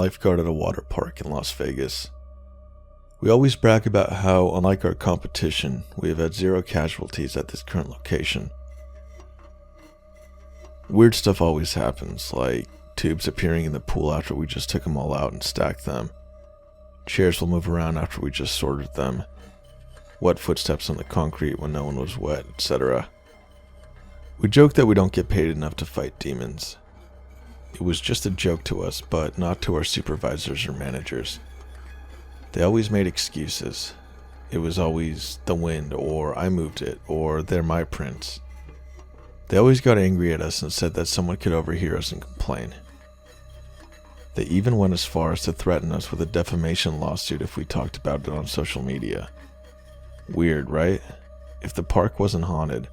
lifeguard at a water park in Las Vegas. We always brag about how, unlike our competition, we have had 0 casualties at this current location. Weird stuff always happens, like tubes appearing in the pool after we just took them all out and stacked them. Chairs will move around after we just sorted them. Wet footsteps on the concrete when no one was wet, etc. We joke that we don't get paid enough to fight demons. It was just a joke to us, but not to our supervisors or managers. They always made excuses. It was always the wind, or I moved it, or they're my prints. They always got angry at us and said that someone could overhear us and complain. They even went as far as to threaten us with a defamation lawsuit if we talked about it on social media. Weird, right? If the park wasn't haunted,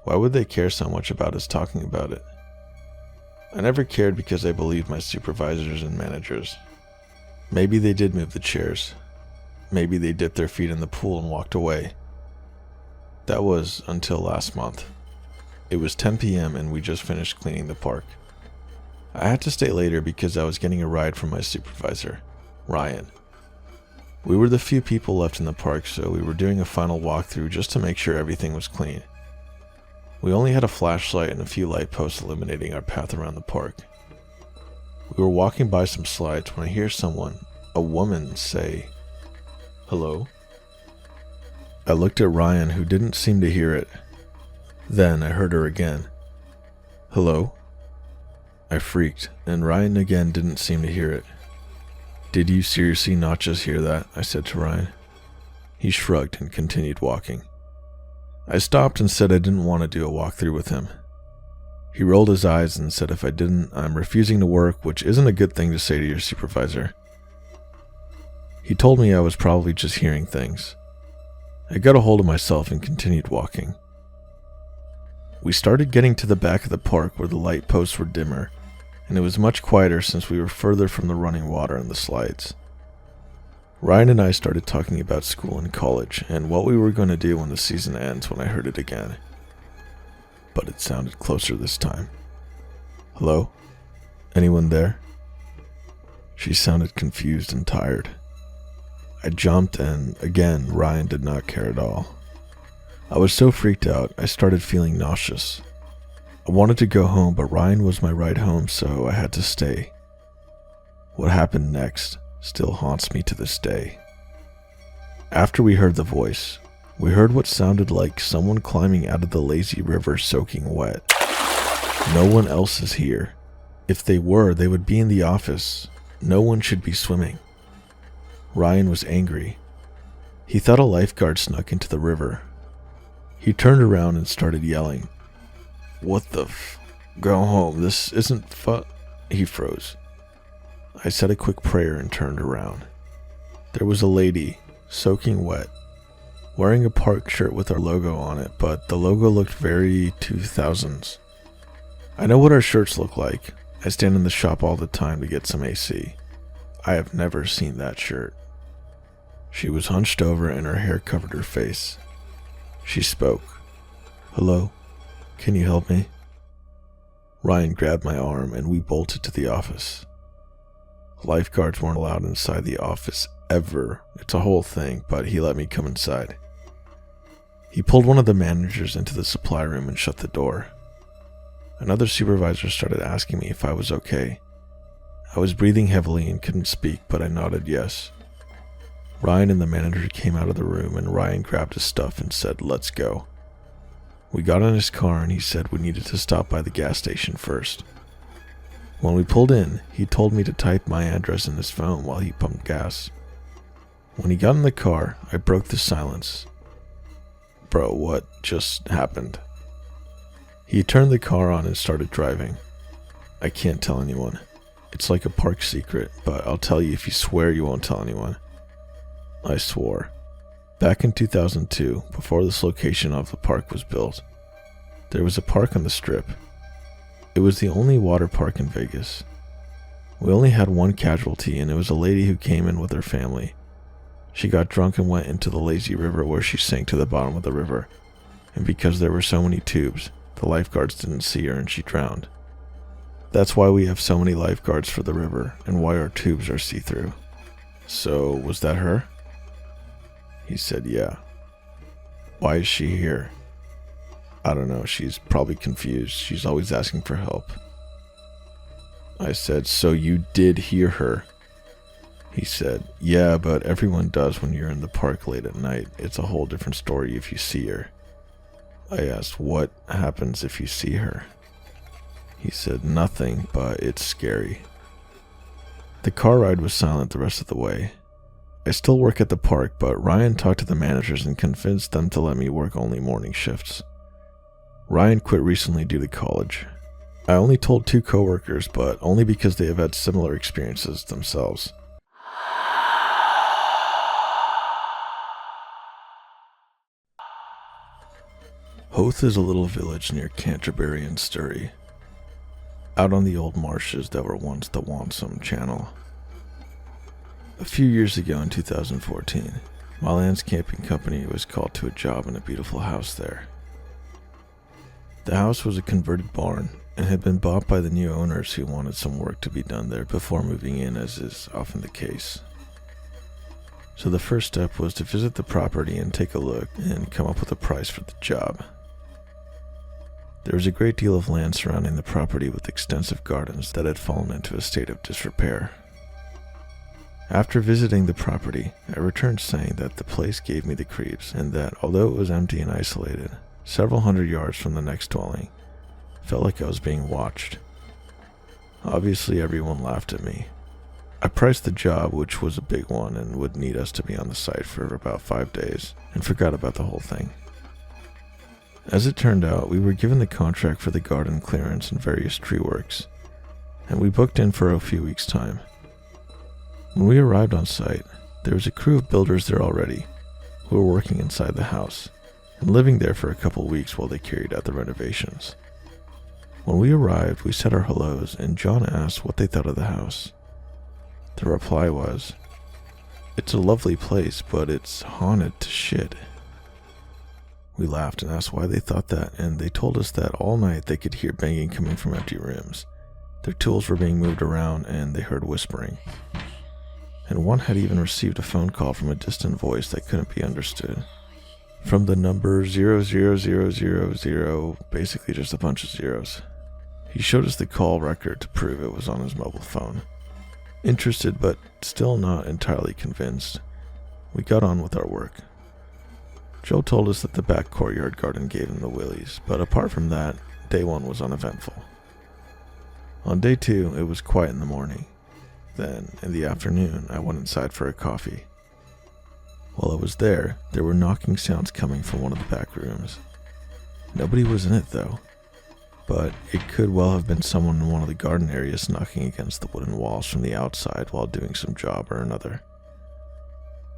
why would they care so much about us talking about it? I never cared because I believed my supervisors and managers. Maybe they did move the chairs. Maybe they dipped their feet in the pool and walked away. That was until last month. It was 10 p.m. and we just finished cleaning the park. I had to stay later because I was getting a ride from my supervisor, Ryan. We were the few people left in the park, so we were doing a final walkthrough just to make sure everything was clean. We only had a flashlight and a few light posts illuminating our path around the park. We were walking by some slides when I hear someone, a woman, say, "Hello?" I looked at Ryan, who didn't seem to hear it. Then I heard her again. "Hello?" I freaked, and Ryan again didn't seem to hear it. "Did you seriously not just hear that?" I said to Ryan. He shrugged and continued walking. I stopped and said I didn't want to do a walkthrough with him. He rolled his eyes and said if I didn't, I'm refusing to work, which isn't a good thing to say to your supervisor. He told me I was probably just hearing things. I got a hold of myself and continued walking. We started getting to the back of the park where the light posts were dimmer, and it was much quieter since we were further from the running water and the slides. Ryan and I started talking about school and college and what we were going to do when the season ends when I heard it again. But it sounded closer this time. "Hello? Anyone there?" She sounded confused and tired. I jumped and, again, Ryan did not care at all. I was so freaked out, I started feeling nauseous. I wanted to go home, but Ryan was my ride home, so I had to stay. What happened next still haunts me to this day. After we heard the voice, we heard what sounded like someone climbing out of the lazy river soaking wet. No one else is here. If they were, they would be in the office. No one should be swimming. Ryan was angry. He thought a lifeguard snuck into the river. He turned around and started yelling. "What the f... Go home, this isn't He froze. I said a quick prayer and turned around. There was a lady, soaking wet, wearing a park shirt with our logo on it, but the logo looked very 2000s. I know what our shirts look like. I stand in the shop all the time to get some AC. I have never seen that shirt. She was hunched over and her hair covered her face. She spoke. "Hello? Can you help me?" Ryan grabbed my arm and we bolted to the office. Lifeguards weren't allowed inside the office ever. It's a whole thing, but he let me come inside. He pulled one of the managers into the supply room and shut the door. Another supervisor started asking me if I was okay. I was breathing heavily and couldn't speak, but I nodded yes. Ryan and the manager came out of the room and Ryan grabbed his stuff and said, "Let's go." We got in his car and he said we needed to stop by the gas station first. When we pulled in, he told me to type my address in his phone while he pumped gas. When he got in the car, I broke the silence. "Bro, what just happened?" He turned the car on and started driving. "I can't tell anyone. It's like a park secret, but I'll tell you if you swear you won't tell anyone." I swore. Back in 2002, before this location of the park was built, there was a park on the Strip. It was the only water park in Vegas. We only had one casualty, and it was a lady who came in with her family. She got drunk and went into the lazy river where she sank to the bottom of the river, and because there were so many tubes, the lifeguards didn't see her and she drowned. That's why we have so many lifeguards for the river and why our tubes are see-through. So, was that her? He said, yeah. Why is she here? I don't know, she's probably confused. She's always asking for help. I said, so you did hear her? He said, yeah, but everyone does when you're in the park late at night. It's a whole different story if you see her. I asked, what happens if you see her? He said, nothing, but it's scary. The car ride was silent the rest of the way. I still work at the park, but Ryan talked to the managers and convinced them to let me work only morning shifts. Ryan quit recently due to college. I only told 2 coworkers, but only because they have had similar experiences themselves. Hoath is a little village near Canterbury and Surrey, out on the old marshes that were once the Wansum Channel. A few years ago in 2014, my land's camping company was called to a job in a beautiful house there. The house was a converted barn and had been bought by the new owners who wanted some work to be done there before moving in, as is often the case. So the first step was to visit the property and take a look and come up with a price for the job. There was a great deal of land surrounding the property with extensive gardens that had fallen into a state of disrepair. After visiting the property, I returned saying that the place gave me the creeps and that although it was empty and isolated, several hundred yards from the next dwelling, it felt like I was being watched. Obviously, everyone laughed at me. I priced the job, which was a big one and would need us to be on the site for about 5 days, and forgot about the whole thing. As it turned out, we were given the contract for the garden clearance and various tree works, and we booked in for a few weeks' time. When we arrived on site, there was a crew of builders there already, who were working inside the house, and living there for a couple weeks while they carried out the renovations. When we arrived, we said our hellos, and John asked what they thought of the house. The reply was, "It's a lovely place, but it's haunted to shit." We laughed and asked why they thought that, and they told us that all night they could hear banging coming from empty rooms. Their tools were being moved around, and they heard whispering. And one had even received a phone call from a distant voice that couldn't be understood. From the number 00000, basically just a bunch of zeros. He showed us the call record to prove it was on his mobile phone. Interested, but still not entirely convinced, we got on with our work. Joe told us that the back courtyard garden gave him the willies, but apart from that, day 1 was uneventful. On day 2, it was quiet in the morning. Then, in the afternoon, I went inside for a coffee. While I was there were knocking sounds coming from one of the back rooms. Nobody was in it though, but it could well have been someone in one of the garden areas knocking against the wooden walls from the outside while doing some job or another.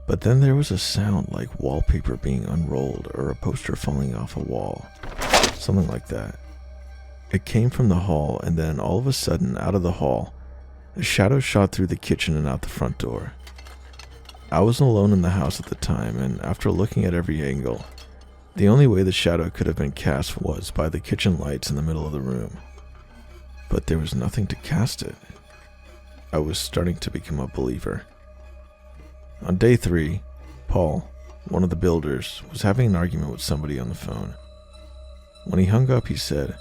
But then there was a sound like wallpaper being unrolled or a poster falling off a wall, something like that. It came from the hall, and then all of a sudden, out of the hall, a shadow shot through the kitchen and out the front door. I was alone in the house at the time, and after looking at every angle, the only way the shadow could have been cast was by the kitchen lights in the middle of the room. But there was nothing to cast it. I was starting to become a believer. On day 3, Paul, one of the builders, was having an argument with somebody on the phone. When he hung up, he said,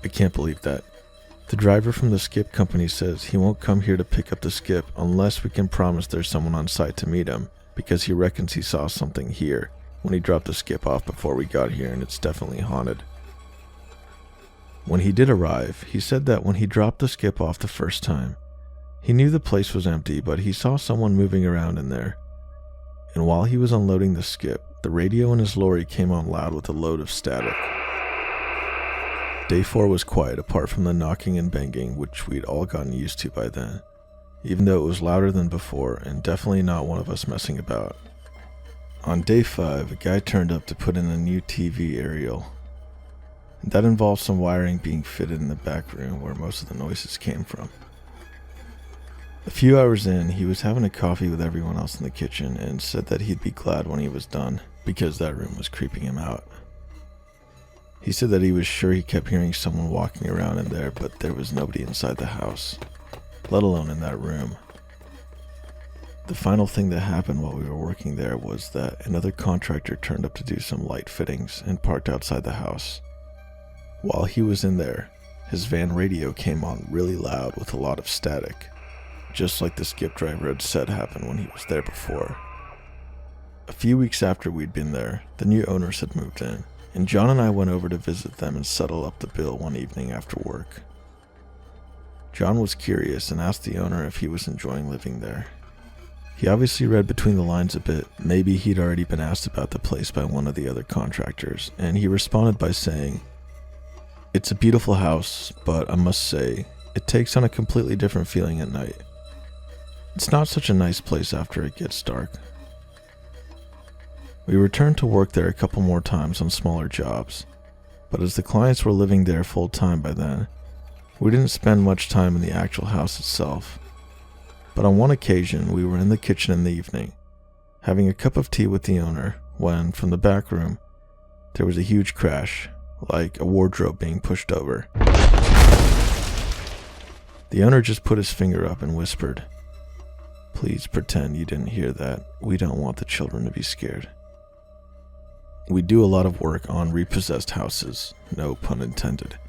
"I can't believe that. The driver from the skip company says he won't come here to pick up the skip unless we can promise there's someone on site to meet him, because he reckons he saw something here when he dropped the skip off before we got here, and it's definitely haunted." When he did arrive, he said that when he dropped the skip off the first time, he knew the place was empty, but he saw someone moving around in there. And while he was unloading the skip, the radio in his lorry came on loud with a load of static. Day 4 was quiet apart from the knocking and banging, which we'd all gotten used to by then, even though it was louder than before and definitely not one of us messing about. On day 5, a guy turned up to put in a new TV aerial. That involved some wiring being fitted in the back room where most of the noises came from. A few hours in, he was having a coffee with everyone else in the kitchen and said that he'd be glad when he was done because that room was creeping him out. He said that he was sure he kept hearing someone walking around in there, but there was nobody inside the house, let alone in that room. The final thing that happened while we were working there was that another contractor turned up to do some light fittings and parked outside the house. While he was in there, his van radio came on really loud with a lot of static, just like the skip driver had said happened when he was there before. A few weeks after we'd been there, the new owners had moved in, and John and I went over to visit them and settle up the bill one evening after work. John was curious and asked the owner if he was enjoying living there. He obviously read between the lines a bit. Maybe he'd already been asked about the place by one of the other contractors, and he responded by saying, "It's a beautiful house, but I must say, it takes on a completely different feeling at night. It's not such a nice place after it gets dark." We returned to work there a couple more times on smaller jobs, but as the clients were living there full time by then, we didn't spend much time in the actual house itself. But on one occasion, we were in the kitchen in the evening, having a cup of tea with the owner, when, from the back room, there was a huge crash, like a wardrobe being pushed over. The owner just put his finger up and whispered, "Please pretend you didn't hear that. We don't want the children to be scared." We do a lot of work on repossessed houses, no pun intended,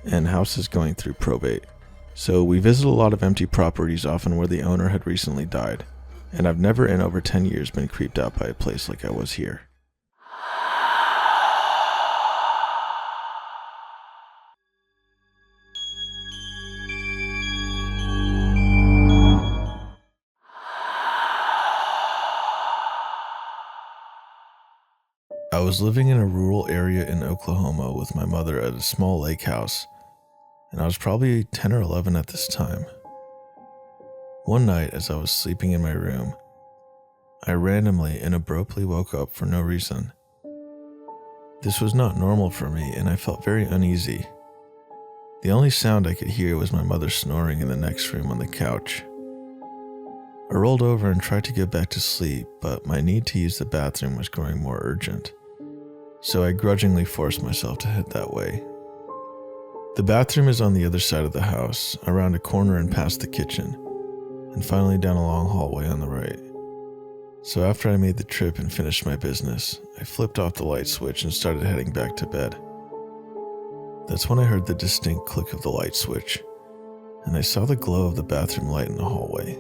and houses going through probate. So we visit a lot of empty properties, often where the owner had recently died, and I've never in over 10 years been creeped out by a place like I was here. I was living in a rural area in Oklahoma with my mother at a small lake house, and I was probably 10 or 11 at this time. One night, as I was sleeping in my room, I randomly and abruptly woke up for no reason. This was not normal for me, and I felt very uneasy. The only sound I could hear was my mother snoring in the next room on the couch. I rolled over and tried to get back to sleep, but my need to use the bathroom was growing more urgent, so I grudgingly forced myself to head that way. The bathroom is on the other side of the house, around a corner and past the kitchen, and finally down a long hallway on the right. So after I made the trip and finished my business, I flipped off the light switch and started heading back to bed. That's when I heard the distinct click of the light switch, and I saw the glow of the bathroom light in the hallway.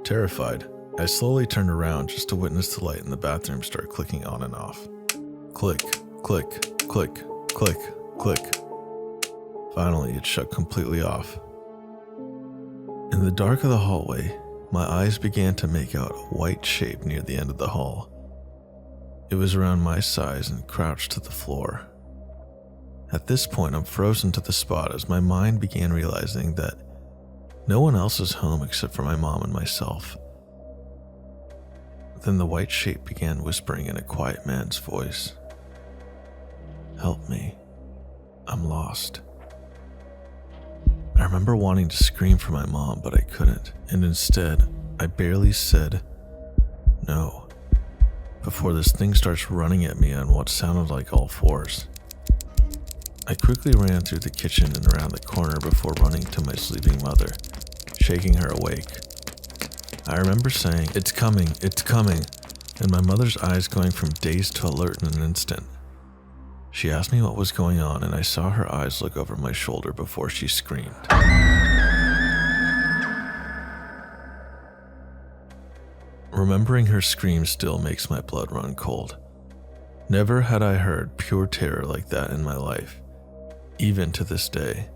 Terrified, I slowly turned around just to witness the light in the bathroom start clicking on and off. Click, click, click, click, click. Finally, it shut completely off. In the dark of the hallway, my eyes began to make out a white shape near the end of the hall. It was around my size and crouched to the floor. At this point, I'm frozen to the spot as my mind began realizing that no one else is home except for my mom and myself. Then the white shape began whispering in a quiet man's voice, "Help me. I'm lost." I remember wanting to scream for my mom, but I couldn't, and instead, I barely said no before this thing starts running at me on what sounded like all fours. I quickly ran through the kitchen and around the corner before running to my sleeping mother, shaking her awake. I remember saying, it's coming," and my mother's eyes going from dazed to alert in an instant. She asked me what was going on, and I saw her eyes look over my shoulder before she screamed. Remembering her scream still makes my blood run cold. Never had I heard pure terror like that in my life, even to this day.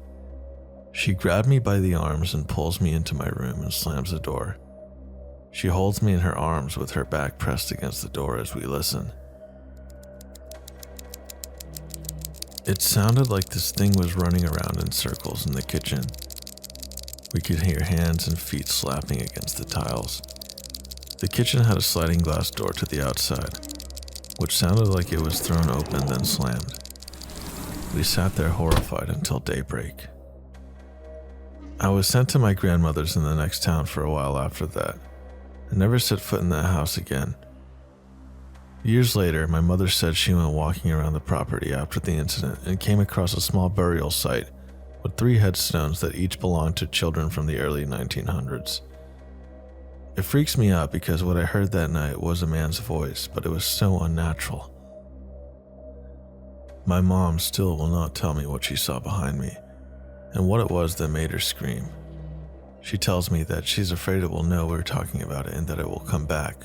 She grabbed me by the arms and pulls me into my room and slams the door. She holds me in her arms with her back pressed against the door as we listen. It sounded like this thing was running around in circles in the kitchen. We could hear hands and feet slapping against the tiles. The kitchen had a sliding glass door to the outside, which sounded like it was thrown open then slammed. We sat there horrified until daybreak. I was sent to my grandmother's in the next town for a while after that, and never set foot in that house again. Years later, my mother said she went walking around the property after the incident and came across a small burial site with 3 headstones that each belonged to children from the early 1900s. It freaks me out because what I heard that night was a man's voice, but it was so unnatural. My mom still will not tell me what she saw behind me and what it was that made her scream. She tells me that she's afraid it will know we're talking about it and that it will come back.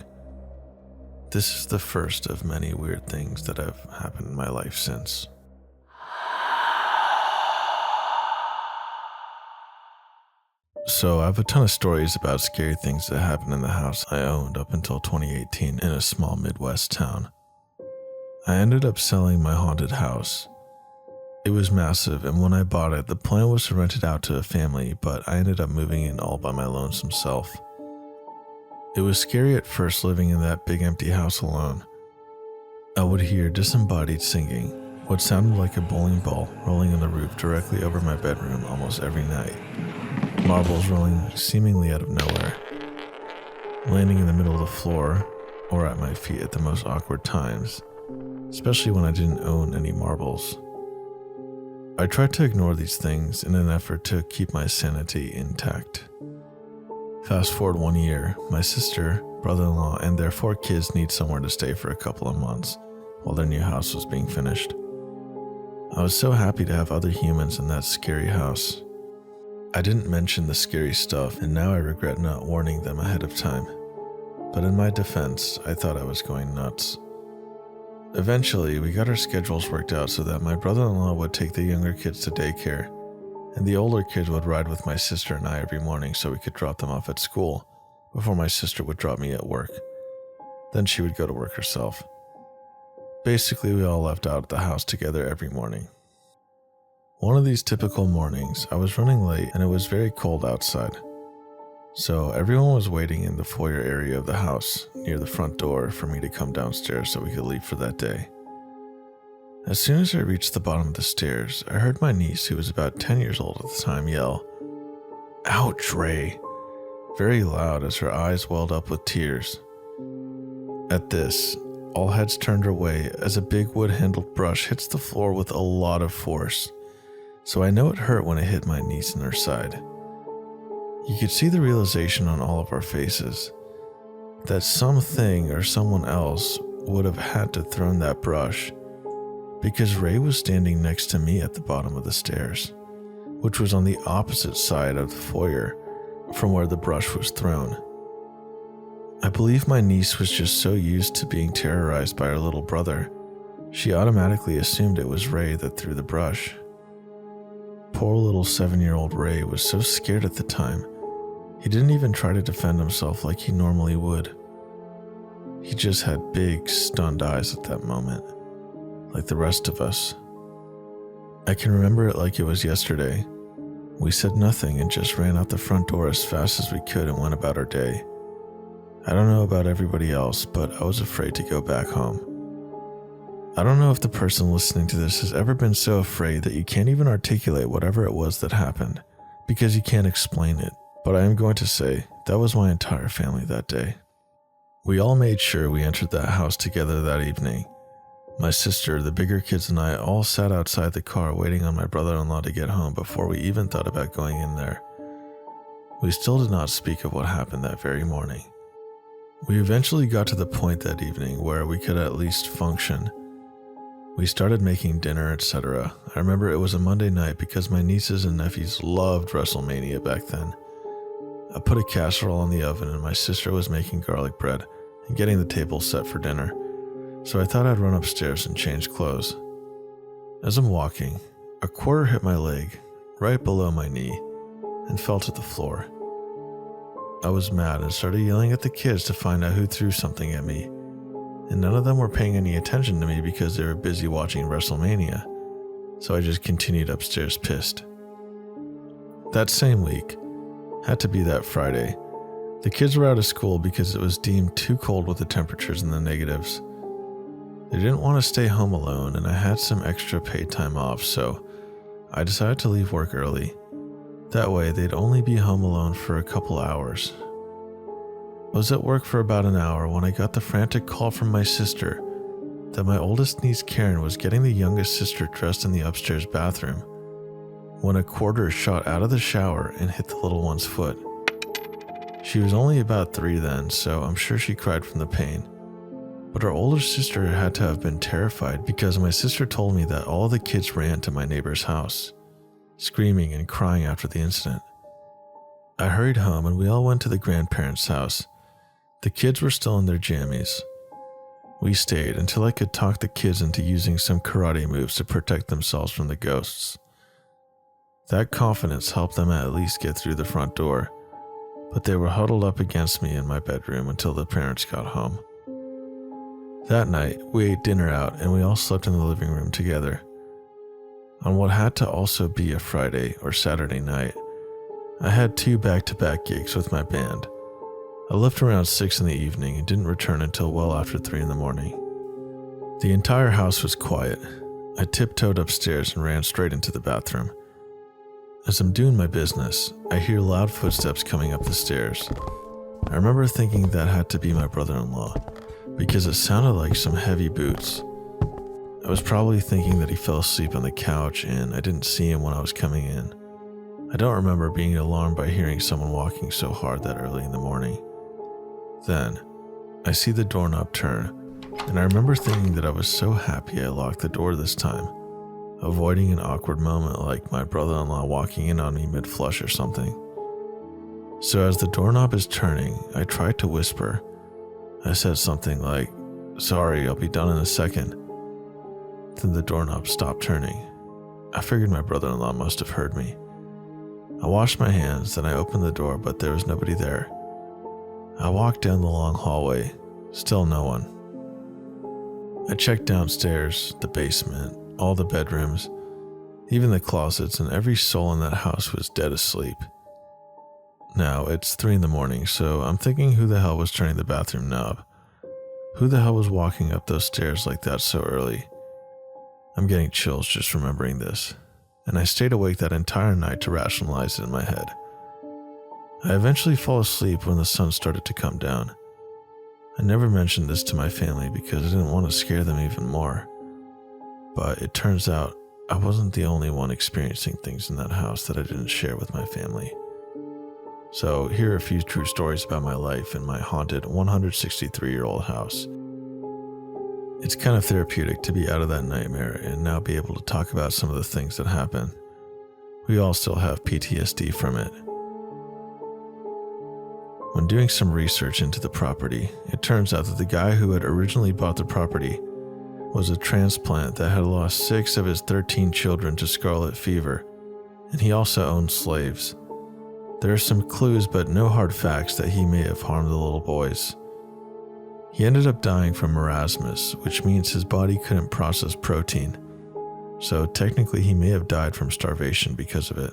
This is the first of many weird things that have happened in my life since. So I have a ton of stories about scary things that happened in the house I owned up until 2018 in a small Midwest town. I ended up selling my haunted house. It was massive, and when I bought it, the plan was to rent it out to a family, but I ended up moving in all by my lonesome self. It was scary at first living in that big empty house alone. I would hear disembodied singing, what sounded like a bowling ball rolling on the roof directly over my bedroom almost every night. Marbles rolling seemingly out of nowhere, landing in the middle of the floor or at my feet at the most awkward times, especially when I didn't own any marbles. I tried to ignore these things in an effort to keep my sanity intact. Fast forward 1 year, my sister, brother-in-law, and their 4 kids need somewhere to stay for a couple of months while their new house was being finished. I was so happy to have other humans in that scary house. I didn't mention the scary stuff, and now I regret not warning them ahead of time. But in my defense, I thought I was going nuts. Eventually, we got our schedules worked out so that my brother-in-law would take the younger kids to daycare, and the older kids would ride with my sister and I every morning so we could drop them off at school before my sister would drop me at work. Then she would go to work herself. Basically, we all left out at the house together every morning. One of these typical mornings, I was running late and it was very cold outside. So everyone was waiting in the foyer area of the house, near the front door, for me to come downstairs so we could leave for that day. As soon as I reached the bottom of the stairs, I heard my niece, who was about 10 years old at the time, yell, "Ouch, Ray," very loud as her eyes welled up with tears. At this, all heads turned her way as a big wood-handled brush hits the floor with a lot of force, so I know it hurt when it hit my niece in her side. You could see the realization on all of our faces that something or someone else would have had to thrown that brush, because Ray was standing next to me at the bottom of the stairs, which was on the opposite side of the foyer from where the brush was thrown. I believe my niece was just so used to being terrorized by her little brother, she automatically assumed it was Ray that threw the brush. Poor little 7-year-old Ray was so scared at the time, he didn't even try to defend himself like he normally would. He just had big, stunned eyes at that moment, like the rest of us. I can remember it like it was yesterday. We said nothing and just ran out the front door as fast as we could and went about our day. I don't know about everybody else, but I was afraid to go back home. I don't know if the person listening to this has ever been so afraid that you can't even articulate whatever it was that happened, because you can't explain it, but I am going to say that was my entire family that day. We all made sure we entered that house together that evening. My sister, the bigger kids, and I all sat outside the car waiting on my brother-in-law to get home before we even thought about going in there. We still did not speak of what happened that very morning. We eventually got to the point that evening where we could at least function. We started making dinner, etc. I remember it was a Monday night because my nieces and nephews loved WrestleMania back then. I put a casserole on the oven and my sister was making garlic bread and getting the table set for dinner, so I thought I'd run upstairs and change clothes. As I'm walking, a quarter hit my leg, right below my knee, and fell to the floor. I was mad and started yelling at the kids to find out who threw something at me, and none of them were paying any attention to me because they were busy watching WrestleMania, so I just continued upstairs pissed. That same week, had to be that Friday, the kids were out of school because it was deemed too cold with the temperatures in the negatives. They didn't want to stay home alone, and I had some extra paid time off, so I decided to leave work early. That way, they'd only be home alone for a couple hours. I was at work for about an hour when I got the frantic call from my sister that my oldest niece Karen was getting the youngest sister dressed in the upstairs bathroom when a quarter shot out of the shower and hit the little one's foot. She was only about 3 then, so I'm sure she cried from the pain. But her older sister had to have been terrified because my sister told me that all the kids ran to my neighbor's house, screaming and crying after the incident. I hurried home and we all went to the grandparents' house. The kids were still in their jammies. We stayed until I could talk the kids into using some karate moves to protect themselves from the ghosts. That confidence helped them at least get through the front door, but they were huddled up against me in my bedroom until the parents got home. That night, we ate dinner out and we all slept in the living room together. On what had to also be a Friday or Saturday night, I had 2 back-to-back gigs with my band. I left around 6 in the evening and didn't return until well after 3 in the morning. The entire house was quiet. I tiptoed upstairs and ran straight into the bathroom. As I'm doing my business, I hear loud footsteps coming up the stairs. I remember thinking that had to be my brother-in-law, because it sounded like some heavy boots. I was probably thinking that he fell asleep on the couch and I didn't see him when I was coming in. I don't remember being alarmed by hearing someone walking so hard that early in the morning. Then, I see the doorknob turn, and I remember thinking that I was so happy I locked the door this time, avoiding an awkward moment like my brother-in-law walking in on me mid-flush or something. So as the doorknob is turning, I tried to whisper. I said something like, "Sorry, I'll be done in a second." Then the doorknob stopped turning. I figured my brother-in-law must have heard me. I washed my hands, then I opened the door, but there was nobody there. I walked down the long hallway, still no one. I checked downstairs, the basement, all the bedrooms, even the closets, and every soul in that house was dead asleep. Now, it's 3 in the morning, so I'm thinking who the hell was turning the bathroom knob? Who the hell was walking up those stairs like that so early? I'm getting chills just remembering this, and I stayed awake that entire night to rationalize it in my head. I eventually fall asleep when the sun started to come down. I never mentioned this to my family because I didn't want to scare them even more. But it turns out I wasn't the only one experiencing things in that house that I didn't share with my family. So here are a few true stories about my life in my haunted 163-year-old house. It's kind of therapeutic to be out of that nightmare and now be able to talk about some of the things that happened. We all still have PTSD from it. When doing some research into the property, it turns out that the guy who had originally bought the property was a transplant that had lost 6 of his 13 children to scarlet fever, and he also owned slaves. There are some clues but no hard facts that he may have harmed the little boys. He ended up dying from marasmus, which means his body couldn't process protein, so technically he may have died from starvation because of it.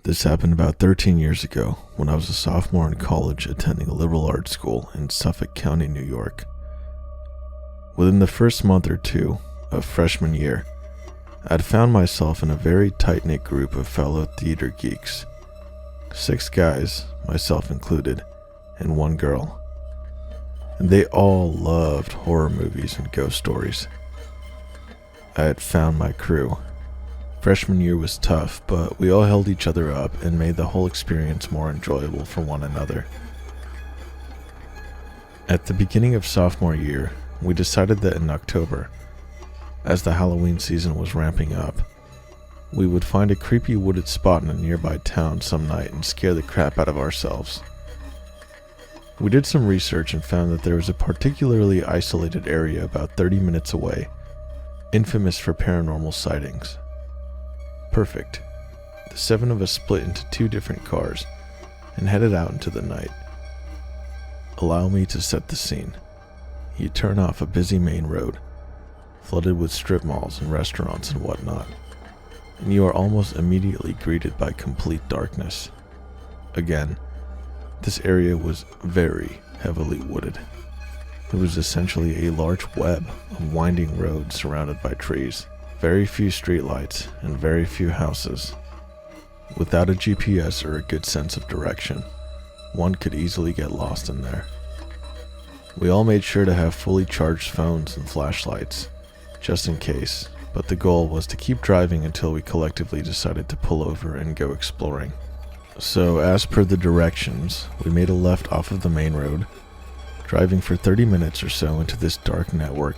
This happened about 13 years ago when I was a sophomore in college attending a liberal arts school in Suffolk County, New York. Within the first month or 2 of freshman year, I'd found myself in a very tight-knit group of fellow theater geeks. 6 guys, myself included, and 1 girl. And they all loved horror movies and ghost stories. I had found my crew. Freshman year was tough, but we all held each other up and made the whole experience more enjoyable for one another. At the beginning of sophomore year, we decided that in October, as the Halloween season was ramping up, we would find a creepy wooded spot in a nearby town some night and scare the crap out of ourselves. We did some research and found that there was a particularly isolated area about 30 minutes away, infamous for paranormal sightings. Perfect. The 7 of us split into 2 different cars and headed out into the night. Allow me to set the scene. You turn off a busy main road, flooded with strip malls and restaurants and whatnot, and you are almost immediately greeted by complete darkness. Again, this area was very, heavily wooded. It was essentially a large web of winding roads surrounded by trees, very few streetlights, and very few houses. Without a GPS or a good sense of direction, one could easily get lost in there. We all made sure to have fully charged phones and flashlights, just in case, but the goal was to keep driving until we collectively decided to pull over and go exploring. So, as per the directions, we made a left off of the main road, driving for 30 minutes or so into this dark network,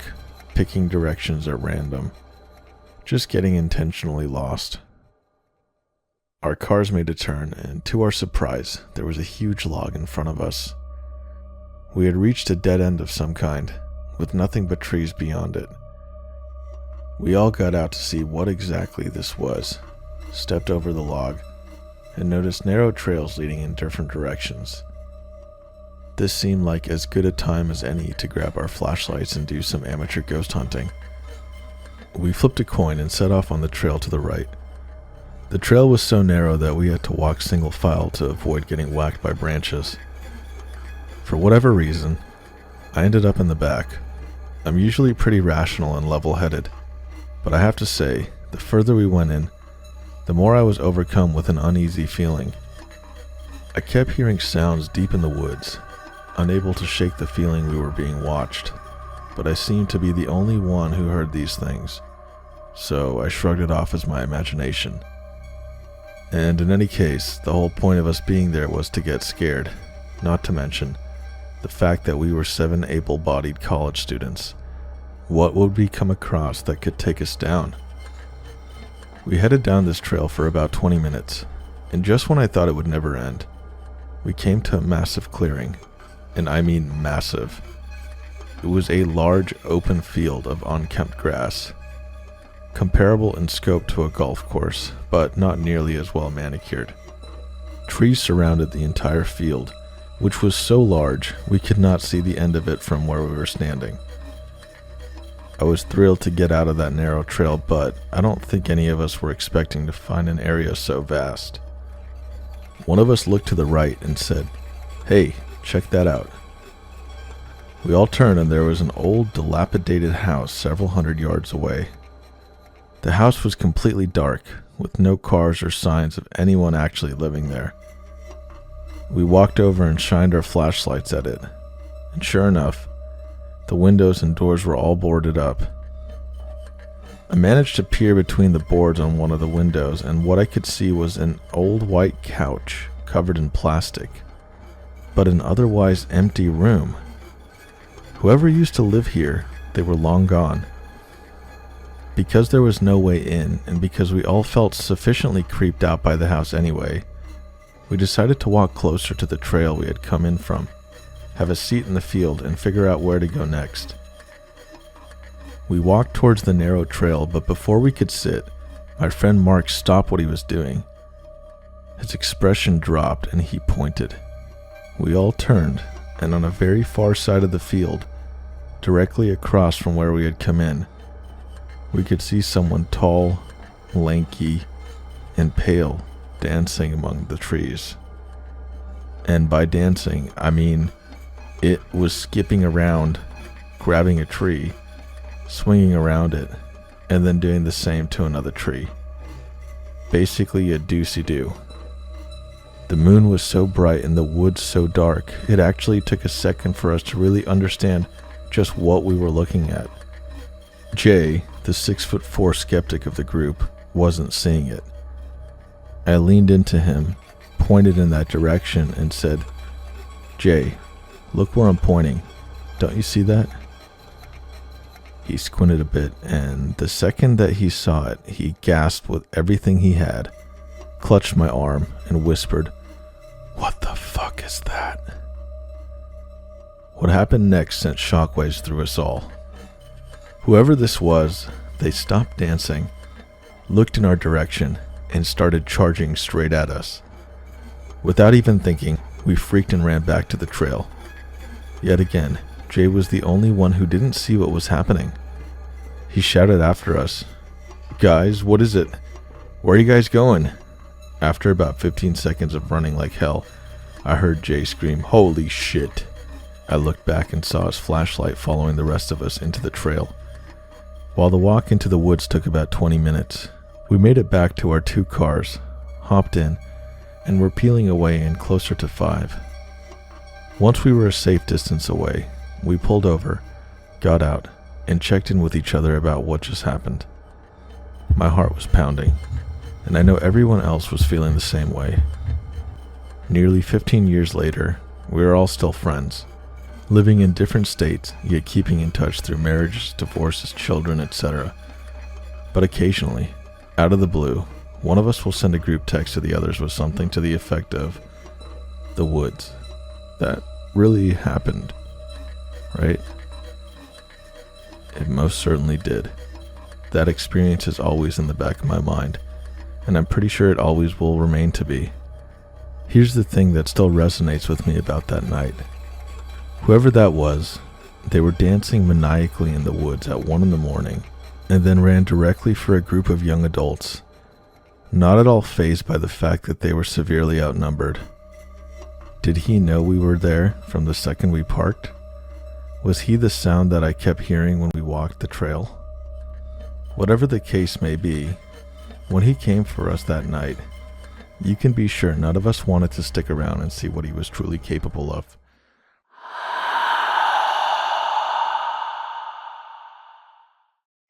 picking directions at random, just getting intentionally lost. Our cars made a turn, and to our surprise, there was a huge log in front of us. We had reached a dead end of some kind, with nothing but trees beyond it. We all got out to see what exactly this was, stepped over the log, and noticed narrow trails leading in different directions. This seemed like as good a time as any to grab our flashlights and do some amateur ghost hunting. We flipped a coin and set off on the trail to the right. The trail was so narrow that we had to walk single file to avoid getting whacked by branches. For whatever reason, I ended up in the back. I'm usually pretty rational and level-headed, but I have to say, the further we went in, the more I was overcome with an uneasy feeling. I kept hearing sounds deep in the woods, unable to shake the feeling we were being watched, but I seemed to be the only one who heard these things, so I shrugged it off as my imagination. And in any case, the whole point of us being there was to get scared, not to mention the fact that we were 7 able-bodied college students. What would we come across that could take us down? We headed down this trail for about 20 minutes, and just when I thought it would never end, we came to a massive clearing, and I mean massive. It was a large open field of unkempt grass, comparable in scope to a golf course, but not nearly as well manicured. Trees surrounded the entire field, which was so large we could not see the end of it from where we were standing. I was thrilled to get out of that narrow trail, but I don't think any of us were expecting to find an area so vast. One of us looked to the right and said, "Hey, check that out." We all turned and there was an old, dilapidated house several hundred yards away. The house was completely dark, with no cars or signs of anyone actually living there. We walked over and shined our flashlights at it, and sure enough, the windows and doors were all boarded up. I managed to peer between the boards on one of the windows, and what I could see was an old white couch covered in plastic, but an otherwise empty room. Whoever used to live here, they were long gone. Because there was no way in, and because we all felt sufficiently creeped out by the house anyway, we decided to walk closer to the trail we had come in from, have a seat in the field, and figure out where to go next. We walked towards the narrow trail, but before we could sit, my friend Mark stopped what he was doing. His expression dropped and he pointed. We all turned, and on a very far side of the field, directly across from where we had come in, we could see someone tall, lanky, and pale dancing among the trees. And by dancing, I mean it was skipping around, grabbing a tree, swinging around it, and then doing the same to another tree. Basically a doozy-doo. The moon was so bright and the woods so dark, it actually took a second for us to really understand just what we were looking at. Jay, the 6'4" skeptic of the group, wasn't seeing it. I leaned into him, pointed in that direction, and said, "Jay, look where I'm pointing. Don't you see that?" He squinted a bit, and the second that he saw it, he gasped with everything he had, clutched my arm, and whispered, "What the fuck is that?" What happened next sent shockwaves through us all. Whoever this was, they stopped dancing, looked in our direction, and started charging straight at us. Without even thinking, we freaked and ran back to the trail. Yet again, Jay was the only one who didn't see what was happening. He shouted after us, "Guys, what is it? Where are you guys going?" After about 15 seconds of running like hell, I heard Jay scream, "Holy shit." I looked back and saw his flashlight following the rest of us into the trail. While the walk into the woods took about 20 minutes, we made it back to our 2 cars, hopped in, and were peeling away in closer to 5. Once we were a safe distance away, we pulled over, got out, and checked in with each other about what just happened. My heart was pounding, and I know everyone else was feeling the same way. Nearly 15 years later, we are all still friends, living in different states, yet keeping in touch through marriages, divorces, children, etc. But occasionally, out of the blue, one of us will send a group text to the others with something to the effect of, "The woods. That really happened, right?" It most certainly did. That experience is always in the back of my mind, and I'm pretty sure it always will remain to be. Here's the thing that still resonates with me about that night. Whoever that was, they were dancing maniacally in the woods at 1 a.m, and then ran directly for a group of young adults, not at all fazed by the fact that they were severely outnumbered. Did he know we were there from the second we parked? Was he the sound that I kept hearing when we walked the trail? Whatever the case may be, when he came for us that night, you can be sure none of us wanted to stick around and see what he was truly capable of.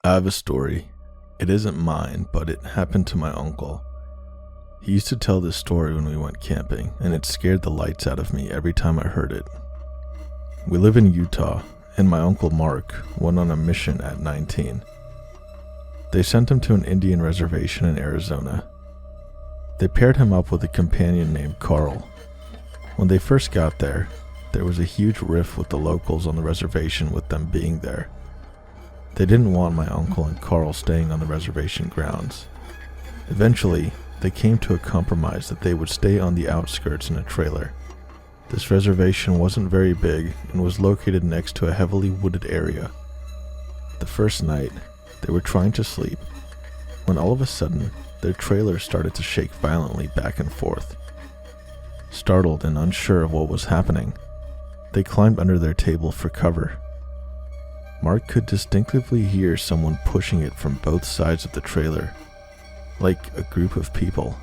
I have a story. It isn't mine, but it happened to my uncle. He used to tell this story when we went camping, and it scared the lights out of me every time I heard it. We live in Utah, and my uncle Mark went on a mission at 19. They sent him to an Indian reservation in Arizona. They paired him up with a companion named Carl. When they first got there was a huge rift with the locals on the reservation with them being there. They didn't want my uncle and Carl staying on the reservation grounds. Eventually, they came to a compromise that they would stay on the outskirts in a trailer. This reservation wasn't very big and was located next to a heavily wooded area. The first night, they were trying to sleep when all of a sudden, their trailer started to shake violently back and forth. Startled and unsure of what was happening, they climbed under their table for cover. Mark could distinctively hear someone pushing it from both sides of the trailer, like a group of people.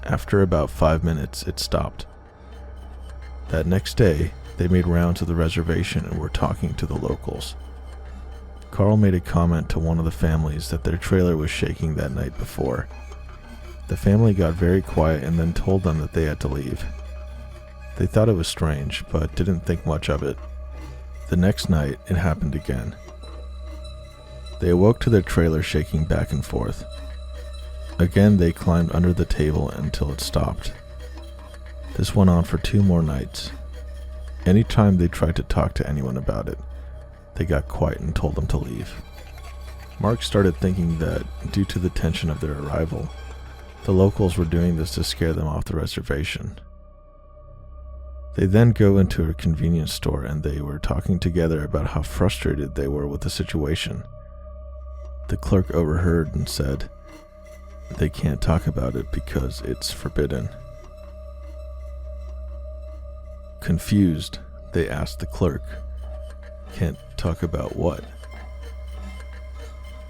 After about 5 minutes, it stopped. That next day, they made rounds of the reservation and were talking to the locals. Carl made a comment to one of the families that their trailer was shaking that night before. The family got very quiet and then told them that they had to leave. They thought it was strange, but didn't think much of it. The next night, it happened again. They awoke to their trailer shaking back and forth. Again, they climbed under the table until it stopped. This went on for 2 more nights. Anytime they tried to talk to anyone about it, they got quiet and told them to leave. Mark started thinking that, due to the tension of their arrival, the locals were doing this to scare them off the reservation. They then go into a convenience store and they were talking together about how frustrated they were with the situation. The clerk overheard and said, "They can't talk about it because it's forbidden." Confused, they asked the clerk, "Can't talk about what?"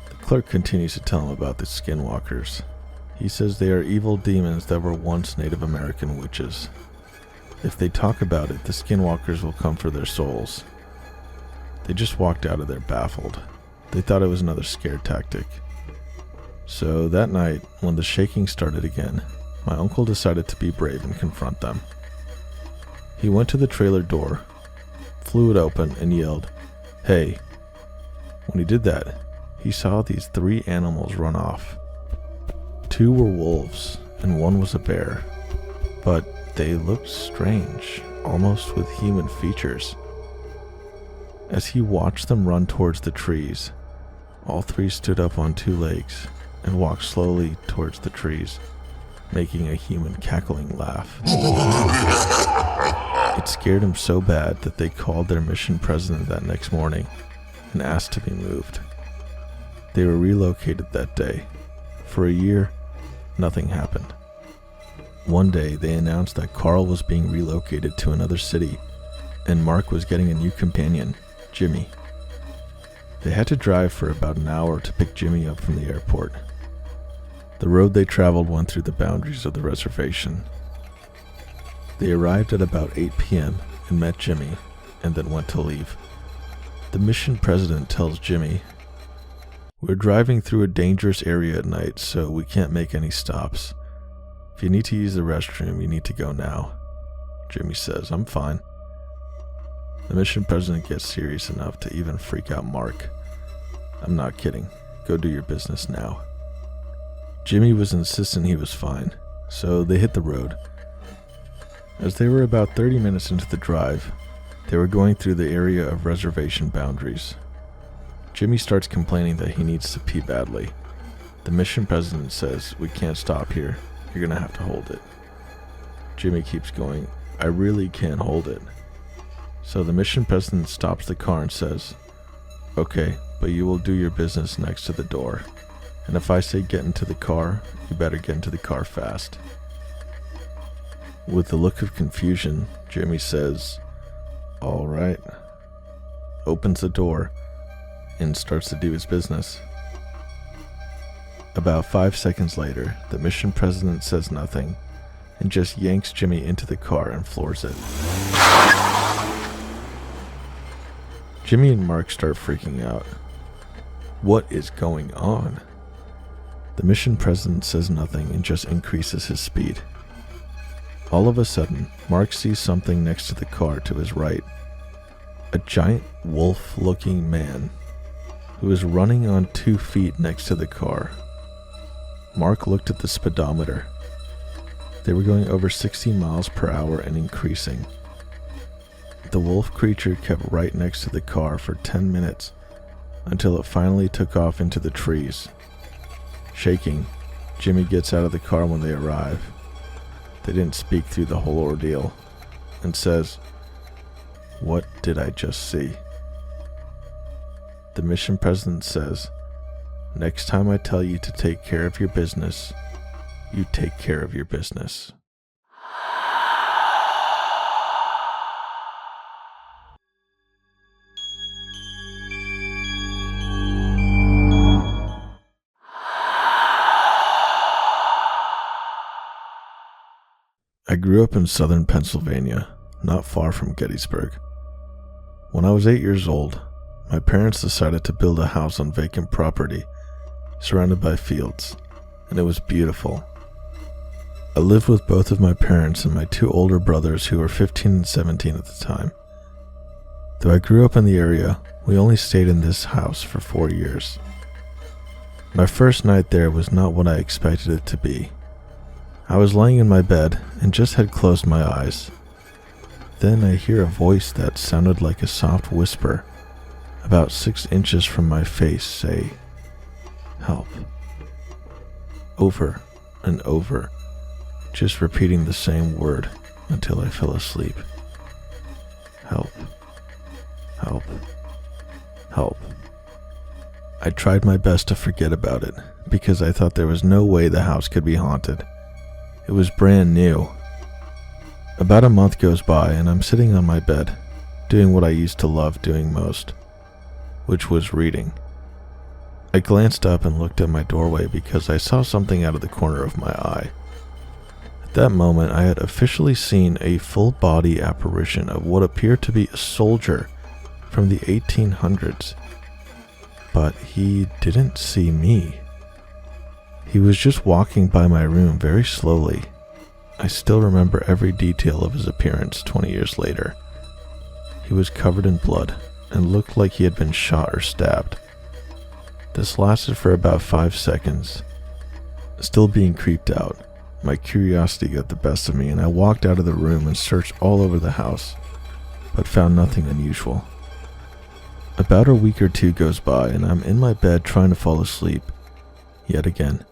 The clerk continues to tell him about the skinwalkers. He says they are evil demons that were once Native American witches. If they talk about it, the skinwalkers will come for their souls. They just walked out of there baffled. They thought it was another scare tactic. So that night, when the shaking started again, my uncle decided to be brave and confront them. He went to the trailer door, flew it open, and yelled, "Hey." When he did that, he saw these 3 animals run off. 2 were wolves, and 1 was a bear. But they looked strange, almost with human features. As he watched them run towards the trees, all 3 stood up on 2 legs and walked slowly towards the trees, making a human cackling laugh. It scared him so bad that they called their mission president that next morning and asked to be moved. They were relocated that day. For a year, nothing happened. One day, they announced that Carl was being relocated to another city, and Mark was getting a new companion, Jimmy. They had to drive for about an hour to pick Jimmy up from the airport. The road they traveled went through the boundaries of the reservation. They arrived at about 8 p.m. and met Jimmy, and then went to leave. The mission president tells Jimmy, "We're driving through a dangerous area at night, so we can't make any stops. If you need to use the restroom, you need to go now." Jimmy says, "I'm fine." The mission president gets serious enough to even freak out Mark. "I'm not kidding. Go do your business now." Jimmy was insistent he was fine, so they hit the road. As they were about 30 minutes into the drive, they were going through the area of reservation boundaries. Jimmy starts complaining that he needs to pee badly. The mission president says, "We can't stop here. You're gonna have to hold it." Jimmy keeps going, "I really can't hold it." So the mission president stops the car and says, "Okay, but you will do your business next to the door. And if I say get into the car, you better get into the car fast." With a look of confusion, Jimmy says, "All right," opens the door, and starts to do his business. About 5 seconds later, the mission president says nothing and just yanks Jimmy into the car and floors it. Jimmy and Mark start freaking out. What is going on? The mission president says nothing and just increases his speed. All of a sudden, Mark sees something next to the car to his right. A giant wolf-looking man who is running on 2 feet next to the car. Mark looked at the speedometer. They were going over 60 miles per hour and increasing. The wolf creature kept right next to the car for 10 minutes until it finally took off into the trees. Shaking, Jimmy gets out of the car when they arrive. They didn't speak through the whole ordeal, and says, "What did I just see?" The mission president says, "Next time I tell you to take care of your business, you take care of your business." I grew up in southern Pennsylvania, not far from Gettysburg. When I was 8 years old, my parents decided to build a house on vacant property, surrounded by fields, and it was beautiful. I lived with both of my parents and my 2 older brothers who were 15 and 17 at the time. Though I grew up in the area, we only stayed in this house for 4 years. My first night there was not what I expected it to be. I was lying in my bed and just had closed my eyes. Then I hear a voice that sounded like a soft whisper, about 6 inches from my face, say, "Help." Over and over, just repeating the same word until I fell asleep. "Help. Help. Help." I tried my best to forget about it because I thought there was no way the house could be haunted. It was brand new. About a month goes by and I'm sitting on my bed, doing what I used to love doing most, which was reading. I glanced up and looked at my doorway because I saw something out of the corner of my eye. At that moment, I had officially seen a full-body apparition of what appeared to be a soldier from the 1800s. But he didn't see me. He was just walking by my room very slowly. I still remember every detail of his appearance 20 years later. He was covered in blood and looked like he had been shot or stabbed. This lasted for about 5 seconds. Still being creeped out, my curiosity got the best of me and I walked out of the room and searched all over the house, but found nothing unusual. About a week or 2 goes by and I'm in my bed trying to fall asleep, yet again,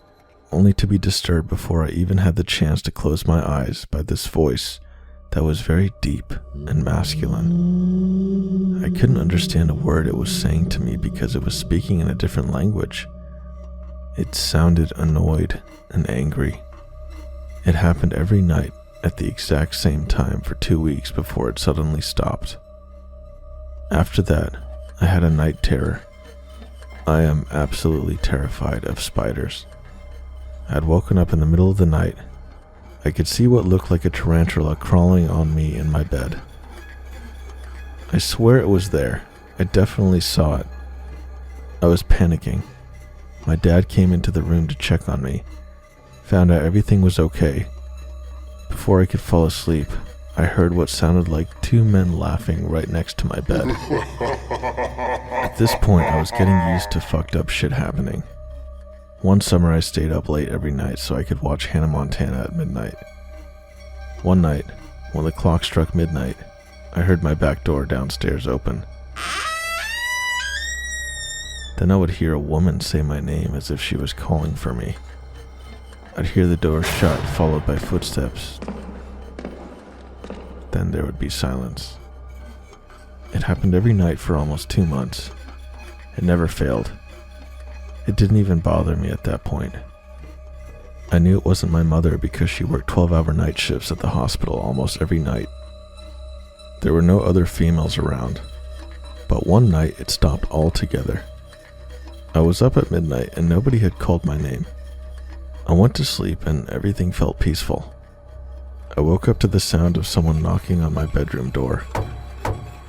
only to be disturbed before I even had the chance to close my eyes by this voice that was very deep and masculine. I couldn't understand a word it was saying to me because it was speaking in a different language. It sounded annoyed and angry. It happened every night at the exact same time for 2 weeks before it suddenly stopped. After that, I had a night terror. I am absolutely terrified of spiders. I had woken up in the middle of the night. I could see what looked like a tarantula crawling on me in my bed. I swear it was there. I definitely saw it. I was panicking. My dad came into the room to check on me, found out everything was okay. Before I could fall asleep, I heard what sounded like 2 men laughing right next to my bed. At this point, I was getting used to fucked up shit happening. One summer, I stayed up late every night so I could watch Hannah Montana at midnight. One night, when the clock struck midnight, I heard my back door downstairs open. Then I would hear a woman say my name as if she was calling for me. I'd hear the door shut, followed by footsteps. Then there would be silence. It happened every night for almost 2 months. It never failed. It didn't even bother me at that point. I knew it wasn't my mother because she worked 12-hour night shifts at the hospital almost every night. There were no other females around, but one night it stopped altogether. I was up at midnight and nobody had called my name. I went to sleep and everything felt peaceful. I woke up to the sound of someone knocking on my bedroom door.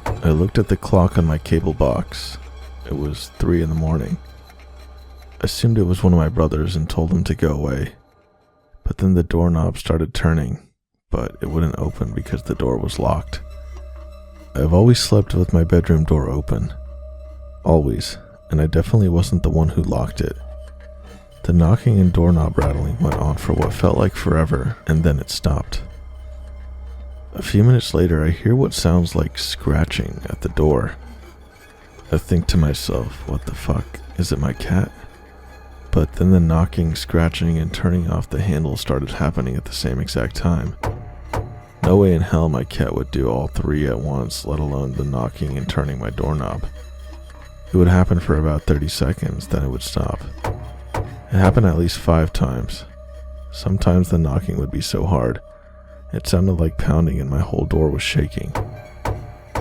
I looked at the clock on my cable box. It was 3 in the morning. I assumed it was one of my brothers and told him to go away. But then the doorknob started turning, but it wouldn't open because the door was locked. I've always slept with my bedroom door open. Always. And I definitely wasn't the one who locked it. The knocking and doorknob rattling went on for what felt like forever, and then it stopped. A few minutes later, I hear what sounds like scratching at the door. I think to myself, what the fuck, is it my cat? But then the knocking, scratching, and turning off the handle started happening at the same exact time. No way in hell my cat would do all 3 at once, let alone the knocking and turning my doorknob. It would happen for about 30 seconds, then it would stop. It happened at least 5 times. Sometimes the knocking would be so hard, it sounded like pounding and my whole door was shaking.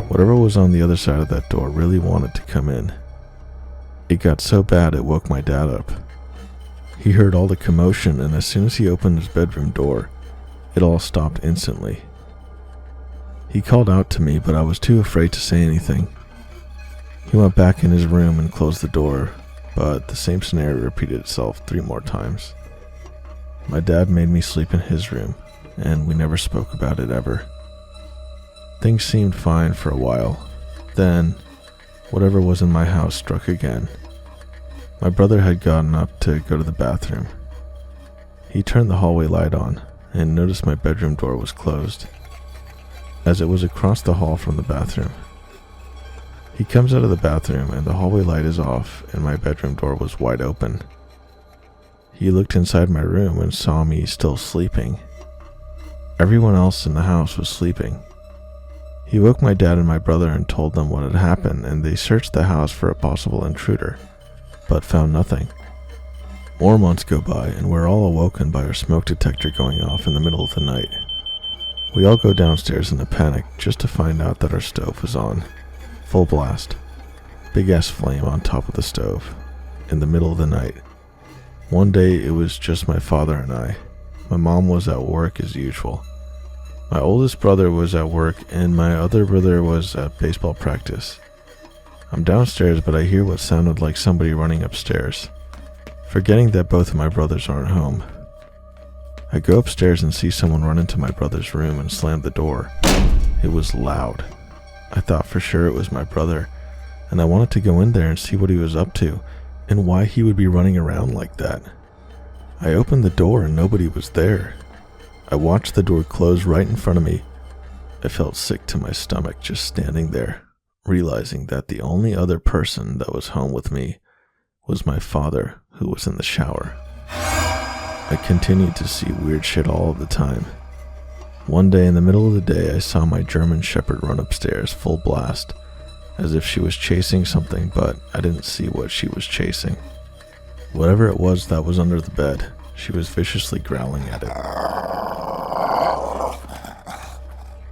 Whatever was on the other side of that door really wanted to come in. It got so bad it woke my dad up. He heard all the commotion and as soon as he opened his bedroom door, it all stopped instantly. He called out to me, but I was too afraid to say anything. He went back in his room and closed the door, but the same scenario repeated itself 3 more times. My dad made me sleep in his room, and we never spoke about it ever. Things seemed fine for a while. Then, whatever was in my house struck again. My brother had gotten up to go to the bathroom. He turned the hallway light on, and noticed my bedroom door was closed, as it was across the hall from the bathroom. He comes out of the bathroom and the hallway light is off and my bedroom door was wide open. He looked inside my room and saw me still sleeping. Everyone else in the house was sleeping. He woke my dad and my brother and told them what had happened, and they searched the house for a possible intruder, but found nothing. More months go by and we're all awoken by our smoke detector going off in the middle of the night. We all go downstairs in a panic just to find out that our stove was on. Full blast. Big ass flame on top of the stove. In the middle of the night. One day it was just my father and I. My mom was at work as usual. My oldest brother was at work and my other brother was at baseball practice. I'm downstairs but I hear what sounded like somebody running upstairs. Forgetting that both of my brothers aren't home. I go upstairs and see someone run into my brother's room and slam the door. It was loud. I thought for sure it was my brother, and I wanted to go in there and see what he was up to, and why he would be running around like that. I opened the door and nobody was there. I watched the door close right in front of me. I felt sick to my stomach just standing there, realizing that the only other person that was home with me was my father, who was in the shower. I continued to see weird shit all of the time. One day in the middle of the day, I saw my German Shepherd run upstairs full blast, as if she was chasing something, but I didn't see what she was chasing. Whatever it was that was under the bed, She was viciously growling at it.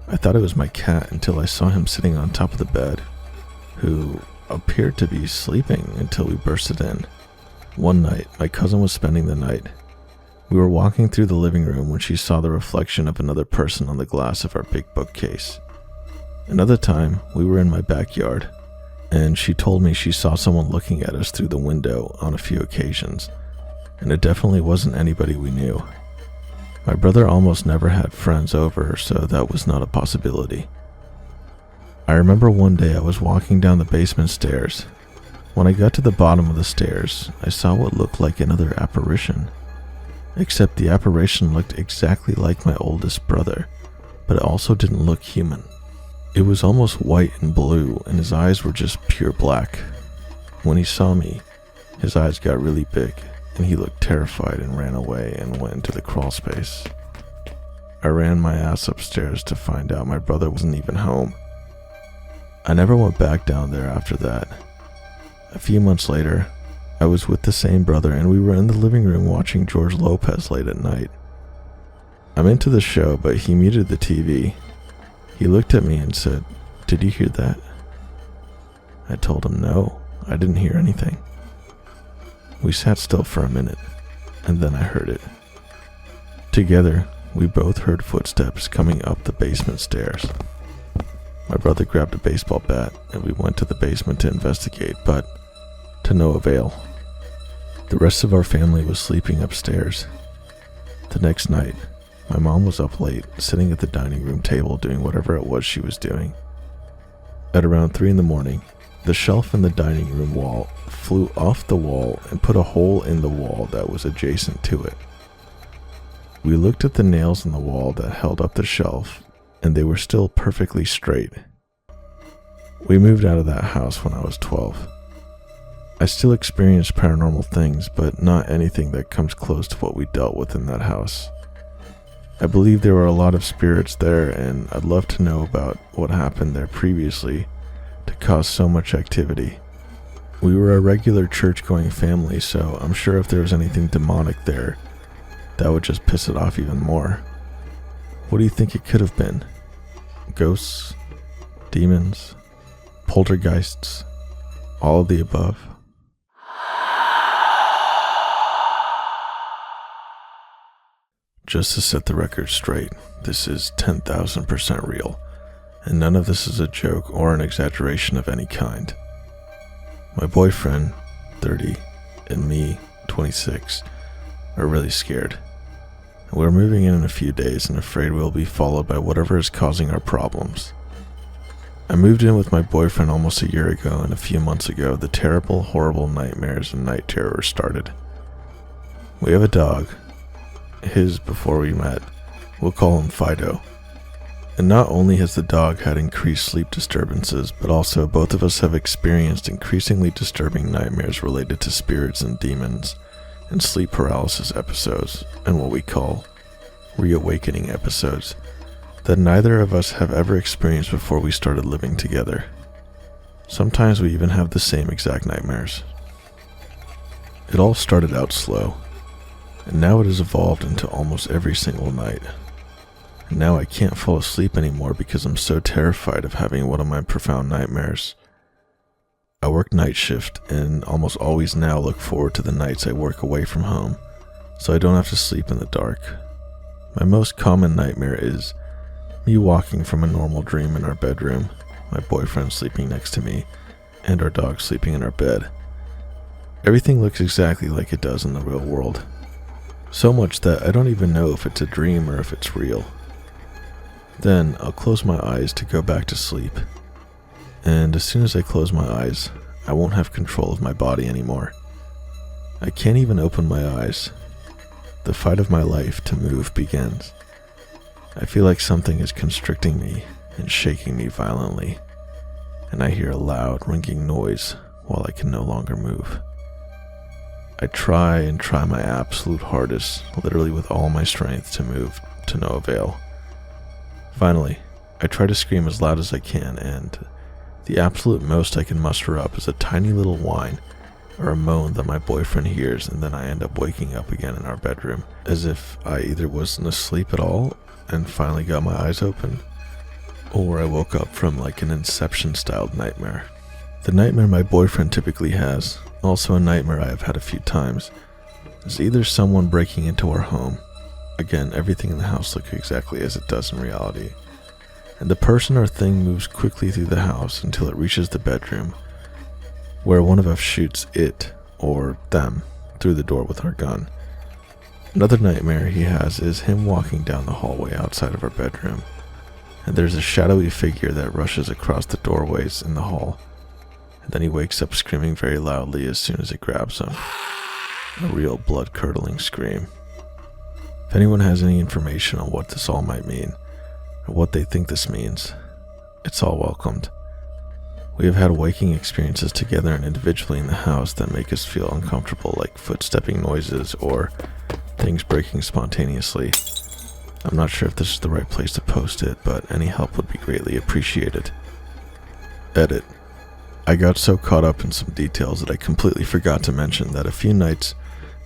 I thought it was my cat until I saw him sitting on top of the bed, who appeared to be sleeping until we bursted in. One night, my cousin was spending the night. We were walking through the living room when she saw the reflection of another person on the glass of our big bookcase. Another time, we were in my backyard, and she told me she saw someone looking at us through the window on a few occasions, and it definitely wasn't anybody we knew. My brother almost never had friends over, so that was not a possibility. I remember one day I was walking down the basement stairs. When I got to the bottom of the stairs, I saw what looked like another apparition. Except the apparition looked exactly like my oldest brother, but it also didn't look human. It was almost white and blue, and his eyes were just pure black. When he saw me, his eyes got really big, and he looked terrified and ran away and went into the crawl space. I ran my ass upstairs to find out my brother wasn't even home. I never went back down there after that. A few months later, I was with the same brother and we were in the living room watching George Lopez late at night. I'm into the show, but he muted the TV. He looked at me and said, "Did you hear that?" I told him no, I didn't hear anything. We sat still for a minute, and then I heard it. Together, we both heard footsteps coming up the basement stairs. My brother grabbed a baseball bat, and we went to the basement to investigate, but to no avail. The rest of our family was sleeping upstairs. The next night, my mom was up late, sitting at the dining room table doing whatever it was she was doing. At around 3 a.m, the shelf in the dining room wall flew off the wall and put a hole in the wall that was adjacent to it. We looked at the nails in the wall that held up the shelf, and they were still perfectly straight. We moved out of that house when I was 12. I still experienced paranormal things, but not anything that comes close to what we dealt with in that house. I believe there were a lot of spirits there, and I'd love to know about what happened there previously to cause so much activity. We were a regular church-going family, so I'm sure if there was anything demonic there, that would just piss it off even more. What do you think it could have been? Ghosts? Demons? Poltergeists? All of the above? Just to set the record straight, this is 10,000% real, and none of this is a joke or an exaggeration of any kind. My boyfriend, 30, and me, 26, are really scared. We're moving in a few days and afraid we'll be followed by whatever is causing our problems. I moved in with my boyfriend almost a year ago, and a few months ago, the terrible, horrible nightmares and night terror started. We have a dog. His before we met. We'll call him Fido. And not only has the dog had increased sleep disturbances, but also both of us have experienced increasingly disturbing nightmares related to spirits and demons, and sleep paralysis episodes, and what we call reawakening episodes, that neither of us have ever experienced before we started living together. Sometimes we even have the same exact nightmares. It all started out slow, and now it has evolved into almost every single night. And now I can't fall asleep anymore because I'm so terrified of having one of my profound nightmares. I work night shift and almost always now look forward to the nights I work away from home, so I don't have to sleep in the dark. My most common nightmare is me walking from a normal dream in our bedroom, my boyfriend sleeping next to me, and our dog sleeping in our bed. Everything looks exactly like it does in the real world. So much that I don't even know if it's a dream or if it's real. Then I'll close my eyes to go back to sleep. And as soon as I close my eyes, I won't have control of my body anymore. I can't even open my eyes. The fight of my life to move begins. I feel like something is constricting me and shaking me violently, and I hear a loud ringing noise while I can no longer move. I try my absolute hardest, literally with all my strength to move, to no avail. Finally, I try to scream as loud as I can, and the absolute most I can muster up is a tiny little whine, or a moan that my boyfriend hears, and then I end up waking up again in our bedroom, as if I either wasn't asleep at all and finally got my eyes open, or I woke up from like an Inception-styled nightmare. The nightmare my boyfriend typically has, also a nightmare I have had a few times, is either someone breaking into our home. Again, everything in the house looks exactly as it does in reality, and the person or thing moves quickly through the house until it reaches the bedroom, where one of us shoots it, or them, through the door with our gun. Another nightmare he has is him walking down the hallway outside of our bedroom, and there's a shadowy figure that rushes across the doorways in the hall, and then he wakes up screaming very loudly as soon as it grabs him. A real blood-curdling scream. If anyone has any information on what this all might mean, or what they think this means, it's all welcomed. We have had waking experiences together and individually in the house that make us feel uncomfortable, like footstepping noises or things breaking spontaneously. I'm not sure if this is the right place to post it, but any help would be greatly appreciated. Edit. I got so caught up in some details that I completely forgot to mention that a few nights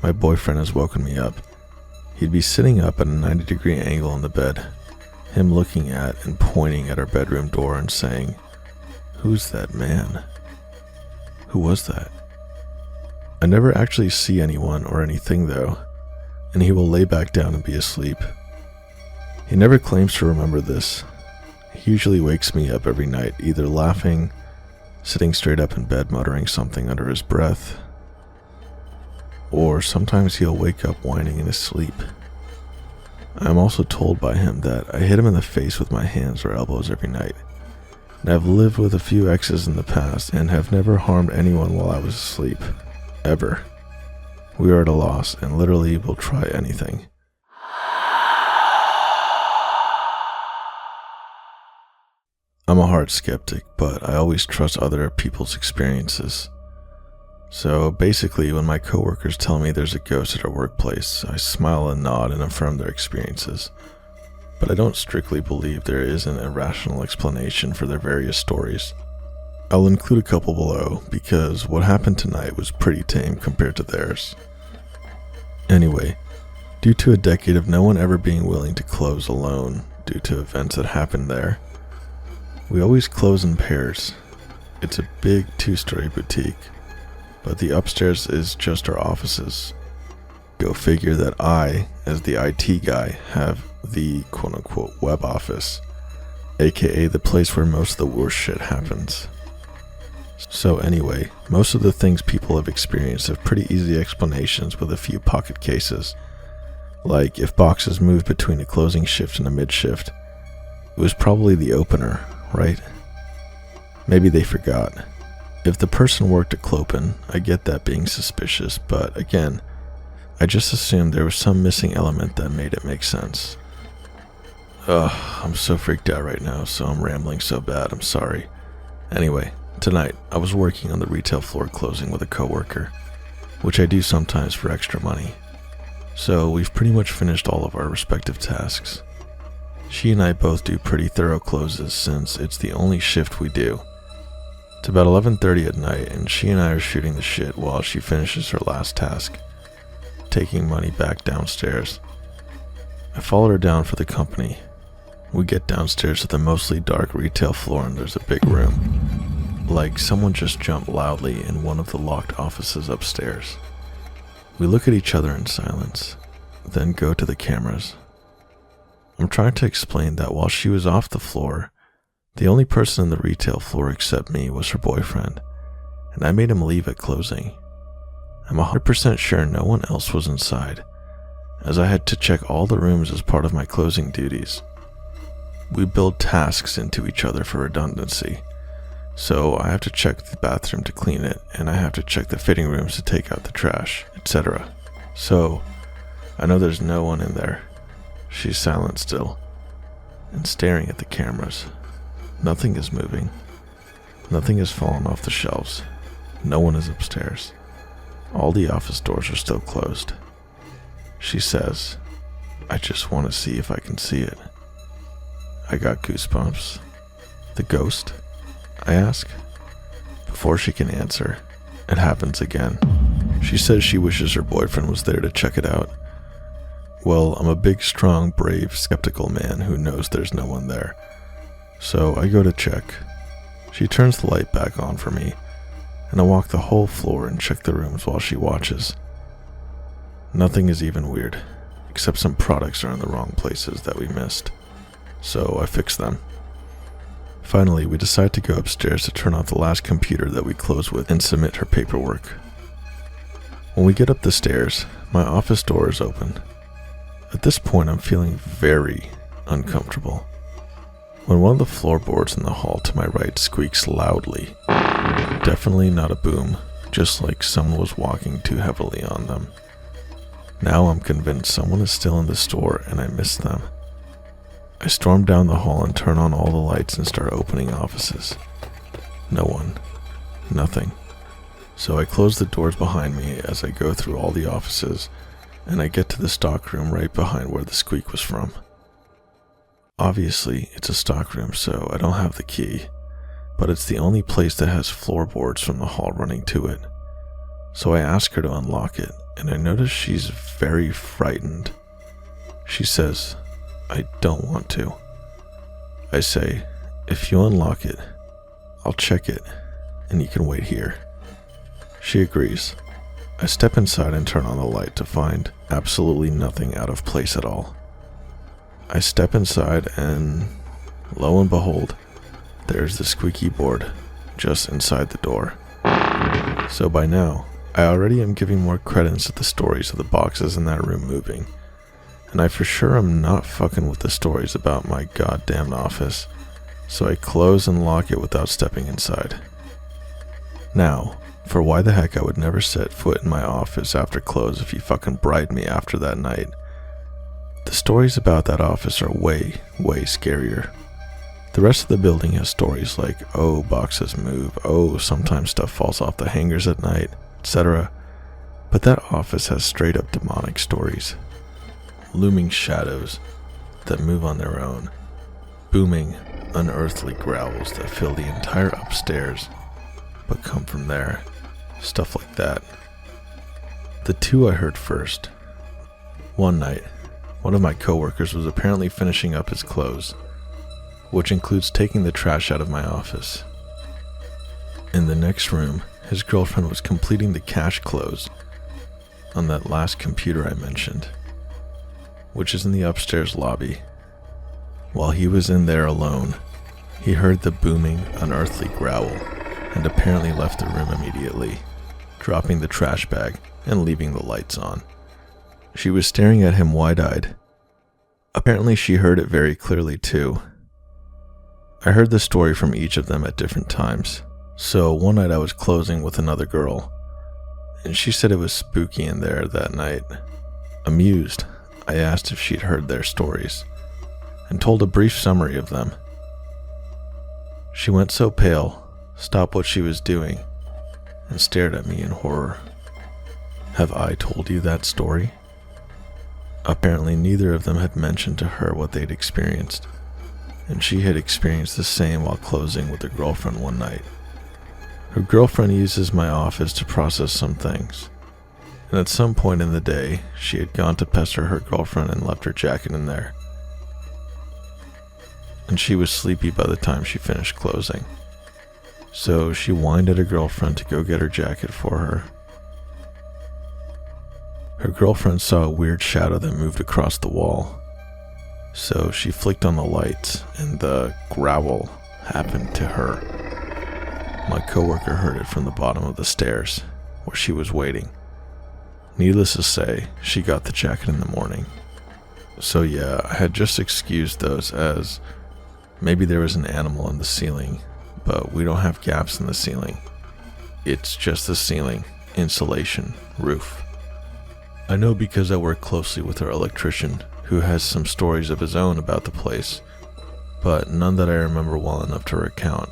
my boyfriend has woken me up. He'd be sitting up at a 90-degree angle in the bed, him looking at and pointing at our bedroom door and saying, "Who's that man? Who was that?" I never actually see anyone or anything though, and he will lay back down and be asleep. He never claims to remember this. He usually wakes me up every night, either laughing, sitting straight up in bed muttering something under his breath, or sometimes he'll wake up whining in his sleep. I am also told by him that I hit him in the face with my hands or elbows every night. And I've lived with a few exes in the past and have never harmed anyone while I was asleep. Ever. We are at a loss and literally will try anything. I'm a hard skeptic, but I always trust other people's experiences. So basically, when my coworkers tell me there's a ghost at our workplace, I smile and nod and affirm their experiences. But I don't strictly believe there is an irrational explanation for their various stories. I'll include a couple below, because what happened tonight was pretty tame compared to theirs. Anyway, due to a decade of no one ever being willing to close alone due to events that happened there, we always close in pairs. It's a big 2-story boutique, but the upstairs is just our offices. Go figure that I, as the IT guy, have the quote-unquote web office, aka the place where most of the worst shit happens. So anyway, most of the things people have experienced have pretty easy explanations with a few pocket cases. Like if boxes moved between a closing shift and a mid-shift, it was probably the opener, right? Maybe they forgot. If the person worked at Clopen, I get that being suspicious, but again, I just assumed there was some missing element that made it make sense. I'm so freaked out right now, so I'm rambling so bad, I'm sorry. Anyway, tonight, I was working on the retail floor closing with a coworker, which I do sometimes for extra money. So we've pretty much finished all of our respective tasks. She and I both do pretty thorough closes since it's the only shift we do. It's about 11:30 at night and she and I are shooting the shit while she finishes her last task, taking money back downstairs. I followed her down for the company. We get downstairs to the mostly dark retail floor and there's a big room. Like someone just jumped loudly in one of the locked offices upstairs. We look at each other in silence, then go to the cameras. I'm trying to explain that while she was off the floor, the only person in the retail floor except me was her boyfriend, and I made him leave at closing. I'm 100% sure no one else was inside, as I had to check all the rooms as part of my closing duties. We build tasks into each other for redundancy, so I have to check the bathroom to clean it, and I have to check the fitting rooms to take out the trash, etc. So, I know there's no one in there. She's silent still, and staring at the cameras. Nothing is moving. Nothing has fallen off the shelves. No one is upstairs. All the office doors are still closed. She says, "I just want to see if I can see it." I got goosebumps. "The ghost?" I ask. Before she can answer, It happens again. She says she wishes her boyfriend was there to check it out. Well, I'm a big, strong, brave, skeptical man who knows there's no one there. So I go to check. She turns the light back on for me, and I walk the whole floor and check the rooms while she watches. Nothing is even weird, except some products are in the wrong places that we missed. So I fix them. Finally, we decide to go upstairs to turn off the last computer that we closed with and submit her paperwork. When we get up the stairs, my office door is open. At this point, I'm feeling very uncomfortable when one of the floorboards in the hall to my right squeaks loudly. Definitely not a boom, just like someone was walking too heavily on them. Now I'm convinced someone is still in the store and I missed them. I storm down the hall and turn on all the lights and start opening offices. No one. Nothing. So I close the doors behind me as I go through all the offices, and I get to the stockroom right behind where the squeak was from. Obviously, it's a stockroom, so I don't have the key, but it's the only place that has floorboards from the hall running to it. So I ask her to unlock it, and I notice she's very frightened. She says, "I don't want to." I say, "If you unlock it, I'll check it, and you can wait here." She agrees. I step inside and turn on the light to find absolutely nothing out of place at all. I step inside and, lo and behold, there's the squeaky board just inside the door. So by now, I already am giving more credence to the stories of the boxes in that room moving. And I for sure am not fucking with the stories about my goddamn office, so I close and lock it without stepping inside. Now, for why the heck I would never set foot in my office after close if you fucking bribed me after that night. The stories about that office are way, way scarier. The rest of the building has stories like, oh, boxes move, oh, sometimes stuff falls off the hangers at night, etc. But that office has straight up demonic stories. Looming shadows that move on their own, booming, unearthly growls that fill the entire upstairs, but come from there, stuff like that. The two I heard first. One night, one of my coworkers was apparently finishing up his clothes, which includes taking the trash out of my office. In the next room, his girlfriend was completing the cash close on that last computer I mentioned, which is in the upstairs lobby. While he was in there alone, he heard the booming, unearthly growl and apparently left the room immediately, dropping the trash bag and leaving the lights on. She was staring at him wide-eyed. Apparently she heard it very clearly too. I heard the story from each of them at different times. So one night I was closing with another girl, and she said it was spooky in there that night. Amused, I asked if she'd heard their stories, and told a brief summary of them. She went so pale, stopped what she was doing, and stared at me in horror. Have I told you that story? Apparently neither of them had mentioned to her what they'd experienced, and she had experienced the same while closing with her girlfriend one night. Her girlfriend uses my office to process some things, and at some point in the day, she had gone to pester her girlfriend and left her jacket in there. And she was sleepy by the time she finished closing. So she whined at her girlfriend to go get her jacket for her. Her girlfriend saw a weird shadow that moved across the wall. So she flicked on the lights, and the growl happened to her. My coworker heard it from the bottom of the stairs, where she was waiting. Needless to say, she got the jacket in the morning. So yeah, I had just excused those as maybe there was an animal in the ceiling, but we don't have gaps in the ceiling. It's just the ceiling, insulation, roof. I know because I work closely with our electrician, who has some stories of his own about the place, but none that I remember well enough to recount.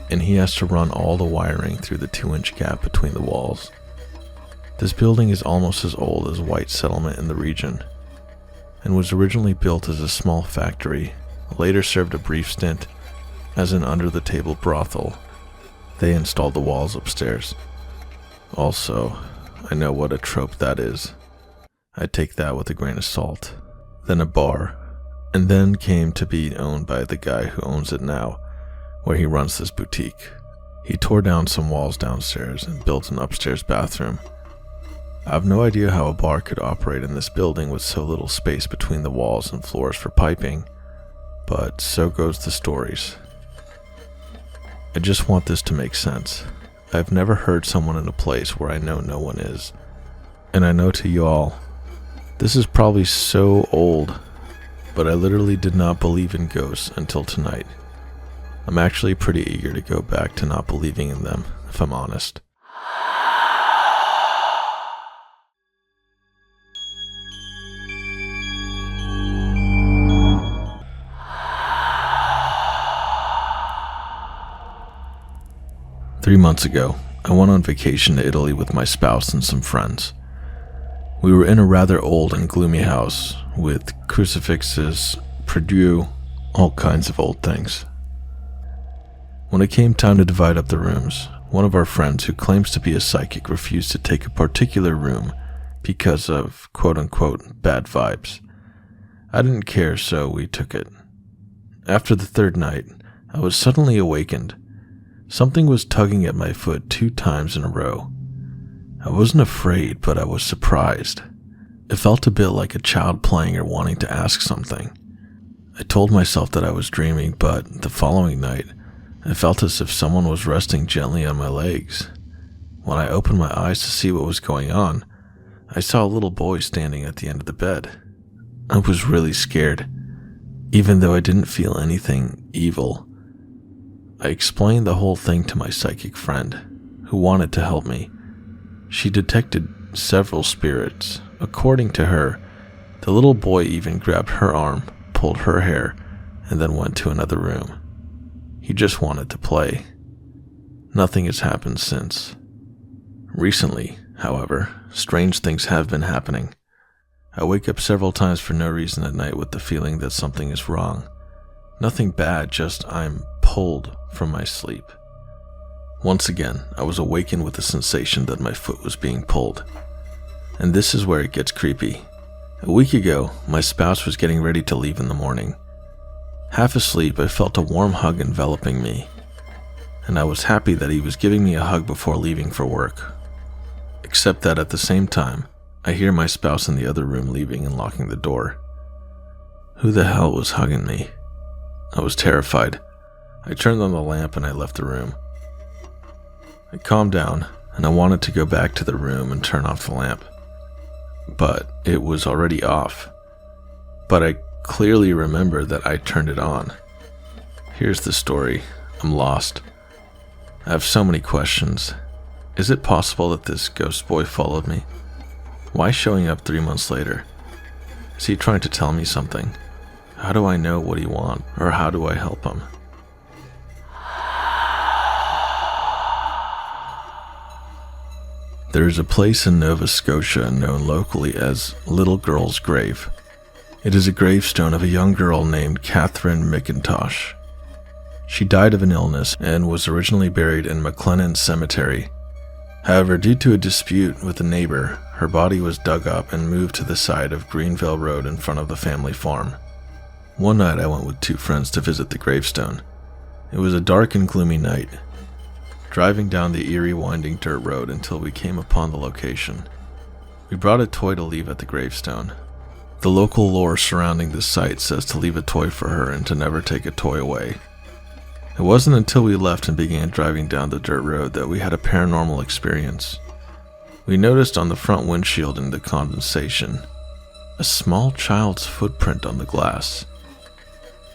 And he has to run all the wiring through the 2-inch gap between the walls. This building is almost as old as white settlement in the region, and was originally built as a small factory, later served a brief stint as an under-the-table brothel. They installed the walls upstairs, Also, I know what a trope that is. I take that with a grain of salt. Then a bar, and then came to be owned by the guy who owns it now, where he runs this boutique. He tore down some walls downstairs and built an upstairs bathroom. I have no idea how a bar could operate in this building with so little space between the walls and floors for piping, but so goes the stories. I just want this to make sense. I've never heard someone in a place where I know no one is. And I know to y'all, this is probably so old, but I literally did not believe in ghosts until tonight. I'm actually pretty eager to go back to not believing in them, if I'm honest. Three months ago, I went on vacation to Italy with my spouse and some friends. We were in a rather old and gloomy house with crucifixes, prie-dieu, all kinds of old things. When it came time to divide up the rooms, one of our friends who claims to be a psychic refused to take a particular room because of quote-unquote bad vibes. I didn't care, so we took it. After the third night, I was suddenly awakened. Something was tugging at my foot 2 times in a row. I wasn't afraid, but I was surprised. It felt a bit like a child playing or wanting to ask something. I told myself that I was dreaming, but the following night, I felt as if someone was resting gently on my legs. When I opened my eyes to see what was going on, I saw a little boy standing at the end of the bed. I was really scared, even though I didn't feel anything evil. I explained the whole thing to my psychic friend, who wanted to help me. She detected several spirits. According to her, the little boy even grabbed her arm, pulled her hair, and then went to another room. He just wanted to play. Nothing has happened since. Recently, however, strange things have been happening. I wake up several times for no reason at night with the feeling that something is wrong. Nothing bad, just I'm pulled from my sleep. Once again, I was awakened with the sensation that my foot was being pulled. And this is where it gets creepy. A week ago, my spouse was getting ready to leave in the morning. Half asleep, I felt a warm hug enveloping me, and I was happy that he was giving me a hug before leaving for work. Except that at the same time, I hear my spouse in the other room leaving and locking the door. Who the hell was hugging me? I was terrified. I turned on the lamp and I left the room. I calmed down, and I wanted to go back to the room and turn off the lamp. But it was already off. But I clearly remember that I turned it on. Here's the story. I'm lost. I have so many questions. Is it possible that this ghost boy followed me? Why showing up 3 months later? Is he trying to tell me something? How do I know what he wants, or how do I help him? There is a place in Nova Scotia known locally as Little Girl's Grave. It is a gravestone of a young girl named Catherine McIntosh. She died of an illness and was originally buried in McLennan Cemetery. However, due to a dispute with a neighbor, her body was dug up and moved to the side of Greenville Road in front of the family farm. One night I went with 2 friends to visit the gravestone. It was a dark and gloomy night. Driving down the eerie winding dirt road until we came upon the location. We brought a toy to leave at the gravestone. The local lore surrounding this site says to leave a toy for her and to never take a toy away. It wasn't until we left and began driving down the dirt road that we had a paranormal experience. We noticed on the front windshield in the condensation a small child's footprint on the glass.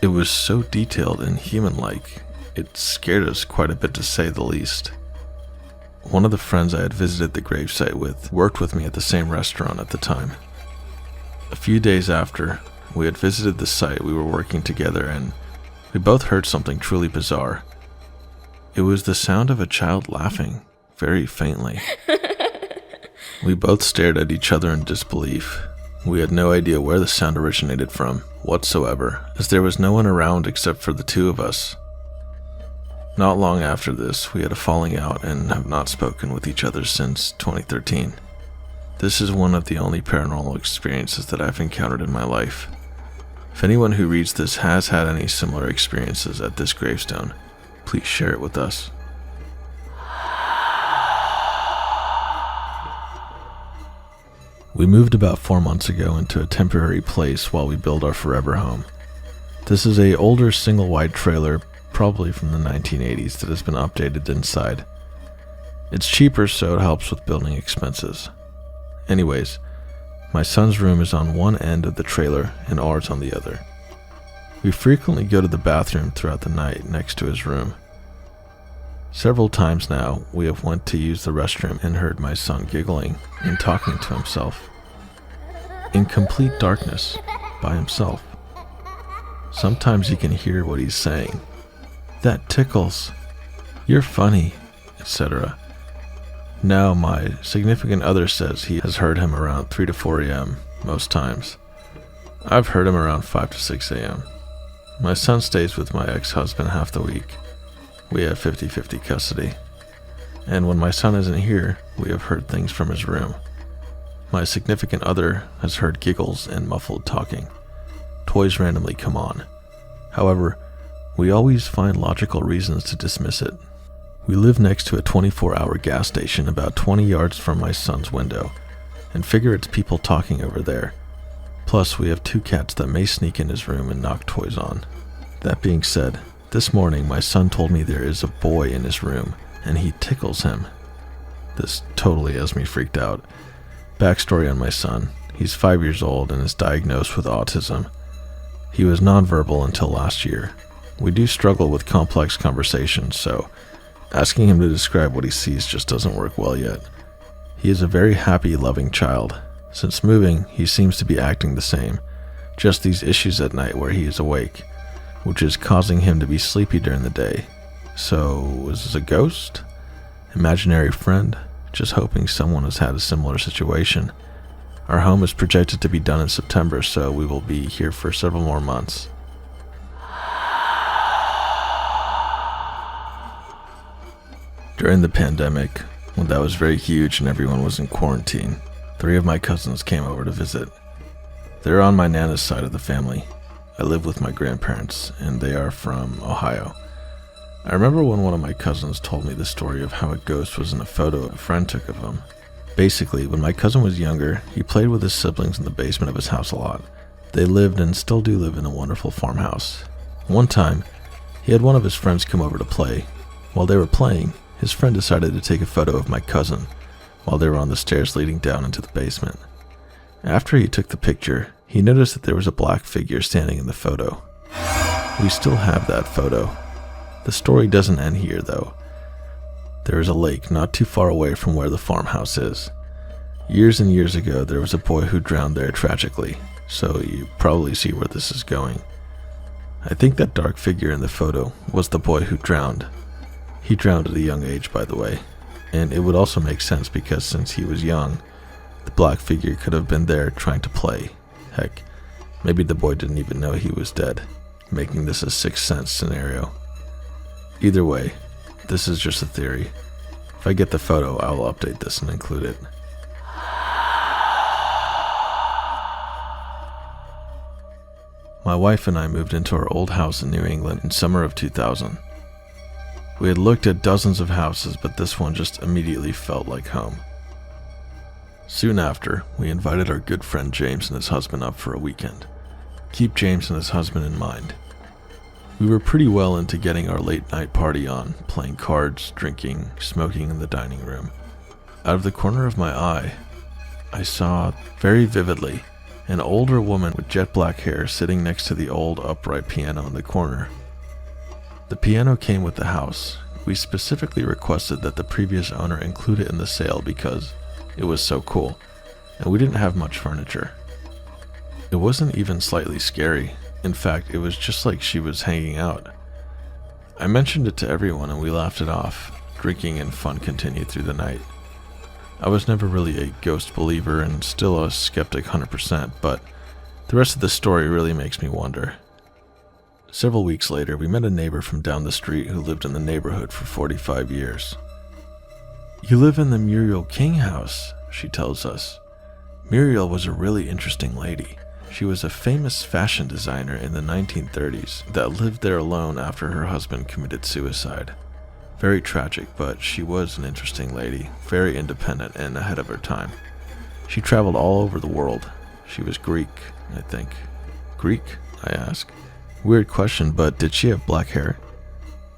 It was so detailed and human-like, it scared us quite a bit to say the least. One of the friends I had visited the gravesite with worked with me at the same restaurant at the time. A few days after we had visited the site, we were working together and we both heard something truly bizarre. It was the sound of a child laughing, very faintly. We both stared at each other in disbelief. We had no idea where the sound originated from, whatsoever, as there was no one around except for the 2 of us. Not long after this, we had a falling out and have not spoken with each other since 2013. This is one of the only paranormal experiences that I've encountered in my life. If anyone who reads this has had any similar experiences at this gravestone, please share it with us. We moved about 4 months ago into a temporary place while we build our forever home. This is a older single-wide trailer, probably from the 1980s, that has been updated inside. It's cheaper, so it helps with building expenses. Anyways, my son's room is on one end of the trailer and ours on the other. We frequently go to the bathroom throughout the night next to his room. Several times now, we have went to use the restroom and heard my son giggling and talking to himself. In complete darkness, by himself. Sometimes you can hear what he's saying. "That tickles. You're funny," etc. Now, my significant other says he has heard him around 3 to 4 a.m. most times. I've heard him around 5 to 6 a.m. My son stays with my ex-husband half the week. We have 50-50 custody. And when my son isn't here, we have heard things from his room. My significant other has heard giggles and muffled talking. Toys randomly come on. However, we always find logical reasons to dismiss it. We live next to a 24-hour gas station about 20 yards from my son's window, and figure it's people talking over there. Plus, we have 2 cats that may sneak in his room and knock toys on. That being said, this morning my son told me there is a boy in his room, and he tickles him. This totally has me freaked out. Backstory on my son: he's 5 years old and is diagnosed with autism. He was nonverbal until last year. We do struggle with complex conversations, so asking him to describe what he sees just doesn't work well yet. He is a very happy, loving child. Since moving, he seems to be acting the same, just these issues at night where he is awake, which is causing him to be sleepy during the day. So, is this a ghost? Imaginary friend? Just hoping someone has had a similar situation. Our home is projected to be done in September, so we will be here for several more months. During the pandemic, when that was very huge and everyone was in quarantine, 3 of my cousins came over to visit. They're on my Nana's side of the family. I live with my grandparents, and they are from Ohio. I remember when one of my cousins told me the story of how a ghost was in a photo a friend took of him. Basically, when my cousin was younger, he played with his siblings in the basement of his house a lot. They lived and still do live in a wonderful farmhouse. One time, he had one of his friends come over to play. While they were playing, his friend decided to take a photo of my cousin while they were on the stairs leading down into the basement. After he took the picture, he noticed that there was a black figure standing in the photo. We still have that photo. The story doesn't end here, though. There is a lake not too far away from where the farmhouse is. Years and years ago, there was a boy who drowned there tragically, so you probably see where this is going. I think that dark figure in the photo was the boy who drowned. He drowned at a young age, by the way, and it would also make sense because since he was young, the black figure could have been there trying to play. Heck, maybe the boy didn't even know he was dead, making this a Sixth Sense scenario. Either way, this is just a theory. If I get the photo, I will update this and include it. My wife and I moved into our old house in New England in summer of 2000. We had looked at dozens of houses, but this one just immediately felt like home. Soon after, we invited our good friend James and his husband up for a weekend. Keep James and his husband in mind. We were pretty well into getting our late night party on, playing cards, drinking, smoking in the dining room. Out of the corner of my eye, I saw, very vividly, an older woman with jet black hair sitting next to the old upright piano in the corner. The piano came with the house. We specifically requested that the previous owner include it in the sale because it was so cool, and we didn't have much furniture. It wasn't even slightly scary. In fact, it was just like she was hanging out. I mentioned it to everyone and we laughed it off. Drinking and fun continued through the night. I was never really a ghost believer and still a skeptic 100%, but the rest of the story really makes me wonder. Several weeks later, we met a neighbor from down the street who lived in the neighborhood for 45 years. "You live in the Muriel King house," she tells us. Muriel was a really interesting lady. She was a famous fashion designer in the 1930s that lived there alone after her husband committed suicide. Very tragic, but she was an interesting lady, very independent and ahead of her time. She traveled all over the world. She was Greek, I think. Greek? I ask. Weird question, but did she have black hair?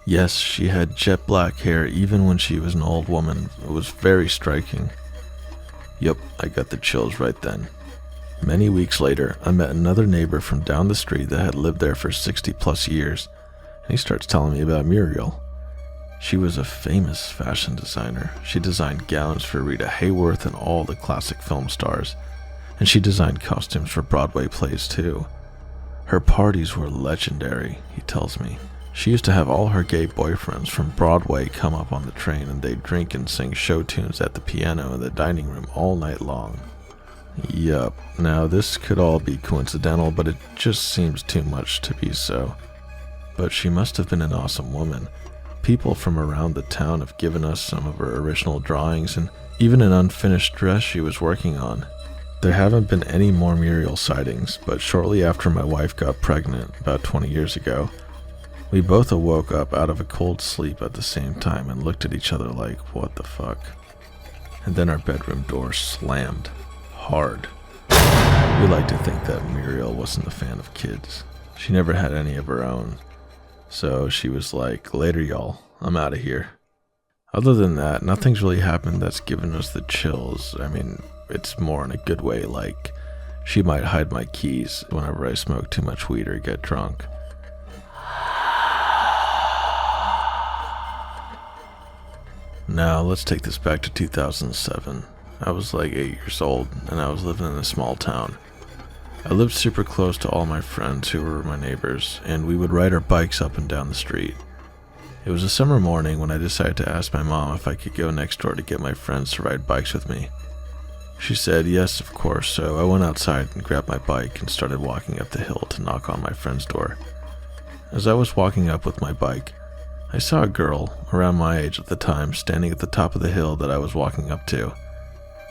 Yes, she had jet black hair even when she was an old woman. It was very striking. Yup, I got the chills right then. Many weeks later, I met another neighbor from down the street that had lived there for 60 plus years, and he starts telling me about Muriel. She was a famous fashion designer. She designed gowns for Rita Hayworth and all the classic film stars, and she designed costumes for Broadway plays too. Her parties were legendary, he tells me. She used to have all her gay boyfriends from Broadway come up on the train, and they'd drink and sing show tunes at the piano in the dining room all night long. Yup, now this could all be coincidental, but it just seems too much to be so. But she must have been an awesome woman. People from around the town have given us some of her original drawings and even an unfinished dress she was working on. There haven't been any more Muriel sightings, but shortly after my wife got pregnant, about 20 years ago, we both awoke up out of a cold sleep at the same time and looked at each other like, what the fuck? And then our bedroom door slammed. Hard. We like to think that Muriel wasn't a fan of kids. She never had any of her own. So she was like, later y'all, I'm out of here. Other than that, nothing's really happened that's given us the chills. I mean, it's more in a good way, like she might hide my keys whenever I smoke too much weed or get drunk. Now, let's take this back to 2007. I was like 8 years old, and I was living in a small town. I lived super close to all my friends who were my neighbors, and we would ride our bikes up and down the street. It was a summer morning when I decided to ask my mom if I could go next door to get my friends to ride bikes with me. She said yes, of course, so I went outside and grabbed my bike and started walking up the hill to knock on my friend's door. As I was walking up with my bike, I saw a girl, around my age at the time, standing at the top of the hill that I was walking up to.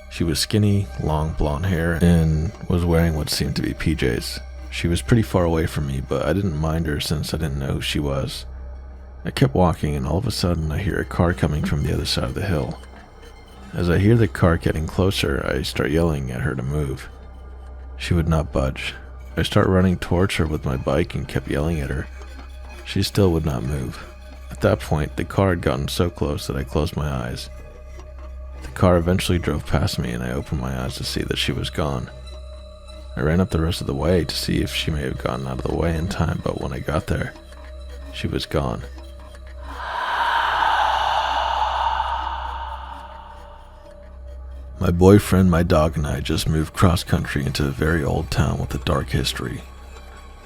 She was skinny, long blonde hair, and was wearing what seemed to be PJs. She was pretty far away from me, but I didn't mind her since I didn't know who she was. I kept walking, and all of a sudden I hear a car coming from the other side of the hill. As I hear the car getting closer, I start yelling at her to move. She would not budge. I start running towards her with my bike and kept yelling at her. She still would not move. At that point, the car had gotten so close that I closed my eyes. The car eventually drove past me, and I opened my eyes to see that she was gone. I ran up the rest of the way to see if she may have gotten out of the way in time, but when I got there, she was gone. My boyfriend, my dog, and I just moved cross-country into a very old town with a dark history.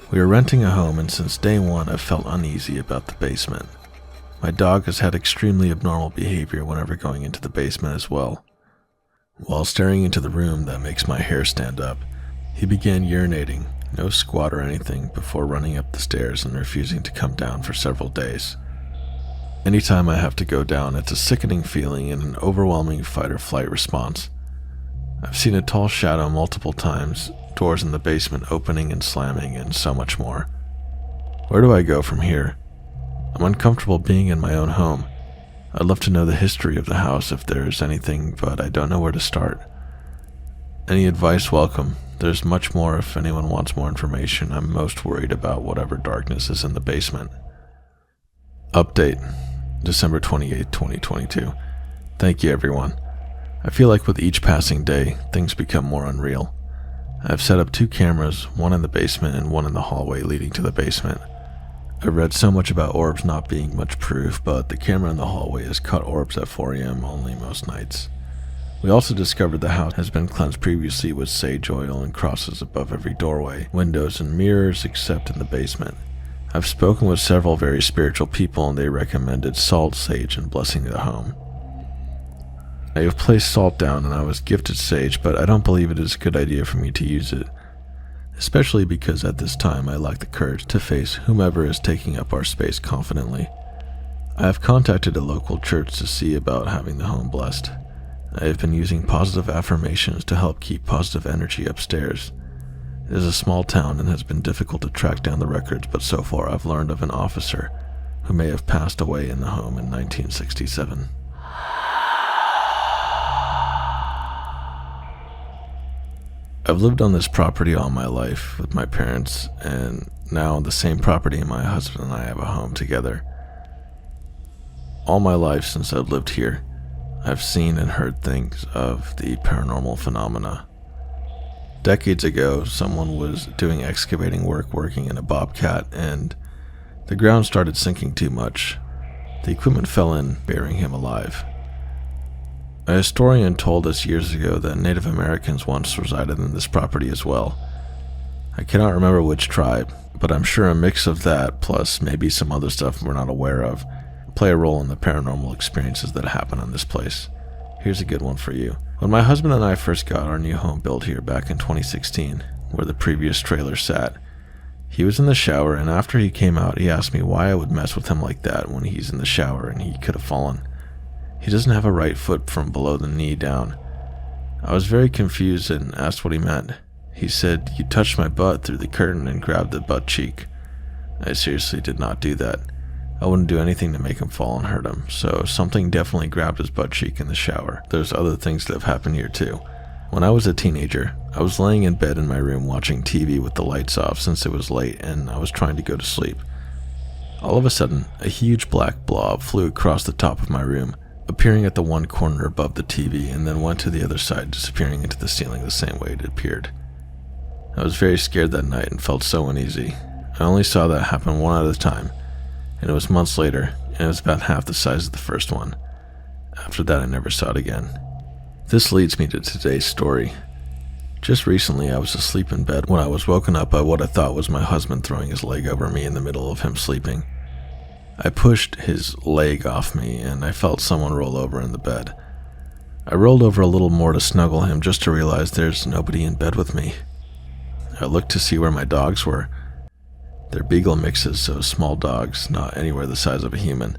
We were renting a home, and since day one, I've felt uneasy about the basement. My dog has had extremely abnormal behavior whenever going into the basement as well. While staring into the room that makes my hair stand up, he began urinating, no squat or anything, before running up the stairs and refusing to come down for several days. Anytime I have to go down, it's a sickening feeling and an overwhelming fight or flight response. I've seen a tall shadow multiple times, doors in the basement opening and slamming, and so much more. Where do I go from here? I'm uncomfortable being in my own home. I'd love to know the history of the house if there's anything, but I don't know where to start. Any advice welcome. There's much more if anyone wants more information. I'm most worried about whatever darkness is in the basement. Update. December 28, 2022. Thank you, everyone. I feel like with each passing day, things become more unreal. I've set up 2 cameras, one in the basement and one in the hallway leading to the basement. I've read so much about orbs not being much proof, but the camera in the hallway has caught orbs at 4 a.m. only most nights. We also discovered the house has been cleansed previously with sage oil and crosses above every doorway, windows, and mirrors except in the basement. I've spoken with several very spiritual people, and they recommended salt, sage, and blessing the home. I have placed salt down, and I was gifted sage, but I don't believe it is a good idea for me to use it. especially because at this time I lack the courage to face whomever is taking up our space confidently. I have contacted a local church to see about having the home blessed. I have been using positive affirmations to help keep positive energy upstairs. It is a small town and has been difficult to track down the records, but so far I've learned of an officer who may have passed away in the home in 1967. I've lived on this property all my life with my parents, and now on the same property my husband and I have a home together. All my life since I've lived here, I've seen and heard things of the paranormal phenomena. Decades ago, someone was doing excavating work working in a bobcat, and the ground started sinking too much. The equipment fell in, burying him alive. A historian told us years ago that Native Americans once resided in this property as well. I cannot remember which tribe, but I'm sure a mix of that, plus maybe some other stuff we're not aware of, play a role in the paranormal experiences that happen on this place. Here's a good one for you. When my husband and I first got our new home built here back in 2016, where the previous trailer sat, he was in the shower, and after he came out, he asked me why I would mess with him like that when he's in the shower and he could have fallen. He doesn't have a right foot from below the knee down. I was very confused and asked what he meant. He said, "You touched my butt through the curtain and grabbed the butt cheek." I seriously did not do that. I wouldn't do anything to make him fall and hurt him, so something definitely grabbed his butt cheek in the shower. There's other things that have happened here too. When I was a teenager, I was laying in bed in my room watching TV with the lights off since it was late and I was trying to go to sleep. All of a sudden, a huge black blob flew across the top of my room, appearing at the one corner above the TV, and then went to the other side, disappearing into the ceiling the same way it appeared. I was very scared that night and felt so uneasy. I only saw that happen one at a time, and it was months later, and it was about half the size of the first one. After that, I never saw it again. This leads me to today's story. Just recently, I was asleep in bed when I was woken up by what I thought was my husband throwing his leg over me in the middle of him sleeping. I pushed his leg off me, and I felt someone roll over in the bed. I rolled over a little more to snuggle him just to realize there's nobody in bed with me. I looked to see where my dogs were. They're beagle mixes, so small dogs, not anywhere the size of a human.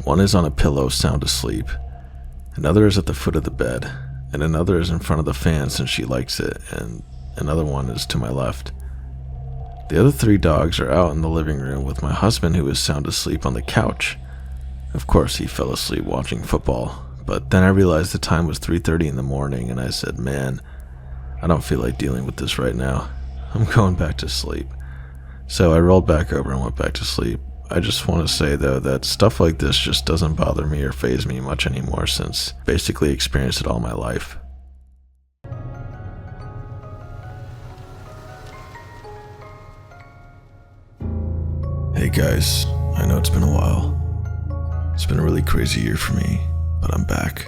One is on a pillow, sound asleep. Another is at the foot of the bed, and another is in front of the fan since she likes it, and another one is to my left. The other 3 dogs are out in the living room with my husband, who is sound asleep on the couch. Of course, he fell asleep watching football, but then I realized the time was 3:30 in the morning, and I said, "Man, I don't feel like dealing with this right now. I'm going back to sleep." So I rolled back over and went back to sleep. I just want to say, though, that stuff like this just doesn't bother me or faze me much anymore, since I basically experienced it all my life. Hey guys, I know it's been a while. It's been a really crazy year for me, but I'm back.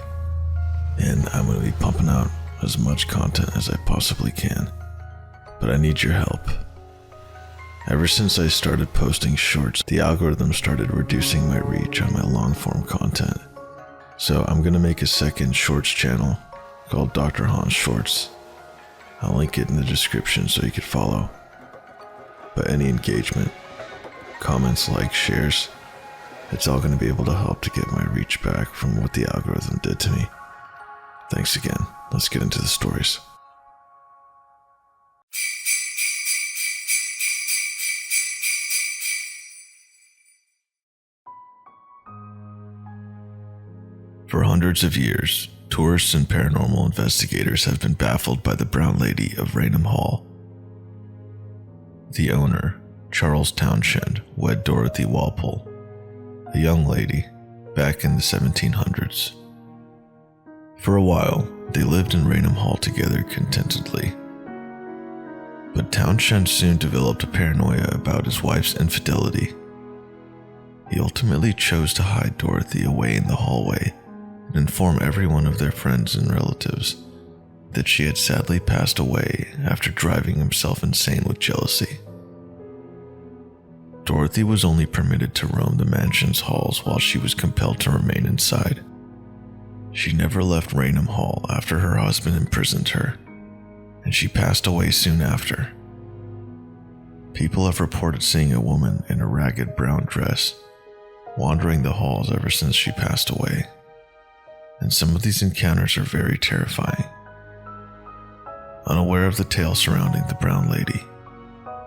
And I'm going to be pumping out as much content as I possibly can. But I need your help. Ever since I started posting shorts, the algorithm started reducing my reach on my long-form content. So I'm going to make a second shorts channel called Dr. Han's Shorts. I'll link it in the description so you can follow. But any engagement, comments, likes, shares, it's all going to be able to help to get my reach back from what the algorithm did to me. Thanks again. Let's get into the stories. For hundreds of years, tourists and paranormal investigators have been baffled by the Brown Lady of Raynham Hall. The owner, Charles Townshend, wed Dorothy Walpole, a young lady, back in the 1700s. For a while, they lived in Raynham Hall together contentedly. But Townshend soon developed a paranoia about his wife's infidelity. He ultimately chose to hide Dorothy away in the hallway and inform everyone of their friends and relatives that she had sadly passed away after driving himself insane with jealousy. Dorothy was only permitted to roam the mansion's halls while she was compelled to remain inside. She never left Raynham Hall after her husband imprisoned her, and she passed away soon after, People have reported seeing a woman in a ragged brown dress wandering the halls ever since she passed away, and some of these encounters are very terrifying. Unaware of the tale surrounding the brown lady,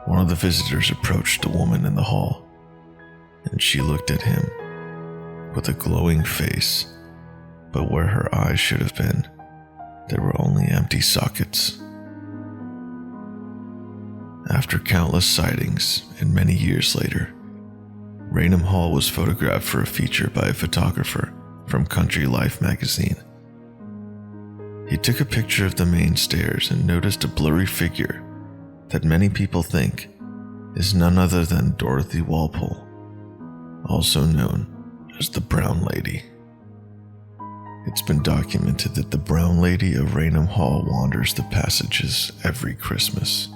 one of the visitors approached the woman in the hall, and she looked at him with a glowing face, but where her eyes should have been, there were only empty sockets. After countless sightings, and many years later, Raynham Hall was photographed for a feature by a photographer from Country Life magazine. He took a picture of the main stairs and noticed a blurry figure that many people think is none other than Dorothy Walpole, also known as the Brown Lady. It's been documented that the Brown Lady of Raynham Hall wanders the passages every Christmas.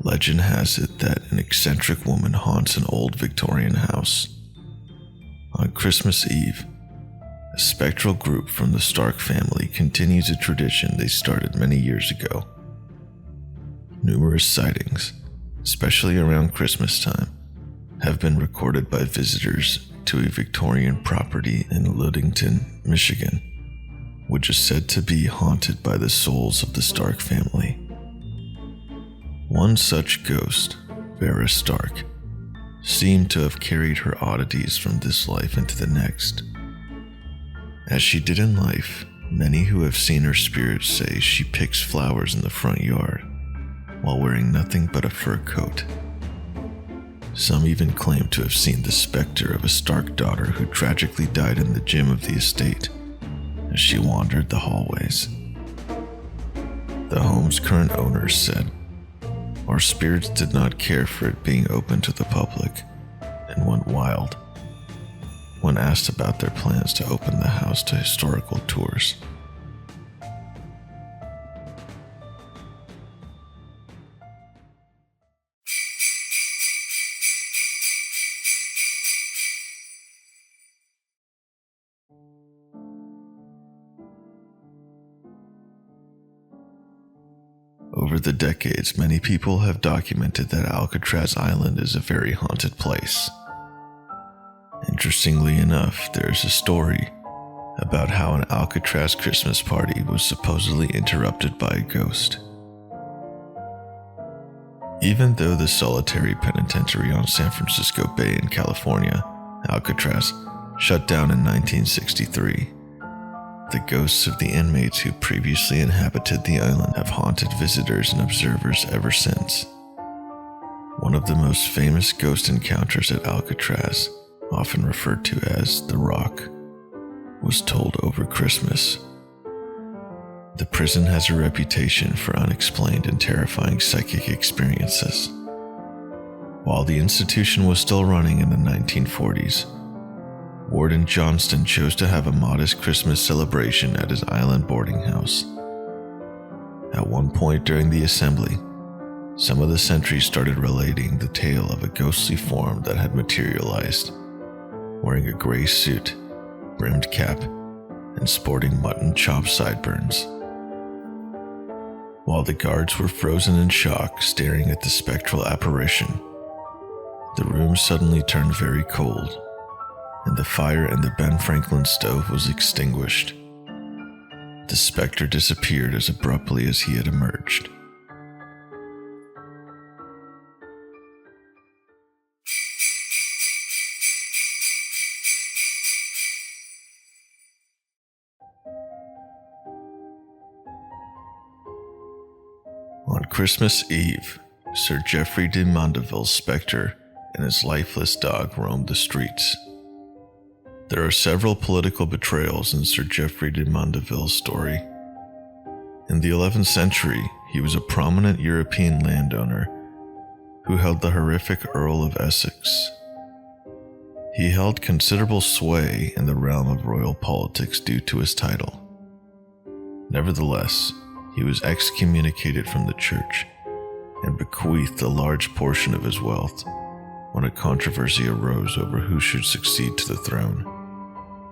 Legend has it that an eccentric woman haunts an old Victorian house. On Christmas Eve, a spectral group from the Stark family continues a tradition they started many years ago. Numerous sightings, especially around Christmas time, have been recorded by visitors to a Victorian property in Ludington, Michigan, which is said to be haunted by the souls of the Stark family. One such ghost, Vera Stark, seemed to have carried her oddities from this life into the next. As she did in life, many who have seen her spirit say she picks flowers in the front yard while wearing nothing but a fur coat. Some even claim to have seen the specter of a Stark daughter who tragically died in the gym of the estate as she wandered the hallways. The home's current owners said, "Our spirits did not care for it being open to the public and went wild when asked about their plans to open the house to historical tours." Over the decades, many people have documented that Alcatraz Island is a very haunted place. Interestingly enough, there is a story about how an Alcatraz Christmas party was supposedly interrupted by a ghost. Even though the solitary penitentiary on San Francisco Bay in California, Alcatraz, shut down in 1963, the ghosts of the inmates who previously inhabited the island have haunted visitors and observers ever since. One of the most famous ghost encounters at Alcatraz, often referred to as the Rock, was told over Christmas. The prison has a reputation for unexplained and terrifying psychic experiences. While the institution was still running in the 1940s, Warden Johnston chose to have a modest Christmas celebration at his island boarding house. At one point during the assembly, some of the sentries started relating the tale of a ghostly form that had materialized, wearing a gray suit, brimmed cap, and sporting mutton chop sideburns. While the guards were frozen in shock, staring at the spectral apparition, the room suddenly turned very cold, and the fire in the Ben Franklin stove was extinguished. The specter disappeared as abruptly as he had emerged. On Christmas Eve, Sir Geoffrey de Mandeville's specter and his lifeless dog roamed the streets. There are several political betrayals in Sir Geoffrey de Mandeville's story. In the 11th century, he was a prominent European landowner who held the horrific Earl of Essex. He held considerable sway in the realm of royal politics due to his title. Nevertheless, he was excommunicated from the church and bequeathed a large portion of his wealth when a controversy arose over who should succeed to the throne.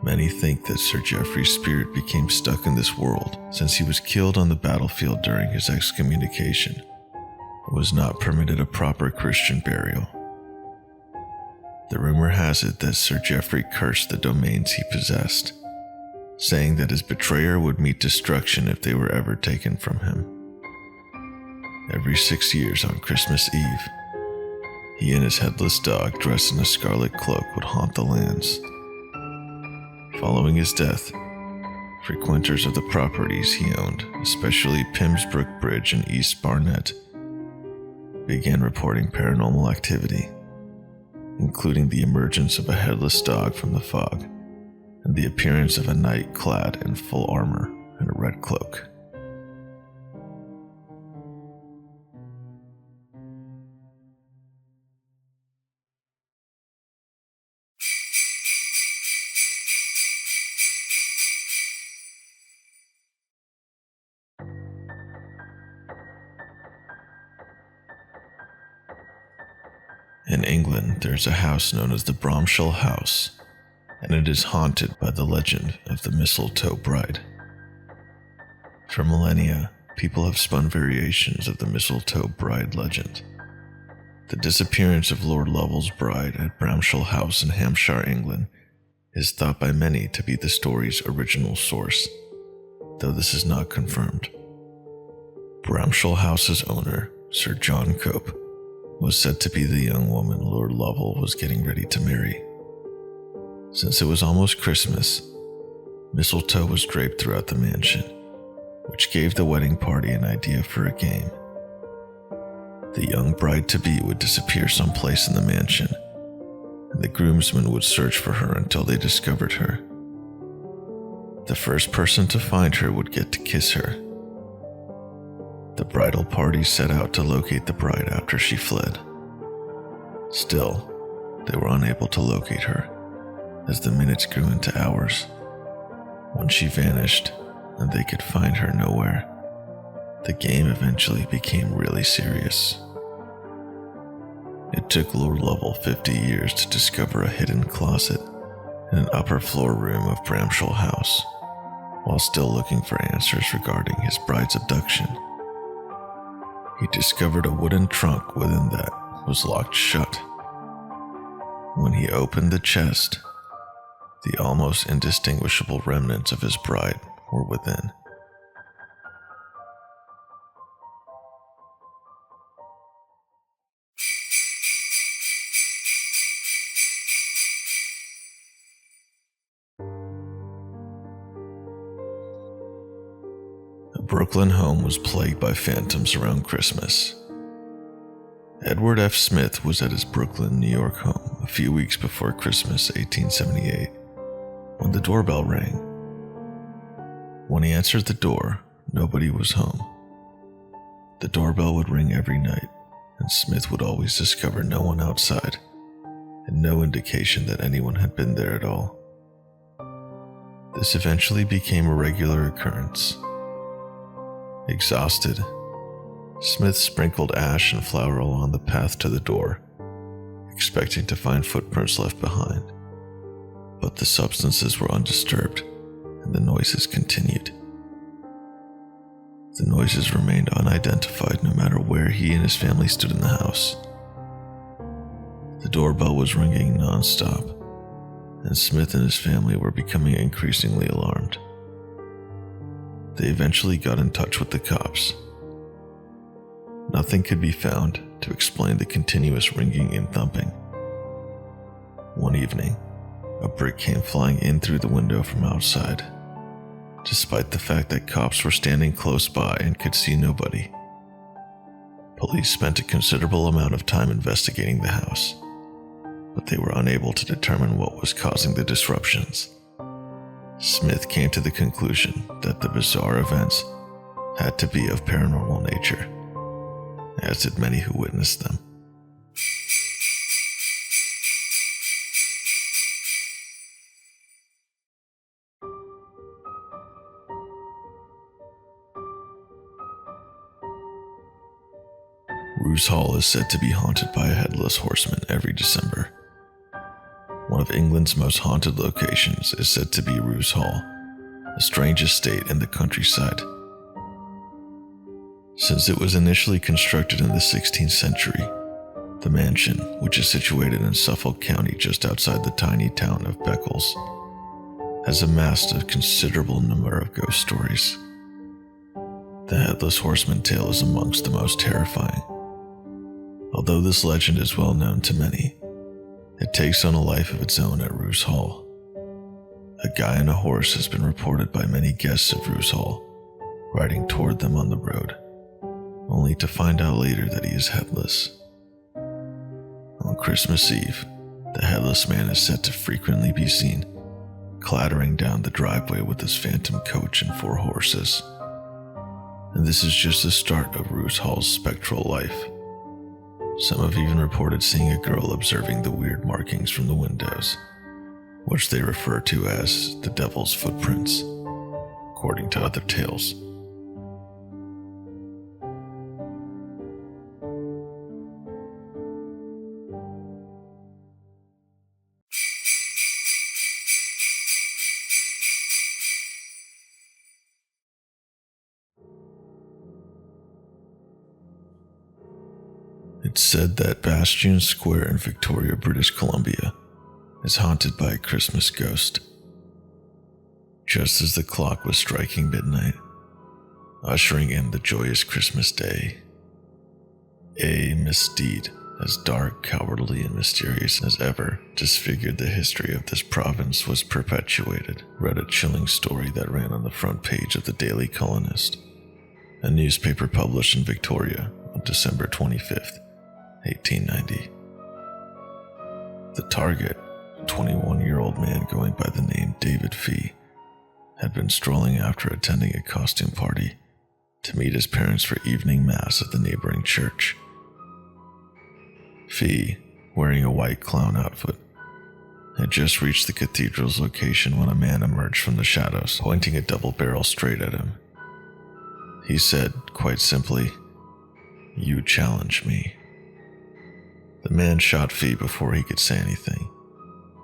Many think that Sir Geoffrey's spirit became stuck in this world since he was killed on the battlefield during his excommunication and was not permitted a proper Christian burial. The rumor has it that Sir Geoffrey cursed the domains he possessed, saying that his betrayer would meet destruction if they were ever taken from him. Every 6 years on Christmas Eve, he and his headless dog dressed in a scarlet cloak would haunt the lands. Following his death, frequenters of the properties he owned, especially Pimsbrook Bridge and East Barnet, began reporting paranormal activity, including the emergence of a headless dog from the fog and the appearance of a knight clad in full armor and a red cloak. In England, there's a house known as the Bramshall House, and it is haunted by the legend of the Mistletoe Bride. For millennia, people have spun variations of the Mistletoe Bride legend. The disappearance of Lord Lovell's bride at Bramshall House in Hampshire, England, is thought by many to be the story's original source, though this is not confirmed. Bramshall House's owner, Sir John Cope, was said to be the young woman Lord Lovell was getting ready to marry. Since it was almost Christmas, mistletoe was draped throughout the mansion, which gave the wedding party an idea for a game. The young bride-to-be would disappear someplace in the mansion, and the groomsmen would search for her until they discovered her. The first person to find her would get to kiss her. The bridal party set out to locate the bride after she fled. Still, they were unable to locate her, as the minutes grew into hours. When she vanished, and they could find her nowhere, the game eventually became really serious. It took Lord Lovell 50 years to discover a hidden closet in an upper floor room of Bramshall House, while still looking for answers regarding his bride's abduction. He discovered a wooden trunk within that was locked shut. When he opened the chest, the almost indistinguishable remnants of his bride were within. A Brooklyn home was plagued by phantoms around Christmas. Edward F. Smith was at his Brooklyn, New York home a few weeks before Christmas 1878 when the doorbell rang. When he answered the door, nobody was home. The doorbell would ring every night, and Smith would always discover no one outside and no indication that anyone had been there at all. This eventually became a regular occurrence. Exhausted, Smith sprinkled ash and flour along the path to the door, expecting to find footprints left behind. But the substances were undisturbed, and the noises continued. The noises remained unidentified no matter where he and his family stood in the house. The doorbell was ringing non-stop, and Smith and his family were becoming increasingly alarmed. They eventually got in touch with the cops. Nothing could be found to explain the continuous ringing and thumping. One evening, a brick came flying in through the window from outside, despite the fact that cops were standing close by and could see nobody. Police spent a considerable amount of time investigating the house, but they were unable to determine what was causing the disruptions. Smith came to the conclusion that the bizarre events had to be of paranormal nature, as did many who witnessed them. Roos Hall is said to be haunted by a headless horseman every December. One of England's most haunted locations is said to be Roos Hall, a strange estate in the countryside. Since it was initially constructed in the 16th century, the mansion, which is situated in Suffolk County just outside the tiny town of Beccles, has amassed a considerable number of ghost stories. The Headless Horseman tale is amongst the most terrifying. Although this legend is well known to many, it takes on a life of its own at Roos Hall. A guy on a horse has been reported by many guests of Roos Hall, riding toward them on the road, only to find out later that he is headless. On Christmas Eve, the headless man is said to frequently be seen clattering down the driveway with his phantom coach and 4 horses. And this is just the start of Roos Hall's spectral life. Some have even reported seeing a girl observing the weird markings from the windows, which they refer to as the devil's footprints, according to other tales. It's said that Bastion Square in Victoria, British Columbia, is haunted by a Christmas ghost. Just as the clock was striking midnight, ushering in the joyous Christmas day, a misdeed, as dark, cowardly, and mysterious as ever disfigured the history of this province, was perpetuated, read a chilling story that ran on the front page of the Daily Colonist, a newspaper published in Victoria on December 25th, 1890. The target, a 21-year-old man going by the name David Fee, had been strolling after attending a costume party to meet his parents for evening mass at the neighboring church. Fee, wearing a white clown outfit, had just reached the cathedral's location when a man emerged from the shadows, pointing a double barrel straight at him. He said, quite simply, "You challenge me." The man shot Fee before he could say anything,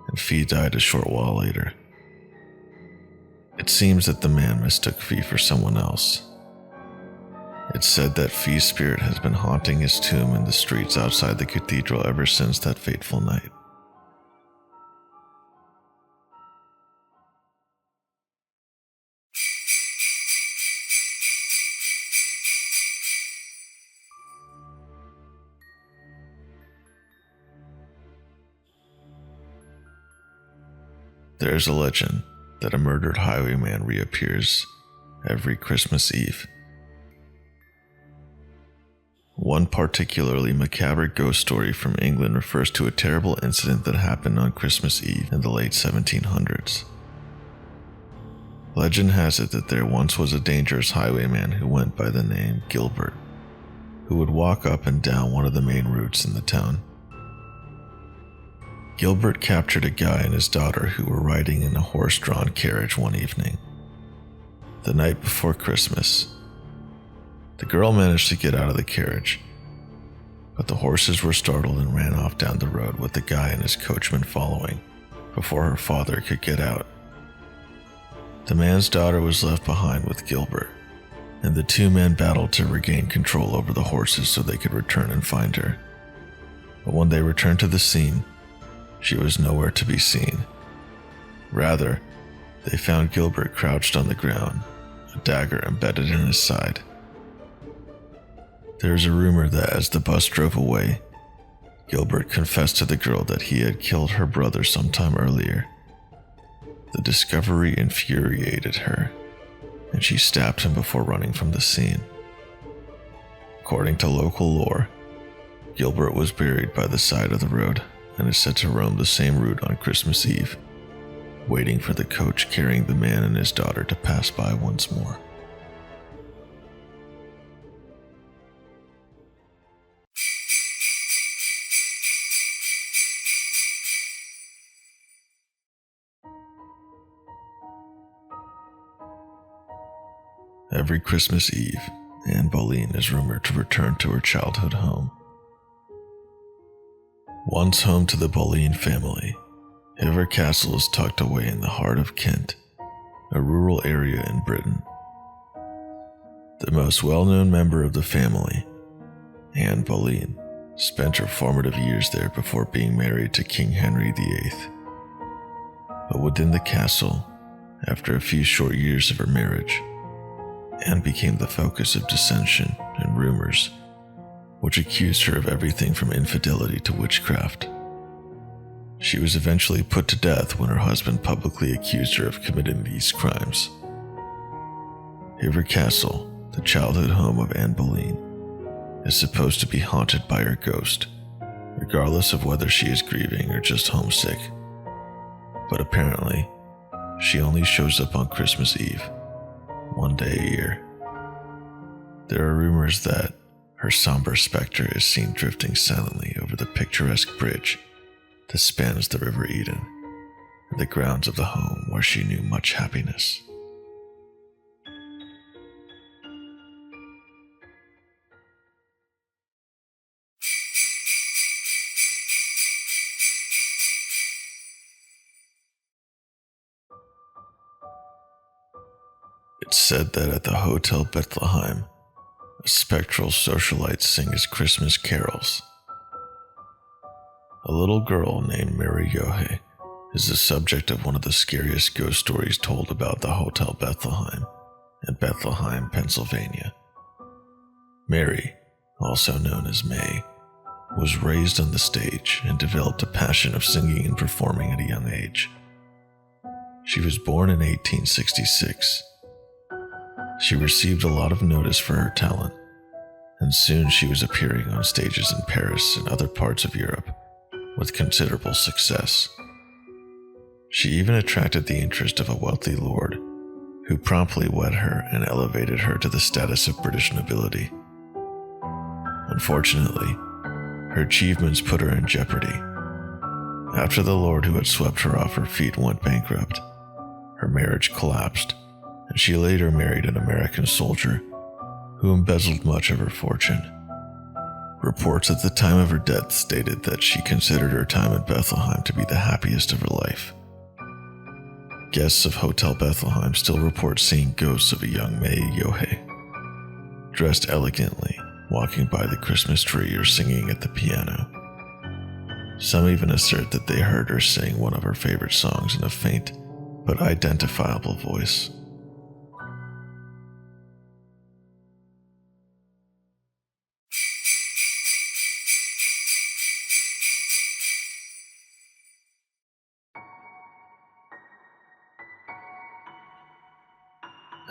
and Fee died a short while later. It seems that the man mistook Fee for someone else. It's said that Fee's spirit has been haunting his tomb in the streets outside the cathedral ever since that fateful night. There is a legend that a murdered highwayman reappears every Christmas Eve. One particularly macabre ghost story from England refers to a terrible incident that happened on Christmas Eve in the late 1700s. Legend has it that there once was a dangerous highwayman who went by the name Gilbert, who would walk up and down one of the main routes in the town. Gilbert captured a guy and his daughter who were riding in a horse-drawn carriage one evening, the night before Christmas. The girl managed to get out of the carriage, but the horses were startled and ran off down the road with the guy and his coachman following before her father could get out. The man's daughter was left behind with Gilbert, and the 2 men battled to regain control over the horses so they could return and find her. But when they returned to the scene, she was nowhere to be seen. Rather, they found Gilbert crouched on the ground, a dagger embedded in his side. There is a rumor that as the bus drove away, Gilbert confessed to the girl that he had killed her brother sometime earlier. The discovery infuriated her, and she stabbed him before running from the scene. According to local lore, Gilbert was buried by the side of the road and is said to roam the same route on Christmas Eve, waiting for the coach carrying the man and his daughter to pass by once more. Every Christmas Eve, Anne Boleyn is rumored to return to her childhood home. Once home to the Boleyn family, Hever Castle is tucked away in the heart of Kent, a rural area in Britain. The most well-known member of the family, Anne Boleyn, spent her formative years there before being married to King Henry VIII. But within the castle, after a few short years of her marriage, Anne became the focus of dissension and rumors, which accused her of everything from infidelity to witchcraft. She was eventually put to death when her husband publicly accused her of committing these crimes. Hever Castle, the childhood home of Anne Boleyn, is supposed to be haunted by her ghost, regardless of whether she is grieving or just homesick. But apparently, she only shows up on Christmas Eve, one day a year. There are rumors that her somber specter is seen drifting silently over the picturesque bridge that spans the River Eden and the grounds of the home where she knew much happiness. It's said that at the Hotel Bethlehem, a spectral socialite sings Christmas carols. A little girl named Myuu is the subject of one of the scariest ghost stories told about the Hotel Bethlehem in Bethlehem, Pennsylvania. Mary, also known as May, was raised on the stage and developed a passion of singing and performing at a young age. She was born in 1866. She received a lot of notice for her talent, and soon she was appearing on stages in Paris and other parts of Europe with considerable success. She even attracted the interest of a wealthy lord, who promptly wed her and elevated her to the status of British nobility. Unfortunately, her achievements put her in jeopardy. After the lord who had swept her off her feet went bankrupt, her marriage collapsed, and she later married an American soldier who embezzled much of her fortune. Reports at the time of her death stated that she considered her time in Bethlehem to be the happiest of her life. Guests of Hotel Bethlehem still report seeing ghosts of a young May Yohei, dressed elegantly, walking by the Christmas tree or singing at the piano. Some even assert that they heard her sing one of her favorite songs in a faint but identifiable voice.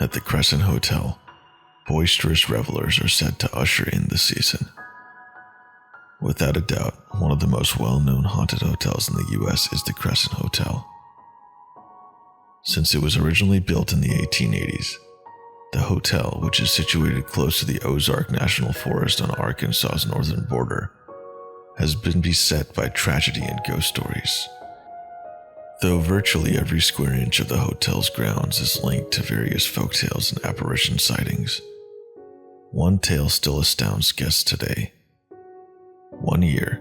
At the Crescent Hotel, boisterous revelers are said to usher in the season. Without a doubt, one of the most well-known haunted hotels in the US is the Crescent Hotel. Since it was originally built in the 1880s, the hotel, which is situated close to the Ozark National Forest on Arkansas's northern border, has been beset by tragedy and ghost stories. Though virtually every square inch of the hotel's grounds is linked to various folktales and apparition sightings, one tale still astounds guests today. One year,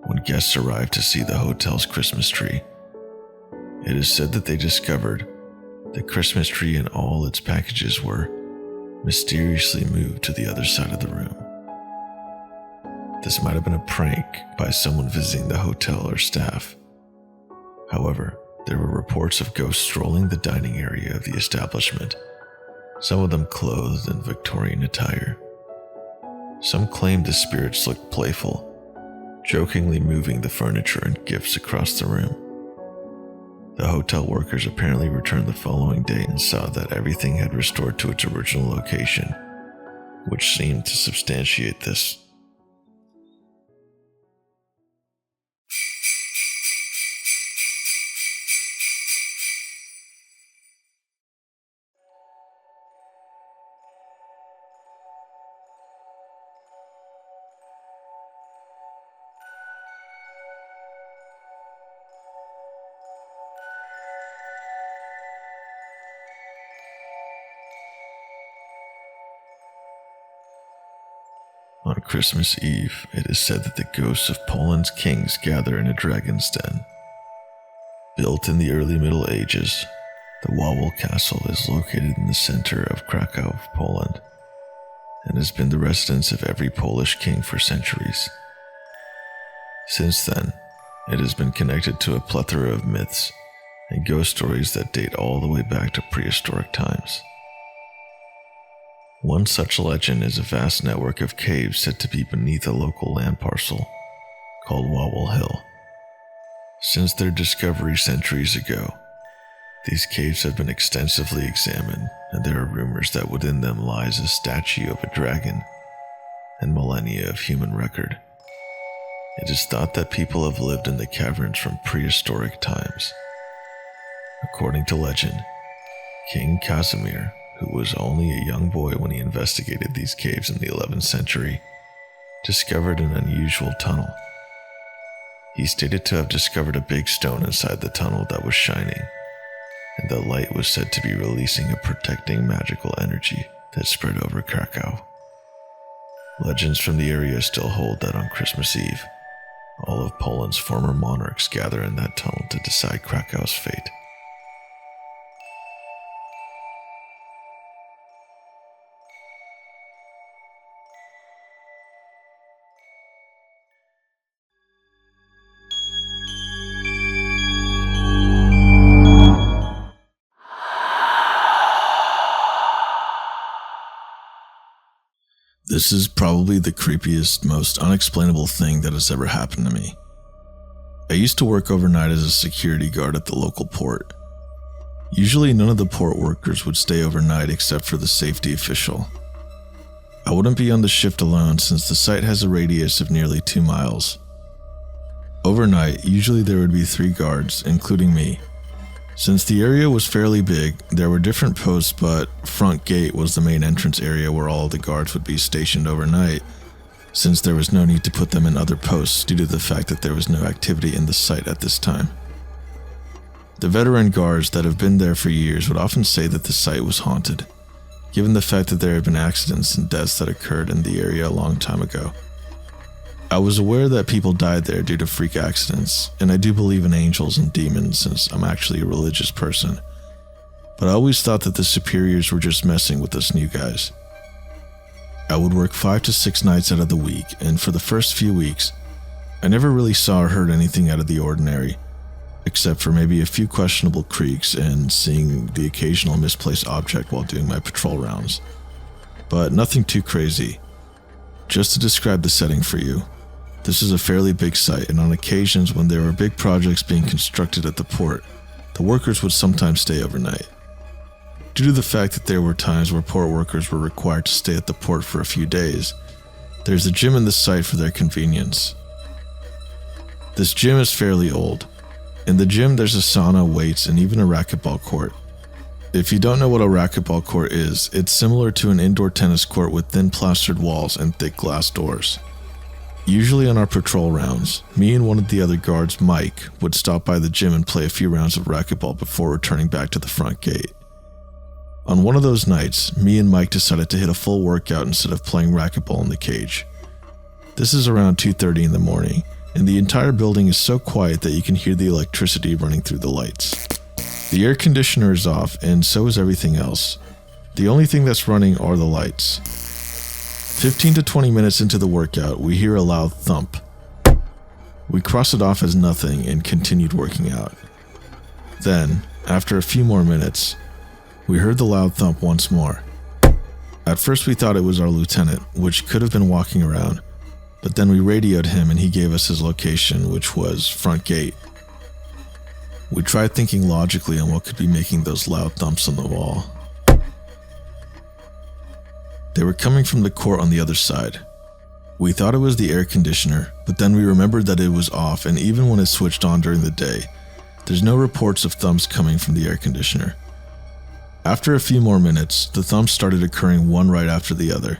when guests arrived to see the hotel's Christmas tree, it is said that they discovered the Christmas tree and all its packages were mysteriously moved to the other side of the room. This might have been a prank by someone visiting the hotel or staff. However, there were reports of ghosts strolling the dining area of the establishment, some of them clothed in Victorian attire. Some claimed the spirits looked playful, jokingly moving the furniture and gifts across the room. The hotel workers apparently returned the following day and saw that everything had restored to its original location, which seemed to substantiate this. On Christmas Eve, it is said that the ghosts of Poland's kings gather in a dragon's den. Built in the early Middle Ages, the Wawel Castle is located in the center of Krakow, Poland, and has been the residence of every Polish king for centuries. Since then, it has been connected to a plethora of myths and ghost stories that date all the way back to prehistoric times. One such legend is a vast network of caves said to be beneath a local land parcel called Wawel Hill. Since their discovery centuries ago, these caves have been extensively examined, and there are rumors that within them lies a statue of a dragon and millennia of human record. It is thought that people have lived in the caverns from prehistoric times. According to legend, King Casimir, who was only a young boy when he investigated these caves in the 11th century, discovered an unusual tunnel. He stated to have discovered a big stone inside the tunnel that was shining, and the light was said to be releasing a protecting magical energy that spread over Krakow. Legends from the area still hold that on Christmas Eve, all of Poland's former monarchs gather in that tunnel to decide Krakow's fate. This is probably the creepiest, most unexplainable thing that has ever happened to me. I used to work overnight as a security guard at the local port. Usually none of the port workers would stay overnight except for the safety official. I wouldn't be on the shift alone since the site has a radius of nearly 2 miles. Overnight, usually there would be 3 guards, including me. Since the area was fairly big, there were different posts, but front gate was the main entrance area where all of the guards would be stationed overnight, since there was no need to put them in other posts due to the fact that there was no activity in the site at this time. The veteran guards that have been there for years would often say that the site was haunted, given the fact that there had been accidents and deaths that occurred in the area a long time ago. I was aware that people died there due to freak accidents, and I do believe in angels and demons since I'm actually a religious person, but I always thought that the superiors were just messing with us new guys. I would work 5 to 6 nights out of the week, and for the first few weeks, I never really saw or heard anything out of the ordinary, except for maybe a few questionable creaks and seeing the occasional misplaced object while doing my patrol rounds. But nothing too crazy. Just to describe the setting for you, this is a fairly big site, and on occasions when there were big projects being constructed at the port, the workers would sometimes stay overnight. Due to the fact that there were times where port workers were required to stay at the port for a few days, there's a gym in the site for their convenience. This gym is fairly old. In the gym there's a sauna, weights, and even a racquetball court. If you don't know what a racquetball court is, it's similar to an indoor tennis court with thin plastered walls and thick glass doors. Usually on our patrol rounds, me and one of the other guards, Mike, would stop by the gym and play a few rounds of racquetball before returning back to the front gate. On one of those nights, me and Mike decided to hit a full workout instead of playing racquetball in the cage. This is around 2:30 in the morning, and the entire building is so quiet that you can hear the electricity running through the lights. The air conditioner is off, and so is everything else. The only thing that's running are the lights. 15 to 20 minutes into the workout, we hear a loud thump. We crossed it off as nothing and continued working out. Then, after a few more minutes, we heard the loud thump once more. At first we thought it was our lieutenant, which could have been walking around, but then we radioed him and he gave us his location, which was front gate. We tried thinking logically on what could be making those loud thumps on the wall. They were coming from the court on the other side. We thought it was the air conditioner, but then we remembered that it was off, and even when it's switched on during the day, there's no reports of thumps coming from the air conditioner. After a few more minutes, the thumps started occurring one right after the other.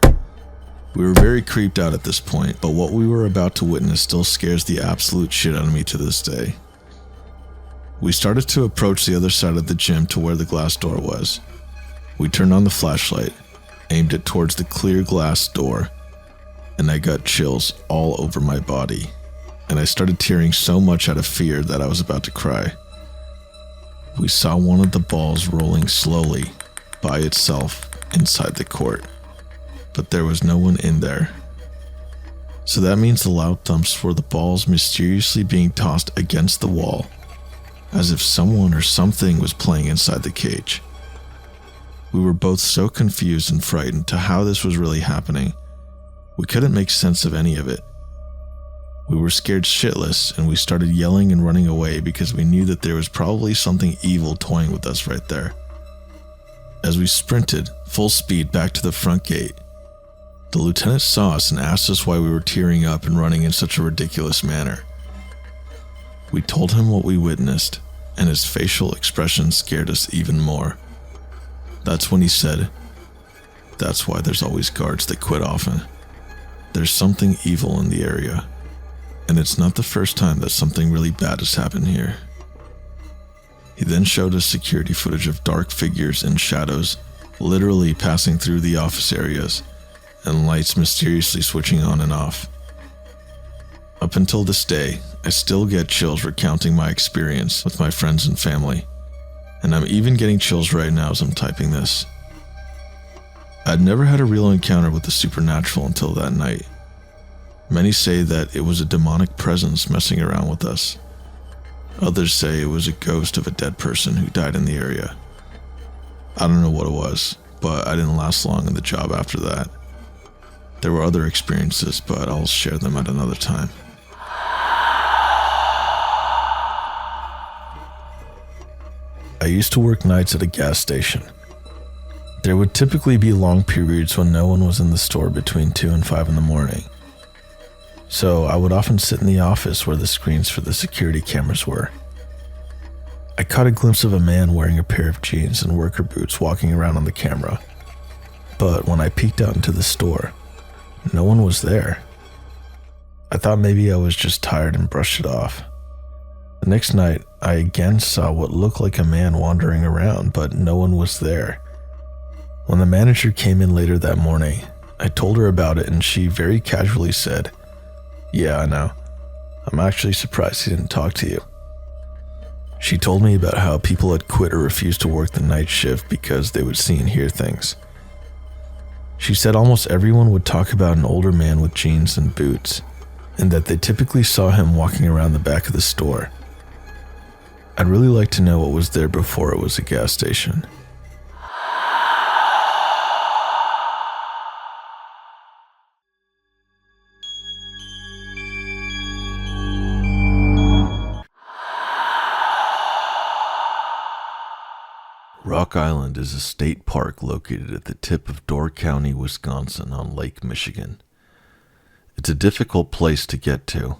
We were very creeped out at this point, but what we were about to witness still scares the absolute shit out of me to this day. We started to approach the other side of the gym to where the glass door was. We turned on the flashlight, aimed it towards the clear glass door, and I got chills all over my body, and I started tearing so much out of fear that I was about to cry. We saw one of the balls rolling slowly by itself inside the court, but there was no one in there. So that means the loud thumps were the balls mysteriously being tossed against the wall, as if someone or something was playing inside the cage. We were both so confused and frightened to how this was really happening. We couldn't make sense of any of it. We were scared shitless, and we started yelling and running away because we knew that there was probably something evil toying with us right there. As we sprinted full speed back to the front gate, the lieutenant saw us and asked us why we were tearing up and running in such a ridiculous manner. We told him what we witnessed, and his facial expression scared us even more. That's when he said, "That's why there's always guards that quit often. There's something evil in the area, and it's not the first time that something really bad has happened here." He then showed us security footage of dark figures and shadows literally passing through the office areas, and lights mysteriously switching on and off. Up until this day, I still get chills recounting my experience with my friends and family, and I'm even getting chills right now as I'm typing this. I'd never had a real encounter with the supernatural until that night. Many say that it was a demonic presence messing around with us. Others say it was a ghost of a dead person who died in the area. I don't know what it was, but I didn't last long in the job after that. There were other experiences, but I'll share them at another time. I used to work nights at a gas station. There would typically be long periods when no one was in the store between 2 and 5 in the morning. So I would often sit in the office where the screens for the security cameras were. I caught a glimpse of a man wearing a pair of jeans and worker boots walking around on the camera. But when I peeked out into the store, no one was there. I thought maybe I was just tired and brushed it off. The next night, I again saw what looked like a man wandering around, but no one was there. When the manager came in later that morning, I told her about it and she very casually said, "Yeah, I know. I'm actually surprised he didn't talk to you." She told me about how people had quit or refused to work the night shift because they would see and hear things. She said almost everyone would talk about an older man with jeans and boots, and that they typically saw him walking around the back of the store. I'd really like to know what was there before it was a gas station. Rock Island is a state park located at the tip of Door County, Wisconsin on Lake Michigan. It's a difficult place to get to.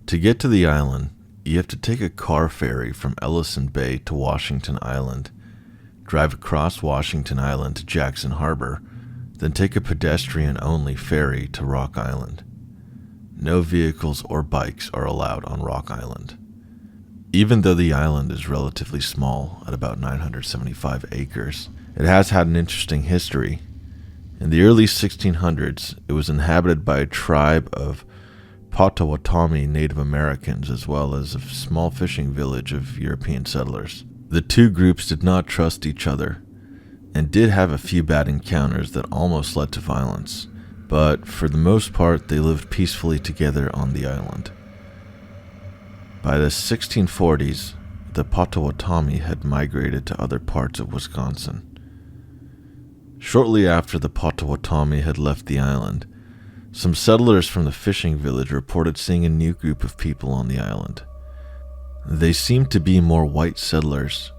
To get to the island, you have to take a car ferry from Ellison Bay to Washington Island, drive across Washington Island to Jackson Harbor, then take a pedestrian-only ferry to Rock Island. No vehicles or bikes are allowed on Rock Island. Even though the island is relatively small at about 975 acres, it has had an interesting history. In the early 1600s, it was inhabited by a tribe of Potawatomi Native Americans as well as a small fishing village of European settlers. The two groups did not trust each other and did have a few bad encounters that almost led to violence, but for the most part they lived peacefully together on the island. By the 1640s, the Potawatomi had migrated to other parts of Wisconsin. Shortly after the Potawatomi had left the island, some settlers from the fishing village reported seeing a new group of people on the island. They seemed to be more white settlers,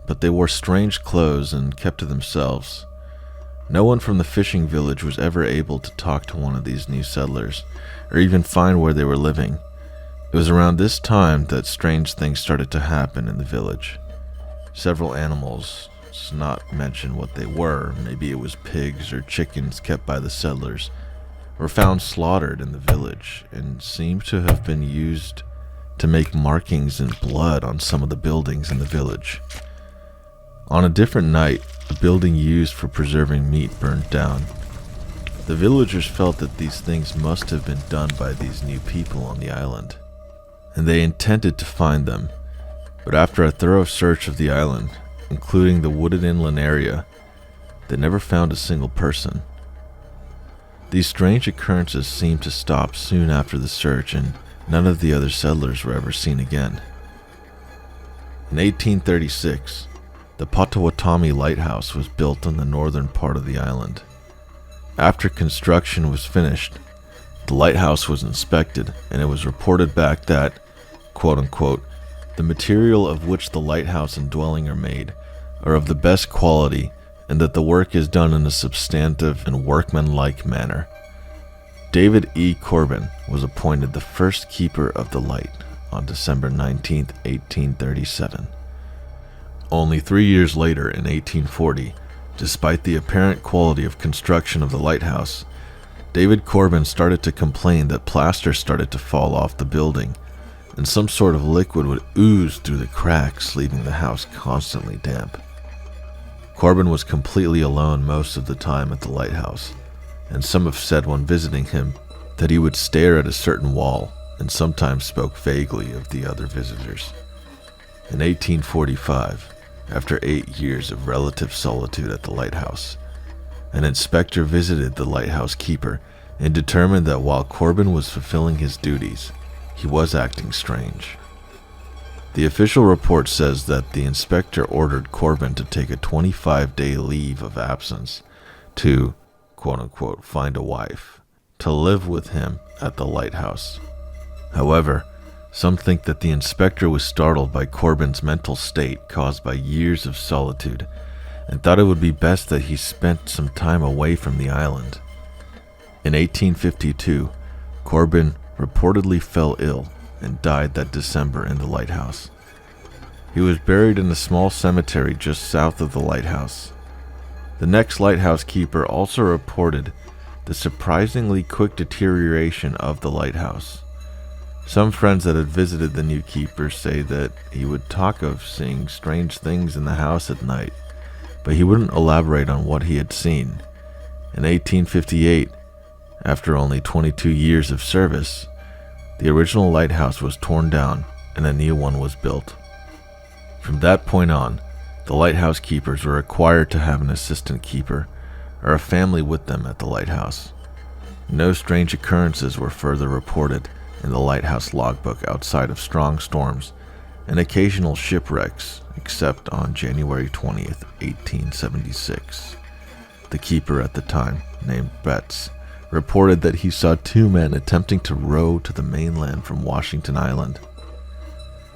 but they wore strange clothes and kept to themselves. No one from the fishing village was ever able to talk to one of these new settlers, or even find where they were living. It was around this time that strange things started to happen in the village. Several animals, to not mention what they were, maybe it was pigs or chickens kept by the settlers, were found slaughtered in the village and seemed to have been used to make markings in blood on some of the buildings in the village. On a different night, a building used for preserving meat burned down. The villagers felt that these things must have been done by these new people on the island, and they intended to find them. But after a thorough search of the island, including the wooded inland area, they never found a single person. These strange occurrences seemed to stop soon after the search, and none of the other settlers were ever seen again. In 1836, the Potawatomi Lighthouse was built on the northern part of the island. After construction was finished, the lighthouse was inspected, and it was reported back that, quote-unquote, the material of which the lighthouse and dwelling are made are of the best quality, and that the work is done in a substantive and workmanlike manner. David E. Corbin was appointed the first keeper of the light on December 19, 1837. Only 3 years later, in 1840, despite the apparent quality of construction of the lighthouse, David Corbin started to complain that plaster started to fall off the building, and some sort of liquid would ooze through the cracks, leaving the house constantly damp. Corbin was completely alone most of the time at the lighthouse, and some have said when visiting him that he would stare at a certain wall and sometimes spoke vaguely of the other visitors. In 1845, after 8 years of relative solitude at the lighthouse, an inspector visited the lighthouse keeper and determined that while Corbin was fulfilling his duties, he was acting strange. The official report says that the inspector ordered Corbin to take a 25-day leave of absence to, quote-unquote, find a wife, to live with him at the lighthouse. However, some think that the inspector was startled by Corbin's mental state caused by years of solitude and thought it would be best that he spent some time away from the island. In 1852, Corbin reportedly fell ill and died that December in the lighthouse. He was buried in a small cemetery just south of the lighthouse. The next lighthouse keeper also reported the surprisingly quick deterioration of the lighthouse. Some friends that had visited the new keeper say that he would talk of seeing strange things in the house at night, but he wouldn't elaborate on what he had seen. In 1858, after only 22 years of service, the original lighthouse was torn down and a new one was built. From that point on, the lighthouse keepers were required to have an assistant keeper or a family with them at the lighthouse. No strange occurrences were further reported in the lighthouse logbook outside of strong storms and occasional shipwrecks, except on January 20th, 1876. The keeper at the time, named Betts, reported that he saw 2 men attempting to row to the mainland from Washington Island.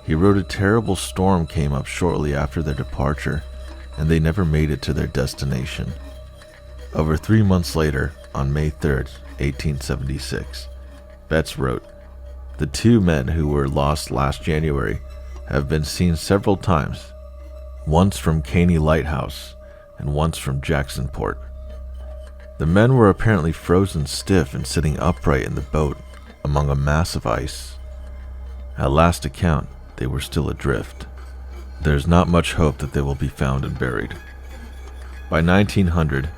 He wrote a terrible storm came up shortly after their departure, and they never made it to their destination. Over 3 months later, on May 3rd, 1876, Betts wrote, "The 2 men who were lost last January have been seen several times, once from Caney Lighthouse and once from Jacksonport. The men were apparently frozen stiff and sitting upright in the boat among a mass of ice. At last account, they were still adrift. There is not much hope that they will be found and buried." By 1900,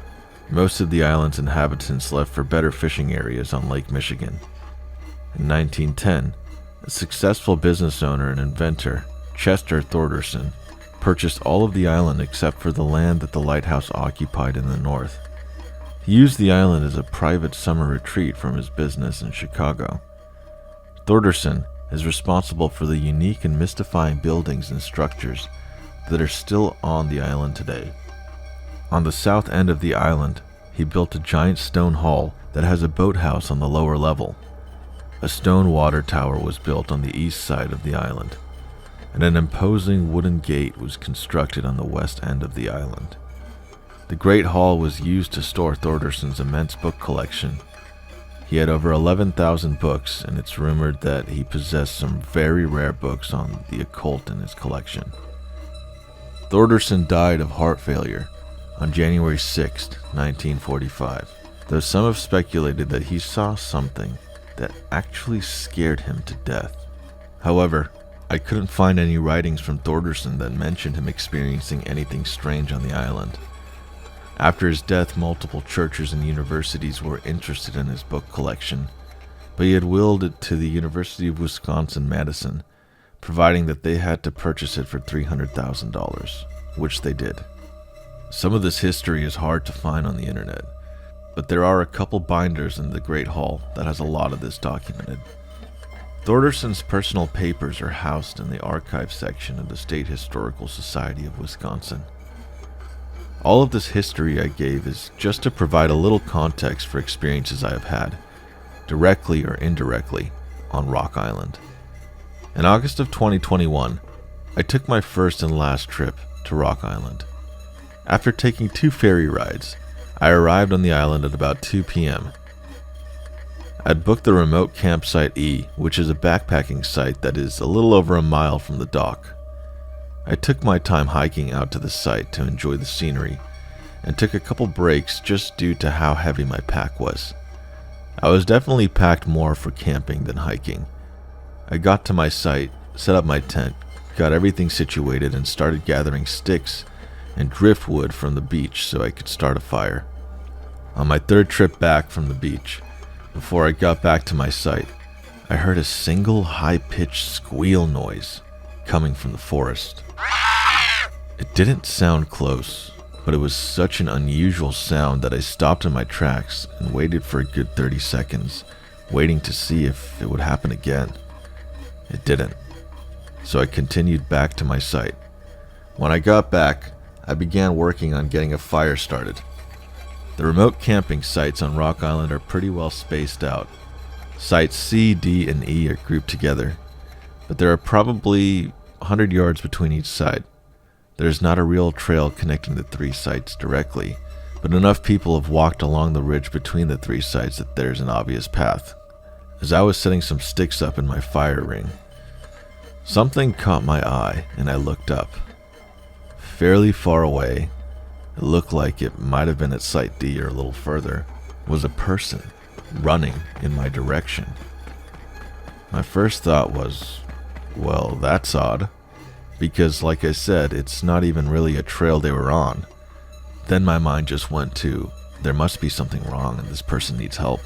most of the island's inhabitants left for better fishing areas on Lake Michigan. In 1910, a successful business owner and inventor, Chester Thorderson, purchased all of the island except for the land that the lighthouse occupied in the north. He used the island as a private summer retreat from his business in Chicago. Thorderson is responsible for the unique and mystifying buildings and structures that are still on the island today. On the south end of the island, he built a giant stone hall that has a boathouse on the lower level. A stone water tower was built on the east side of the island, and an imposing wooden gate was constructed on the west end of the island. The Great Hall was used to store Thorderson's immense book collection. He had over 11,000 books, and it's rumored that he possessed some very rare books on the occult in his collection. Thorderson died of heart failure on January 6, 1945, though some have speculated that he saw something that actually scared him to death. However, I couldn't find any writings from Thorderson that mentioned him experiencing anything strange on the island. After his death, multiple churches and universities were interested in his book collection, but he had willed it to the University of Wisconsin-Madison, providing that they had to purchase it for $300,000, which they did. Some of this history is hard to find on the internet, but there are a couple binders in the Great Hall that has a lot of this documented. Thorderson's personal papers are housed in the archive section of the State Historical Society of Wisconsin. All of this history I gave is just to provide a little context for experiences I have had, directly or indirectly, on Rock Island. In August of 2021, I took my first and last trip to Rock Island. After taking 2 ferry rides, I arrived on the island at about 2 p.m. I'd booked the remote campsite E, which is a backpacking site that is a little over a mile from the dock. I took my time hiking out to the site to enjoy the scenery, and took a couple breaks just due to how heavy my pack was. I was definitely packed more for camping than hiking. I got to my site, set up my tent, got everything situated, and started gathering sticks and driftwood from the beach so I could start a fire. On my 3rd trip back from the beach, before I got back to my site, I heard a single high-pitched squeal noise coming from the forest. It didn't sound close, but it was such an unusual sound that I stopped in my tracks and waited for a good 30 seconds, waiting to see if it would happen again. It didn't, so I continued back to my site. When I got back, I began working on getting a fire started. The remote camping sites on Rock Island are pretty well spaced out. Sites C, D, and E are grouped together, but there are probably 100 yards between each side. There is not a real trail connecting the 3 sites directly, but enough people have walked along the ridge between the 3 sites that there's an obvious path. As I was setting some sticks up in my fire ring, something caught my eye and I looked up. Fairly far away, it looked like it might have been at Site D or a little further, was a person running in my direction. My first thought was, well, that's odd, because like I said, it's not even really a trail they were on. Then my mind just went to, there must be something wrong and this person needs help.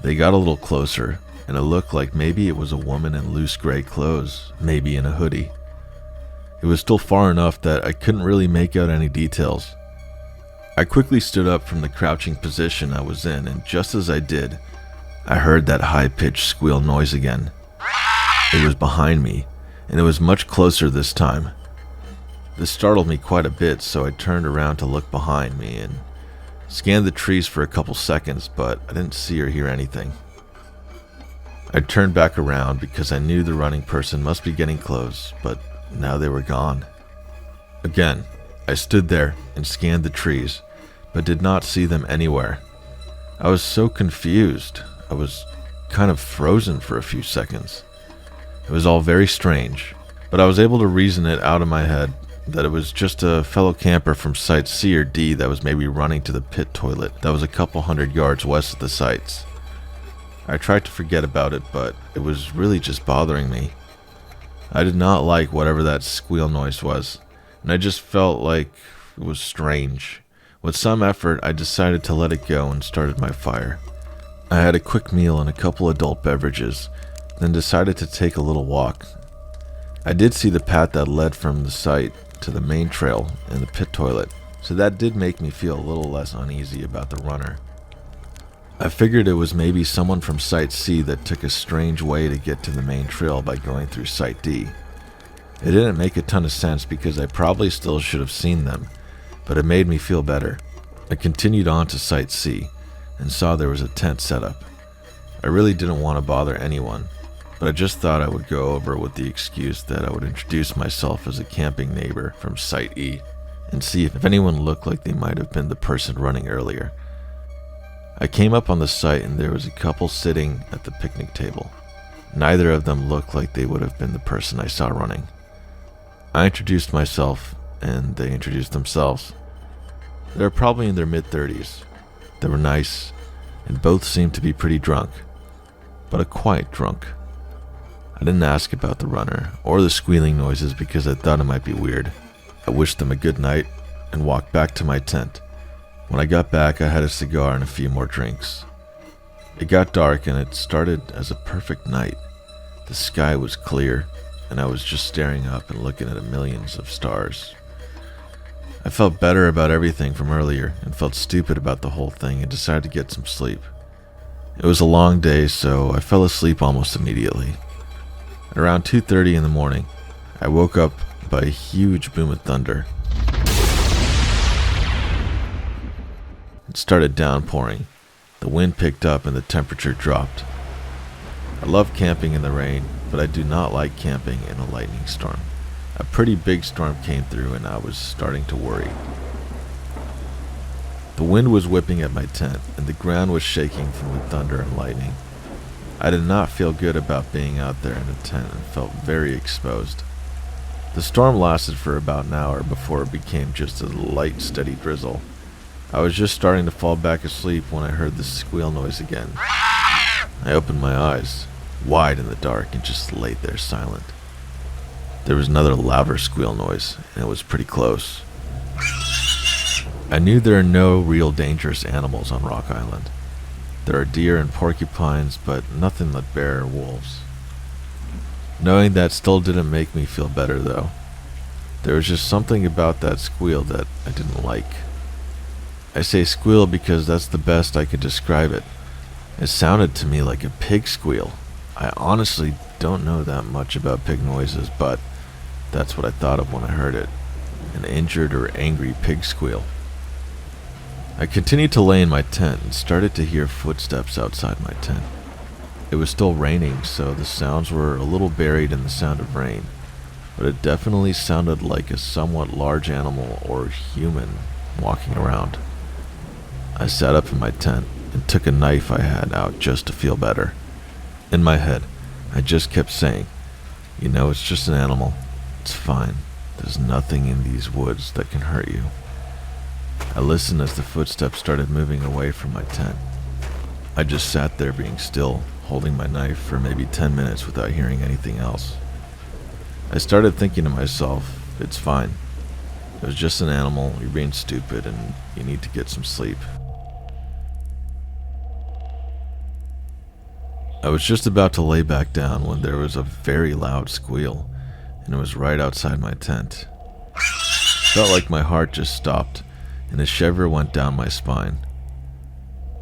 They got a little closer, and it looked like maybe it was a woman in loose gray clothes, maybe in a hoodie. It was still far enough that I couldn't really make out any details. I quickly stood up from the crouching position I was in, and just as I did, I heard that high-pitched squeal noise again. It was behind me, and it was much closer this time. This startled me quite a bit, so I turned around to look behind me and scanned the trees for a couple seconds, but I didn't see or hear anything. I turned back around because I knew the running person must be getting close, but now they were gone. Again, I stood there and scanned the trees, but did not see them anywhere. I was so confused. I was kind of frozen for a few seconds. It was all very strange, but I was able to reason it out of my head that it was just a fellow camper from Site C or D that was maybe running to the pit toilet that was a couple 100 yards west of the sites. I tried to forget about it, but it was really just bothering me. I did not like whatever that squeal noise was, and I just felt like it was strange. With some effort, I decided to let it go and started my fire. I had a quick meal and a couple adult beverages, then decided to take a little walk. I did see the path that led from the site to the main trail and the pit toilet, so that did make me feel a little less uneasy about the runner. I figured it was maybe someone from Site C that took a strange way to get to the main trail by going through Site D. It didn't make a ton of sense because I probably still should have seen them, but it made me feel better. I continued on to Site C and saw there was a tent set up. I really didn't want to bother anyone, but I just thought I would go over with the excuse that I would introduce myself as a camping neighbor from Site E and see if anyone looked like they might have been the person running earlier. I came up on the site and there was a couple sitting at the picnic table. Neither of them looked like they would have been the person I saw running. I introduced myself and they introduced themselves. They were probably in their mid-30s. They were nice and both seemed to be pretty drunk, but a quiet drunk. I didn't ask about the runner or the squealing noises because I thought it might be weird. I wished them a good night and walked back to my tent. When I got back, I had a cigar and a few more drinks. It got dark and it started as a perfect night. The sky was clear, and I was just staring up and looking at millions of stars. I felt better about everything from earlier and felt stupid about the whole thing and decided to get some sleep. It was a long day, so I fell asleep almost immediately. At around 2:30 in the morning, I woke up by a huge boom of thunder. It started downpouring. The wind picked up and the temperature dropped. I love camping in the rain, but I do not like camping in a lightning storm. A pretty big storm came through and I was starting to worry. The wind was whipping at my tent and the ground was shaking from the thunder and lightning. I did not feel good about being out there in a tent and felt very exposed. The storm lasted for about an hour before it became just a light, steady drizzle. I was just starting to fall back asleep when I heard the squeal noise again. I opened my eyes, wide in the dark, and just laid there silent. There was another louder squeal noise, and it was pretty close. I knew there are no real dangerous animals on Rock Island. There are deer and porcupines, but nothing like bear or wolves. Knowing that still didn't make me feel better, though. There was just something about that squeal that I didn't like. I say squeal because that's the best I could describe it. It sounded to me like a pig squeal. I honestly don't know that much about pig noises, but that's what I thought of when I heard it. An injured or angry pig squeal. I continued to lay in my tent and started to hear footsteps outside my tent. It was still raining, so the sounds were a little buried in the sound of rain, but it definitely sounded like a somewhat large animal or human walking around. I sat up in my tent and took a knife I had out just to feel better. In my head, I just kept saying, "You know, it's just an animal. It's fine. There's nothing in these woods that can hurt you." I listened as the footsteps started moving away from my tent. I just sat there being still, holding my knife for maybe 10 minutes without hearing anything else. I started thinking to myself, it's fine. It was just an animal, you're being stupid, and you need to get some sleep. I was just about to lay back down when there was a very loud squeal, and it was right outside my tent. It felt like my heart just stopped, and a shiver went down my spine.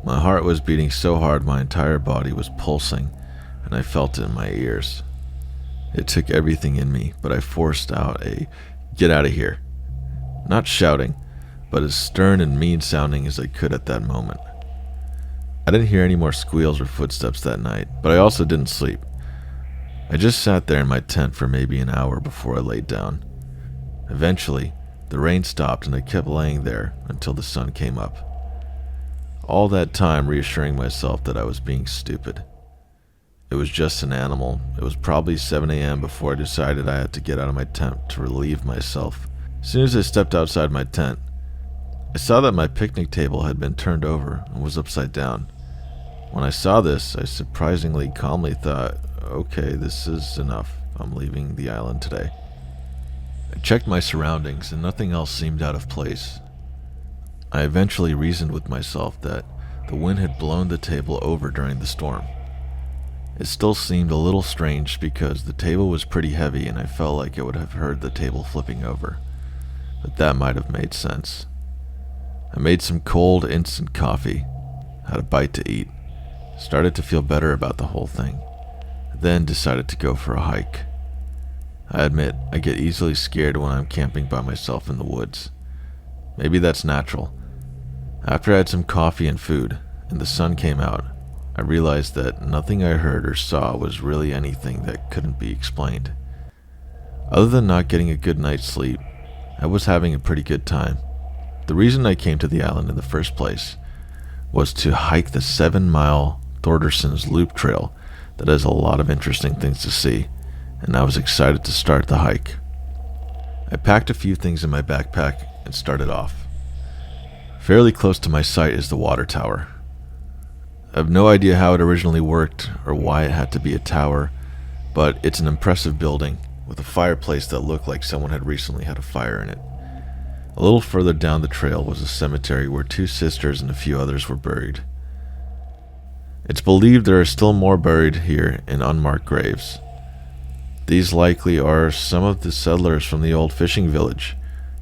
My heart was beating so hard my entire body was pulsing, and I felt it in my ears. It took everything in me, but I forced out a "get out of here." Not shouting, but as stern and mean sounding as I could at that moment. I didn't hear any more squeals or footsteps that night, but I also didn't sleep. I just sat there in my tent for maybe an hour before I laid down. Eventually, the rain stopped and I kept laying there until the sun came up. All that time reassuring myself that I was being stupid. It was just an animal. It was probably 7 a.m. before I decided I had to get out of my tent to relieve myself. As soon as I stepped outside my tent, I saw that my picnic table had been turned over and was upside down. When I saw this, I surprisingly calmly thought, okay, this is enough. I'm leaving the island today. I checked my surroundings and nothing else seemed out of place. I eventually reasoned with myself that the wind had blown the table over during the storm. It still seemed a little strange because the table was pretty heavy and I felt like I would have heard the table flipping over, but that might have made sense. I made some cold instant coffee, had a bite to eat, started to feel better about the whole thing, then decided to go for a hike. I admit, I get easily scared when I'm camping by myself in the woods. Maybe that's natural. After I had some coffee and food, and the sun came out, I realized that nothing I heard or saw was really anything that couldn't be explained. Other than not getting a good night's sleep, I was having a pretty good time. The reason I came to the island in the first place was to hike the 7-mile Thorderson's Loop Trail that has a lot of interesting things to see, and I was excited to start the hike. I packed a few things in my backpack and started off. Fairly close to my site is the water tower. I have no idea how it originally worked or why it had to be a tower, but it's an impressive building with a fireplace that looked like someone had recently had a fire in it. A little further down the trail was a cemetery where 2 sisters and a few others were buried. It's believed there are still more buried here in unmarked graves. These likely are some of the settlers from the old fishing village.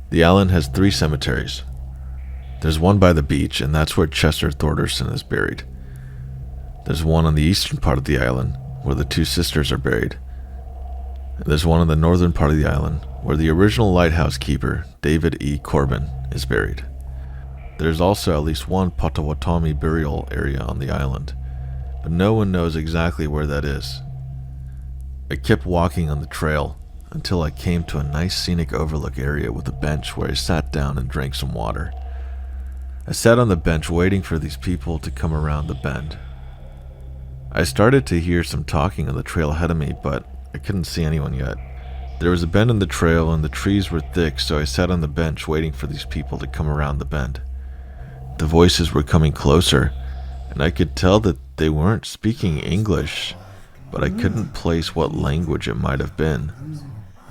The island has 3 cemeteries. There's one by the beach, and that's where Chester Thorderson is buried. There's one on the eastern part of the island, where the 2 sisters are buried. And there's one on the northern part of the island, where the original lighthouse keeper, David E. Corbin, is buried. There's also at least one Potawatomi burial area on the island, but no one knows exactly where that is. I kept walking on the trail until I came to a nice scenic overlook area with a bench where I sat down and drank some water. I sat on the bench waiting for these people to come around the bend. I started to hear some talking on the trail ahead of me, but I couldn't see anyone yet. There was a bend in the trail and the trees were thick, so I sat on the bench waiting for these people to come around the bend. The voices were coming closer, and I could tell that they weren't speaking English, but I couldn't place what language it might have been.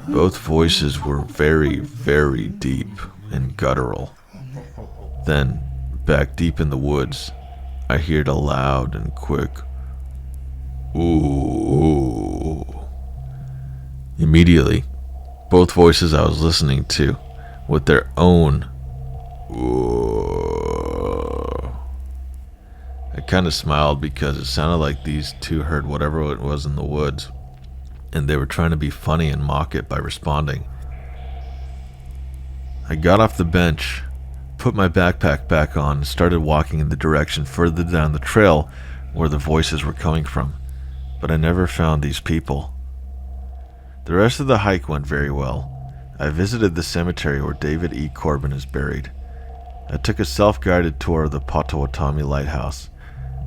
Both voices were very, very deep and guttural. Then, back deep in the woods, I heard a loud and quick, "Ooh." Immediately, both voices I was listening to, with their own "ooh." I kind of smiled because it sounded like these 2 heard whatever it was in the woods, and they were trying to be funny and mock it by responding. I got off the bench, put my backpack back on, and started walking in the direction further down the trail where the voices were coming from, but I never found these people. The rest of the hike went very well. I visited the cemetery where David E. Corbin is buried. I took a self-guided tour of the Potawatomi Lighthouse.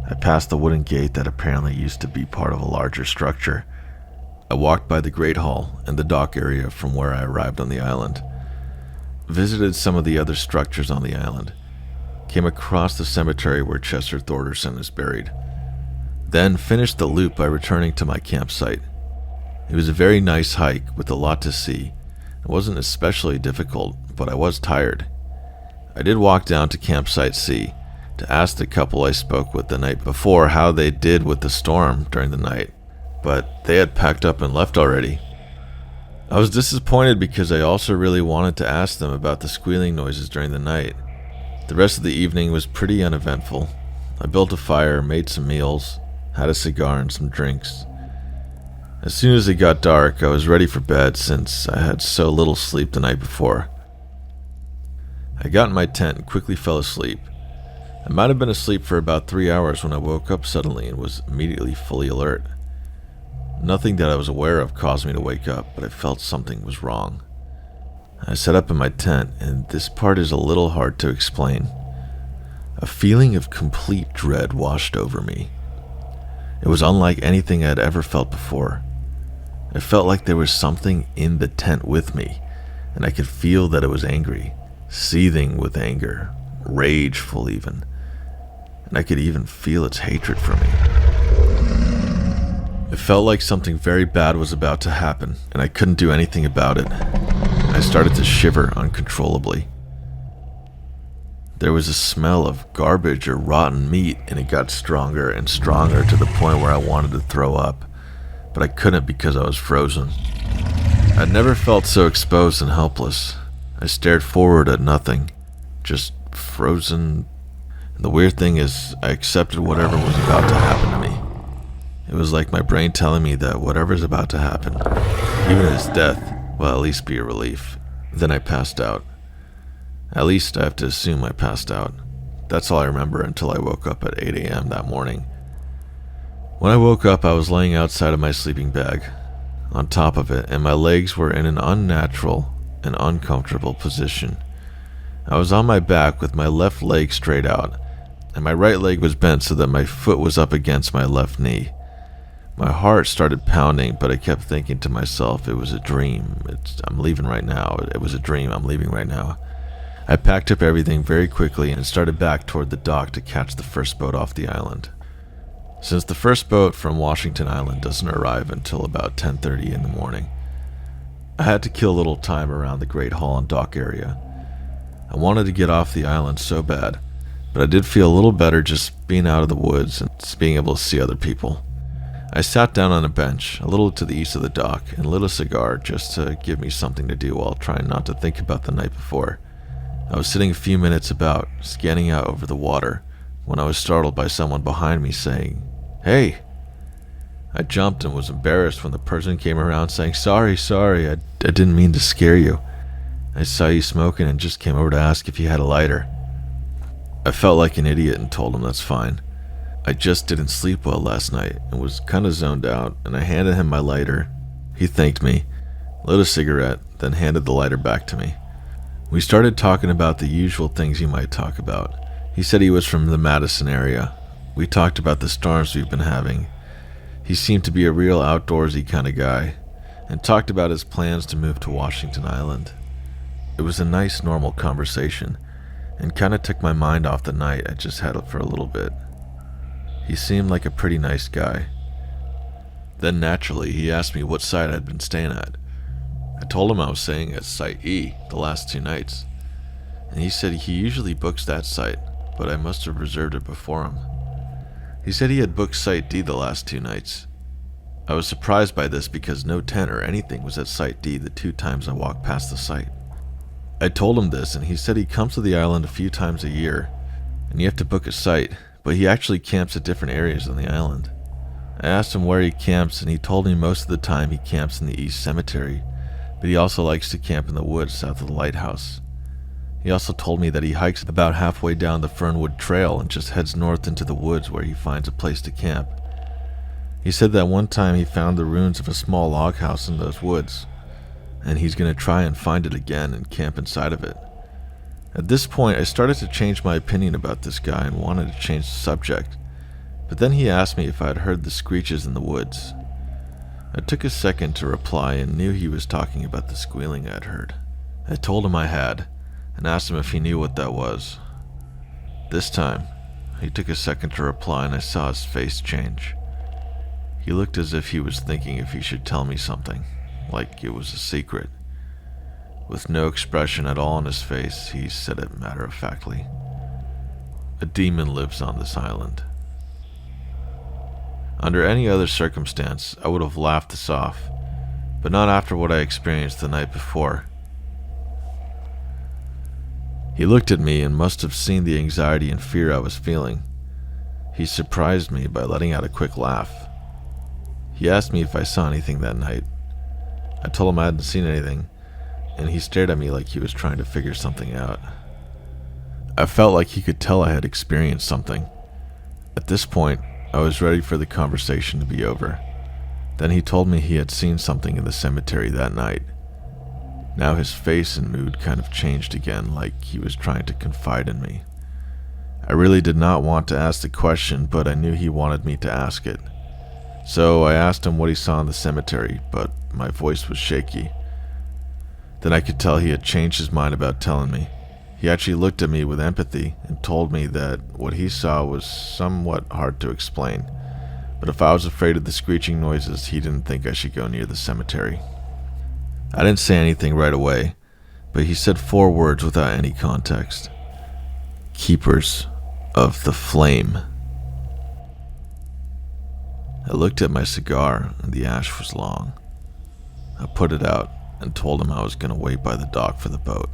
I passed the wooden gate that apparently used to be part of a larger structure. I walked by the Great Hall and the dock area from where I arrived on the island. Visited some of the other structures on the island. Came across the cemetery where Chester Thorderson is buried. Then finished the loop by returning to my campsite. It was a very nice hike with a lot to see. It wasn't especially difficult, but I was tired. I did walk down to Campsite C to ask the couple I spoke with the night before how they did with the storm during the night, but they had packed up and left already. I was disappointed because I also really wanted to ask them about the squealing noises during the night. The rest of the evening was pretty uneventful. I built a fire, made some meals, had a cigar and some drinks. As soon as it got dark, I was ready for bed since I had so little sleep the night before. I got in my tent and quickly fell asleep. I might have been asleep for about 3 hours when I woke up suddenly and was immediately fully alert. Nothing that I was aware of caused me to wake up, but I felt something was wrong. I sat up in my tent, and this part is a little hard to explain. A feeling of complete dread washed over me. It was unlike anything I had ever felt before. I felt like there was something in the tent with me, and I could feel that it was angry, seething with anger, rageful even, and I could even feel its hatred for me. It felt like something very bad was about to happen, and I couldn't do anything about it. I started to shiver uncontrollably. There was a smell of garbage or rotten meat, and it got stronger and stronger to the point where I wanted to throw up, but I couldn't because I was frozen. I'd never felt so exposed and helpless. I stared forward at nothing, just frozen. And the weird thing is, I accepted whatever was about to happen to me. It was like my brain telling me that whatever's about to happen, even if it's death, will at least be a relief. Then I passed out. At least I have to assume I passed out. That's all I remember until I woke up at 8 a.m. that morning. When I woke up, I was laying outside of my sleeping bag, on top of it, and my legs were in an unnatural and uncomfortable position. I was on my back with my left leg straight out, and my right leg was bent so that my foot was up against my left knee. My heart started pounding, but I kept thinking to myself, it was a dream. I'm leaving right now. It was a dream. I'm leaving right now. I packed up everything very quickly and started back toward the dock to catch the first boat off the island. Since the first boat from Washington Island doesn't arrive until about 10:30 in the morning, I had to kill a little time around the Great Hall and dock area. I wanted to get off the island so bad, but I did feel a little better just being out of the woods and just being able to see other people. I sat down on a bench a little to the east of the dock and lit a cigar just to give me something to do while trying not to think about the night before. I was sitting a few minutes about, scanning out over the water, when I was startled by someone behind me saying, "Hey!" I jumped and was embarrassed when the person came around saying, Sorry, I didn't mean to scare you. I saw you smoking and just came over to ask if you had a lighter." I felt like an idiot and told him that's fine. I just didn't sleep well last night and was kind of zoned out, and I handed him my lighter. He thanked me, lit a cigarette, then handed the lighter back to me. We started talking about the usual things you might talk about. He said he was from the Madison area. We talked about the storms we've been having. He seemed to be a real outdoorsy kind of guy, and talked about his plans to move to Washington Island. It was a nice, normal conversation, and kind of took my mind off the night I just had for a little bit. He seemed like a pretty nice guy. Then naturally, he asked me what site I'd been staying at. I told him I was staying at Site E the last 2 nights, and he said he usually books that site, but I must have reserved it before him. He said he had booked Site D the last 2 nights. I was surprised by this because no tent or anything was at Site D the 2 times I walked past the site. I told him this, and he said he comes to the island a few times a year, and you have to book a site, but he actually camps at different areas on the island. I asked him where he camps, and he told me most of the time he camps in the East Cemetery, but he also likes to camp in the woods south of the lighthouse. He also told me that he hikes about halfway down the Fernwood Trail and just heads north into the woods where he finds a place to camp. He said that one time he found the ruins of a small log house in those woods, and he's going to try and find it again and camp inside of it. At this point, I started to change my opinion about this guy and wanted to change the subject, but then he asked me if I had heard the screeches in the woods. I took a second to reply and knew he was talking about the squealing I had heard. I told him I had, and asked him if he knew what that was. This time, he took a second to reply and I saw his face change. He looked as if he was thinking if he should tell me something, like it was a secret. With no expression at all on his face, he said it matter-of-factly. "A demon lives on this island." Under any other circumstance, I would have laughed this off, but not after what I experienced the night before. He looked at me and must have seen the anxiety and fear I was feeling. He surprised me by letting out a quick laugh. He asked me if I saw anything that night. I told him I hadn't seen anything, and he stared at me like he was trying to figure something out. I felt like he could tell I had experienced something. At this point, I was ready for the conversation to be over. Then he told me he had seen something in the cemetery that night. Now his face and mood kind of changed again, like he was trying to confide in me. I really did not want to ask the question, but I knew he wanted me to ask it. So I asked him what he saw in the cemetery, but my voice was shaky. Then I could tell he had changed his mind about telling me. He actually looked at me with empathy and told me that what he saw was somewhat hard to explain, but if I was afraid of the screeching noises, he didn't think I should go near the cemetery. I didn't say anything right away, but he said 4 words without any context. "Keepers of the Flame." I looked at my cigar, and the ash was long. I put it out and told him I was going to wait by the dock for the boat.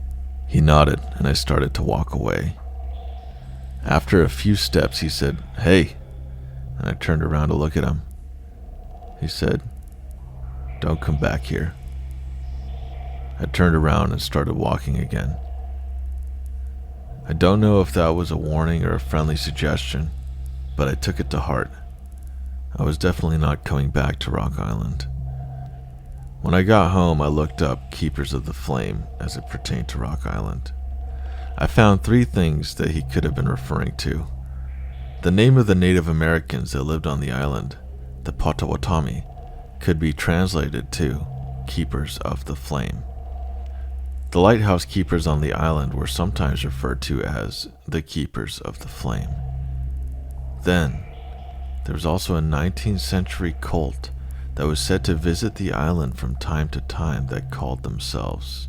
He nodded, and I started to walk away. After a few steps, he said, "Hey," and I turned around to look at him. He said, "Don't come back here." I turned around and started walking again. I don't know if that was a warning or a friendly suggestion, but I took it to heart. I was definitely not coming back to Rock Island. When I got home, I looked up Keepers of the Flame as it pertained to Rock Island. I found 3 things that he could have been referring to. The name of the Native Americans that lived on the island, the Potawatomi, could be translated to Keepers of the Flame. The lighthouse keepers on the island were sometimes referred to as the Keepers of the Flame. Then, there was also a 19th century cult that was said to visit the island from time to time that called themselves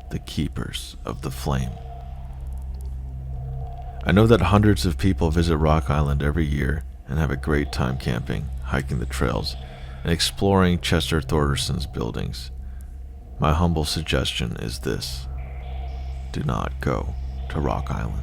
the Keepers of the Flame. I know that hundreds of people visit Rock Island every year and have a great time camping, hiking the trails, and exploring Chester Thorderson's buildings. My humble suggestion is this: do not go to Rock Island.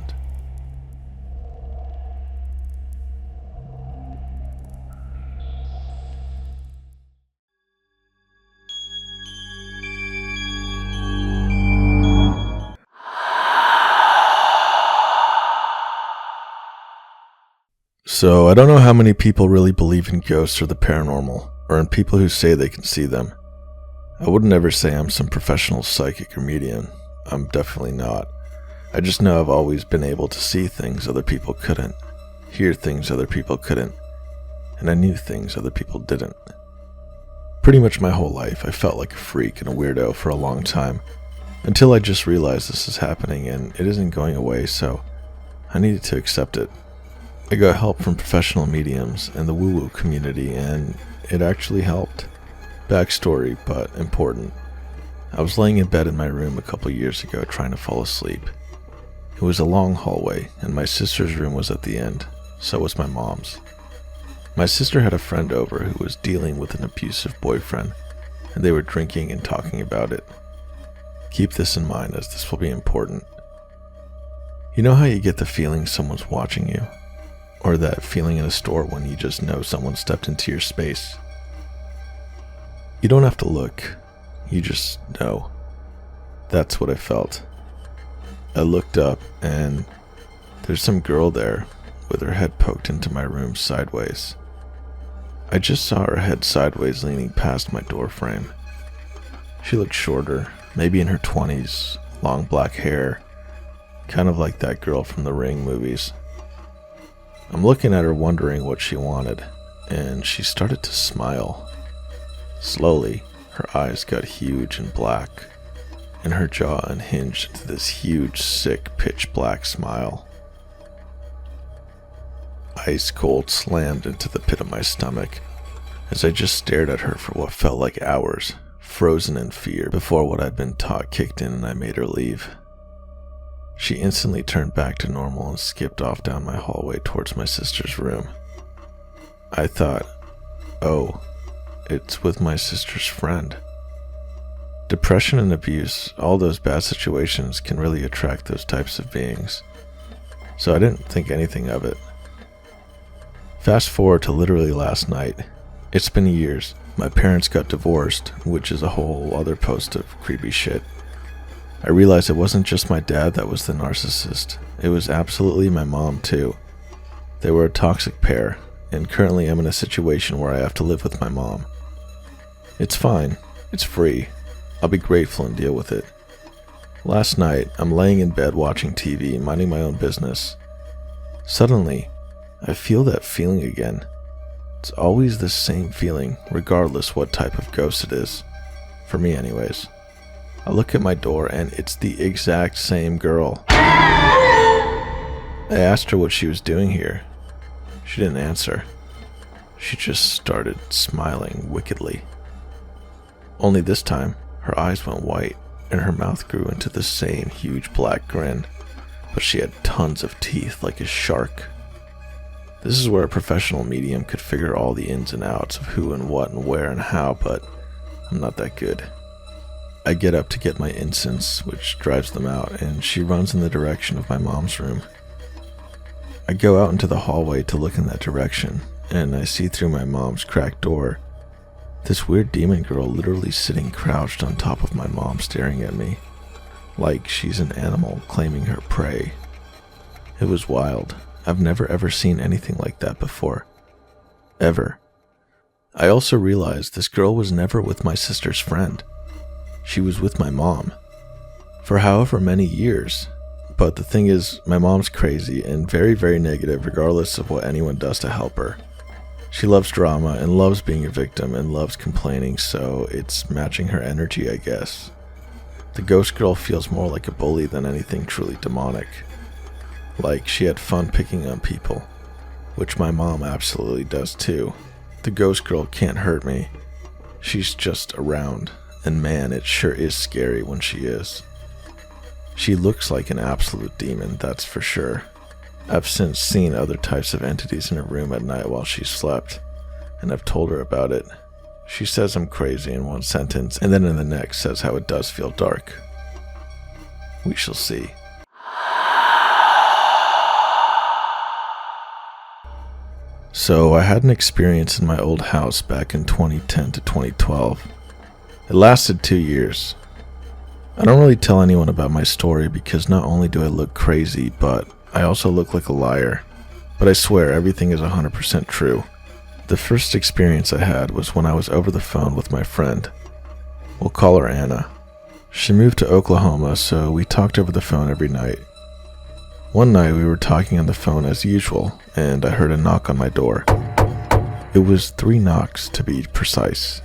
So, I don't know how many people really believe in ghosts or the paranormal, or in people who say they can see them. I wouldn't ever say I'm some professional psychic or medium. I'm definitely not. I just know I've always been able to see things other people couldn't, hear things other people couldn't, and I knew things other people didn't. Pretty much my whole life, I felt like a freak and a weirdo for a long time, until I just realized this is happening and it isn't going away, so I needed to accept it. I got help from professional mediums and the woo-woo community, and it actually helped. Backstory, but important. I was laying in bed in my room a couple years ago trying to fall asleep. It was a long hallway, and my sister's room was at the end, so was my mom's. My sister had a friend over who was dealing with an abusive boyfriend, and they were drinking and talking about it. Keep this in mind, as this will be important. You know how you get the feeling someone's watching you? Or that feeling in a store when you just know someone stepped into your space? You don't have to look, you just know. That's what I felt. I looked up and there's some girl there with her head poked into my room sideways. I just saw her head sideways leaning past my door frame. She looked shorter, maybe in her 20s, long black hair, kind of like that girl from the Ring movies. I'm looking at her wondering what she wanted, and she started to smile. Slowly, her eyes got huge and black, and her jaw unhinged into this huge, sick, pitch-black smile. Ice cold slammed into the pit of my stomach as I just stared at her for what felt like hours, frozen in fear before what I'd been taught kicked in and I made her leave. She instantly turned back to normal and skipped off down my hallway towards my sister's room. I thought, oh, it's with my sister's friend. Depression and abuse, all those bad situations can really attract those types of beings, so I didn't think anything of it. Fast forward to literally last night. It's been years. My parents got divorced, which is a whole other post of creepy shit. I realized it wasn't just my dad that was the narcissist. It was absolutely my mom too. They were a toxic pair, and currently I'm in a situation where I have to live with my mom. It's fine. It's free. I'll be grateful and deal with it. Last night, I'm laying in bed watching TV, minding my own business. Suddenly, I feel that feeling again. It's always the same feeling, regardless what type of ghost it is. For me anyways. I look at my door and it's the exact same girl. I asked her what she was doing here. She didn't answer. She just started smiling wickedly. Only this time, her eyes went white and her mouth grew into the same huge black grin, but she had tons of teeth like a shark. This is where a professional medium could figure all the ins and outs of who and what and where and how, but I'm not that good. I get up to get my incense, which drives them out, and she runs in the direction of my mom's room. I go out into the hallway to look in that direction, and I see through my mom's cracked door this weird demon girl literally sitting crouched on top of my mom staring at me, like she's an animal claiming her prey. It was wild. I've never ever seen anything like that before. Ever. I also realized this girl was never with my sister's friend. She was with my mom. For however many years. But the thing is, my mom's crazy and very, very negative regardless of what anyone does to help her. She loves drama and loves being a victim and loves complaining, so it's matching her energy, I guess. The ghost girl feels more like a bully than anything truly demonic. Like she had fun picking on people, which my mom absolutely does too. The ghost girl can't hurt me. She's just around, and man, it sure is scary when she is. She looks like an absolute demon, that's for sure. I've since seen other types of entities in her room at night while she slept, and I've told her about it. She says I'm crazy in one sentence, and then in the next says how it does feel dark. We shall see. So I had an experience in my old house back in 2010 to 2012. It lasted 2 years. I don't really tell anyone about my story because not only do I look crazy, but I also look like a liar. But I swear everything is 100% true. The first experience I had was when I was over the phone with my friend. We'll call her Anna. She moved to Oklahoma, so we talked over the phone every night. One night we were talking on the phone as usual, and I heard a knock on my door. It was 3 knocks to be precise.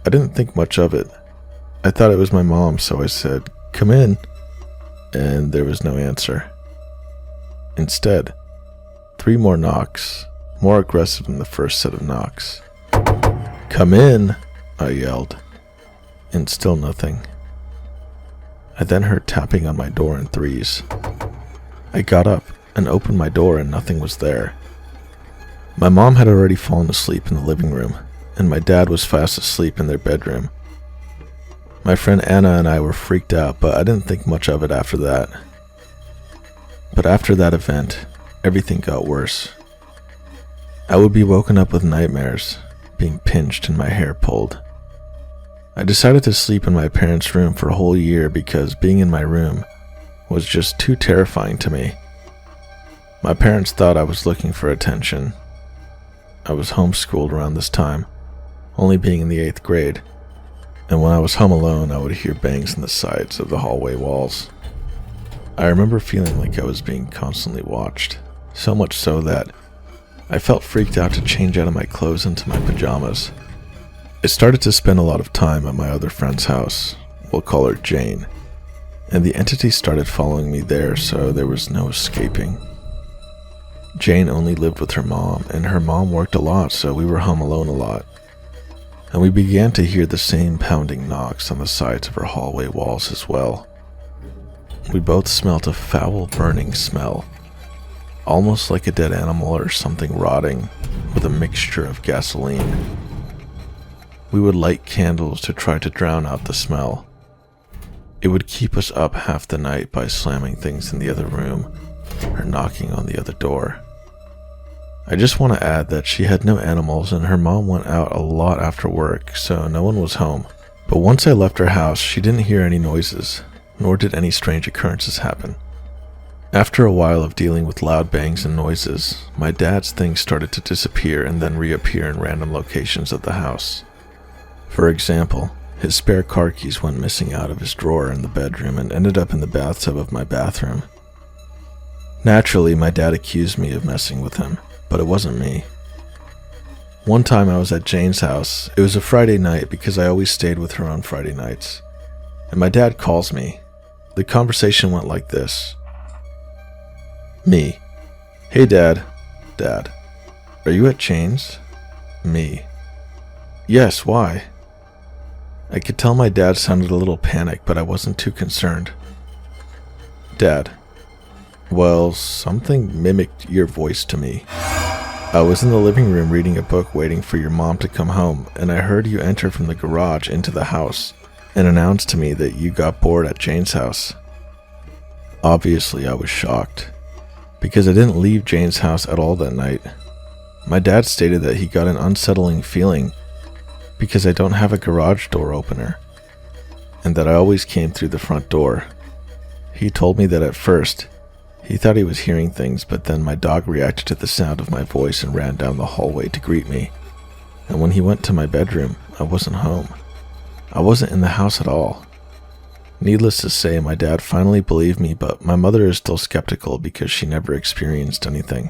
I didn't think much of it. I thought it was my mom, so I said, "Come in," and there was no answer. Instead, 3 more knocks, more aggressive than the first set of knocks. "Come in," I yelled, and still nothing. I then heard tapping on my door in 3s. I got up and opened my door and nothing was there. My mom had already fallen asleep in the living room, and my dad was fast asleep in their bedroom. My friend Anna and I were freaked out, but I didn't think much of it after that. But after that event, everything got worse. I would be woken up with nightmares, being pinched and my hair pulled. I decided to sleep in my parents' room for a whole year because being in my room was just too terrifying to me. My parents thought I was looking for attention. I was homeschooled around this time, only being in the 8th grade, and when I was home alone I would hear bangs in the sides of the hallway walls. I remember feeling like I was being constantly watched, so much so that I felt freaked out to change out of my clothes into my pajamas. I started to spend a lot of time at my other friend's house, we'll call her Jane, and the entity started following me there, so there was no escaping. Jane only lived with her mom, and her mom worked a lot, so we were home alone a lot. And we began to hear the same pounding knocks on the sides of her hallway walls as well. We both smelt a foul burning smell, almost like a dead animal or something rotting, with a mixture of gasoline. We would light candles to try to drown out the smell. It would keep us up half the night by slamming things in the other room or knocking on the other door. I just want to add that she had no animals and her mom went out a lot after work, so no one was home. But once I left her house, she didn't hear any noises, nor did any strange occurrences happen. After a while of dealing with loud bangs and noises, my dad's things started to disappear and then reappear in random locations of the house. For example, his spare car keys went missing out of his drawer in the bedroom and ended up in the bathtub of my bathroom. Naturally, my dad accused me of messing with him, but it wasn't me. One time I was at Jane's house. It was a Friday night because I always stayed with her on Friday nights. And my dad calls me. The conversation went like this. Me. "Hey Dad." Dad. "Are you at Jane's?" Me. "Yes, why?" I could tell my dad sounded a little panicked, but I wasn't too concerned. Dad. "Well, something mimicked your voice to me. I was in the living room reading a book waiting for your mom to come home, and I heard you enter from the garage into the house and announce to me that you got bored at Jane's house." Obviously, I was shocked, because I didn't leave Jane's house at all that night. My dad stated that he got an unsettling feeling because I don't have a garage door opener, and that I always came through the front door. He told me that at first, he thought he was hearing things, but then my dog reacted to the sound of my voice and ran down the hallway to greet me. And when he went to my bedroom, I wasn't home. I wasn't in the house at all. Needless to say, my dad finally believed me, but my mother is still skeptical because she never experienced anything.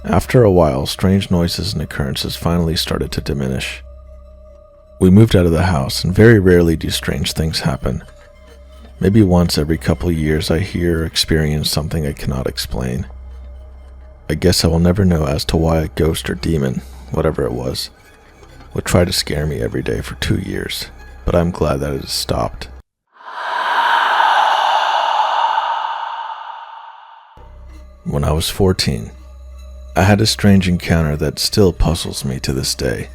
After a while, strange noises and occurrences finally started to diminish. We moved out of the house, and very rarely do strange things happen. Maybe once every couple years I hear or experience something I cannot explain. I guess I will never know as to why a ghost or demon, whatever it was, would try to scare me every day for 2 years, but I'm glad that it has stopped. When I was 14, I had a strange encounter that still puzzles me to this day.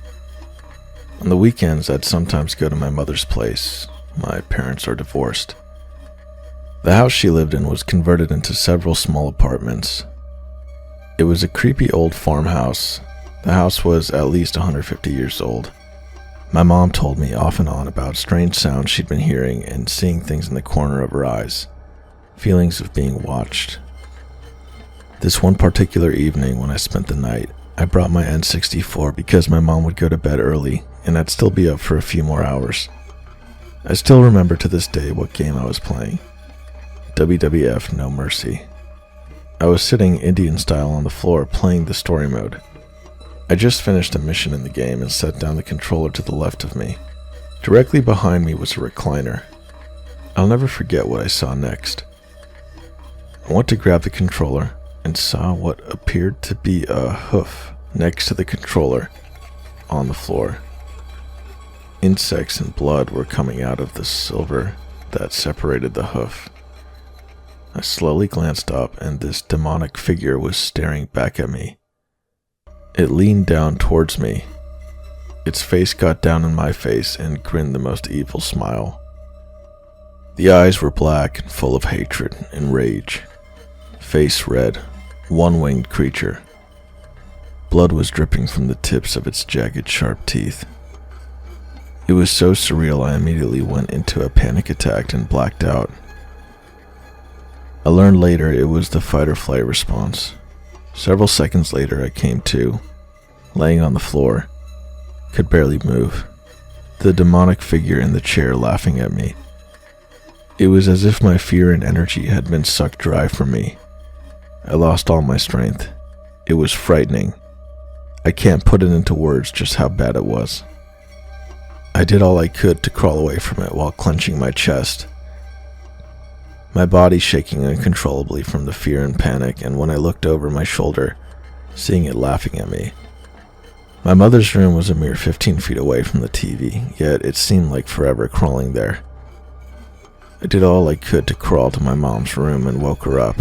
On the weekends, I'd sometimes go to my mother's place. My parents are divorced. The house she lived in was converted into several small apartments. It was a creepy old farmhouse. The house was at least 150 years old. My mom told me off and on about strange sounds she'd been hearing and seeing things in the corner of her eyes, feelings of being watched. This one particular evening when I spent the night, I brought my N64 because my mom would go to bed early and I'd still be up for a few more hours. I still remember to this day what game I was playing. WWF No Mercy. I was sitting Indian style on the floor playing the story mode. I just finished a mission in the game and set down the controller to the left of me. Directly behind me was a recliner. I'll never forget what I saw next. I went to grab the controller and saw what appeared to be a hoof next to the controller on the floor. Insects and blood were coming out of the silver that separated the hoof. I slowly glanced up and this demonic figure was staring back at me. It leaned down towards me. Its face got down in my face and grinned the most evil smile. The eyes were black and full of hatred and rage. Face red, one-winged creature. Blood was dripping from the tips of its jagged, sharp teeth. It was so surreal I immediately went into a panic attack and blacked out. I learned later it was the fight or flight response. Several seconds later I came to, laying on the floor, could barely move. The demonic figure in the chair laughing at me. It was as if my fear and energy had been sucked dry from me. I lost all my strength. It was frightening. I can't put it into words just how bad it was. I did all I could to crawl away from it while clenching my chest. My body shaking uncontrollably from the fear and panic, and when I looked over my shoulder, seeing it laughing at me. My mother's room was a mere 15 feet away from the TV, yet it seemed like forever crawling there. I did all I could to crawl to my mom's room and woke her up.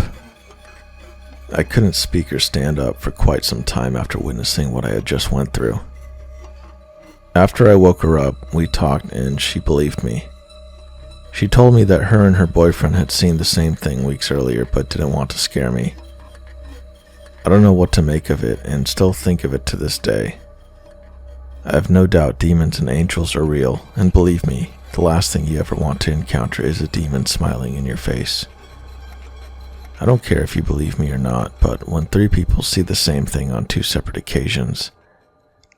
I couldn't speak or stand up for quite some time after witnessing what I had just went through. After I woke her up, we talked and she believed me. She told me that her and her boyfriend had seen the same thing weeks earlier but didn't want to scare me. I don't know what to make of it and still think of it to this day. I have no doubt demons and angels are real, and believe me, the last thing you ever want to encounter is a demon smiling in your face. I don't care if you believe me or not, but when 3 people see the same thing on 2 separate occasions,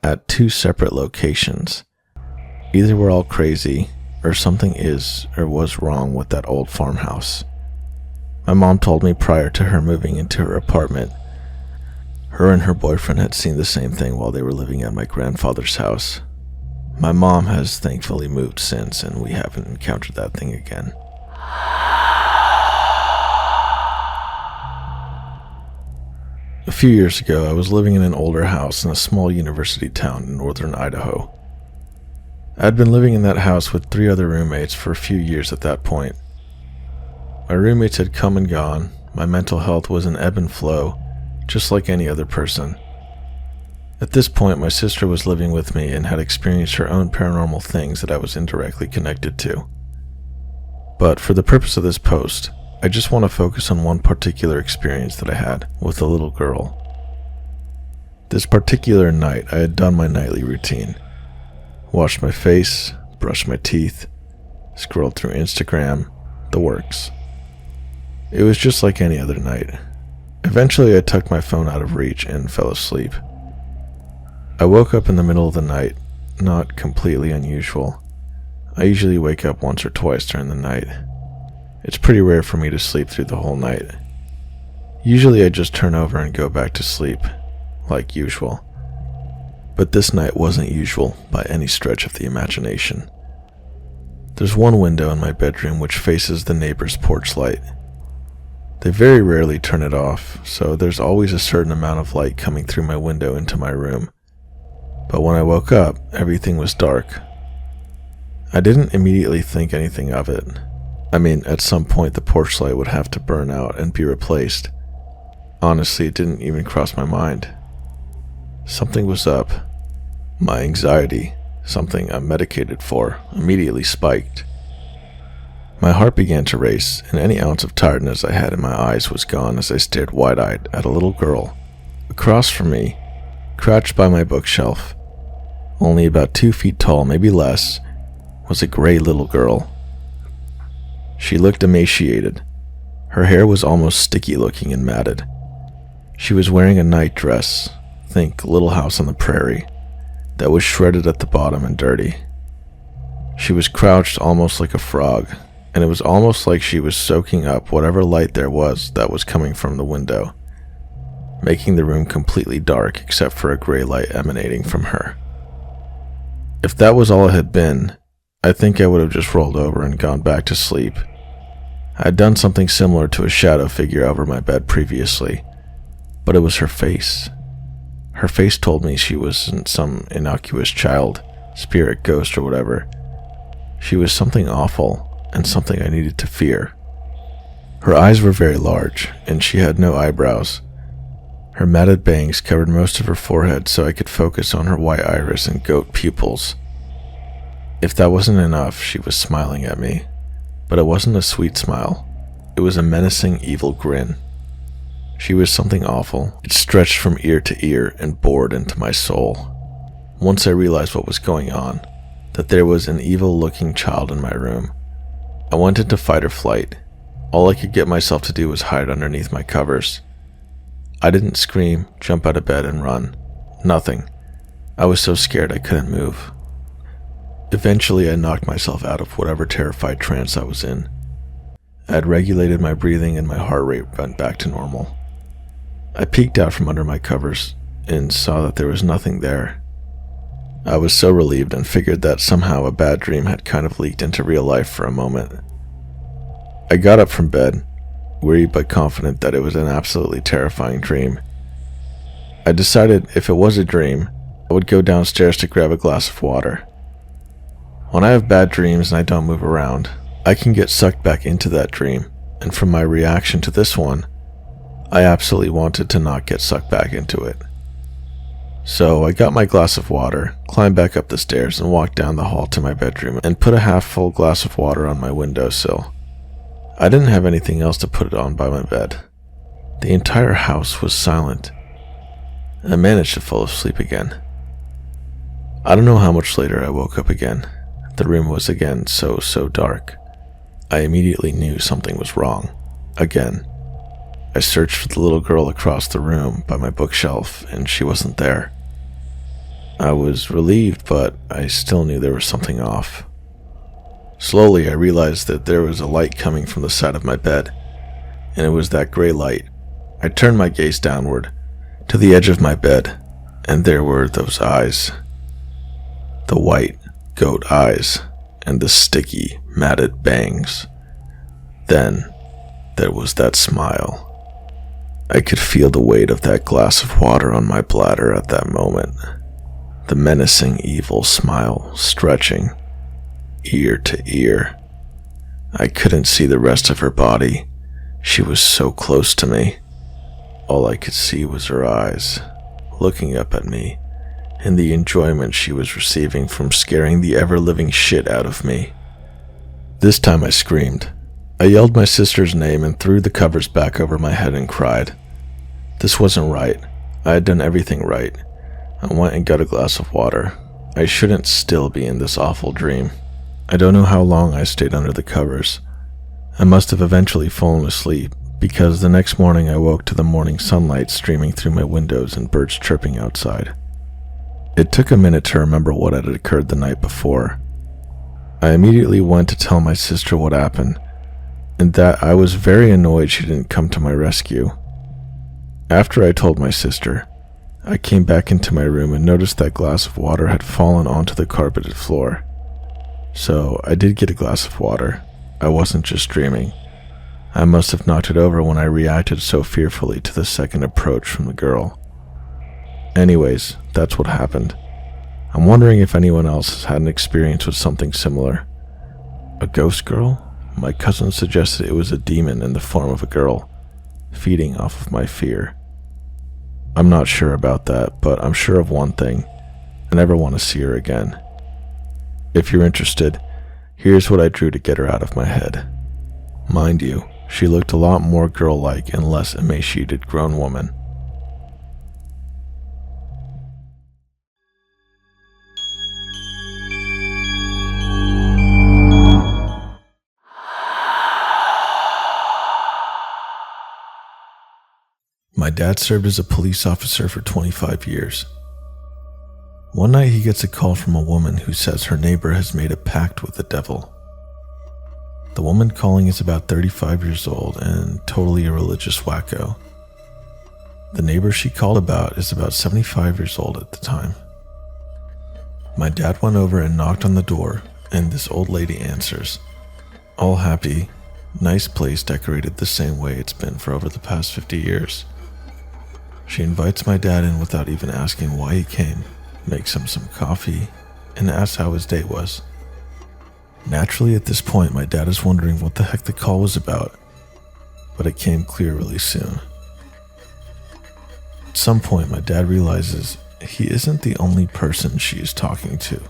at 2 separate locations, either we're all crazy, or something is or was wrong with that old farmhouse. My mom told me prior to her moving into her apartment, her and her boyfriend had seen the same thing while they were living at my grandfather's house. My mom has thankfully moved since, and we haven't encountered that thing again. A few years ago, I was living in an older house in a small university town in northern Idaho. I had been living in that house with 3 other roommates for a few years at that point. My roommates had come and gone. My mental health was an ebb and flow, just like any other person. At this point, my sister was living with me and had experienced her own paranormal things that I was indirectly connected to. But for the purpose of this post, I just want to focus on one particular experience that I had with a little girl. This particular night, I had done my nightly routine. Washed my face, brushed my teeth, scrolled through Instagram, the works. It was just like any other night. Eventually, I tucked my phone out of reach and fell asleep. I woke up in the middle of the night, not completely unusual. I usually wake up once or twice during the night. It's pretty rare for me to sleep through the whole night. Usually I just turn over and go back to sleep, like usual. But this night wasn't usual by any stretch of the imagination. There's one window in my bedroom which faces the neighbor's porch light. They very rarely turn it off, so there's always a certain amount of light coming through my window into my room. But when I woke up, everything was dark. I didn't immediately think anything of it. I mean, at some point the porch light would have to burn out and be replaced. Honestly, it didn't even cross my mind. Something was up. My anxiety, something I'm medicated for, immediately spiked. My heart began to race, and any ounce of tiredness I had in my eyes was gone as I stared wide-eyed at a little girl across from me, crouched by my bookshelf. Only about 2 feet tall, maybe less, was a gray little girl. She looked emaciated. Her hair was almost sticky-looking and matted. She was wearing a night dress, think Little House on the Prairie, that was shredded at the bottom and dirty. She was crouched almost like a frog, and it was almost like she was soaking up whatever light there was that was coming from the window, making the room completely dark except for a gray light emanating from her. If that was all it had been, I think I would have just rolled over and gone back to sleep. I had done something similar to a shadow figure over my bed previously, but it was her face. Her face told me she wasn't some innocuous child, spirit, ghost, or whatever. She was something awful, and something I needed to fear. Her eyes were very large, and she had no eyebrows. Her matted bangs covered most of her forehead so I could focus on her white iris and goat pupils. If that wasn't enough, she was smiling at me, but it wasn't a sweet smile. It was a menacing, evil grin. She was something awful. It stretched from ear to ear and bored into my soul. Once I realized what was going on, that there was an evil-looking child in my room, I went into fight or flight. All I could get myself to do was hide underneath my covers. I didn't scream, jump out of bed, and run. Nothing. I was so scared I couldn't move. Eventually, I knocked myself out of whatever terrified trance I was in. I had regulated my breathing and my heart rate went back to normal. I peeked out from under my covers and saw that there was nothing there. I was so relieved and figured that somehow a bad dream had kind of leaked into real life for a moment. I got up from bed, weary but confident that it was an absolutely terrifying dream. I decided if it was a dream, I would go downstairs to grab a glass of water. When I have bad dreams and I don't move around, I can get sucked back into that dream, and from my reaction to this one, I absolutely wanted to not get sucked back into it. So I got my glass of water, climbed back up the stairs, and walked down the hall to my bedroom and put a half-full glass of water on my windowsill. I didn't have anything else to put it on by my bed. The entire house was silent. I managed to fall asleep again. I don't know how much later I woke up again. The room was again so dark. I immediately knew something was wrong. Again. I searched for the little girl across the room by my bookshelf, and she wasn't there. I was relieved, but I still knew there was something off. Slowly, I realized that there was a light coming from the side of my bed, and it was that gray light. I turned my gaze downward, to the edge of my bed, and there were those eyes. The white goat eyes, and the sticky, matted bangs. Then, there was that smile. I could feel the weight of that glass of water on my bladder at that moment. The menacing, evil smile stretching ear to ear. I couldn't see the rest of her body. She was so close to me. All I could see was her eyes, looking up at me, and the enjoyment she was receiving from scaring the ever-living shit out of me. This time I screamed. I yelled my sister's name and threw the covers back over my head and cried. This wasn't right. I had done everything right. I went and got a glass of water. I shouldn't still be in this awful dream. I don't know how long I stayed under the covers. I must have eventually fallen asleep, because the next morning I woke to the morning sunlight streaming through my windows and birds chirping outside. It took a minute to remember what had occurred the night before. I immediately went to tell my sister what happened, and that I was very annoyed she didn't come to my rescue. After I told my sister, I came back into my room and noticed that glass of water had fallen onto the carpeted floor. So I did get a glass of water. I wasn't just dreaming. I must have knocked it over when I reacted so fearfully to the second approach from the girl. Anyways, that's what happened. I'm wondering if anyone else has had an experience with something similar. A ghost girl? My cousin suggested it was a demon in the form of a girl. feeding off of my fear. I'm not sure about that, but I'm sure of one thing. I never want to see her again. If you're interested, here's what I drew to get her out of my head. Mind you, she looked a lot more girl-like and less emaciated grown woman. My dad served as a police officer for 25 years. One night he gets a call from a woman who says her neighbor has made a pact with the devil. The woman calling is about 35 years old and totally a religious wacko. The neighbor she called about is about 75 years old at the time. My dad went over and knocked on the door, and this old lady answers. All happy, nice place decorated the same way it's been for over the past 50 years. She invites my dad in without even asking why he came, makes him some coffee, and asks how his day was. Naturally, at this point, my dad is wondering what the heck the call was about, but it came clear really soon. At some point, my dad realizes he isn't the only person she is talking to,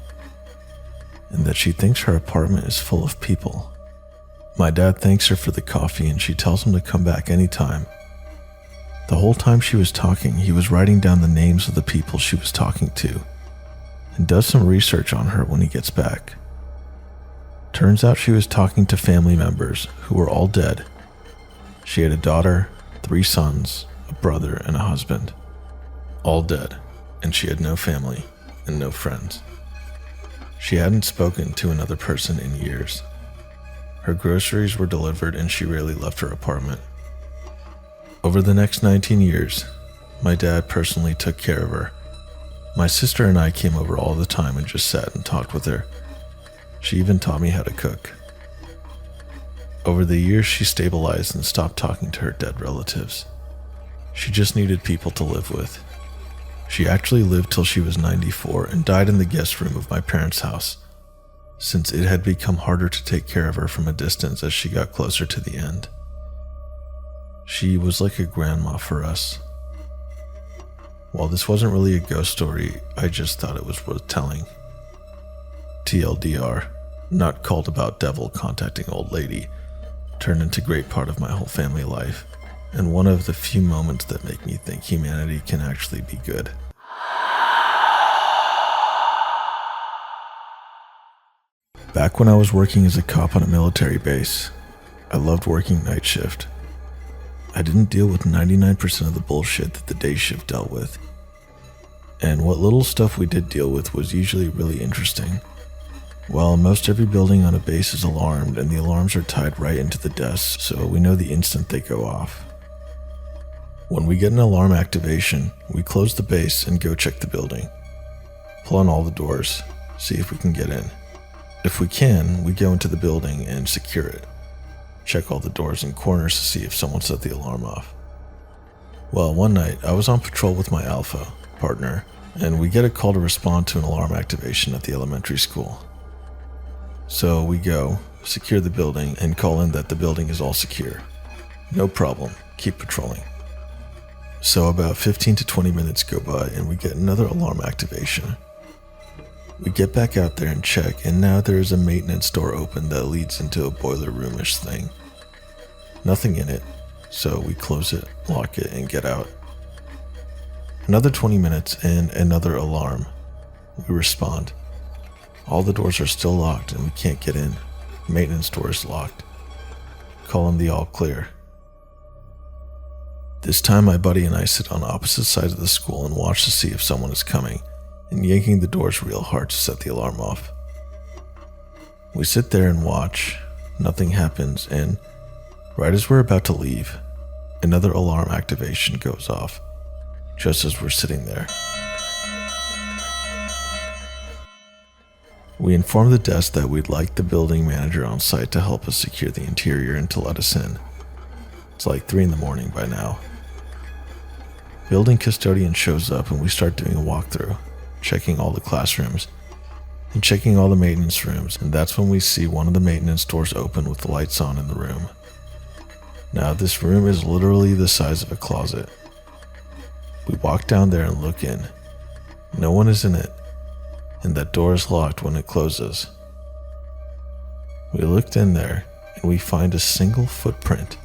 and that she thinks her apartment is full of people. My dad thanks her for the coffee and she tells him to come back anytime. The whole time she was talking, he was writing down the names of the people she was talking to and does some research on her when he gets back. Turns out she was talking to family members who were all dead. She had a daughter, 3 sons, a brother, and a husband. All dead, and she had no family and no friends. She hadn't spoken to another person in years. Her groceries were delivered and she rarely left her apartment. Over the next 19 years, my dad personally took care of her. My sister and I came over all the time and just sat and talked with her. She even taught me how to cook. Over the years, she stabilized and stopped talking to her dead relatives. She just needed people to live with. She actually lived till she was 94 and died in the guest room of my parents' house, since it had become harder to take care of her from a distance as she got closer to the end. She was like a grandma for us. While this wasn't really a ghost story, I just thought it was worth telling. TLDR, not called about devil contacting old lady, turned into a great part of my whole family life, and one of the few moments that make me think humanity can actually be good. Back when I was working as a cop on a military base, I loved working night shift. I didn't deal with 99% of the bullshit that the day shift dealt with. And what little stuff we did deal with was usually really interesting. Well, most every building on a base is alarmed, and the alarms are tied right into the desks, so we know the instant they go off. When we get an alarm activation, we close the base and go check the building. Pull on all the doors, see if we can get in. If we can, we go into the building and secure it. Check all the doors and corners to see if someone set the alarm off. Well, one night, I was on patrol with my alpha partner, and we get a call to respond to an alarm activation at the elementary school. So we go, secure the building, and call in that the building is all secure. No problem, keep patrolling. So about 15 to 20 minutes go by and we get another alarm activation. We get back out there and check, and now there is a maintenance door open that leads into a boiler roomish thing. Nothing in it, so we close it, lock it, and get out. Another 20 minutes and another alarm. We respond. All the doors are still locked and we can't get in. Maintenance door is locked. Call in the all clear. This time my buddy and I sit on opposite sides of the school and watch to see if someone is coming, and yanking the doors real hard to set the alarm off. We sit there and watch. Nothing happens, and right as we're about to leave, another alarm activation goes off, just as we're sitting there. We inform the desk that we'd like the building manager on site to help us secure the interior and to let us in. It's like 3 a.m. by now. Building custodian shows up and we start doing a walkthrough, checking all the classrooms and checking all the maintenance rooms, and that's when we see one of the maintenance doors open with the lights on in the room. Now, this room is literally the size of a closet. We walk down there and look in. No one is in it, and that door is locked when it closes. We looked in there, and we find a single footprint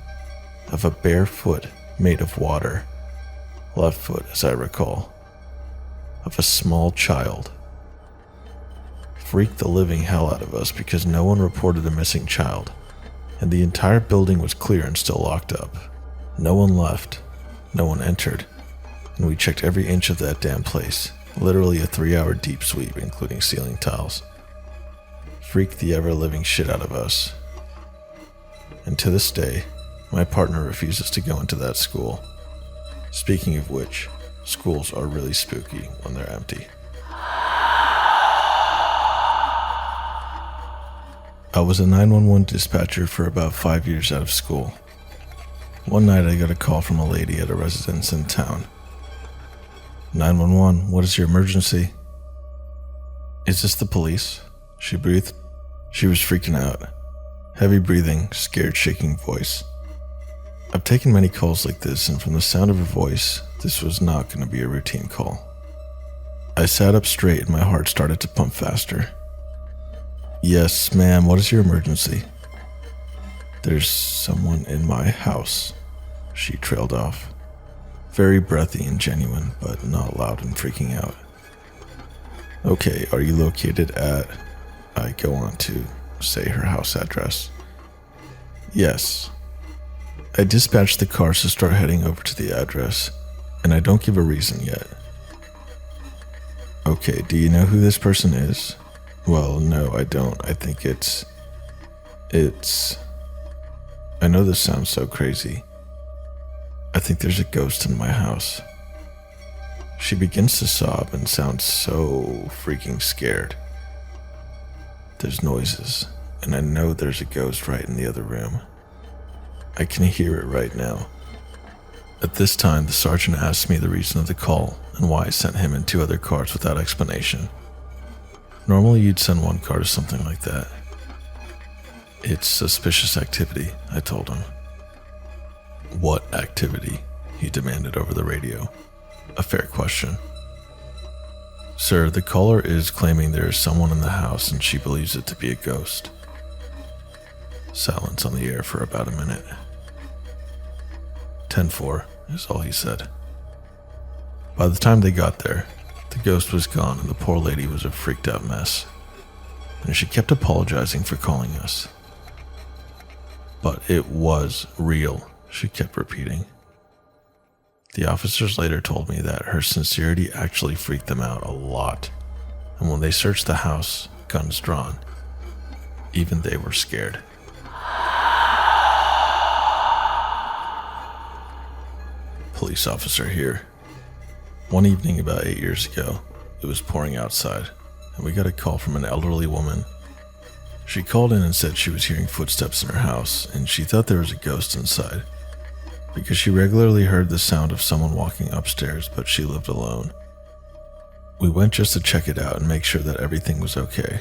of a bare foot made of water, left foot as I recall, of a small child. Freaked the living hell out of us because no one reported a missing child, and the entire building was clear and still locked up. No one left, no one entered, and we checked every inch of that damn place, literally a 3-hour deep sweep including ceiling tiles. Freaked the ever-living shit out of us. And to this day, my partner refuses to go into that school. Speaking of which, schools are really spooky when they're empty. I was a 911 dispatcher for about 5 years out of school. One night I got a call from a lady at a residence in town. 911, what is your emergency? Is this the police? She breathed. She was freaking out. Heavy breathing, scared, shaking voice. I've taken many calls like this, and from the sound of her voice, this was not going to be a routine call. I sat up straight and my heart started to pump faster. Yes, ma'am, what is your emergency? There's someone in my house, she trailed off. Very breathy and genuine, but not loud and freaking out. Okay, are you located at... I go on to say her house address. Yes. I dispatch the cars to start heading over to the address, and I don't give a reason yet. Okay, do you know who this person is? Well, no, I don't. I think it's... I know this sounds so crazy. I think there's a ghost in my house. She begins to sob and sounds so freaking scared. There's noises, and I know there's a ghost right in the other room. I can hear it right now. At this time, the sergeant asked me the reason of the call and why I sent him and 2 other cars without explanation. Normally you'd send 1 car to something like that. It's suspicious activity, I told him. What activity? He demanded over the radio. A fair question. Sir, the caller is claiming there is someone in the house and she believes it to be a ghost. Silence on the air for about a minute. 10-4 is all he said. By the time they got there, the ghost was gone and the poor lady was a freaked out mess. And she kept apologizing for calling us. But it was real, she kept repeating. The officers later told me that her sincerity actually freaked them out a lot, and when they searched the house, guns drawn, even they were scared. Police officer here. One evening about 8 years ago, it was pouring outside, and we got a call from an elderly woman. She called in and said she was hearing footsteps in her house, and she thought there was a ghost inside, because she regularly heard the sound of someone walking upstairs, but she lived alone. We went just to check it out and make sure that everything was okay.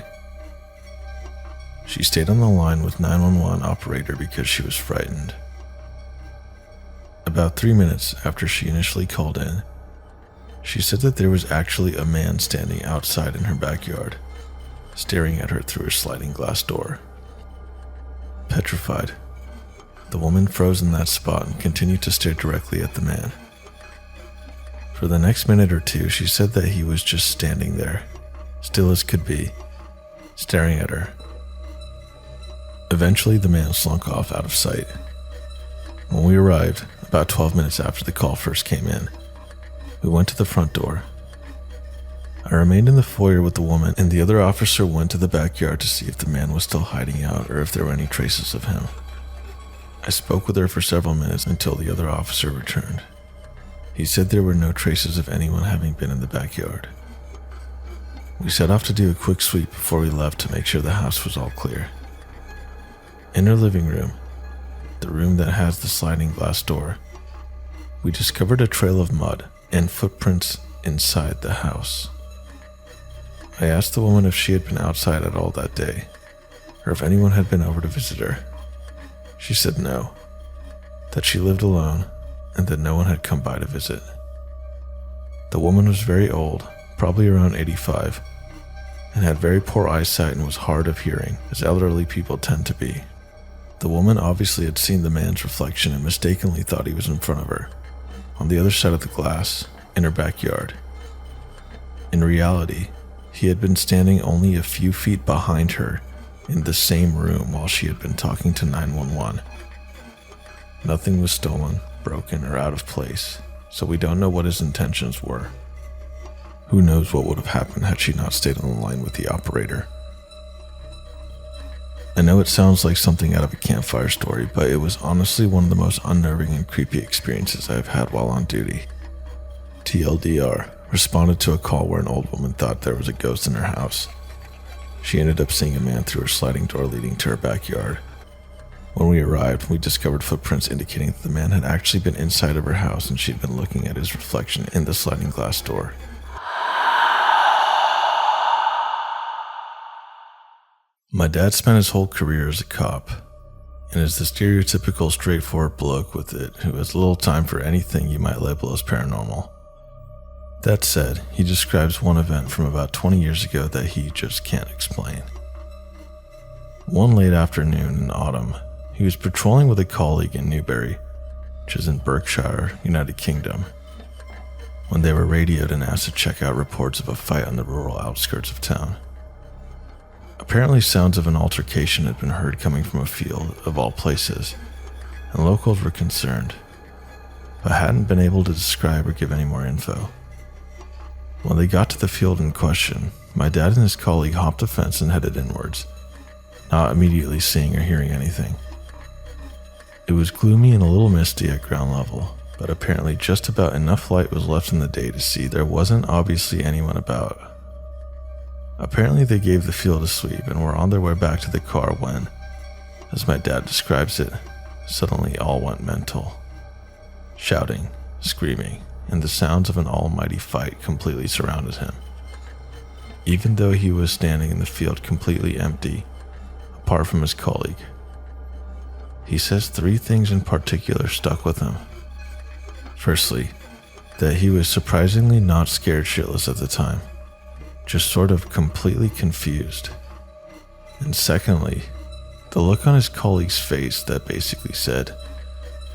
She stayed on the line with 911 operator because she was frightened. About 3 minutes after she initially called in, she said that there was actually a man standing outside in her backyard, staring at her through a sliding glass door. Petrified, the woman froze in that spot and continued to stare directly at the man. For the next minute or two, she said that he was just standing there, still as could be, staring at her. Eventually, the man slunk off out of sight. When we arrived, about 12 minutes after the call first came in, we went to the front door. I remained in the foyer with the woman, and the other officer went to the backyard to see if the man was still hiding out or if there were any traces of him. I spoke with her for several minutes until the other officer returned. He said there were no traces of anyone having been in the backyard. We set off to do a quick sweep before we left to make sure the house was all clear. In her living room, the room that has the sliding glass door, we discovered a trail of mud and footprints inside the house. I asked the woman if she had been outside at all that day, or if anyone had been over to visit her. She said no. that she lived alone and that no one had come by to visit. The woman was very old, probably around 85, and had very poor eyesight and was hard of hearing, as elderly people tend to be. The woman obviously had seen the man's reflection and mistakenly thought he was in front of her, on the other side of the glass, in her backyard. In reality, he had been standing only a few feet behind her in the same room while she had been talking to 911. Nothing was stolen, broken, or out of place, so we don't know what his intentions were. Who knows what would have happened had she not stayed on the line with the operator. I know it sounds like something out of a campfire story, but it was honestly one of the most unnerving and creepy experiences I have had while on duty. TLDR, responded to a call where an old woman thought there was a ghost in her house. She ended up seeing a man through her sliding door leading to her backyard. When we arrived, we discovered footprints indicating that the man had actually been inside of her house and she'd been looking at his reflection in the sliding glass door. My dad spent his whole career as a cop, and is the stereotypical straightforward bloke with it who has little time for anything you might label as paranormal. That said, he describes one event from about 20 years ago that he just can't explain. One late afternoon in autumn, he was patrolling with a colleague in Newbury, which is in Berkshire, United Kingdom, when they were radioed and asked to check out reports of a fight on the rural outskirts of town. Apparently sounds of an altercation had been heard coming from a field, of all places, and locals were concerned, but hadn't been able to describe or give any more info. When they got to the field in question, my dad and his colleague hopped a fence and headed inwards, not immediately seeing or hearing anything. It was gloomy and a little misty at ground level, but apparently just about enough light was left in the day to see there wasn't obviously anyone about. Apparently they gave the field a sweep and were on their way back to the car when, as my dad describes it, suddenly all went mental. Shouting, screaming, and the sounds of an almighty fight completely surrounded him. Even though he was standing in the field completely empty, apart from his colleague. He says 3 things in particular stuck with him. Firstly, that he was surprisingly not scared shitless at the time, just sort of completely confused. And secondly, the look on his colleague's face that basically said,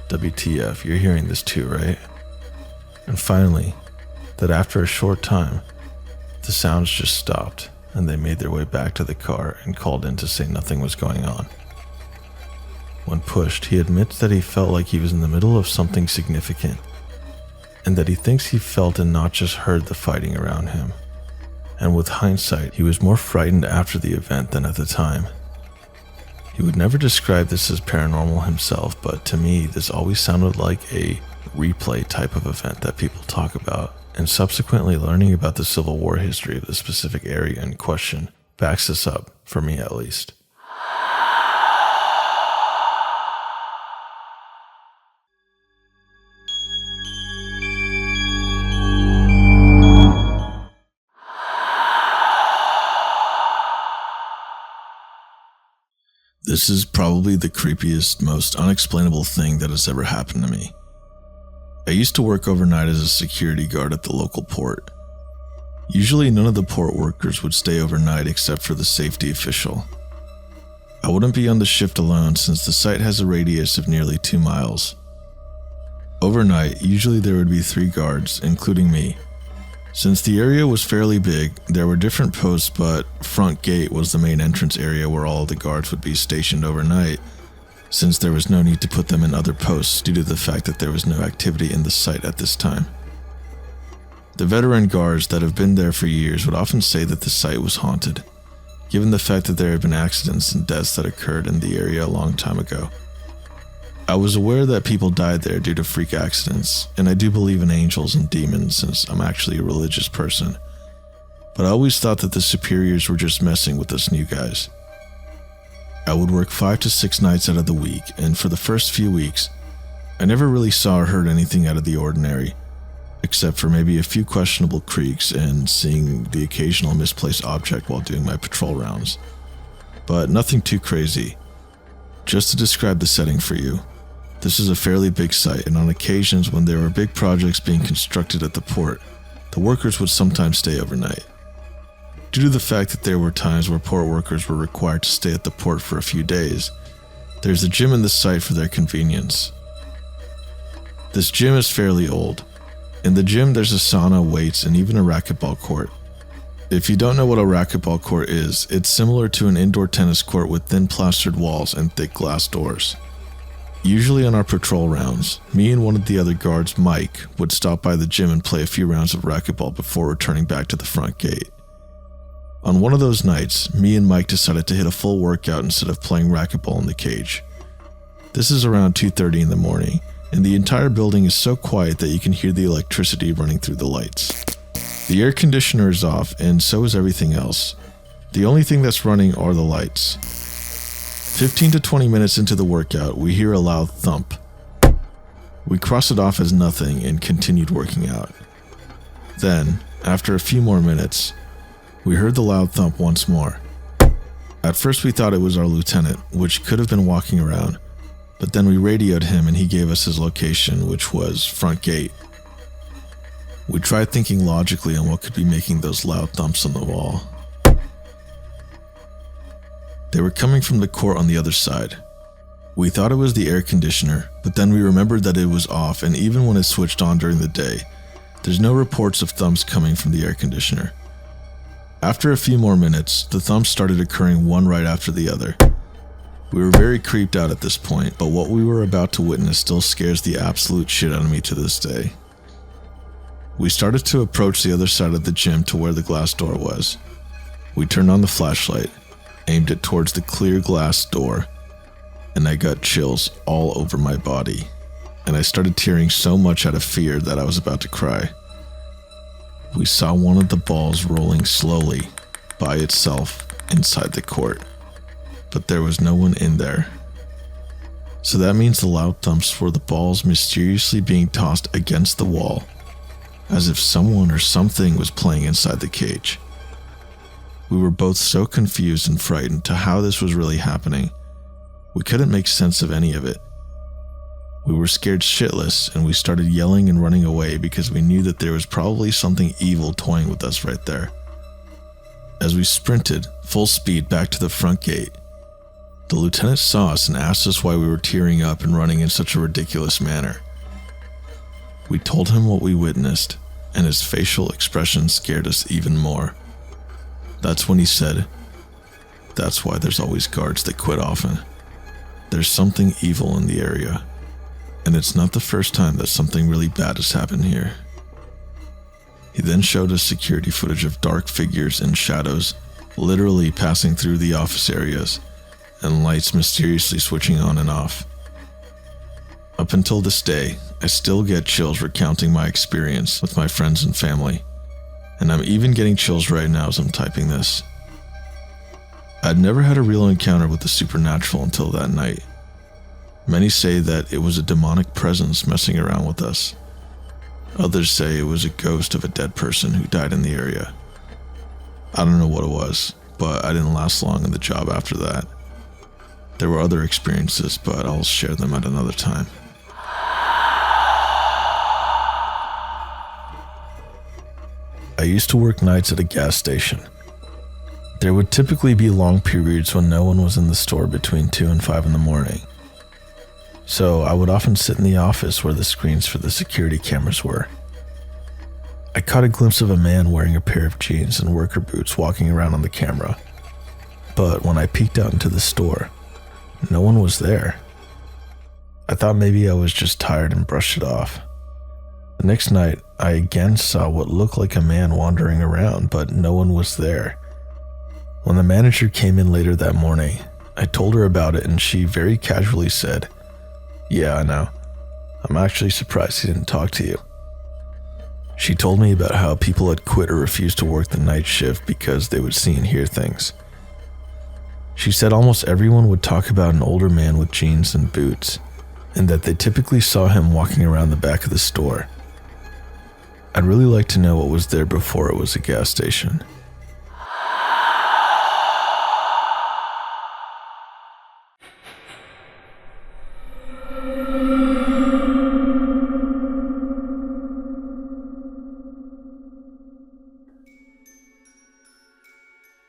WTF, you're hearing this too, right? And finally, that after a short time, the sounds just stopped and they made their way back to the car and called in to say nothing was going on. When pushed, he admits that he felt like he was in the middle of something significant, and that he thinks he felt and not just heard the fighting around him. And with hindsight, he was more frightened after the event than at the time. He would never describe this as paranormal himself, but to me, this always sounded like a replay type of event that people talk about, and subsequently learning about the Civil War history of the specific area in question backs this up, for me at least. This is probably the creepiest, most unexplainable thing that has ever happened to me. I used to work overnight as a security guard at the local port. Usually none of the port workers would stay overnight except for the safety official. I wouldn't be on the shift alone since the site has a radius of nearly 2 miles. Overnight, usually there would be 3 guards, including me. Since the area was fairly big, there were different posts, but front gate was the main entrance area where all of the guards would be stationed overnight, since there was no need to put them in other posts due to the fact that there was no activity in the site at this time. The veteran guards that have been there for years would often say that the site was haunted, given the fact that there had been accidents and deaths that occurred in the area a long time ago. I was aware that people died there due to freak accidents, and I do believe in angels and demons since I'm actually a religious person, but I always thought that the superiors were just messing with us new guys. I would work 5 to 6 nights out of the week, and for the first few weeks, I never really saw or heard anything out of the ordinary, except for maybe a few questionable creaks and seeing the occasional misplaced object while doing my patrol rounds. But nothing too crazy. Just to describe the setting for you, This is a fairly big site, and on occasions when there were big projects being constructed at the port, the workers would sometimes stay overnight. Due to the fact that there were times where port workers were required to stay at the port for a few days, there's a gym in the site for their convenience. This gym is fairly old. In the gym there's a sauna, weights, and even a racquetball court. If you don't know what a racquetball court is, it's similar to an indoor tennis court with thin plastered walls and thick glass doors. Usually on our patrol rounds, me and one of the other guards, Mike, would stop by the gym and play a few rounds of racquetball before returning back to the front gate. On one of those nights, me and Mike decided to hit a full workout instead of playing racquetball in the cage. This is around 2:30 in the morning, and the entire building is so quiet that you can hear the electricity running through the lights. The air conditioner is off, and so is everything else. The only thing that's running are the lights. 15 to 20 minutes into the workout, we hear a loud thump. We crossed it off as nothing and continued working out. Then, after a few more minutes, we heard the loud thump once more. At first we thought it was our lieutenant, which could have been walking around, but then we radioed him and he gave us his location, which was front gate. We tried thinking logically on what could be making those loud thumps on the wall. They were coming from the court on the other side. We thought it was the air conditioner, but then we remembered that it was off, and even when it switched on during the day, there's no reports of thumps coming from the air conditioner. After a few more minutes, the thumps started occurring one right after the other. We were very creeped out at this point, but what we were about to witness still scares the absolute shit out of me to this day. We started to approach the other side of the gym to where the glass door was. We turned on the flashlight, aimed it towards the clear glass door, and I got chills all over my body, and I started tearing so much out of fear that I was about to cry. We saw one of the balls rolling slowly by itself inside the court, but there was no one in there. So that means the loud thumps were the balls mysteriously being tossed against the wall, as if someone or something was playing inside the cage. We were both so confused and frightened to how this was really happening. We couldn't make sense of any of it. We were scared shitless, and we started yelling and running away because we knew that there was probably something evil toying with us right there. As we sprinted full speed back to the front gate, the lieutenant saw us and asked us why we were tearing up and running in such a ridiculous manner. We told him what we witnessed, and his facial expression scared us even more. That's when he said, "That's why there's always guards that quit often. There's something evil in the area, and it's not the first time that something really bad has happened here." He then showed us security footage of dark figures and shadows literally passing through the office areas, and lights mysteriously switching on and off. Up until this day, I still get chills recounting my experience with my friends and family, and I'm even getting chills right now as I'm typing this. I'd never had a real encounter with the supernatural until that night. Many say that it was a demonic presence messing around with us. Others say it was a ghost of a dead person who died in the area. I don't know what it was, but I didn't last long in the job after that. There were other experiences, but I'll share them at another time. I used to work nights at a gas station. There would typically be long periods when no one was in the store between 2 and 5 in the morning. So I would often sit in the office where the screens for the security cameras were. I caught a glimpse of a man wearing a pair of jeans and worker boots walking around on the camera. But when I peeked out into the store, no one was there. I thought maybe I was just tired and brushed it off. The next night, I again saw what looked like a man wandering around, but no one was there. When the manager came in later that morning, I told her about it and she very casually said, "Yeah, I know. I'm actually surprised he didn't talk to you." She told me about how people had quit or refused to work the night shift because they would see and hear things. She said almost everyone would talk about an older man with jeans and boots, and that they typically saw him walking around the back of the store. I'd really like to know what was there before it was a gas station.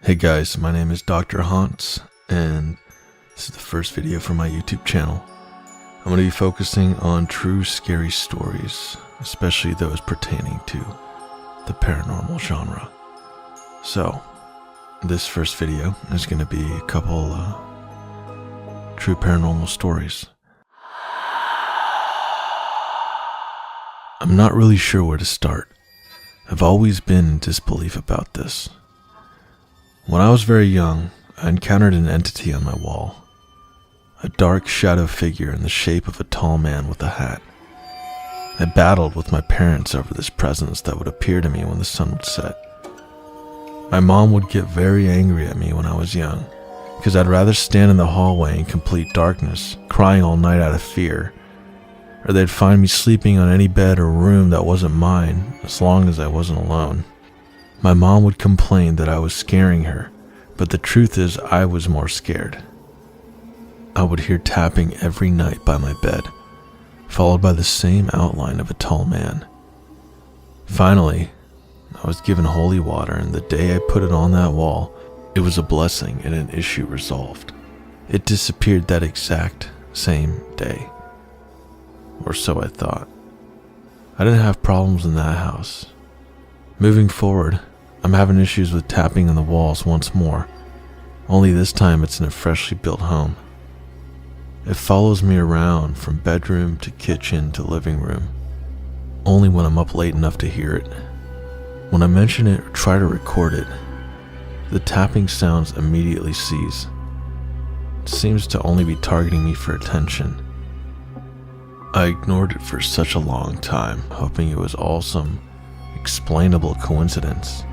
Hey guys, my name is Dr. Hans, and this is the first video for my YouTube channel. I'm going to be focusing on true scary stories, especially those pertaining to the paranormal genre. So, this first video is going to be a couple true paranormal stories. I'm not really sure where to start. I've always been in disbelief about this. When I was very young, I encountered an entity on my wall. A dark shadow figure in the shape of a tall man with a hat. I battled with my parents over this presence that would appear to me when the sun would set. My mom would get very angry at me when I was young, because I'd rather stand in the hallway in complete darkness, crying all night out of fear, or they'd find me sleeping on any bed or room that wasn't mine, as long as I wasn't alone. My mom would complain that I was scaring her, but the truth is I was more scared. I would hear tapping every night by my bed, followed by the same outline of a tall man. Finally, I was given holy water, and the day I put it on that wall, it was a blessing and an issue resolved. It disappeared that exact same day. Or so I thought. I didn't have problems in that house. Moving forward, I'm having issues with tapping on the walls once more, only this time it's in a freshly built home. It follows me around from bedroom to kitchen to living room, only when I'm up late enough to hear it. When I mention it or try to record it, the tapping sounds immediately cease. It seems to only be targeting me for attention. I ignored it for such a long time, hoping it was all some explainable coincidence.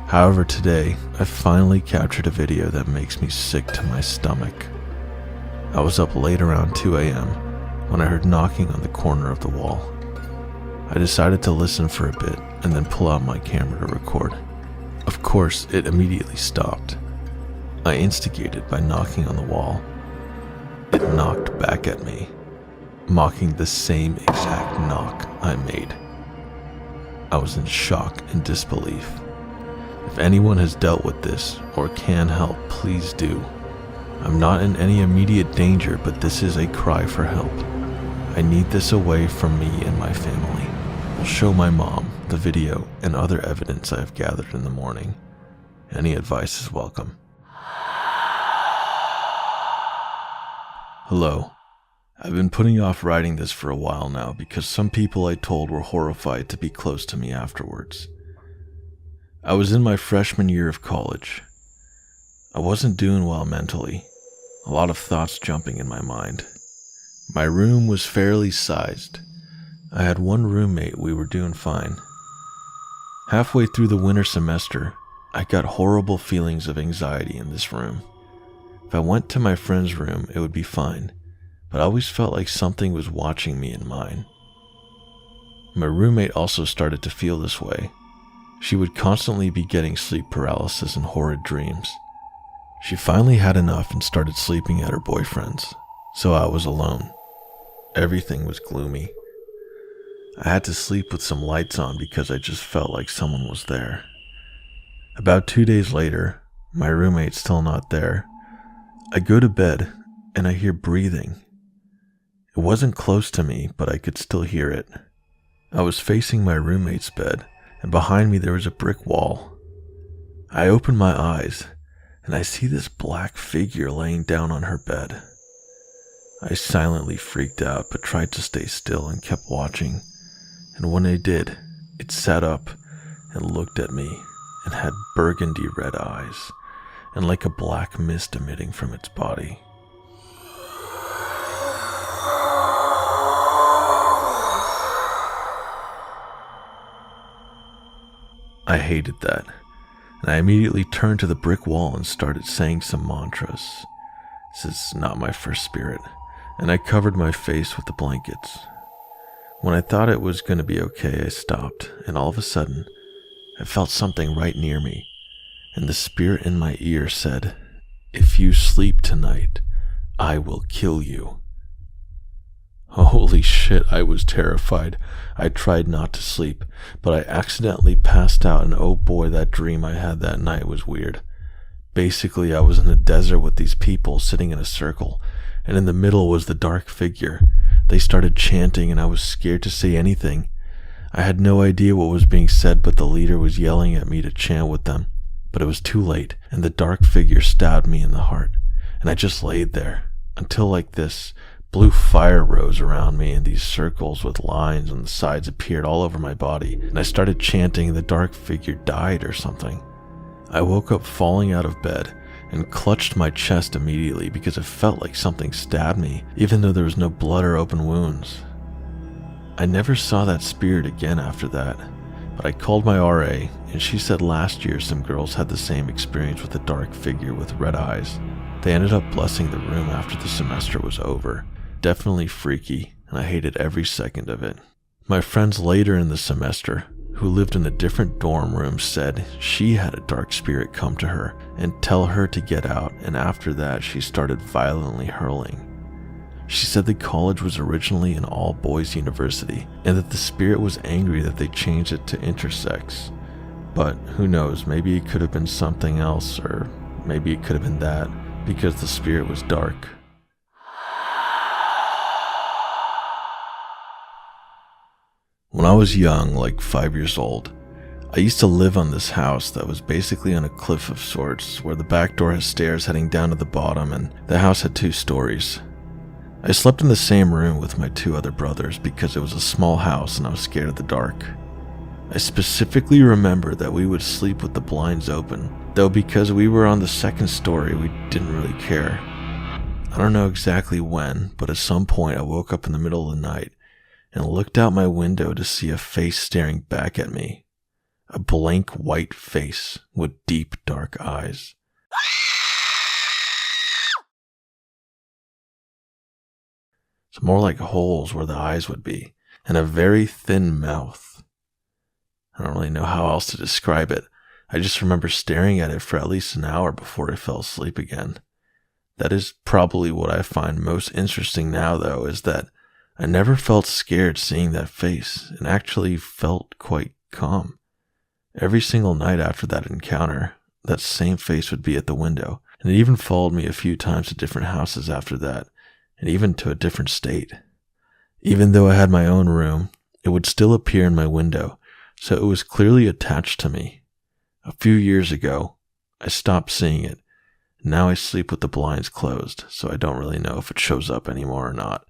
However, today, I finally captured a video that makes me sick to my stomach. I was up late around 2 a.m. when I heard knocking on the corner of the wall. I decided to listen for a bit and then pull out my camera to record. Of course, it immediately stopped. I instigated by knocking on the wall. It knocked back at me, mocking the same exact knock I made. I was in shock and disbelief. If anyone has dealt with this or can help, please do. I'm not in any immediate danger, but this is a cry for help. I need this away from me and my family. I'll show my mom the video and other evidence I have gathered in the morning. Any advice is welcome. Hello. I've been putting off writing this for a while now because some people I told were horrified to be close to me afterwards. I was in my freshman year of college. I wasn't doing well mentally, a lot of thoughts jumping in my mind. My room was fairly sized. I had one roommate, we were doing fine. Halfway through the winter semester, I got horrible feelings of anxiety in this room. If I went to my friend's room, it would be fine, but I always felt like something was watching me in mine. My roommate also started to feel this way. She would constantly be getting sleep paralysis and horrid dreams. She finally had enough and started sleeping at her boyfriend's, so I was alone. Everything was gloomy. I had to sleep with some lights on because I just felt like someone was there. About 2 days later, my roommate's still not there. I go to bed and I hear breathing. It wasn't close to me, but I could still hear it. I was facing my roommate's bed, and behind me there was a brick wall. I open my eyes, and I see this black figure laying down on her bed. I silently freaked out, but tried to stay still and kept watching, and when I did, it sat up and looked at me and had burgundy red eyes, and like a black mist emitting from its body. I hated that, and I immediately turned to the brick wall and started saying some mantras. This is not my first spirit, and I covered my face with the blankets. When I thought it was going to be okay, I stopped, and all of a sudden, I felt something right near me, and the spirit in my ear said, "If you sleep tonight, I will kill you." Holy shit, I was terrified. I tried not to sleep, but I accidentally passed out, and oh boy, that dream I had that night was weird. Basically, I was in a desert with these people sitting in a circle, and in the middle was the dark figure. They started chanting, and I was scared to say anything. I had no idea what was being said, but the leader was yelling at me to chant with them. But it was too late, and the dark figure stabbed me in the heart, and I just laid there, until like this blue fire rose around me, and these circles with lines on the sides appeared all over my body, and I started chanting, and the dark figure died or something. I woke up falling out of bed, and clutched my chest immediately because it felt like something stabbed me, even though there was no blood or open wounds. I never saw that spirit again after that, but I called my RA, and she said last year some girls had the same experience with a dark figure with red eyes. They ended up blessing the room after the semester was over. Definitely freaky, and I hated every second of it. My friends later in the semester, who lived in a different dorm room, said she had a dark spirit come to her and tell her to get out, and after that she started violently hurling. She said the college was originally an all-boys university, and that the spirit was angry that they changed it to intersex. But who knows, maybe it could have been something else, or maybe it could have been that, because the spirit was dark. When I was young, like 5 years old, I used to live on this house that was basically on a cliff of sorts, where the back door has stairs heading down to the bottom, and the house had 2 stories. I slept in the same room with my 2 other brothers because it was a small house and I was scared of the dark. I specifically remember that we would sleep with the blinds open, though because we were on the 2nd story, we didn't really care. I don't know exactly when, but at some point I woke up in the middle of the night and looked out my window to see a face staring back at me. A blank white face with deep dark eyes. It's more like holes where the eyes would be, and a very thin mouth. I don't really know how else to describe it. I just remember staring at it for at least an hour before I fell asleep again. That is probably what I find most interesting now, though, is that I never felt scared seeing that face, and actually felt quite calm. Every single night after that encounter, that same face would be at the window, and it even followed me a few times to different houses after that, and even to a different state. Even though I had my own room, it would still appear in my window, so it was clearly attached to me. A few years ago, I stopped seeing it. Now I sleep with the blinds closed, so I don't really know if it shows up anymore or not.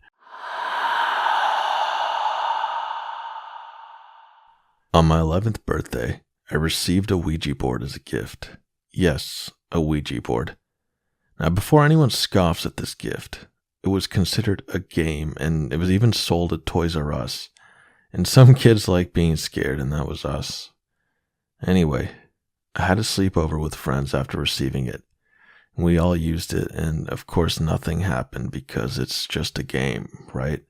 On my 11th birthday, I received a Ouija board as a gift. Yes, a Ouija board. Now, before anyone scoffs at this gift, it was considered a game, and it was even sold at Toys R Us. And some kids like being scared, and that was us. Anyway, I had a sleepover with friends after receiving it. We all used it, and of course nothing happened because it's just a game, right?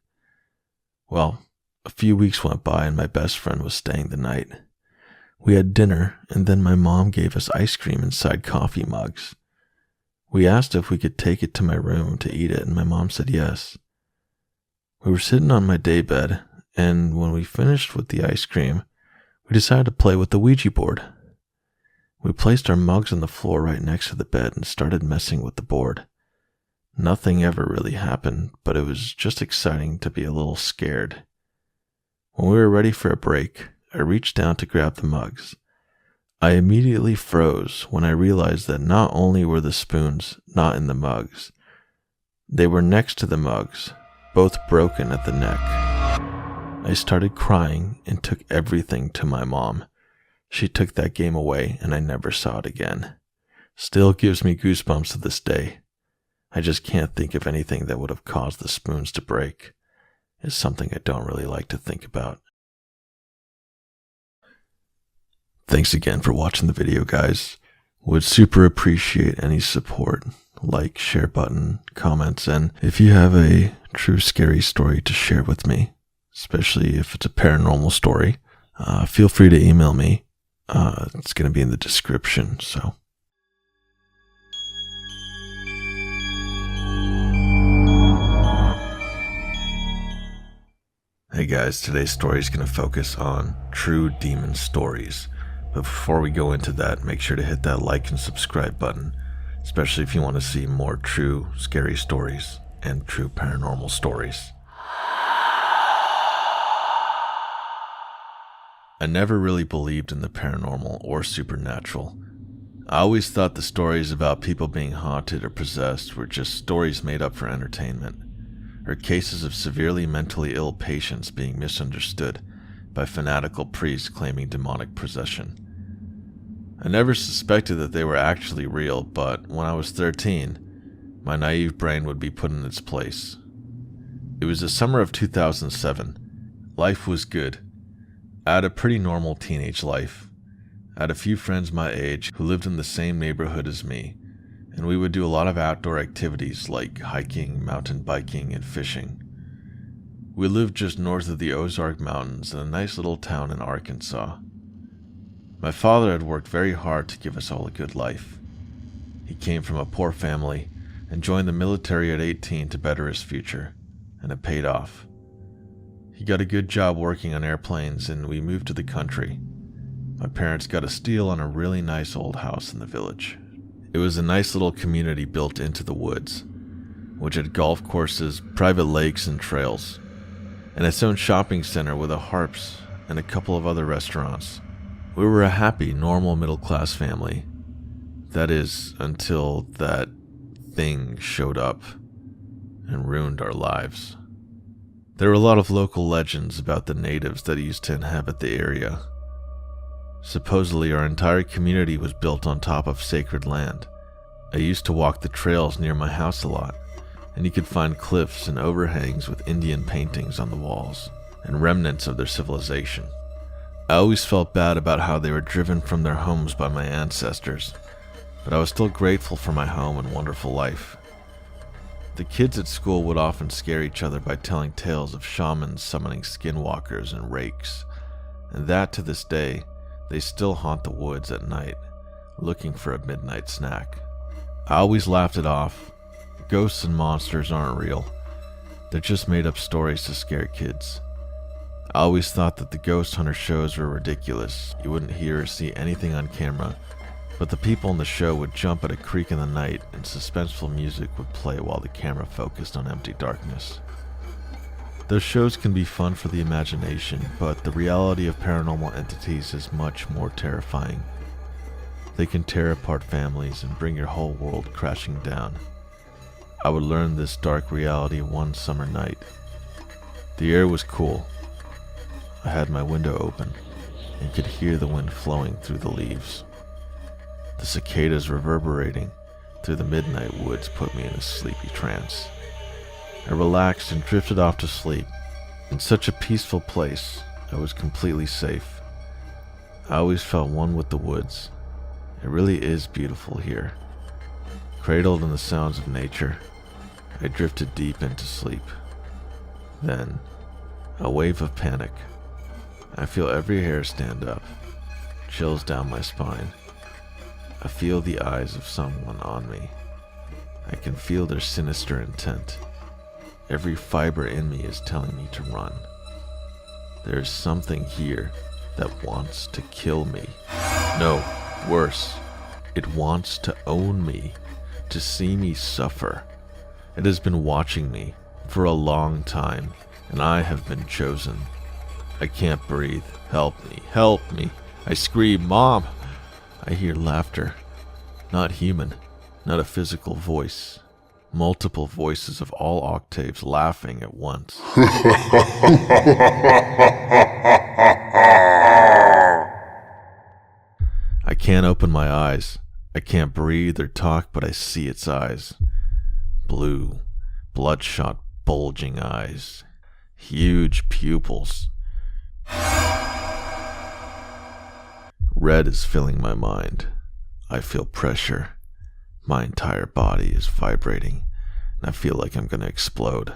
Well, a few weeks went by and my best friend was staying the night. We had dinner, and then my mom gave us ice cream inside coffee mugs. We asked if we could take it to my room to eat it, and my mom said yes. We were sitting on my daybed, and when we finished with the ice cream, we decided to play with the Ouija board. We placed our mugs on the floor right next to the bed and started messing with the board. Nothing ever really happened, but it was just exciting to be a little scared. When we were ready for a break, I reached down to grab the mugs. I immediately froze when I realized that not only were the spoons not in the mugs, they were next to the mugs, both broken at the neck. I started crying and took everything to my mom. She took that game away and I never saw it again. Still gives me goosebumps to this day. I just can't think of anything that would have caused the spoons to break. It's something I don't really like to think about. Thanks again for watching the video, guys. Would super appreciate any support, like, share button, comments, and if you have a true scary story to share with me, especially if it's a paranormal story, feel free to email me. It's going to be in the description, so. Hey guys, today's story is going to focus on true demon stories. But before we go into that, make sure to hit that like and subscribe button. especially if you want to see more true scary stories and true paranormal stories. I never really believed in the paranormal or supernatural. I always thought the stories about people being haunted or possessed were just stories made up for entertainment, or cases of severely mentally ill patients being misunderstood by fanatical priests claiming demonic possession. I never suspected that they were actually real, but when I was 13, my naive brain would be put in its place. It was the summer of 2007. Life was good. I had a pretty normal teenage life. I had a few friends my age who lived in the same neighborhood as me, and we would do a lot of outdoor activities like hiking, mountain biking, and fishing. We lived just north of the Ozark Mountains in a nice little town in Arkansas. My father had worked very hard to give us all a good life. He came from a poor family and joined the military at 18 to better his future, and it paid off. He got a good job working on airplanes, and we moved to the country. My parents got a steal on a really nice old house in the village. It was a nice little community built into the woods, which had golf courses, private lakes, and trails, and its own shopping center with a Harps and a couple of other restaurants. We were a happy, normal middle-class family. That is, until that thing showed up and ruined our lives. There were a lot of local legends about the natives that used to inhabit the area. Supposedly, our entire community was built on top of sacred land. I used to walk the trails near my house a lot, and you could find cliffs and overhangs with Indian paintings on the walls and remnants of their civilization. I always felt bad about how they were driven from their homes by my ancestors, but I was still grateful for my home and wonderful life. The kids at school would often scare each other by telling tales of shamans summoning skinwalkers and rakes, and that to this day, they still haunt the woods at night, looking for a midnight snack. I always laughed it off. Ghosts and monsters aren't real. They're just made up stories to scare kids. I always thought that the ghost hunter shows were ridiculous. You wouldn't hear or see anything on camera, but the people in the show would jump at a creek in the night and suspenseful music would play while the camera focused on empty darkness. Those shows can be fun for the imagination, but the reality of paranormal entities is much more terrifying. They can tear apart families and bring your whole world crashing down. I would learn this dark reality one summer night. The air was cool. I had my window open and could hear the wind flowing through the leaves. The cicadas reverberating through the midnight woods put me in a sleepy trance. I relaxed and drifted off to sleep. In such a peaceful place, I was completely safe. I always felt one with the woods. It really is beautiful here. Cradled in the sounds of nature, I drifted deep into sleep. Then, a wave of panic. I feel every hair stand up, chills down my spine. I feel the eyes of someone on me. I can feel their sinister intent. Every fiber in me is telling me to run. There is something here that wants to kill me. No, worse. It wants to own me, to see me suffer. It has been watching me for a long time, and I have been chosen. I can't breathe. Help me, help me. I scream, Mom! I hear laughter. Not human, not a physical voice. Multiple voices of all octaves laughing at once. I can't open my eyes. I can't breathe or talk, but I see its eyes. Blue, bloodshot, bulging eyes. Huge pupils. Red is filling my mind. I feel pressure. My entire body is vibrating, and I feel like I'm going to explode.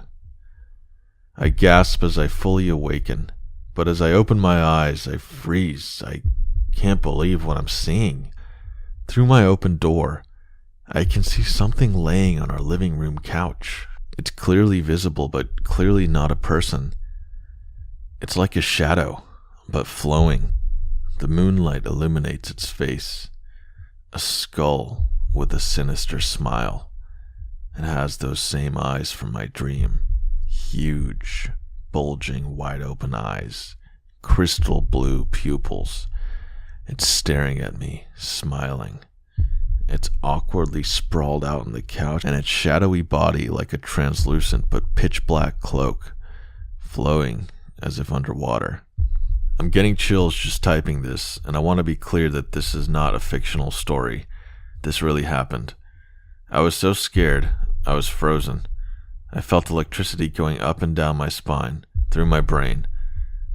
I gasp as I fully awaken, but as I open my eyes, I freeze. I can't believe what I'm seeing. Through my open door, I can see something laying on our living room couch. It's clearly visible, but clearly not a person. It's like a shadow, but flowing. The moonlight illuminates its face. A skull, with a sinister smile and has those same eyes from my dream. Huge, bulging, wide-open eyes, crystal blue pupils. It's staring at me, smiling. It's awkwardly sprawled out on the couch, and its shadowy body like a translucent but pitch-black cloak, flowing as if underwater. I'm getting chills just typing this, and I want to be clear that this is not a fictional story. This really happened. I was so scared, I was frozen. I felt electricity going up and down my spine, through my brain.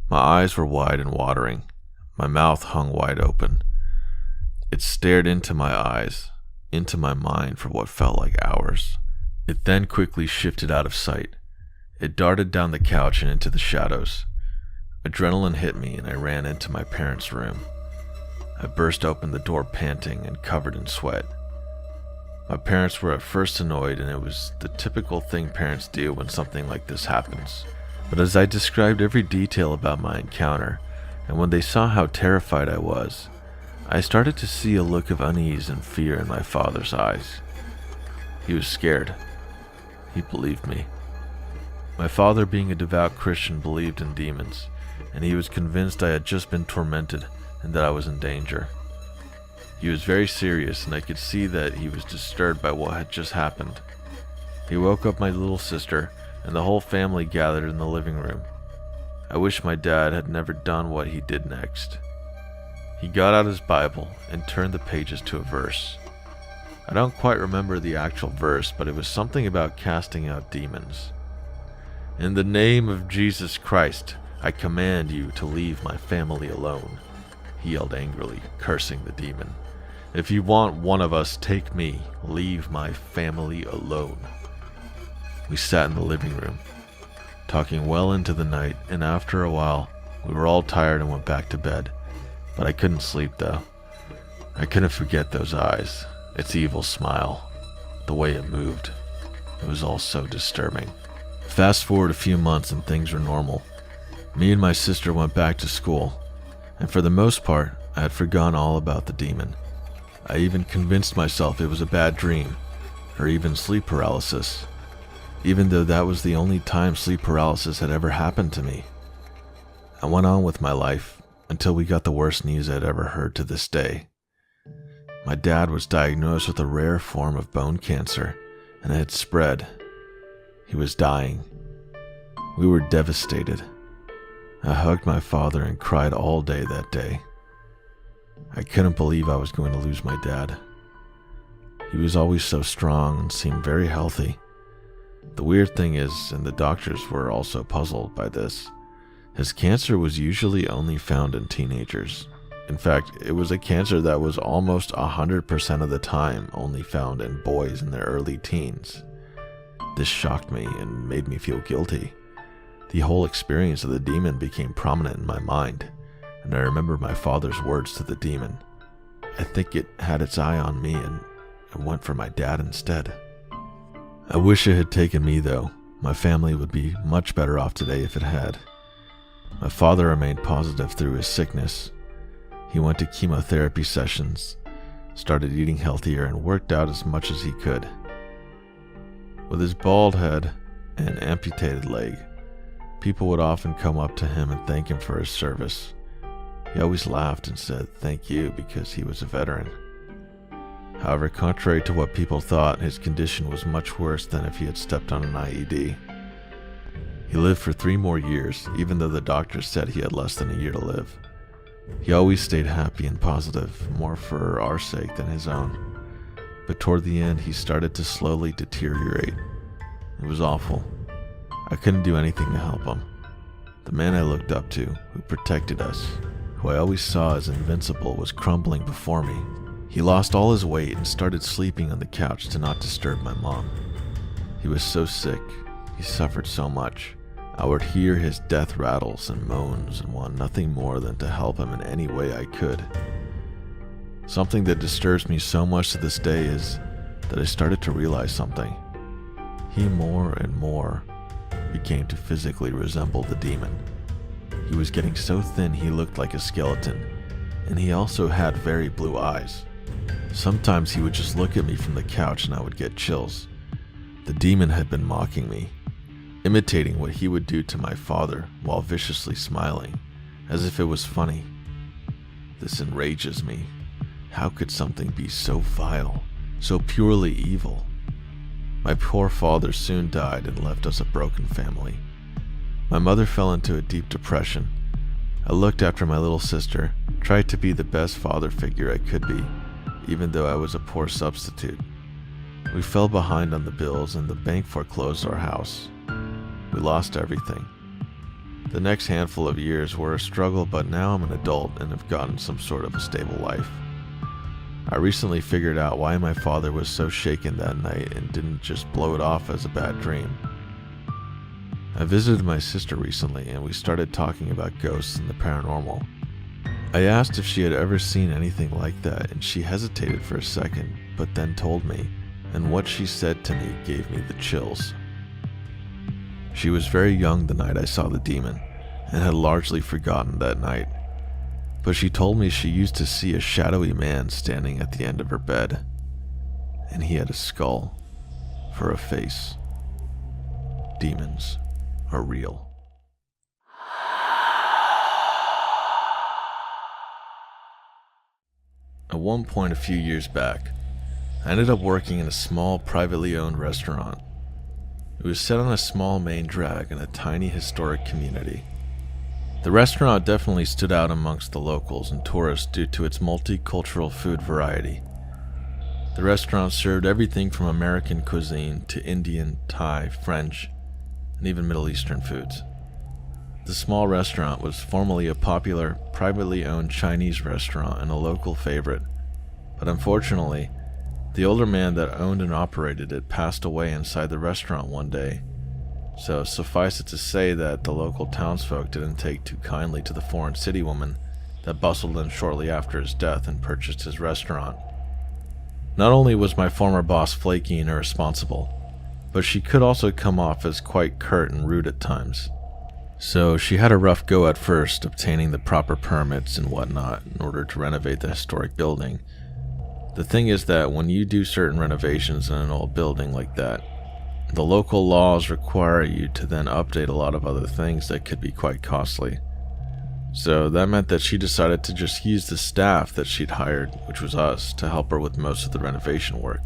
My eyes were wide and watering. My mouth hung wide open. It stared into my eyes, into my mind for what felt like hours. It then quickly shifted out of sight. It darted down the couch and into the shadows. Adrenaline hit me and I ran into my parents' room. I burst open the door panting and covered in sweat. My parents were at first annoyed, and it was the typical thing parents do when something like this happens. But as I described every detail about my encounter, and when they saw how terrified I was, I started to see a look of unease and fear in my father's eyes. He was scared. He believed me. My father, being a devout Christian, believed in demons, and he was convinced I had just been tormented and that I was in danger. He was very serious, and I could see that he was disturbed by what had just happened. He woke up my little sister, and the whole family gathered in the living room. I wish my dad had never done what he did next. He got out his Bible and turned the pages to a verse. I don't quite remember the actual verse, but it was something about casting out demons. "In the name of Jesus Christ, I command you to leave my family alone," he yelled angrily, cursing the demon. "If you want one of us, take me. Leave my family alone." We sat in the living room, talking well into the night, and after a while, we were all tired and went back to bed. But I couldn't sleep, though. I couldn't forget those eyes, its evil smile, the way it moved. It was all so disturbing. Fast forward a few months and things were normal. Me and my sister went back to school, and for the most part, I had forgotten all about the demon. I even convinced myself it was a bad dream, or even sleep paralysis, even though that was the only time sleep paralysis had ever happened to me. I went on with my life until we got the worst news I'd ever heard to this day. My dad was diagnosed with a rare form of bone cancer, and it had spread. He was dying. We were devastated. I hugged my father and cried all day that day. I couldn't believe I was going to lose my dad. He was always so strong and seemed very healthy. The weird thing is, and the doctors were also puzzled by this, his cancer was usually only found in teenagers. In fact, it was a cancer that was almost 100% of the time only found in boys in their early teens. This shocked me and made me feel guilty. The whole experience of the demon became prominent in my mind, and I remember my father's words to the demon. I think it had its eye on me and went for my dad instead. I wish it had taken me, though. My family would be much better off today if it had. My father remained positive through his sickness. He went to chemotherapy sessions, started eating healthier, and worked out as much as he could. With his bald head and amputated leg, people would often come up to him and thank him for his service. He always laughed and said thank you because he was a veteran. However, contrary to what people thought, his condition was much worse than if he had stepped on an IED. He lived for 3 more years, even though the doctors said he had less than a year to live. He always stayed happy and positive, more for our sake than his own. But toward the end, he started to slowly deteriorate. It was awful. I couldn't do anything to help him. The man I looked up to, who protected us, who I always saw as invincible, was crumbling before me. He lost all his weight and started sleeping on the couch to not disturb my mom. He was so sick. He suffered so much. I would hear his death rattles and moans and want nothing more than to help him in any way I could. Something that disturbs me so much to this day is that I started to realize something. He more and more began to physically resemble the demon. He was getting so thin he looked like a skeleton, and he also had very blue eyes. Sometimes he would just look at me from the couch and I would get chills. The demon had been mocking me, imitating what he would do to my father while viciously smiling, as if it was funny. This enrages me. How could something be so vile, so purely evil? My poor father soon died and left us a broken family. My mother fell into a deep depression. I looked after my little sister, tried to be the best father figure I could be, even though I was a poor substitute. We fell behind on the bills and the bank foreclosed our house. We lost everything. The next handful of years were a struggle, but now I'm an adult and have gotten some sort of a stable life. I recently figured out why my father was so shaken that night and didn't just blow it off as a bad dream. I visited my sister recently and we started talking about ghosts and the paranormal. I asked if she had ever seen anything like that and she hesitated for a second, but then told me, and what she said to me gave me the chills. She was very young the night I saw the demon and had largely forgotten that night. But she told me she used to see a shadowy man standing at the end of her bed, and he had a skull for a face. Demons are real. At one point a few years back, I ended up working in a small privately owned restaurant. It was set on a small main drag in a tiny historic community. The restaurant definitely stood out amongst the locals and tourists due to its multicultural food variety. The restaurant served everything from American cuisine to Indian, Thai, French, and even Middle Eastern foods. The small restaurant was formerly a popular, privately owned Chinese restaurant and a local favorite, but unfortunately, the older man that owned and operated it passed away inside the restaurant one day. So suffice it to say that the local townsfolk didn't take too kindly to the foreign city woman that bustled in shortly after his death and purchased his restaurant. Not only was my former boss flaky and irresponsible, but she could also come off as quite curt and rude at times. So she had a rough go at first obtaining the proper permits and whatnot in order to renovate the historic building. The thing is that when you do certain renovations in an old building like that, the local laws require you to then update a lot of other things that could be quite costly. So that meant that she decided to just use the staff that she'd hired, which was us, to help her with most of the renovation work.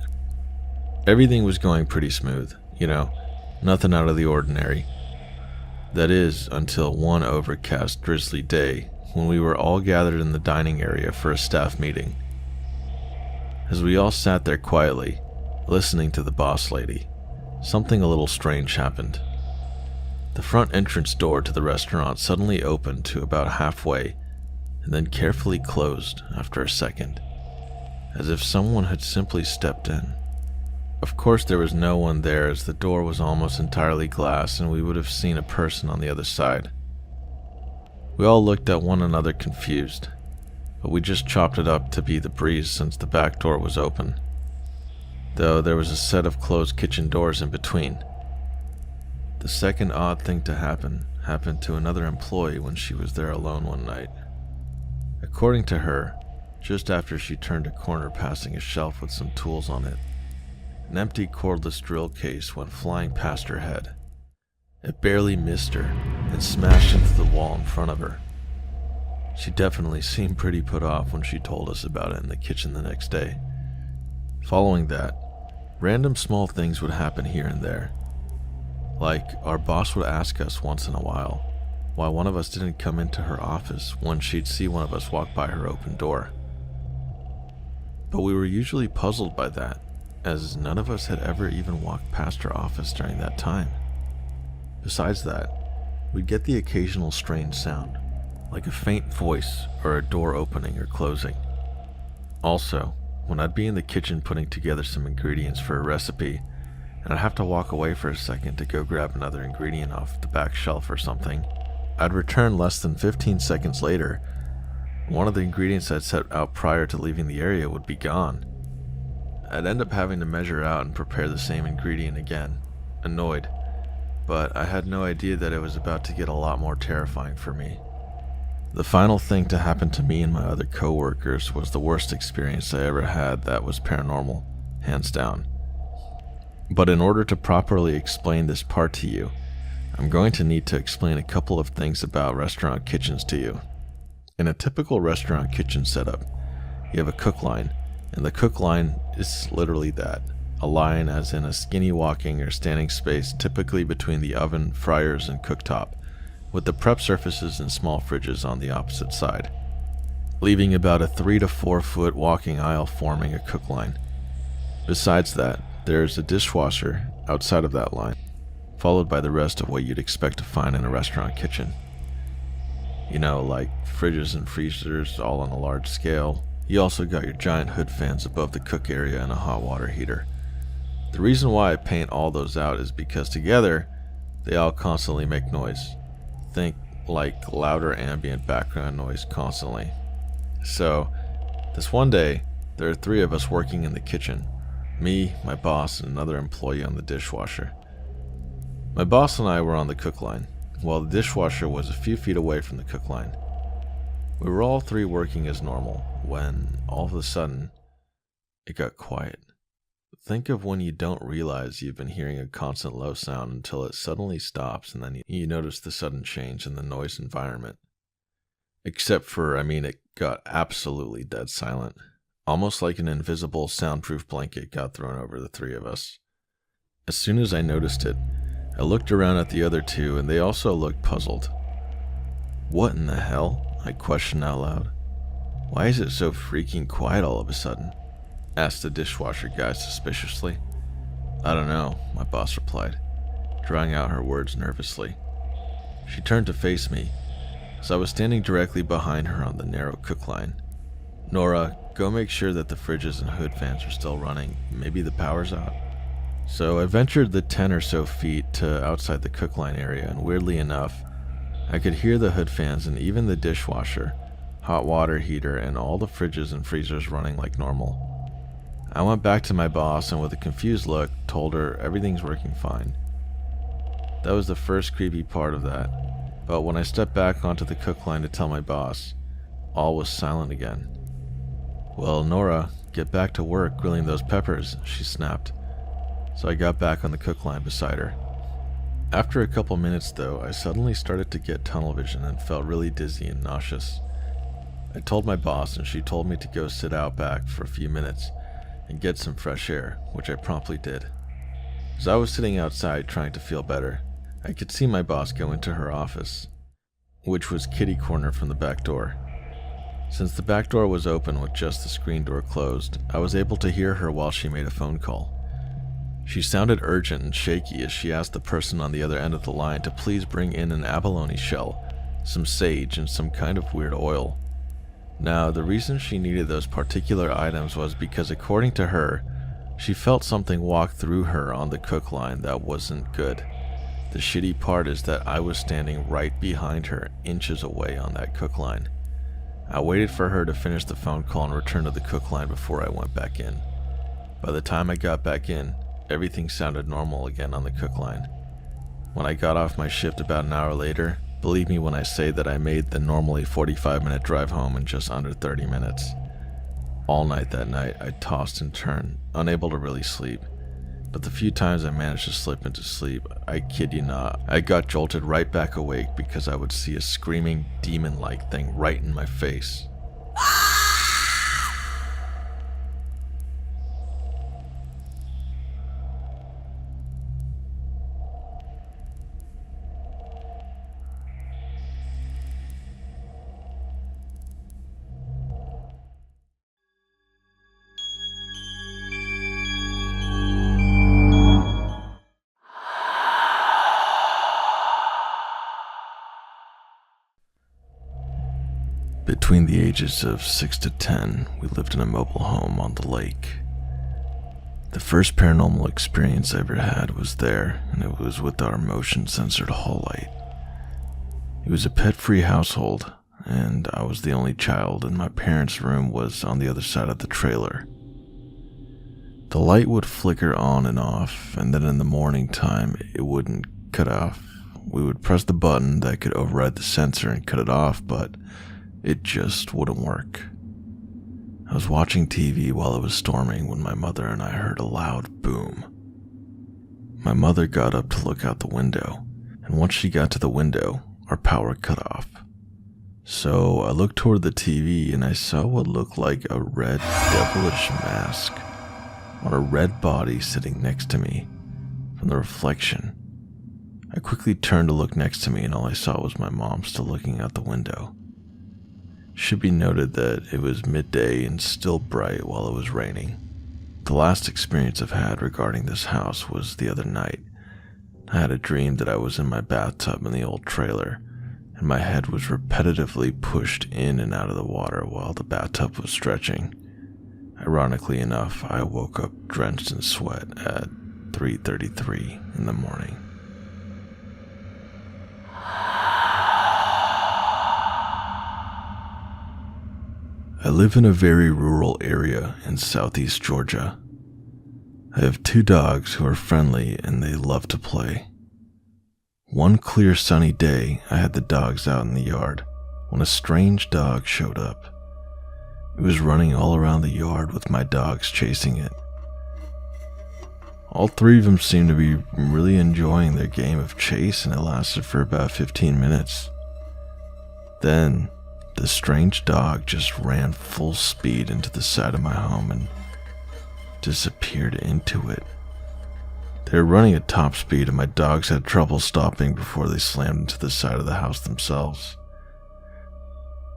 Everything was going pretty smooth, nothing out of the ordinary. That is, until one overcast, drizzly day when we were all gathered in the dining area for a staff meeting. As we all sat there quietly, listening to the boss lady, something a little strange happened. The front entrance door to the restaurant suddenly opened to about halfway and then carefully closed after a second, as if someone had simply stepped in. Of course there was no one there as the door was almost entirely glass and we would have seen a person on the other side. We all looked at one another confused, but we just chopped it up to be the breeze since the back door was open, though there was a set of closed kitchen doors in between. The second odd thing to happen happened to another employee when she was there alone one night. According to her, just after she turned a corner passing a shelf with some tools on it, an empty cordless drill case went flying past her head. It barely missed her and smashed into the wall in front of her. She definitely seemed pretty put off when she told us about it in the kitchen the next day. Following that, random small things would happen here and there. Like, our boss would ask us once in a while why one of us didn't come into her office when she'd see one of us walk by her open door. But we were usually puzzled by that, as none of us had ever even walked past her office during that time. Besides that, we'd get the occasional strange sound, like a faint voice or a door opening or closing. Also, when I'd be in the kitchen putting together some ingredients for a recipe, and I'd have to walk away for a second to go grab another ingredient off the back shelf or something, I'd return less than 15 seconds later. One of the ingredients I'd set out prior to leaving the area would be gone. I'd end up having to measure out and prepare the same ingredient again, annoyed, but I had no idea that it was about to get a lot more terrifying for me. The final thing to happen to me and my other coworkers was the worst experience I ever had that was paranormal, hands down. But in order to properly explain this part to you, I'm going to need to explain a couple of things about restaurant kitchens to you. In a typical restaurant kitchen setup, you have a cook line, and the cook line is literally that. A line as in a skinny walking or standing space typically between the oven, fryers, and cooktop, with the prep surfaces and small fridges on the opposite side, leaving about a 3 to 4 foot walking aisle forming a cook line. Besides that, there's a dishwasher outside of that line, followed by the rest of what you'd expect to find in a restaurant kitchen. You know, like fridges and freezers all on a large scale. You also got your giant hood fans above the cook area and a hot water heater. The reason why I paint all those out is because together, they all constantly make noise. Think like louder ambient background noise constantly. So, this one day, there are 3 of us working in the kitchen. Me, my boss, and another employee on the dishwasher. My boss and I were on the cook line, while the dishwasher was a few feet away from the cook line. We were all 3 working as normal, when, all of a sudden, it got quiet. Think of when you don't realize you've been hearing a constant low sound until it suddenly stops and then you notice the sudden change in the noise environment. Except for, it got absolutely dead silent. Almost like an invisible soundproof blanket got thrown over the 3 of us. As soon as I noticed it, I looked around at the other 2 and they also looked puzzled. "What in the hell?" I questioned out loud. "Why is it so freaking quiet all of a sudden?" asked the dishwasher guy suspiciously. "I don't know," my boss replied, drawing out her words nervously. She turned to face me, as I was standing directly behind her on the narrow cook line. "Nora, go make sure that the fridges and hood fans are still running. Maybe the power's out." So I ventured the 10 or so feet to outside the cook line area, and weirdly enough, I could hear the hood fans and even the dishwasher, hot water heater, and all the fridges and freezers running like normal. I went back to my boss and with a confused look told her everything's working fine. That was the first creepy part of that, but when I stepped back onto the cook line to tell my boss, all was silent again. "Well, Nora, get back to work grilling those peppers," she snapped. So I got back on the cook line beside her. After a couple minutes though, I suddenly started to get tunnel vision and felt really dizzy and nauseous. I told my boss and she told me to go sit out back for a few minutes and get some fresh air, which I promptly did. As I was sitting outside trying to feel better, I could see my boss go into her office, which was kitty corner from the back door. Since the back door was open with just the screen door closed, I was able to hear her while she made a phone call. She sounded urgent and shaky as she asked the person on the other end of the line to please bring in an abalone shell, some sage, and some kind of weird oil. Now, the reason she needed those particular items was because, according to her, she felt something walk through her on the cook line that wasn't good. The shitty part is that I was standing right behind her, inches away on that cook line. I waited for her to finish the phone call and return to the cook line before I went back in. By the time I got back in, everything sounded normal again on the cook line. When I got off my shift about an hour later, believe me when I say that I made the normally 45-minute drive home in just under 30 minutes. All night that night, I tossed and turned, unable to really sleep. But the few times I managed to slip into sleep, I kid you not, I got jolted right back awake because I would see a screaming, demon-like thing right in my face. Between the ages of 6 to 10, we lived in a mobile home on the lake. The first paranormal experience I ever had was there, and it was with our motion-censored hall light. It was a pet-free household, and I was the only child, and my parents' room was on the other side of the trailer. The light would flicker on and off, and then in the morning time, it wouldn't cut off, we would press the button that could override the sensor and cut it off, but it just wouldn't work. I was watching TV while it was storming when my mother and I heard a loud boom. My mother got up to look out the window, and once she got to the window, our power cut off. So I looked toward the TV and I saw what looked like a red devilish mask on a red body sitting next to me. From the reflection, I quickly turned to look next to me and all I saw was my mom still looking out the window. It should be noted that it was midday and still bright while it was raining. The last experience I've had regarding this house was the other night. I had a dream that I was in my bathtub in the old trailer, and my head was repetitively pushed in and out of the water while the bathtub was stretching. Ironically enough, I woke up drenched in sweat at 3:33 in the morning. I live in a very rural area in southeast Georgia. I have 2 dogs who are friendly and they love to play. One clear sunny day, I had the dogs out in the yard when a strange dog showed up. It was running all around the yard with my dogs chasing it. All 3 of them seemed to be really enjoying their game of chase, and it lasted for about 15 minutes. Then, the strange dog just ran full speed into the side of my home and disappeared into it. They were running at top speed and my dogs had trouble stopping before they slammed into the side of the house themselves.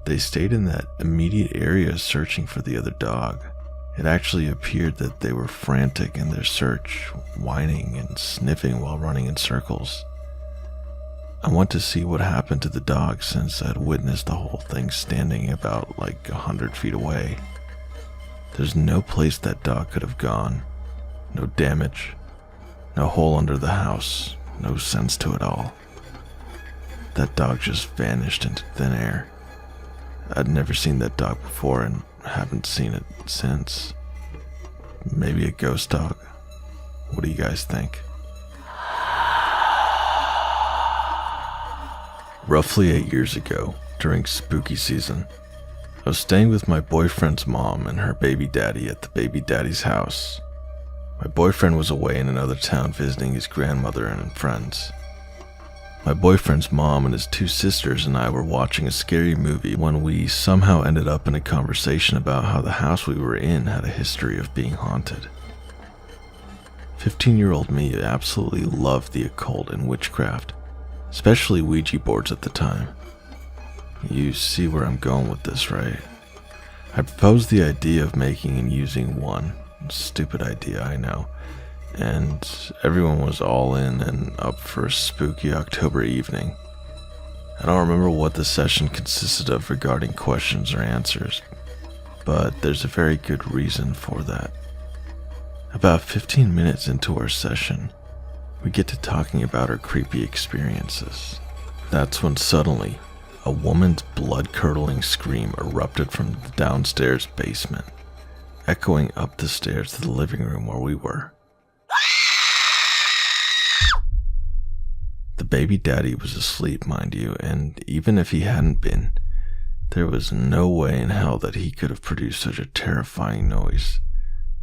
They stayed in that immediate area searching for the other dog. It actually appeared that they were frantic in their search, whining and sniffing while running in circles. I went to see what happened to the dog since I'd witnessed the whole thing standing about like 100 feet away. There's no place that dog could have gone. No damage. No hole under the house. No sense to it all. That dog just vanished into thin air. I'd never seen that dog before and haven't seen it since. Maybe a ghost dog. What do you guys think? Roughly 8 years ago, during spooky season, I was staying with my boyfriend's mom and her baby daddy at the baby daddy's house. My boyfriend was away in another town visiting his grandmother and friends. My boyfriend's mom and his 2 sisters and I were watching a scary movie when we somehow ended up in a conversation about how the house we were in had a history of being haunted. 15-year-old me absolutely loved the occult and witchcraft, especially Ouija boards at the time. You see where I'm going with this, right? I proposed the idea of making and using one. Stupid idea, I know. And everyone was all in and up for a spooky October evening. I don't remember what the session consisted of regarding questions or answers, but there's a very good reason for that. About 15 minutes into our session, we get to talking about our creepy experiences. That's when suddenly, a woman's blood-curdling scream erupted from the downstairs basement, echoing up the stairs to the living room where we were. The baby daddy was asleep, mind you, and even if he hadn't been, there was no way in hell that he could have produced such a terrifying noise.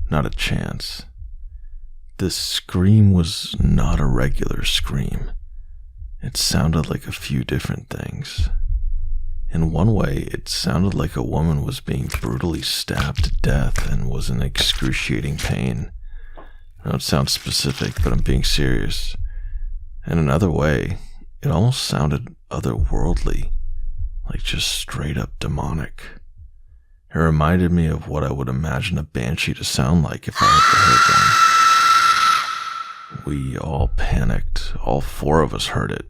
Not a chance. This scream was not a regular scream. It sounded like a few different things. In one way, it sounded like a woman was being brutally stabbed to death and was in excruciating pain. I know it sounds specific, but I'm being serious. In another way, it almost sounded otherworldly, like just straight up demonic. It reminded me of what I would imagine a banshee to sound like if I ever heard one. We all panicked. All 4 of us heard it.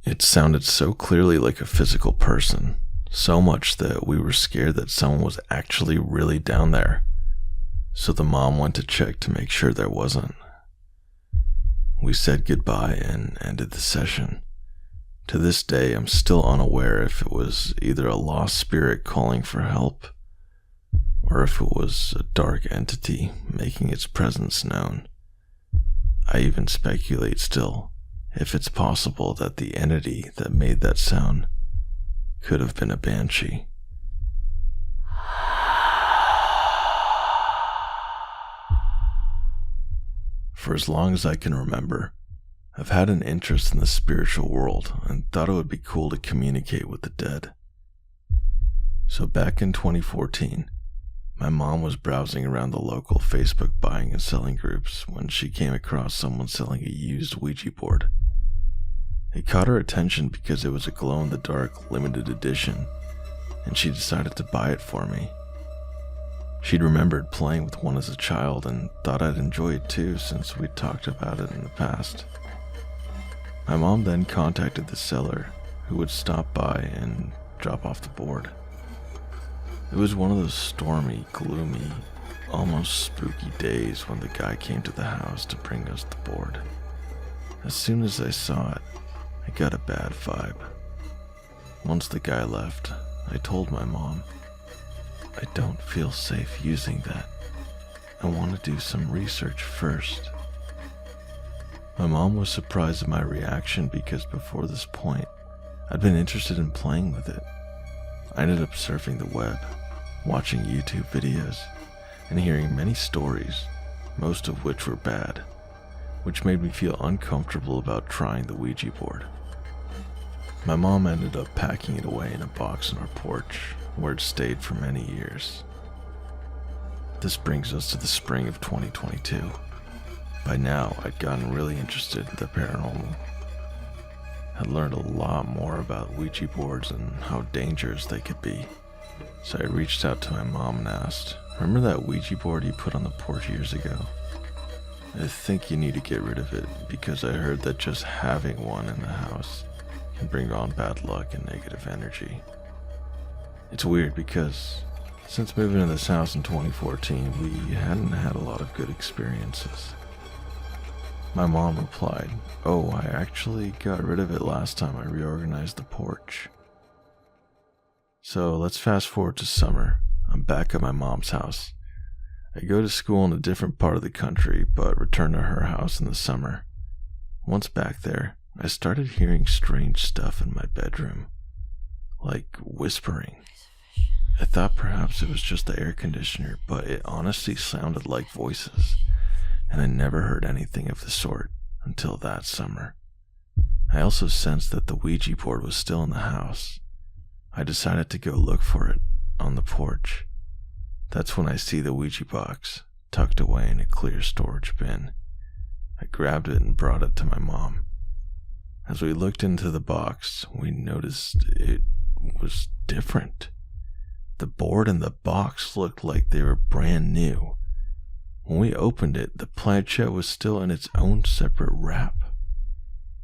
It sounded so clearly like a physical person, so much that we were scared that someone was actually really down there. So the mom went to check to make sure there wasn't. We said goodbye and ended the session. To this day, I'm still unaware if it was either a lost spirit calling for help, or if it was a dark entity making its presence known. I even speculate still if it's possible that the entity that made that sound could have been a banshee. For as long as I can remember, I've had an interest in the spiritual world and thought it would be cool to communicate with the dead. So back in 2014, my mom was browsing around the local Facebook buying and selling groups when she came across someone selling a used Ouija board. It caught her attention because it was a glow-in-the-dark limited edition, and she decided to buy it for me. She'd remembered playing with one as a child and thought I'd enjoy it too since we'd talked about it in the past. My mom then contacted the seller, who would stop by and drop off the board. It was one of those stormy, gloomy, almost spooky days when the guy came to the house to bring us the board. As soon as I saw it, I got a bad vibe. Once the guy left, I told my mom, I don't feel safe using that. I want to do some research first. My mom was surprised at my reaction because before this point, I'd been interested in playing with it. I ended up surfing the web, watching YouTube videos, and hearing many stories, most of which were bad, which made me feel uncomfortable about trying the Ouija board. My mom ended up packing it away in a box on our porch, where it stayed for many years. This brings us to the spring of 2022. By now, I'd gotten really interested in the paranormal. I'd learned a lot more about Ouija boards and how dangerous they could be. So I reached out to my mom and asked, remember that Ouija board you put on the porch years ago? I think you need to get rid of it because I heard that just having one in the house can bring on bad luck and negative energy. It's weird because since moving to this house in 2014, we hadn't had a lot of good experiences. My mom replied, oh, I actually got rid of it last time I reorganized the porch. So let's fast forward to summer. I'm back at my mom's house. I go to school in a different part of the country, but return to her house in the summer. Once back there, I started hearing strange stuff in my bedroom, like whispering. I thought perhaps it was just the air conditioner, but it honestly sounded like voices, and I never heard anything of the sort until that summer. I also sensed that the Ouija board was still in the house. I decided to go look for it on the porch. That's when I see the Ouija box tucked away in a clear storage bin. I grabbed it and brought it to my mom. As we looked into the box, we noticed it was different. The board and the box looked like they were brand new. When we opened it, the planchette was still in its own separate wrap.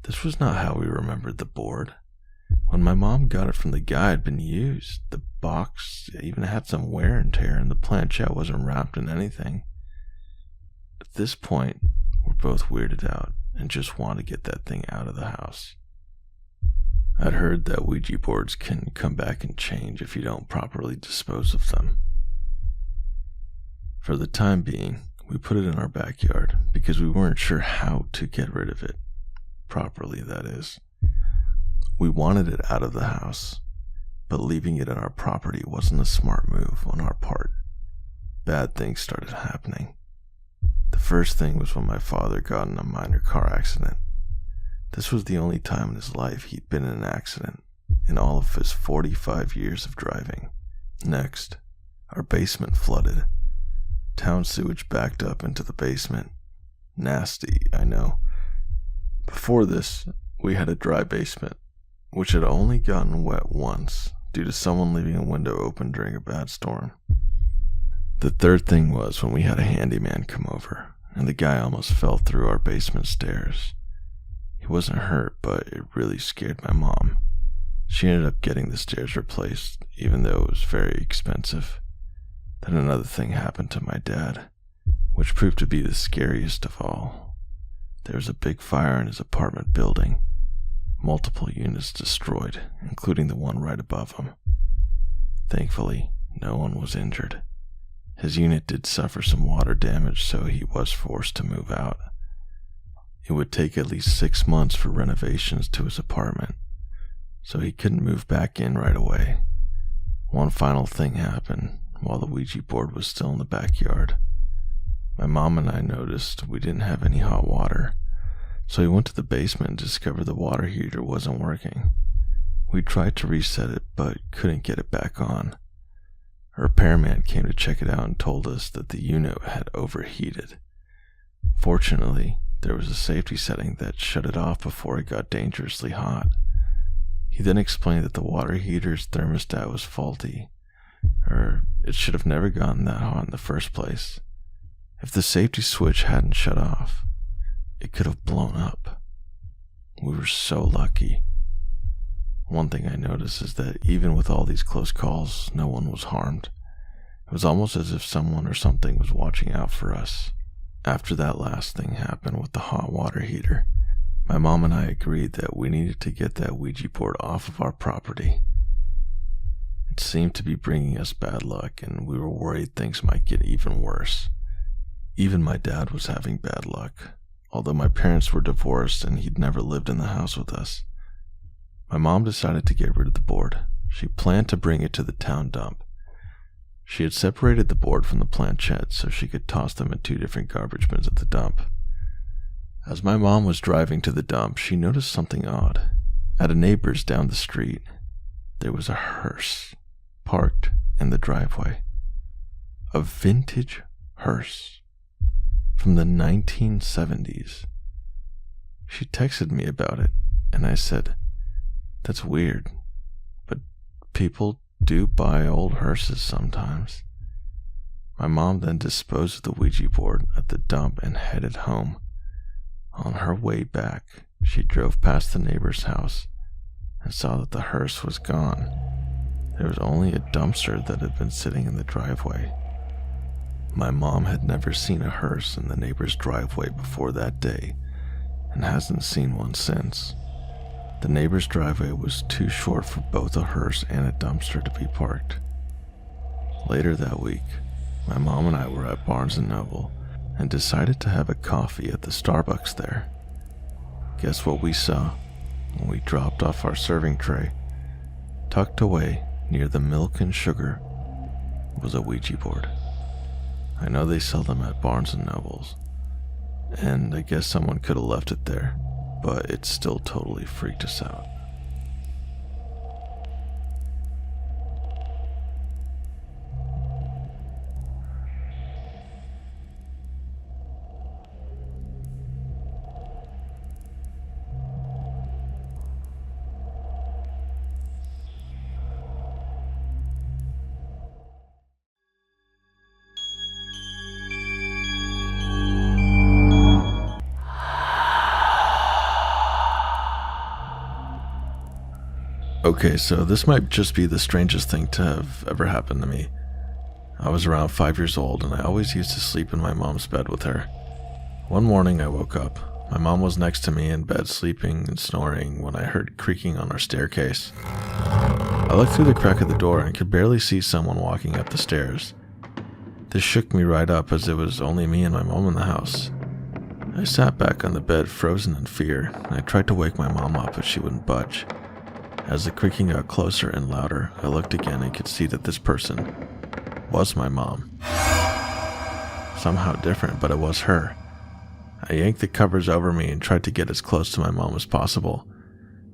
This was not how we remembered the board. When my mom got it from the guy, it had been used. The box even had some wear and tear, and the planchette wasn't wrapped in anything. At this point, we're both weirded out and just want to get that thing out of the house. I'd heard that Ouija boards can come back and change if you don't properly dispose of them. For the time being, we put it in our backyard because we weren't sure how to get rid of it. Properly, that is. We wanted it out of the house, but leaving it on our property wasn't a smart move on our part. Bad things started happening. The first thing was when my father got in a minor car accident. This was the only time in his life he'd been in an accident, in all of his 45 years of driving. Next, our basement flooded. Town sewage backed up into the basement. Nasty, I know. Before this, we had a dry basement, which had only gotten wet once due to someone leaving a window open during a bad storm. The third thing was when we had a handyman come over, and the guy almost fell through our basement stairs. He wasn't hurt, but it really scared my mom. She ended up getting the stairs replaced, even though it was very expensive. Then another thing happened to my dad, which proved to be the scariest of all. There was a big fire in his apartment building. Multiple units destroyed, including the one right above him. Thankfully, no one was injured. His unit did suffer some water damage, so he was forced to move out. It would take at least 6 months for renovations to his apartment, so he couldn't move back in right away. One final thing happened while the Ouija board was still in the backyard. My mom and I noticed we didn't have any hot water, so we went to the basement and discovered the water heater wasn't working. We tried to reset it, but couldn't get it back on. A repairman came to check it out and told us that the unit had overheated. Fortunately, there was a safety setting that shut it off before it got dangerously hot. He then explained that the water heater's thermostat was faulty, or it should have never gotten that hot in the first place. If the safety switch hadn't shut off, it could have blown up. We were so lucky. One thing I noticed is that even with all these close calls, no one was harmed. It was almost as if someone or something was watching out for us. After that last thing happened with the hot water heater, my mom and I agreed that we needed to get that Ouija board off of our property. It seemed to be bringing us bad luck, and we were worried things might get even worse. Even my dad was having bad luck, although my parents were divorced and he'd never lived in the house with us. My mom decided to get rid of the board. She planned to bring it to the town dump. She had separated the board from the planchette so she could toss them in 2 different garbage bins at the dump. As my mom was driving to the dump, she noticed something odd. At a neighbor's down the street, there was a hearse parked in the driveway. A vintage hearse from the 1970s. She texted me about it, and I said, "That's weird, but people do buy old hearses sometimes." My mom then disposed of the Ouija board at the dump and headed home. On her way back, she drove past the neighbor's house and saw that the hearse was gone. There was only a dumpster that had been sitting in the driveway. My mom had never seen a hearse in the neighbor's driveway before that day and hasn't seen one since. The neighbor's driveway was too short for both a hearse and a dumpster to be parked. Later that week, my mom and I were at Barnes & Noble and decided to have a coffee at the Starbucks there. Guess what we saw when we dropped off our serving tray? Tucked away near the milk and sugar was a Ouija board. I know they sell them at Barnes & Noble's, and I guess someone could have left it there, but it still totally freaked us out. Okay, so this might just be the strangest thing to have ever happened to me. I was around 5 years old and I always used to sleep in my mom's bed with her. One morning I woke up. My mom was next to me in bed sleeping and snoring when I heard creaking on our staircase. I looked through the crack of the door and could barely see someone walking up the stairs. This shook me right up as it was only me and my mom in the house. I sat back on the bed frozen in fear and I tried to wake my mom up but she wouldn't budge. As the creaking got closer and louder, I looked again and could see that this person was my mom. Somehow different, but it was her. I yanked the covers over me and tried to get as close to my mom as possible.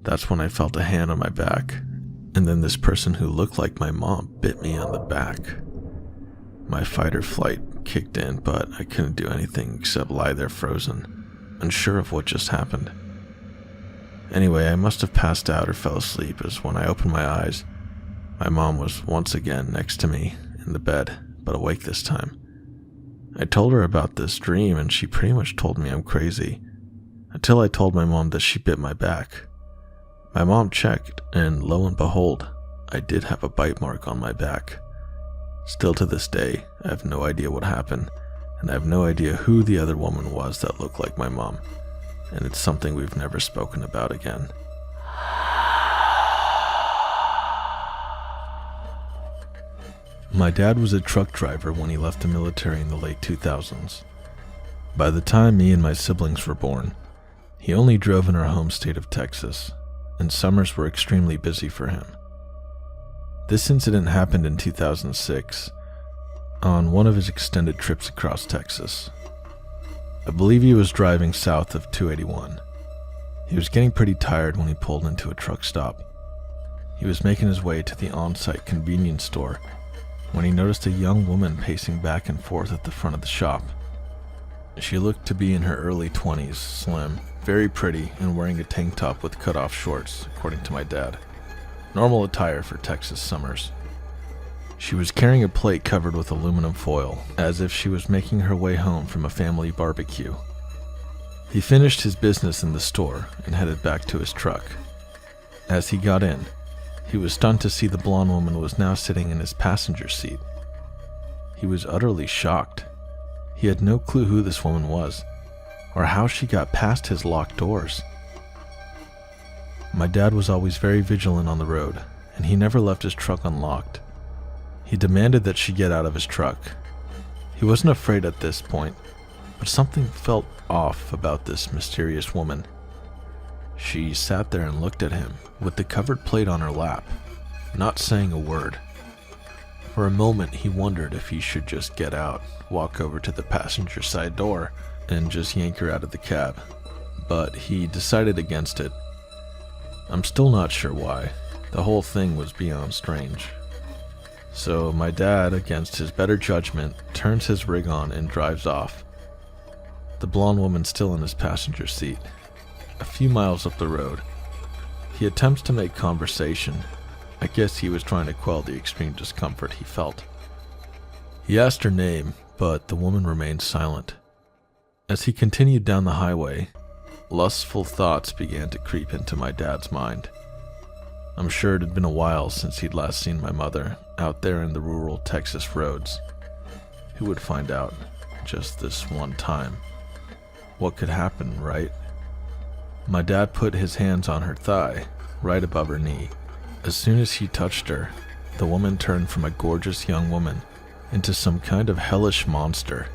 That's when I felt a hand on my back, and then this person who looked like my mom bit me on the back. My fight or flight kicked in, but I couldn't do anything except lie there frozen, unsure of what just happened. Anyway, I must have passed out or fell asleep, as when I opened my eyes, my mom was once again next to me in the bed, but awake this time. I told her about this dream and she pretty much told me I'm crazy, until I told my mom that she bit my back. My mom checked, and lo and behold, I did have a bite mark on my back. Still to this day, I have no idea what happened, and I have no idea who the other woman was that looked like my mom. And it's something we've never spoken about again. My dad was a truck driver when he left the military in the late 2000s. By the time me and my siblings were born, He only drove in our home state of Texas, and summers were extremely busy for him. This incident happened in 2006, on one of his extended trips across Texas. I believe he was driving south of 281. He was getting pretty tired when he pulled into a truck stop. He was making his way to the on-site convenience store when he noticed a young woman pacing back and forth at the front of the shop. She looked to be in her early 20s, slim, very pretty, and wearing a tank top with cut-off shorts, according to my dad. Normal attire for Texas summers. She was carrying a plate covered with aluminum foil, as if she was making her way home from a family barbecue. He finished his business in the store and headed back to his truck. As he got in, he was stunned to see the blonde woman was now sitting in his passenger seat. He was utterly shocked. He had no clue who this woman was, or how she got past his locked doors. My dad was always very vigilant on the road, and he never left his truck unlocked. He demanded that she get out of his truck. He wasn't afraid at this point, but something felt off about this mysterious woman. She sat there and looked at him, with the covered plate on her lap, not saying a word. For a moment he wondered if he should just get out, walk over to the passenger side door, and just yank her out of the cab, but he decided against it. I'm still not sure why. The whole thing was beyond strange. So my dad, against his better judgment, turns his rig on and drives off. The blonde woman still in his passenger seat. A few miles up the road, he attempts to make conversation. I guess he was trying to quell the extreme discomfort he felt. He asked her name, but the woman remained silent. As he continued down the highway, lustful thoughts began to creep into my dad's mind. I'm sure it had been a while since he'd last seen my mother out there in the rural Texas roads. Who would find out just this one time? What could happen, right? My dad put his hands on her thigh, right above her knee. As soon as he touched her, the woman turned from a gorgeous young woman into some kind of hellish monster.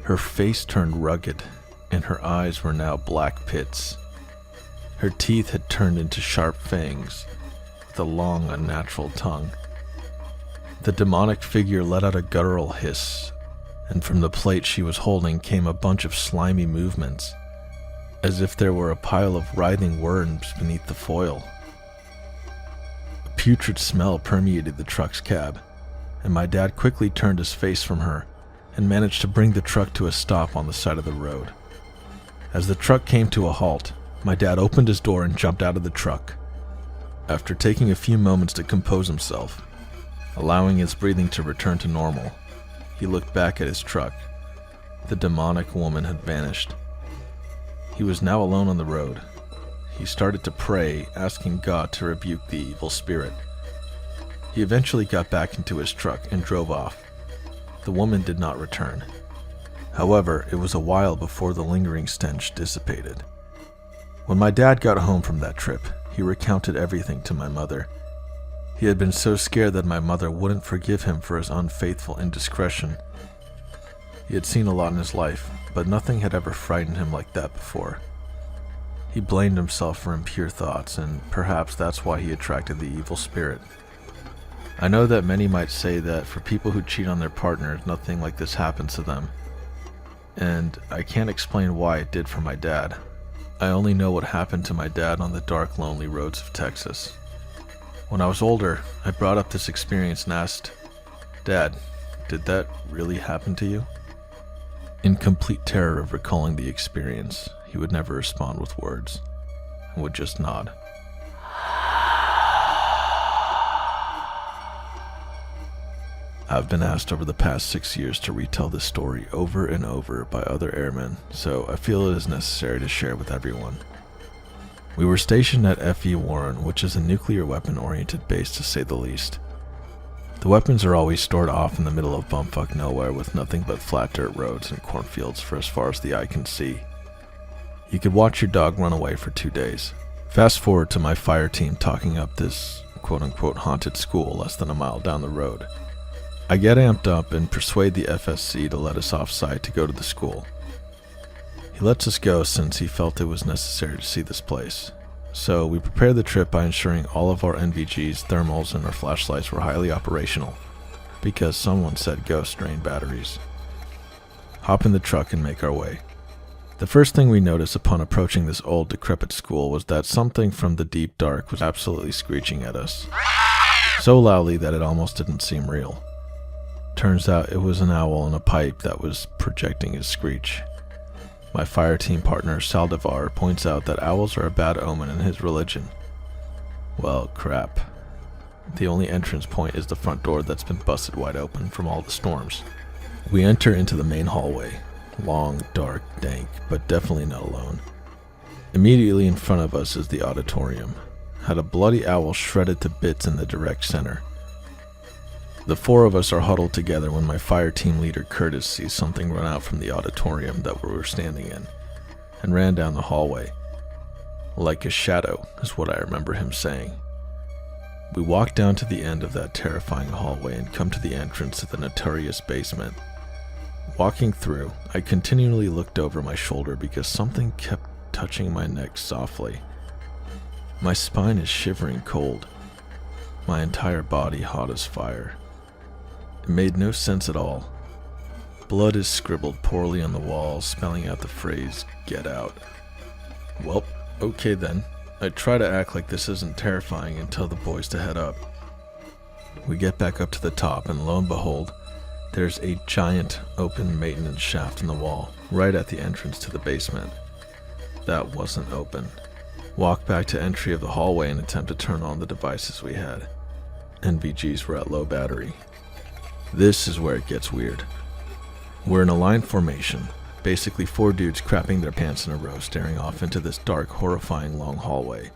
Her face turned rugged, and her eyes were now black pits. Her teeth had turned into sharp fangs, with a long, unnatural tongue. The demonic figure let out a guttural hiss, and from the plate she was holding came a bunch of slimy movements, as if there were a pile of writhing worms beneath the foil. A putrid smell permeated the truck's cab, and my dad quickly turned his face from her and managed to bring the truck to a stop on the side of the road. As the truck came to a halt, my dad opened his door and jumped out of the truck. After taking a few moments to compose himself, allowing his breathing to return to normal, he looked back at his truck. The demonic woman had vanished. He was now alone on the road. He started to pray, asking God to rebuke the evil spirit. He eventually got back into his truck and drove off. The woman did not return. However, it was a while before the lingering stench dissipated. When my dad got home from that trip, he recounted everything to my mother. He had been so scared that my mother wouldn't forgive him for his unfaithful indiscretion. He had seen a lot in his life, but nothing had ever frightened him like that before. He blamed himself for impure thoughts, and perhaps that's why he attracted the evil spirit. I know that many might say that for people who cheat on their partners, nothing like this happens to them. And I can't explain why it did for my dad. I only know what happened to my dad on the dark, lonely roads of Texas. When I was older, I brought up this experience and asked, "Dad, did that really happen to you?" In complete terror of recalling the experience, he would never respond with words, and would just nod. I've been asked over the past 6 years to retell this story over and over by other airmen, so I feel it is necessary to share with everyone. We were stationed at F.E. Warren, which is a nuclear weapon-oriented base to say the least. The weapons are always stored off in the middle of bumfuck nowhere with nothing but flat dirt roads and cornfields for as far as the eye can see. You could watch your dog run away for 2 days. Fast forward to my fire team talking up this quote-unquote haunted school less than a mile down the road. I get amped up and persuade the FSC to let us off-site to go to the school. He lets us go since he felt it was necessary to see this place. So we prepared the trip by ensuring all of our NVGs, thermals, and our flashlights were highly operational, because someone said ghosts drain batteries. Hop in the truck and make our way. The first thing we noticed upon approaching this old, decrepit school was that something from the deep dark was absolutely screeching at us, so loudly that it almost didn't seem real. Turns out it was an owl in a pipe that was projecting his screech. My fire team partner, Saldivar, points out that owls are a bad omen in his religion. Well, crap. The only entrance point is the front door that's been busted wide open from all the storms. We enter into the main hallway. Long, dark, dank, but definitely not alone. Immediately in front of us is the auditorium. Had a bloody owl shredded to bits in the direct center. The four of us are huddled together when my fire team leader Curtis sees something run out from the auditorium that we were standing in, and ran down the hallway. Like a shadow, is what I remember him saying. We walk down to the end of that terrifying hallway and come to the entrance to the notorious basement. Walking through, I continually looked over my shoulder because something kept touching my neck softly. My spine is shivering cold. My entire body hot as fire. It made no sense at all. Blood is scribbled poorly on the walls, spelling out the phrase, "Get out." Well, okay then. I try to act like this isn't terrifying and tell the boys to head up. We get back up to the top and lo and behold, there's a giant open maintenance shaft in the wall, right at the entrance to the basement. That wasn't open. Walk back to entry of the hallway and attempt to turn on the devices we had. NVGs were at low battery. This is where it gets weird. We're in a line formation, basically four dudes crapping their pants in a row staring off into this dark, horrifying long hallway.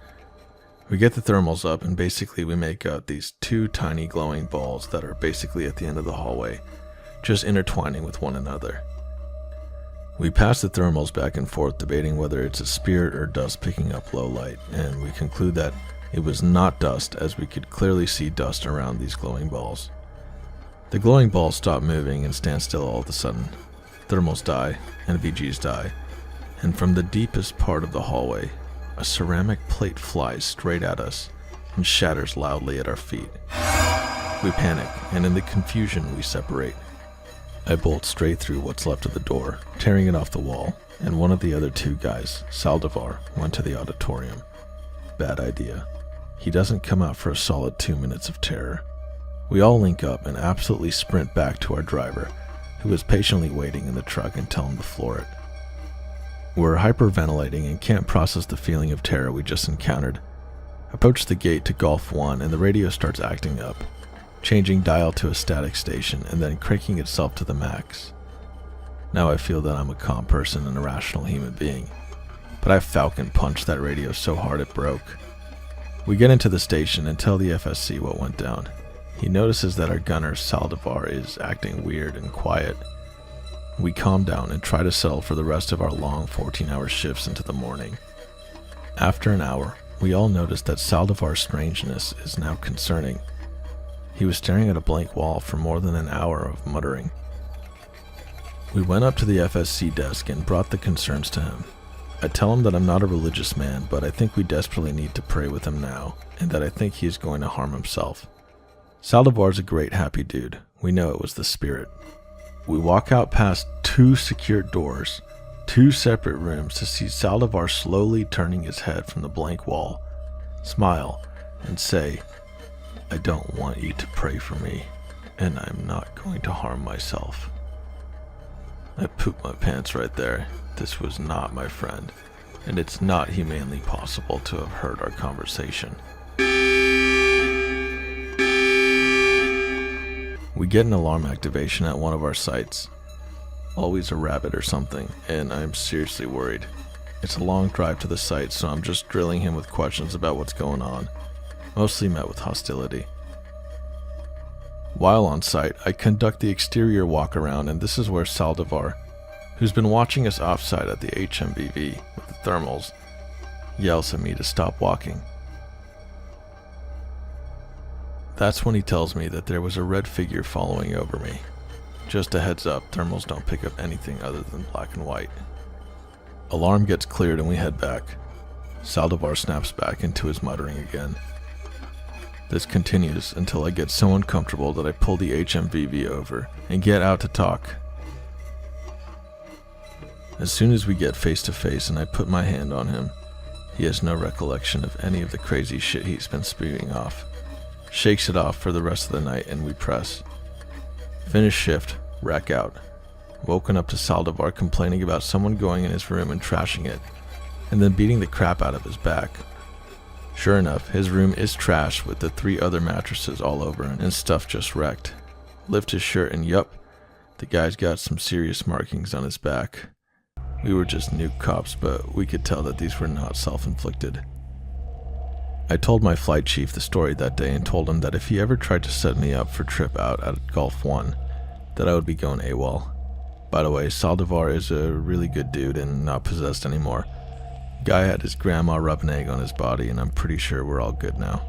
We get the thermals up and basically we make out these two tiny glowing balls that are basically at the end of the hallway, just intertwining with one another. We pass the thermals back and forth debating whether it's a spirit or dust picking up low light, and we conclude that it was not dust as we could clearly see dust around these glowing balls. The glowing balls stop moving and stand still all of a sudden. Thermals die, NVGs die, and from the deepest part of the hallway, a ceramic plate flies straight at us and shatters loudly at our feet. We panic, and in the confusion we separate. I bolt straight through what's left of the door, tearing it off the wall, and one of the other two guys, Saldivar, went to the auditorium. Bad idea. He doesn't come out for a solid 2 minutes of terror. We all link up and absolutely sprint back to our driver, who is patiently waiting in the truck, and tell him to floor it. We're hyperventilating and can't process the feeling of terror we just encountered. Approach the gate to Golf 1 and the radio starts acting up, changing dial to a static station and then cranking itself to the max. Now I feel that I'm a calm person and a rational human being, but I falcon punched that radio so hard it broke. We get into the station and tell the FSC what went down. He notices that our gunner, Saldivar, is acting weird and quiet. We calm down and try to settle for the rest of our long 14-hour shifts into the morning. After an hour, we all notice that Saldivar's strangeness is now concerning. He was staring at a blank wall for more than an hour of muttering. We went up to the FSC desk and brought the concerns to him. I tell him that I'm not a religious man, but I think we desperately need to pray with him now, and that I think he is going to harm himself. Saldivar's a great happy dude. We know it was the spirit. We walk out past 2 secured doors, 2 separate rooms, to see Saldivar slowly turning his head from the blank wall, smile, and say, "I don't want you to pray for me, and I'm not going to harm myself." I pooped my pants right there. This was not my friend, and it's not humanly possible to have heard our conversation. We get an alarm activation at one of our sites. Always a rabbit or something, and I'm seriously worried. It's a long drive to the site, so I'm just drilling him with questions about what's going on, mostly met with hostility. While on site, I conduct the exterior walk around, and this is where Saldivar, who's been watching us offsite at the HMBV with the thermals, yells at me to stop walking. That's when he tells me that there was a red figure following over me. Just a heads up, thermals don't pick up anything other than black and white. Alarm gets cleared and we head back. Saldivar snaps back into his muttering again. This continues until I get so uncomfortable that I pull the HMVV over and get out to talk. As soon as we get face to face and I put my hand on him, he has no recollection of any of the crazy shit he's been spewing off. Shakes it off for the rest of the night and we press. Finish shift, rack out. Woken up to Saldivar complaining about someone going in his room and trashing it, and then beating the crap out of his back. Sure enough, his room is trashed with the 3 other mattresses all over and stuff just wrecked. Lift his shirt and yup, the guy's got some serious markings on his back. We were just new cops, but we could tell that these were not self-inflicted. I told my flight chief the story that day and told him that if he ever tried to set me up for trip out at Gulf 1, that I would be going AWOL. By the way, Saldivar is a really good dude and not possessed anymore. Guy had his grandma rub an egg on his body and I'm pretty sure we're all good now.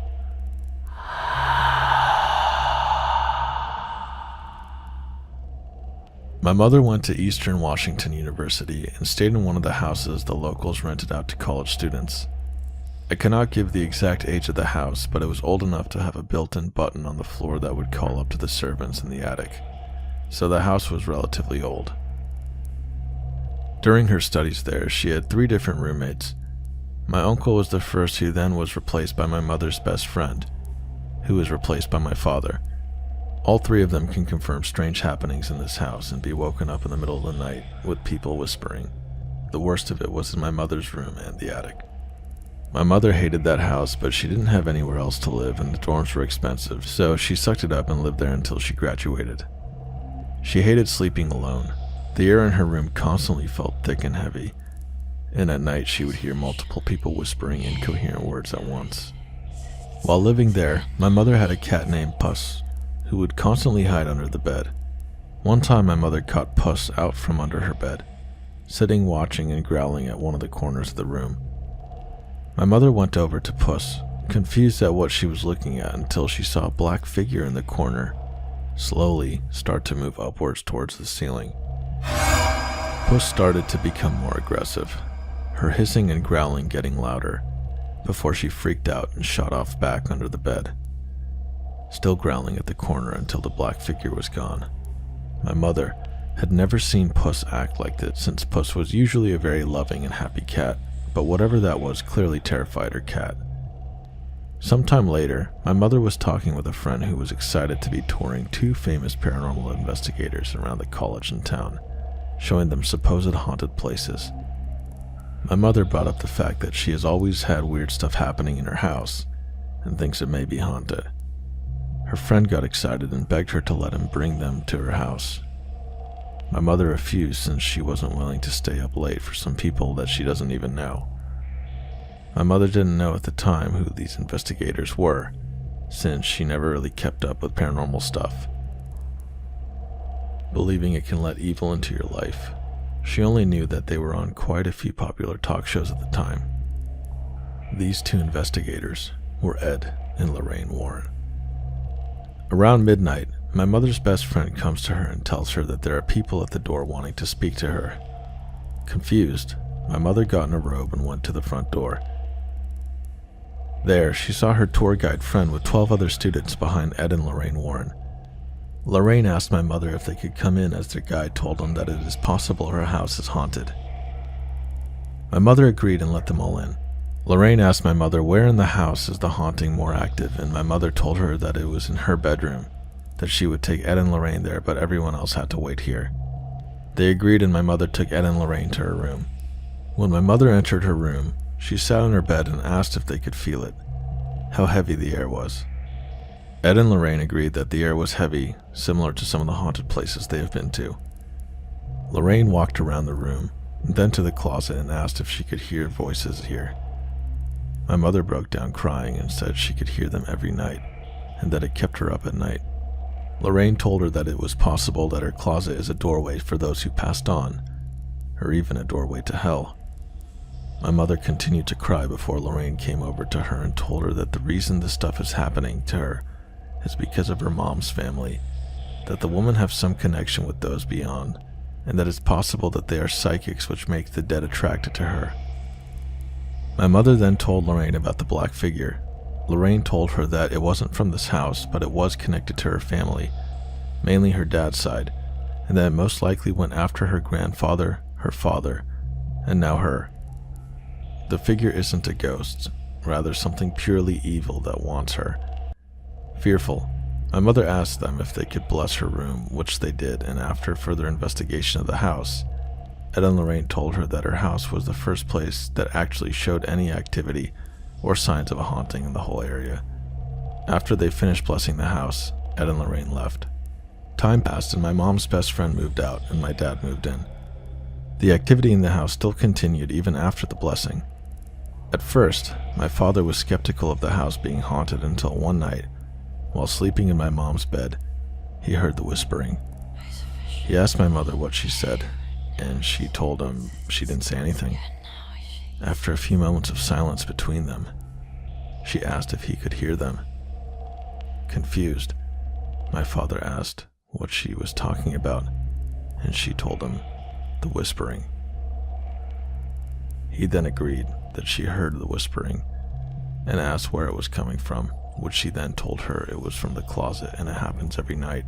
My mother went to Eastern Washington University and stayed in one of the houses the locals rented out to college students. I cannot give the exact age of the house, but it was old enough to have a built-in button on the floor that would call up to the servants in the attic. So the house was relatively old. During her studies there, she had 3 different roommates. My uncle was the first, who then was replaced by my mother's best friend, who was replaced by my father. All 3 of them can confirm strange happenings in this house and be woken up in the middle of the night with people whispering. The worst of it was in my mother's room and the attic. My mother hated that house, but she didn't have anywhere else to live and the dorms were expensive, so she sucked it up and lived there until she graduated. She hated sleeping alone. The air in her room constantly felt thick and heavy, and at night she would hear multiple people whispering incoherent words at once. While living there, my mother had a cat named Puss, who would constantly hide under the bed. One time my mother caught Puss out from under her bed, sitting watching and growling at one of the corners of the room. My mother went over to Puss, confused at what she was looking at until she saw a black figure in the corner slowly start to move upwards towards the ceiling. Puss started to become more aggressive, her hissing and growling getting louder, before she freaked out and shot off back under the bed, still growling at the corner until the black figure was gone. My mother had never seen Puss act like this, since Puss was usually a very loving and happy cat, but whatever that was clearly terrified her cat. Sometime later, my mother was talking with a friend who was excited to be touring 2 famous paranormal investigators around the college and town, showing them supposed haunted places. My mother brought up the fact that she has always had weird stuff happening in her house and thinks it may be haunted. Her friend got excited and begged her to let him bring them to her house. My mother refused since she wasn't willing to stay up late for some people that she doesn't even know. My mother didn't know at the time who these investigators were, since she never really kept up with paranormal stuff. Believing it can let evil into your life, she only knew that they were on quite a few popular talk shows at the time. These 2 investigators were Ed and Lorraine Warren. Around midnight, my mother's best friend comes to her and tells her that there are people at the door wanting to speak to her. Confused, my mother got in a robe and went to the front door. There, she saw her tour guide friend with 12 other students behind Ed and Lorraine Warren. Lorraine asked my mother if they could come in, as their guide told them that it is possible her house is haunted. My mother agreed and let them all in. Lorraine asked my mother where in the house is the haunting more active, and my mother told her that it was in her bedroom, that she would take Ed and Lorraine there, but everyone else had to wait here. They agreed and my mother took Ed and Lorraine to her room. When my mother entered her room, she sat on her bed and asked if they could feel it, how heavy the air was. Ed and Lorraine agreed that the air was heavy, similar to some of the haunted places they have been to. Lorraine walked around the room, and then to the closet and asked if she could hear voices here. My mother broke down crying and said she could hear them every night, and that it kept her up at night. Lorraine told her that it was possible that her closet is a doorway for those who passed on, or even a doorway to hell. My mother continued to cry before Lorraine came over to her and told her that the reason this stuff is happening to her is because of her mom's family, that the woman has some connection with those beyond, and that it's possible that they are psychics which make the dead attracted to her. My mother then told Lorraine about the black figure. Lorraine told her that it wasn't from this house, but it was connected to her family, mainly her dad's side, and that it most likely went after her grandfather, her father, and now her. The figure isn't a ghost, rather something purely evil that wants her. Fearful, my mother asked them if they could bless her room, which they did, and after further investigation of the house, Ed and Lorraine told her that her house was the first place that actually showed any activity or signs of a haunting in the whole area. After they finished blessing the house, Ed and Lorraine left. Time passed and my mom's best friend moved out and my dad moved in. The activity in the house still continued even after the blessing. At first, my father was skeptical of the house being haunted until one night, while sleeping in my mom's bed, he heard the whispering. He asked my mother what she said, and she told him she didn't say anything. After a few moments of silence between them, she asked if he could hear them. Confused, my father asked what she was talking about, and she told him the whispering. He then agreed that she heard the whispering and asked where it was coming from, which she then told her it was from the closet and it happens every night.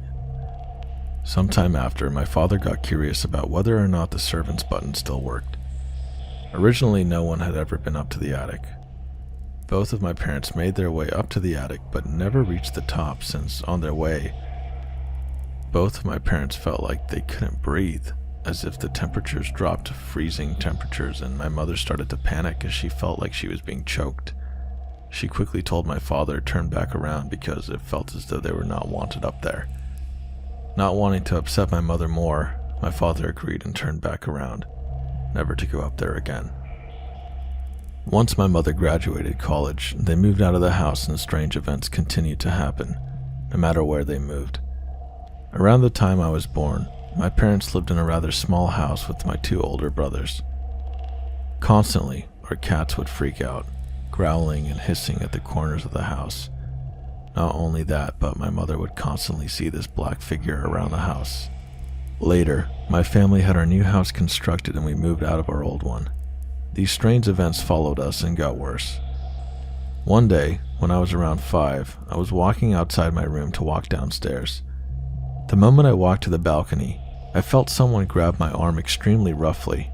Sometime after, my father got curious about whether or not the servants button still worked. Originally, no one had ever been up to the attic. Both of my parents made their way up to the attic but never reached the top since on their way, both of my parents felt like they couldn't breathe, as if the temperatures dropped to freezing temperatures, and my mother started to panic as she felt like she was being choked. She quickly told my father to turn back around because it felt as though they were not wanted up there. Not wanting to upset my mother more, my father agreed and turned back around, never to go up there again. Once my mother graduated college, they moved out of the house and strange events continued to happen, no matter where they moved. Around the time I was born, my parents lived in a rather small house with my two older brothers. Constantly, our cats would freak out, growling and hissing at the corners of the house. Not only that, but my mother would constantly see this black figure around the house. Later, my family had our new house constructed and we moved out of our old one. These strange events followed us and got worse. One day, when I was around 5, I was walking outside my room to walk downstairs. The moment I walked to the balcony, I felt someone grab my arm extremely roughly.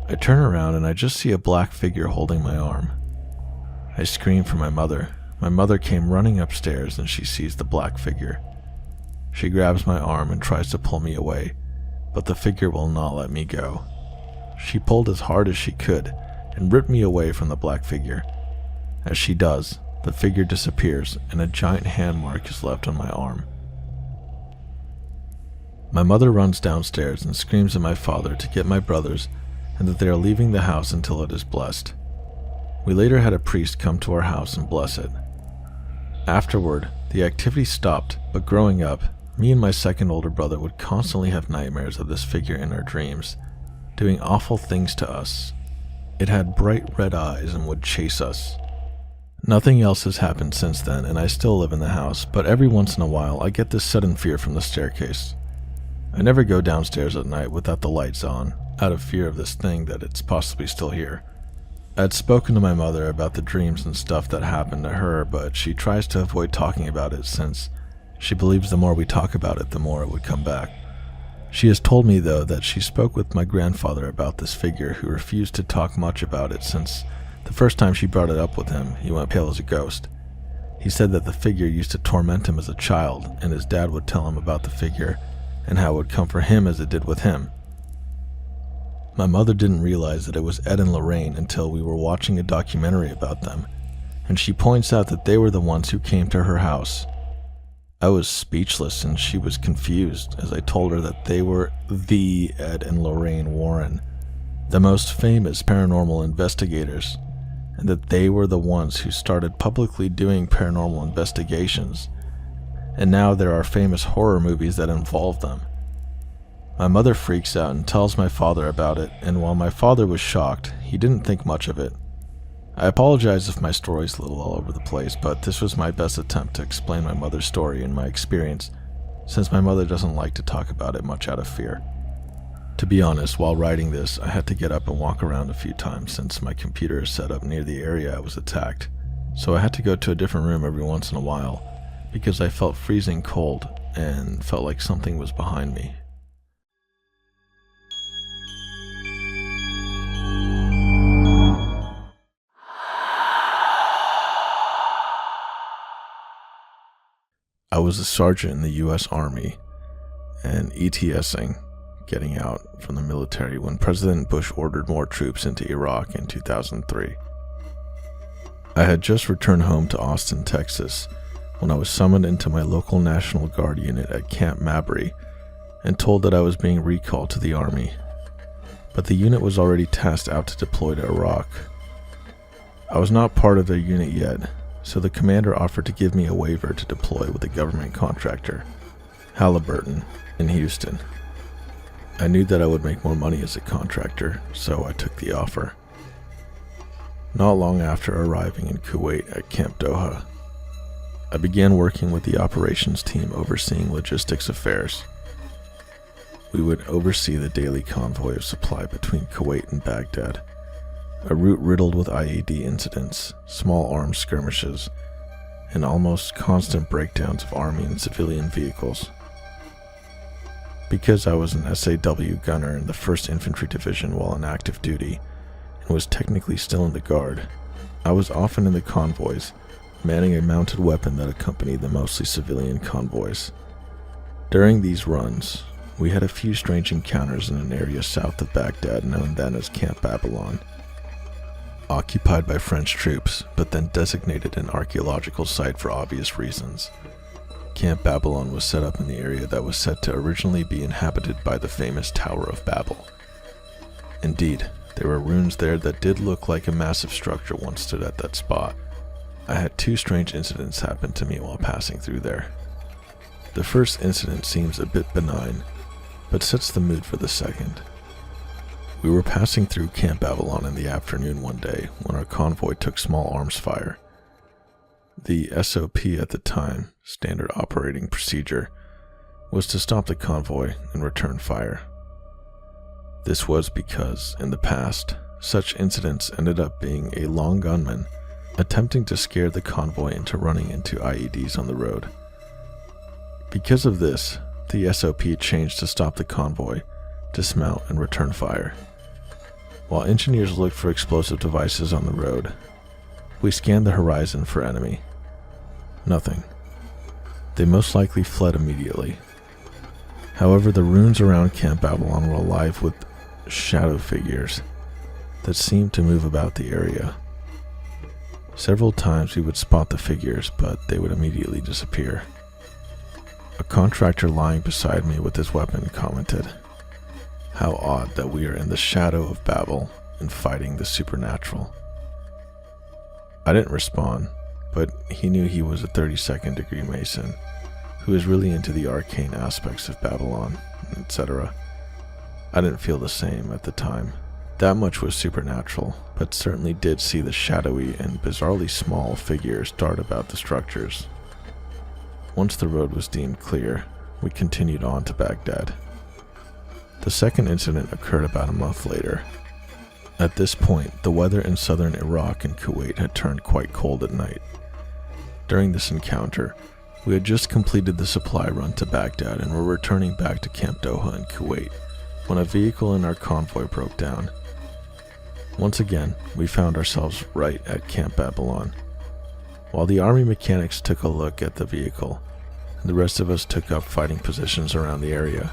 I turn around and I just see a black figure holding my arm. I screamed for my mother. My mother came running upstairs and she sees the black figure. She grabs my arm and tries to pull me away, but the figure will not let me go. She pulled as hard as she could and ripped me away from the black figure. As she does, the figure disappears and a giant hand mark is left on my arm. My mother runs downstairs and screams at my father to get my brothers and that they are leaving the house until it is blessed. We later had a priest come to our house and bless it. Afterward, the activity stopped, but growing up, me and my second older brother would constantly have nightmares of this figure in our dreams, doing awful things to us. It had bright red eyes and would chase us. Nothing else has happened since then, and I still live in the house, but every once in a while I get this sudden fear from the staircase. I never go downstairs at night without the lights on, out of fear of this thing that it's possibly still here. I had spoken to my mother about the dreams and stuff that happened to her, but she tries to avoid talking about it since she believes the more we talk about it, the more it would come back. She has told me, though, that she spoke with my grandfather about this figure who refused to talk much about it since the first time she brought it up with him, he went pale as a ghost. He said that the figure used to torment him as a child, and his dad would tell him about the figure and how it would come for him as it did with him. My mother didn't realize that it was Ed and Lorraine until we were watching a documentary about them, and she points out that they were the ones who came to her house. I was speechless and she was confused as I told her that they were the Ed and Lorraine Warren, the most famous paranormal investigators, and that they were the ones who started publicly doing paranormal investigations, and now there are famous horror movies that involve them. My mother freaks out and tells my father about it, and while my father was shocked, he didn't think much of it. I apologize if my story is a little all over the place, but this was my best attempt to explain my mother's story and my experience, since my mother doesn't like to talk about it much out of fear. To be honest, while writing this, I had to get up and walk around a few times since my computer is set up near the area I was attacked, so I had to go to a different room every once in a while because I felt freezing cold and felt like something was behind me. I was a sergeant in the U.S. Army and ETSing, getting out from the military when President Bush ordered more troops into Iraq in 2003. I had just returned home to Austin, Texas, when I was summoned into my local National Guard unit at Camp Mabry and told that I was being recalled to the Army. But the unit was already tasked out to deploy to Iraq. I was not part of their unit yet, so the commander offered to give me a waiver to deploy with a government contractor, Halliburton, in Houston. I knew that I would make more money as a contractor, so I took the offer. Not long after arriving in Kuwait at Camp Doha, I began working with the operations team overseeing logistics affairs. We would oversee the daily convoy of supply between Kuwait and Baghdad, a route riddled with IED incidents, small arms skirmishes, and almost constant breakdowns of Army and civilian vehicles. Because I was an SAW gunner in the 1st Infantry Division while on active duty, and was technically still in the Guard, I was often in the convoys, manning a mounted weapon that accompanied the mostly civilian convoys. During these runs, we had a few strange encounters in an area south of Baghdad known then as Camp Babylon. Occupied by French troops, but then designated an archaeological site for obvious reasons. Camp Babylon was set up in the area that was said to originally be inhabited by the famous Tower of Babel. Indeed, there were ruins there that did look like a massive structure once stood at that spot. I had 2 strange incidents happen to me while passing through there. The first incident seems a bit benign, but sets the mood for the second. We were passing through Camp Babylon in the afternoon one day when our convoy took small arms fire. The SOP at the time, standard operating procedure, was to stop the convoy and return fire. This was because, in the past, such incidents ended up being a lone gunman attempting to scare the convoy into running into IEDs on the road. Because of this, the SOP changed to stop the convoy, dismount, and return fire. While engineers looked for explosive devices on the road, we scanned the horizon for enemy. Nothing. They most likely fled immediately. However, the ruins around Camp Babylon were alive with shadow figures that seemed to move about the area. Several times we would spot the figures, but they would immediately disappear. A contractor lying beside me with his weapon commented, "How odd that we are in the shadow of Babel and fighting the supernatural." I didn't respond, but he knew he was a 32nd degree Mason who was really into the arcane aspects of Babylon, etc. I didn't feel the same at the time. That much was supernatural, but certainly did see the shadowy and bizarrely small figures dart about the structures. Once the road was deemed clear, we continued on to Baghdad. The second incident occurred about a month later. At this point, the weather in southern Iraq and Kuwait had turned quite cold at night. During this encounter, we had just completed the supply run to Baghdad and were returning back to Camp Doha in Kuwait when a vehicle in our convoy broke down. Once again, we found ourselves right at Camp Babylon. While the army mechanics took a look at the vehicle, and the rest of us took up fighting positions around the area,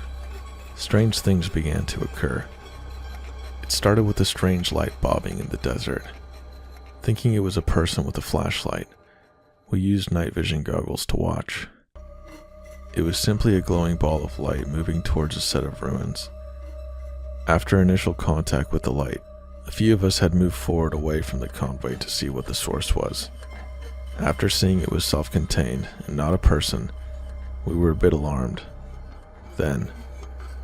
strange things began to occur. It started with a strange light bobbing in the desert. Thinking it was a person with a flashlight, we used night vision goggles to watch. It was simply a glowing ball of light moving towards a set of ruins. After initial contact with the light, a few of us had moved forward away from the convoy to see what the source was. After seeing it was self-contained and not a person, we were a bit alarmed. Then,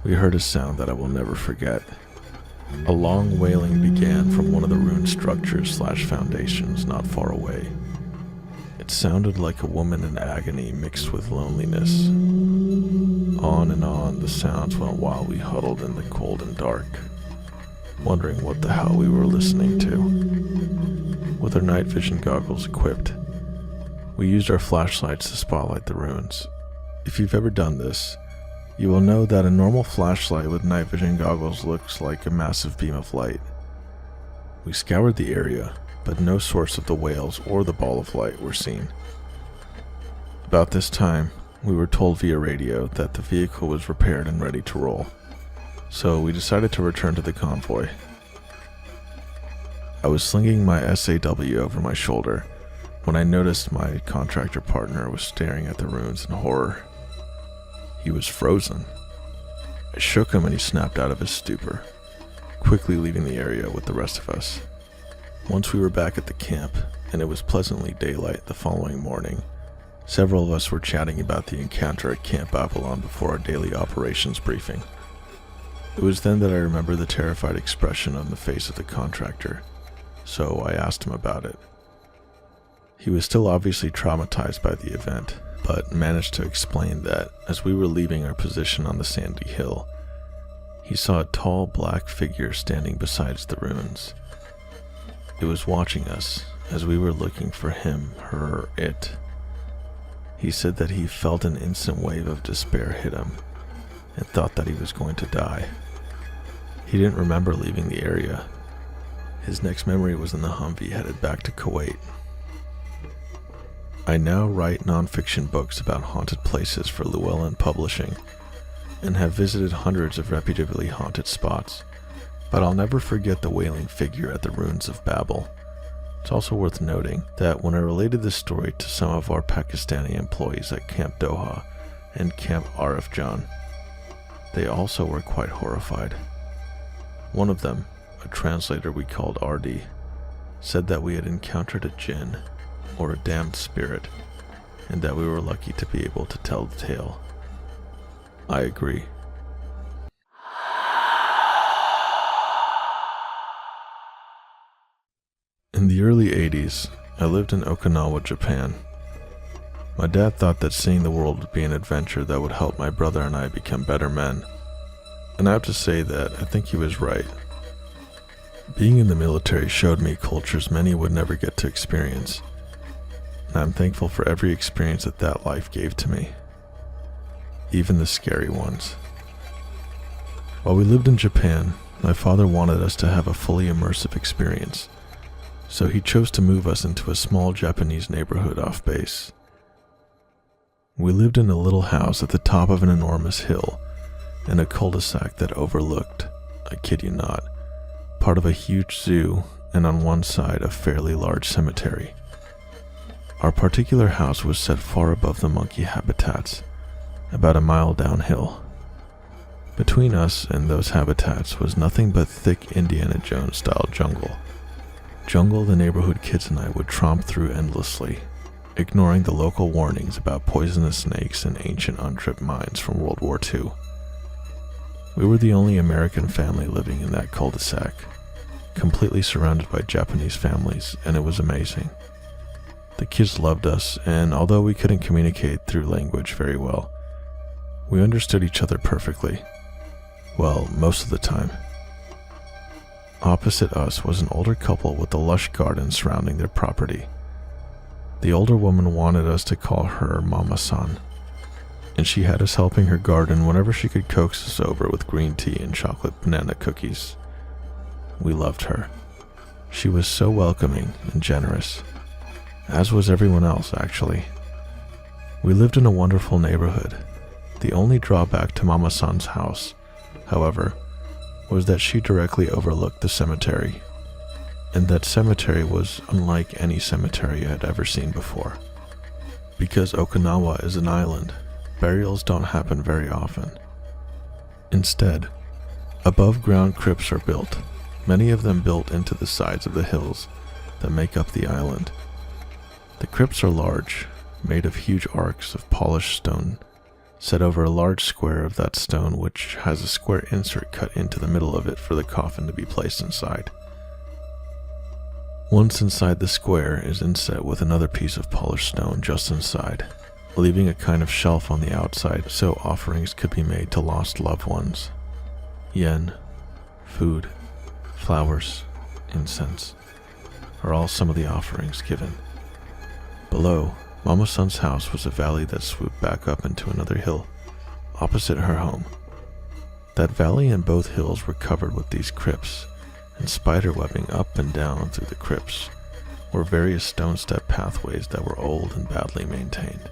we heard a sound that I will never forget. A long wailing began from one of the ruined structures / foundations not far away. It sounded like a woman in agony mixed with loneliness. On and on the sounds went while we huddled in the cold and dark, wondering what the hell we were listening to. With our night vision goggles equipped, we used our flashlights to spotlight the ruins. If you've ever done this, you will know that a normal flashlight with night vision goggles looks like a massive beam of light. We scoured the area, but no source of the whales or the ball of light were seen. About this time, we were told via radio that the vehicle was repaired and ready to roll, so we decided to return to the convoy. I was slinging my SAW over my shoulder when I noticed my contractor partner was staring at the ruins in horror. He was frozen. I shook him and he snapped out of his stupor, quickly leaving the area with the rest of us. Once we were back at the camp, and it was pleasantly daylight the following morning, several of us were chatting about the encounter at Camp Avalon before our daily operations briefing. It was then that I remembered the terrified expression on the face of the contractor, so I asked him about it. He was still obviously traumatized by the event, but managed to explain that as we were leaving our position on the sandy hill, he saw a tall black figure standing beside the ruins. It was watching us as we were looking for him, her, or it. He said that he felt an instant wave of despair hit him and thought that he was going to die. He didn't remember leaving the area. His next memory was in the Humvee headed back to Kuwait. I now write nonfiction books about haunted places for Llewellyn Publishing and have visited hundreds of reputably haunted spots, but I'll never forget the wailing figure at the ruins of Babel. It's also worth noting that when I related this story to some of our Pakistani employees at Camp Doha and Camp Arif Jan, they also were quite horrified. One of them, a translator we called Ardi, said that we had encountered a jinn, or a damned spirit, and that we were lucky to be able to tell the tale. I agree. In the early 80s, I lived in Okinawa, Japan. My dad thought that seeing the world would be an adventure that would help my brother and I become better men. And I have to say that I think he was right. Being in the military showed me cultures many would never get to experience, and I'm thankful for every experience that life gave to me, even the scary ones. While we lived in Japan, my father wanted us to have a fully immersive experience, so he chose to move us into a small Japanese neighborhood off base. We lived in a little house at the top of an enormous hill, in a cul-de-sac that overlooked, I kid you not, part of a huge zoo and on one side a fairly large cemetery. Our particular house was set far above the monkey habitats, about a mile downhill. Between us and those habitats was nothing but thick Indiana Jones-style jungle. Jungle the neighborhood kids and I would tromp through endlessly, ignoring the local warnings about poisonous snakes and ancient untripped mines from World War II. We were the only American family living in that cul-de-sac, completely surrounded by Japanese families, and it was amazing. The kids loved us, and although we couldn't communicate through language very well, we understood each other perfectly. Well, most of the time. Opposite us was an older couple with a lush garden surrounding their property. The older woman wanted us to call her Mama-san, and she had us helping her garden whenever she could coax us over with green tea and chocolate banana cookies. We loved her. She was so welcoming and generous, as was everyone else, actually. We lived in a wonderful neighborhood. The only drawback to Mama-san's house, however, was that she directly overlooked the cemetery, and that cemetery was unlike any cemetery I had ever seen before. Because Okinawa is an island, burials don't happen very often. Instead, above-ground crypts are built, many of them built into the sides of the hills that make up the island. The crypts are large, made of huge arcs of polished stone, set over a large square of that stone which has a square insert cut into the middle of it for the coffin to be placed inside. Once inside the square is inset with another piece of polished stone just inside. leaving a kind of shelf on the outside so offerings could be made to lost loved ones. Yen, food, flowers, incense are all some of the offerings given. Below, Mama-san's house was a valley that swooped back up into another hill opposite her home. That valley and both hills were covered with these crypts, and spider webbing up and down through the crypts were various stone step pathways that were old and badly maintained.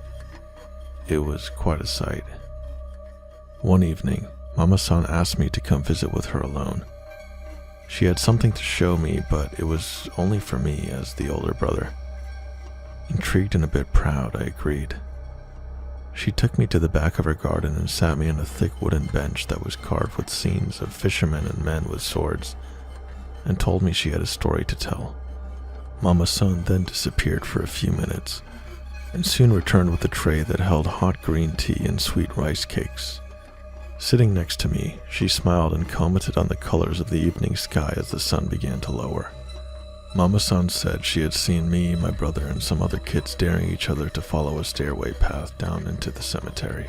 It was quite a sight. One evening, Mama-san asked me to come visit with her alone. She had something to show me, but it was only for me as the older brother. Intrigued and a bit proud, I agreed. She took me to the back of her garden and sat me on a thick wooden bench that was carved with scenes of fishermen and men with swords, and told me she had a story to tell. Mama-san then disappeared for a few minutes, and soon returned with a tray that held hot green tea and sweet rice cakes. Sitting next to me, she smiled and commented on the colors of the evening sky as the sun began to lower. Mama-san said she had seen me, my brother, and some other kids daring each other to follow a stairway path down into the cemetery.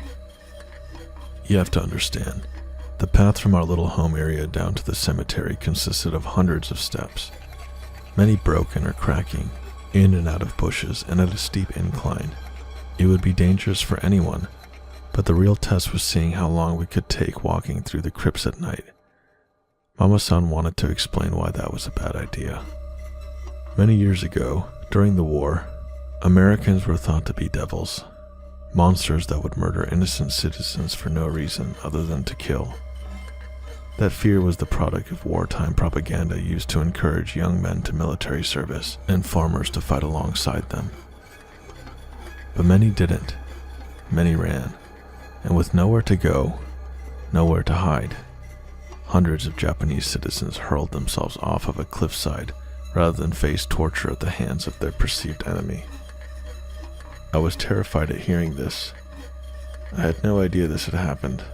You have to understand, the path from our little home area down to the cemetery consisted of hundreds of steps, many broken or cracking, in and out of bushes and at a steep incline. It would be dangerous for anyone, but the real test was seeing how long we could take walking through the crypts at night. Mama-san wanted to explain why that was a bad idea. Many years ago, during the war, Americans were thought to be devils, monsters that would murder innocent citizens for no reason other than to kill. That fear was the product of wartime propaganda used to encourage young men to military service and farmers to fight alongside them. But many didn't. Many ran, and with nowhere to go, nowhere to hide, hundreds of Japanese citizens hurled themselves off of a cliffside rather than face torture at the hands of their perceived enemy. I was terrified at hearing this. I had no idea this had happened.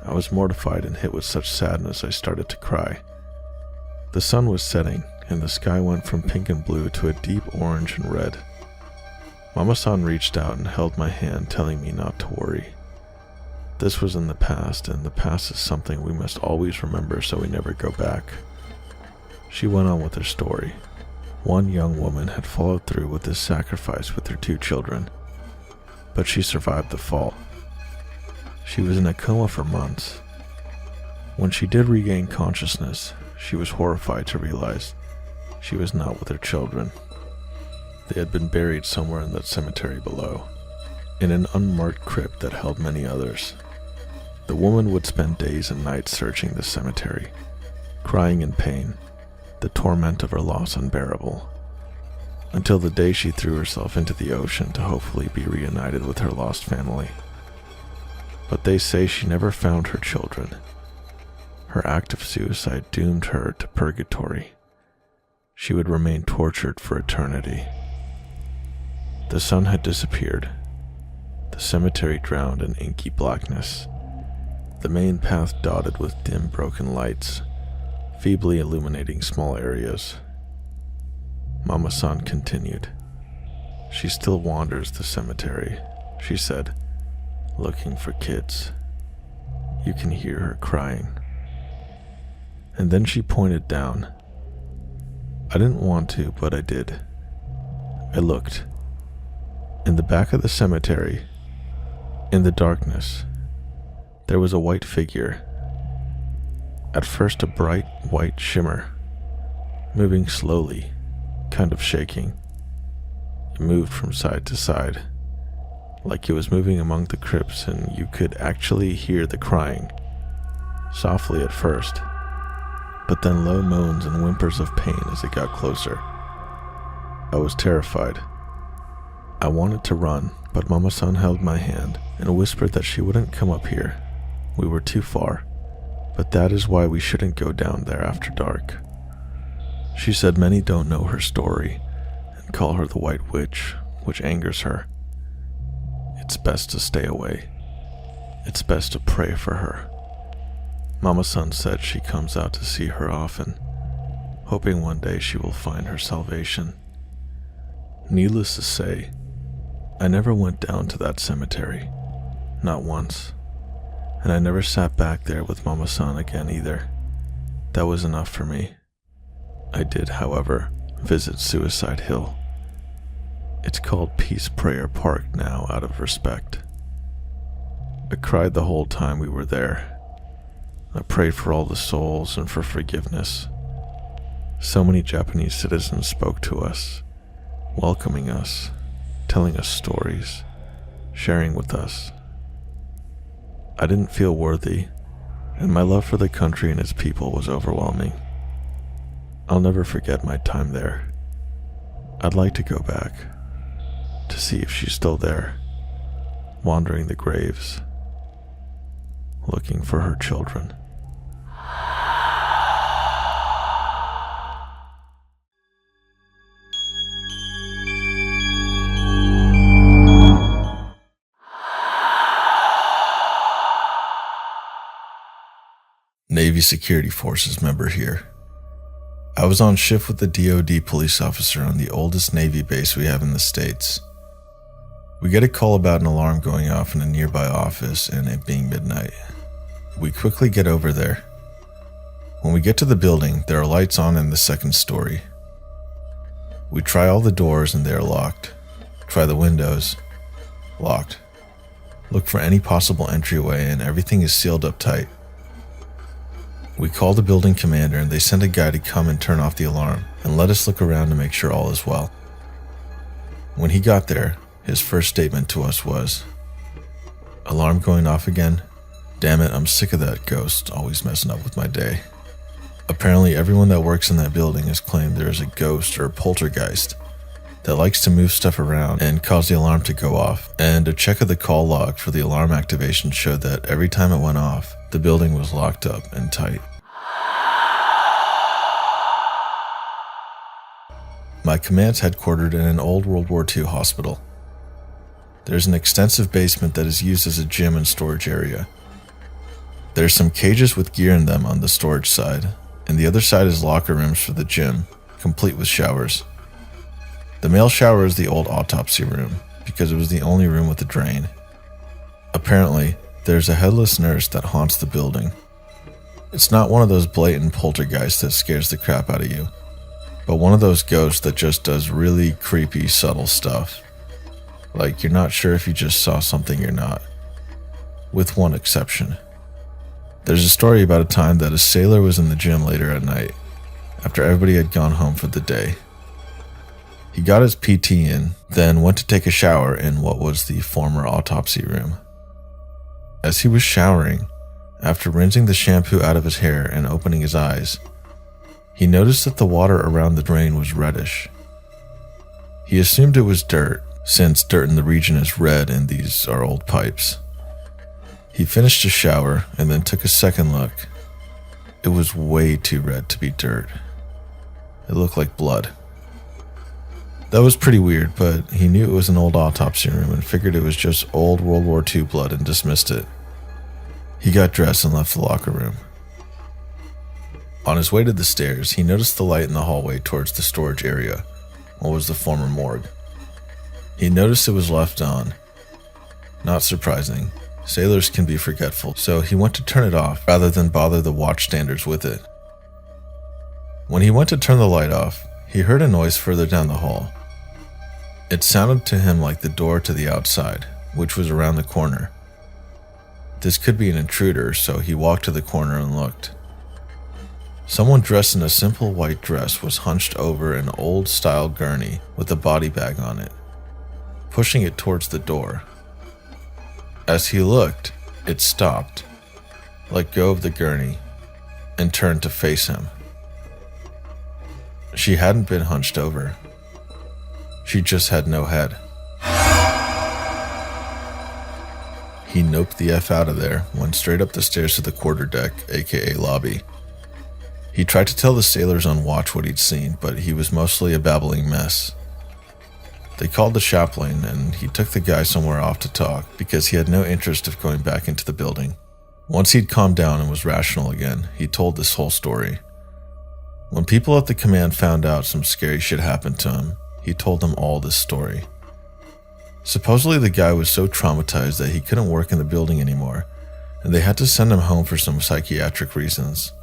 I was mortified and hit with such sadness I started to cry. The sun was setting, and the sky went from pink and blue to a deep orange and red. Mama-san reached out and held my hand, telling me not to worry. This was in the past, and the past is something we must always remember so we never go back. She went on with her story. One young woman had followed through with this sacrifice with her 2 children, but she survived the fall. She was in a coma for months. When she did regain consciousness, she was horrified to realize she was not with her children. They had been buried somewhere in that cemetery below, in an unmarked crypt that held many others. The woman would spend days and nights searching the cemetery, crying in pain, the torment of her loss unbearable, until the day she threw herself into the ocean to hopefully be reunited with her lost family. But they say she never found her children. Her act of suicide doomed her to purgatory. She would remain tortured for eternity. The sun had disappeared, the cemetery drowned in inky blackness, the main path dotted with dim broken lights, feebly illuminating small areas. Mama-san continued. She still wanders the cemetery, she said, looking for kids. You can hear her crying. And then she pointed down. I didn't want to, but I did. I looked. In the back of the cemetery, in the darkness, there was a white figure. At first a bright white shimmer, moving slowly, kind of shaking. It moved from side to side, like it was moving among the crypts, and you could actually hear the crying, softly at first, but then low moans and whimpers of pain as it got closer. I was terrified. I wanted to run, but Mama-san held my hand and whispered that she wouldn't come up here. We were too far, but that is why we shouldn't go down there after dark. She said many don't know her story and call her the White Witch, which angers her. It's best to stay away. It's best to pray for her. Mama-san said she comes out to see her often, hoping one day she will find her salvation. Needless to say, I never went down to that cemetery, not once, and I never sat back there with Mama-san again either. That was enough for me. I did, however, visit Suicide Hill. It's called Peace Prayer Park now out of respect. I cried the whole time we were there. I prayed for all the souls and for forgiveness. So many Japanese citizens spoke to us, welcoming us, telling us stories, sharing with us. I didn't feel worthy, and my love for the country and its people was overwhelming. I'll never forget my time there. I'd like to go back, to see if she's still there, wandering the graves, looking for her children. Navy Security Forces member here. I was on shift with the DoD police officer on the oldest Navy base we have in the States. We get a call about an alarm going off in a nearby office and it being midnight. We quickly get over there. When we get to the building, there are lights on in the second story. We try all the doors and they are locked. Try the windows. Locked. Look for any possible entryway and everything is sealed up tight. We call the building commander and they send a guy to come and turn off the alarm and let us look around to make sure all is well. When he got there, his first statement to us was, "Alarm going off again? Damn it, I'm sick of that ghost always messing up with my day." Apparently everyone that works in that building has claimed there is a ghost or poltergeist that likes to move stuff around and cause the alarm to go off, and a check of the call log for the alarm activation showed that every time it went off, the building was locked up and tight. My command's headquartered in an old World War II hospital. There's an extensive basement that is used as a gym and storage area. There's some cages with gear in them on the storage side, and the other side is locker rooms for the gym, complete with showers. The male shower is the old autopsy room, because it was the only room with a drain. Apparently, there's a headless nurse that haunts the building. It's not one of those blatant poltergeists that scares the crap out of you, but one of those ghosts that just does really creepy, subtle stuff. Like you're not sure if you just saw something or not. With one exception. There's a story about a time that a sailor was in the gym later at night, after everybody had gone home for the day. He got his PT in, then went to take a shower in what was the former autopsy room. As he was showering, after rinsing the shampoo out of his hair and opening his eyes, he noticed that the water around the drain was reddish. He assumed it was dirt, since dirt in the region is red and these are old pipes. He finished his shower and then took a second look. It was way too red to be dirt. It looked like blood. That was pretty weird, but he knew it was an old autopsy room and figured it was just old World War II blood and dismissed it. He got dressed and left the locker room. On his way to the stairs, he noticed the light in the hallway towards the storage area, what was the former morgue. He noticed it was left on. Not surprising. Sailors can be forgetful, so he went to turn it off rather than bother the watchstanders with it. When he went to turn the light off, he heard a noise further down the hall. It sounded to him like the door to the outside, which was around the corner. This could be an intruder, so he walked to the corner and looked. Someone dressed in a simple white dress was hunched over an old-style gurney with a body bag on it, pushing it towards the door. As he looked, it stopped, let go of the gurney, and turned to face him. She hadn't been hunched over. She just had no head. He noped the F out of there, went straight up the stairs to the quarterdeck, aka lobby. He tried to tell the sailors on watch what he'd seen, but he was mostly a babbling mess. They called the chaplain, and he took the guy somewhere off to talk because he had no interest of going back into the building. Once he'd calmed down and was rational again, he told this whole story. When people at the command found out some scary shit happened to him, he told them all this story. Supposedly the guy was so traumatized that he couldn't work in the building anymore, and they had to send him home for some psychiatric reasons.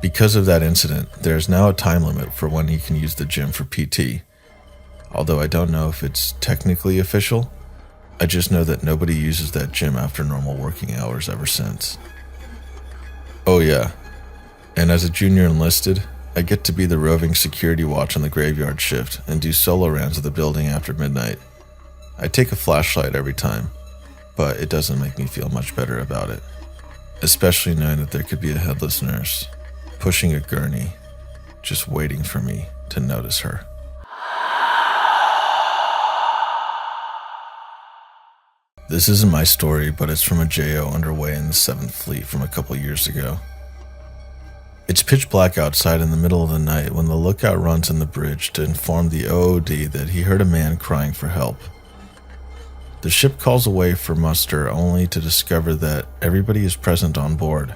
Because of that incident, there is now a time limit for when he can use the gym for PT. Although I don't know if it's technically official, I just know that nobody uses that gym after normal working hours ever since. Oh yeah, and as a junior enlisted, I get to be the roving security watch on the graveyard shift and do solo rounds of the building after midnight. I take a flashlight every time, but it doesn't make me feel much better about it, especially knowing that there could be a headless nurse pushing a gurney, just waiting for me to notice her. This isn't my story, but it's from a JO underway in the 7th Fleet from a couple years ago. It's pitch black outside in the middle of the night when the lookout runs in the bridge to inform the OOD that he heard a man crying for help. The ship calls away for muster only to discover that everybody is present on board.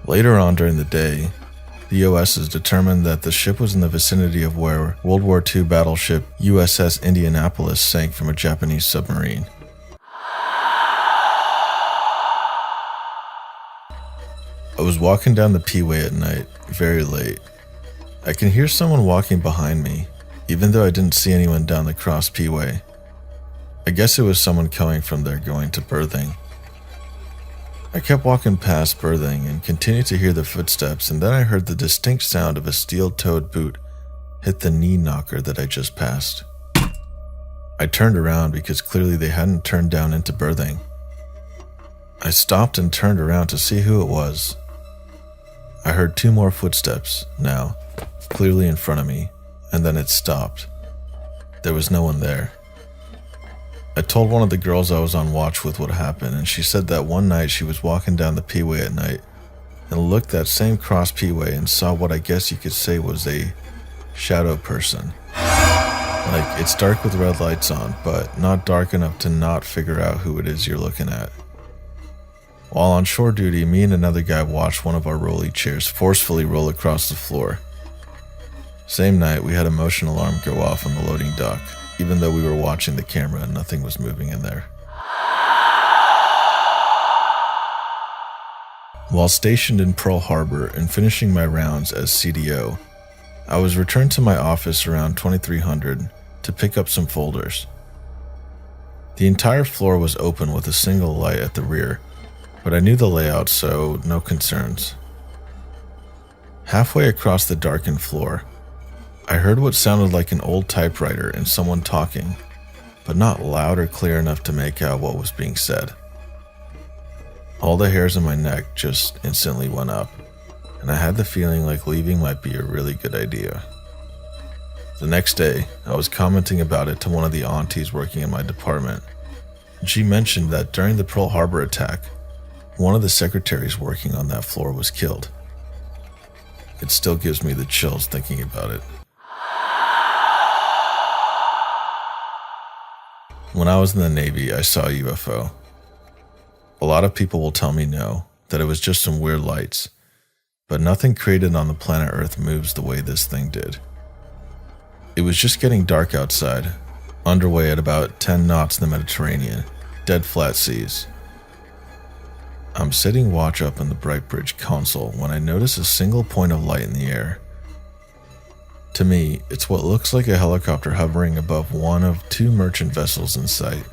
Later on during the day, the OSs determined that the ship was in the vicinity of where World War II battleship USS Indianapolis sank from a Japanese submarine. I was walking down the P-way at night, very late. I can hear someone walking behind me, even though I didn't see anyone down the cross P-way. I guess it was someone coming from there going to berthing. I kept walking past berthing and continued to hear the footsteps, and then I heard the distinct sound of a steel-toed boot hit the knee knocker that I just passed. I turned around because clearly they hadn't turned down into berthing. I stopped and turned around to see who it was. I heard 2 more footsteps, now, clearly in front of me, and then it stopped. There was no one there. I told one of the girls I was on watch with what happened, and she said that one night she was walking down the P-way at night and looked that same cross P-way and saw what I guess you could say was a shadow person. Like, it's dark with red lights on, but not dark enough to not figure out who it is you're looking at. While on shore duty, me and another guy watched one of our rolly chairs forcefully roll across the floor. Same night, we had a motion alarm go off on the loading dock, even though we were watching the camera and nothing was moving in there. While stationed in Pearl Harbor and finishing my rounds as CDO, I was returned to my office around 2300 to pick up some folders. The entire floor was open with a single light at the rear, but I knew the layout, so no concerns. Halfway across the darkened floor, I heard what sounded like an old typewriter and someone talking, but not loud or clear enough to make out what was being said. All the hairs on my neck just instantly went up, and I had the feeling like leaving might be a really good idea. The next day, I was commenting about it to one of the aunties working in my department, and she mentioned that during the Pearl Harbor attack, one of the secretaries working on that floor was killed. It still gives me the chills thinking about it. When I was in the Navy, I saw a UFO. A lot of people will tell me no, that it was just some weird lights, but nothing created on the planet Earth moves the way this thing did. It was just getting dark outside, underway at about 10 knots in the Mediterranean, dead flat seas. I'm sitting watch up in the Bright Bridge console when I notice a single point of light in the air. To me, it's what looks like a helicopter hovering above one of 2 merchant vessels in sight.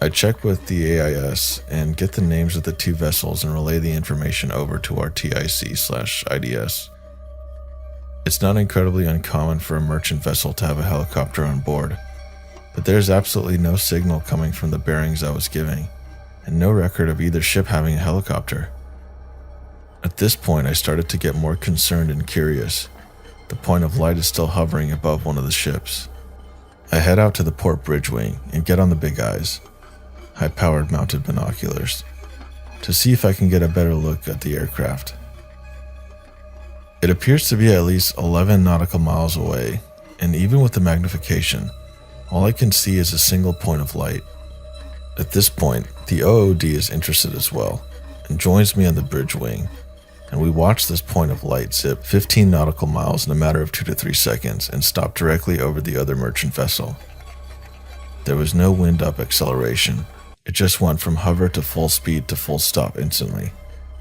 I check with the AIS and get the names of the 2 vessels and relay the information over to our TIC/IDS. It's not incredibly uncommon for a merchant vessel to have a helicopter on board, but there's absolutely no signal coming from the bearings I was giving, and no record of either ship having a helicopter. At this point, I started to get more concerned and curious. The point of light is still hovering above one of the ships. I head out to the port bridge wing and get on the big eyes, high-powered mounted binoculars, to see if I can get a better look at the aircraft. It appears to be at least 11 nautical miles away, and even with the magnification, all I can see is a single point of light. At this point, the OOD is interested as well, and joins me on the bridge wing, and we watched this point of light zip 15 nautical miles in a matter of 2 to 3 seconds and stop directly over the other merchant vessel. There was no wind-up acceleration. It just went from hover to full speed to full stop instantly.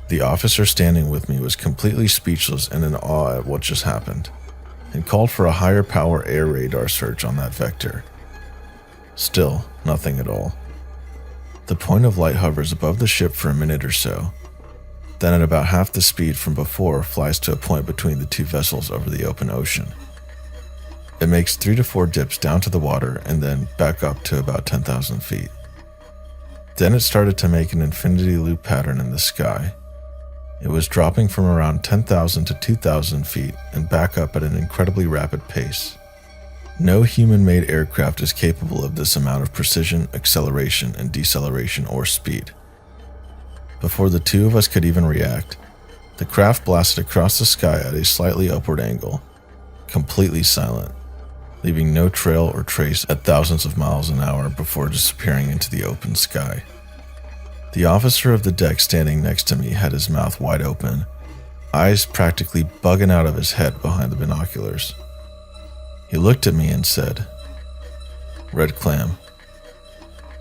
The officer standing with me was completely speechless and in awe at what just happened, and called for a higher power air radar search on that vector. Still, nothing at all. The point of light hovers above the ship for a minute or so, then at about half the speed from before flies to a point between the two vessels over the open ocean. It makes 3 to 4 dips down to the water and then back up to about 10,000 feet. Then it started to make an infinity loop pattern in the sky. It was dropping from around 10,000 to 2,000 feet and back up at an incredibly rapid pace. No human-made aircraft is capable of this amount of precision, acceleration, and deceleration or speed. Before the two of us could even react, the craft blasted across the sky at a slightly upward angle, completely silent, leaving no trail or trace at thousands of miles an hour before disappearing into the open sky. The officer of the deck standing next to me had his mouth wide open, eyes practically bugging out of his head behind the binoculars. He looked at me and said, "Red Clam,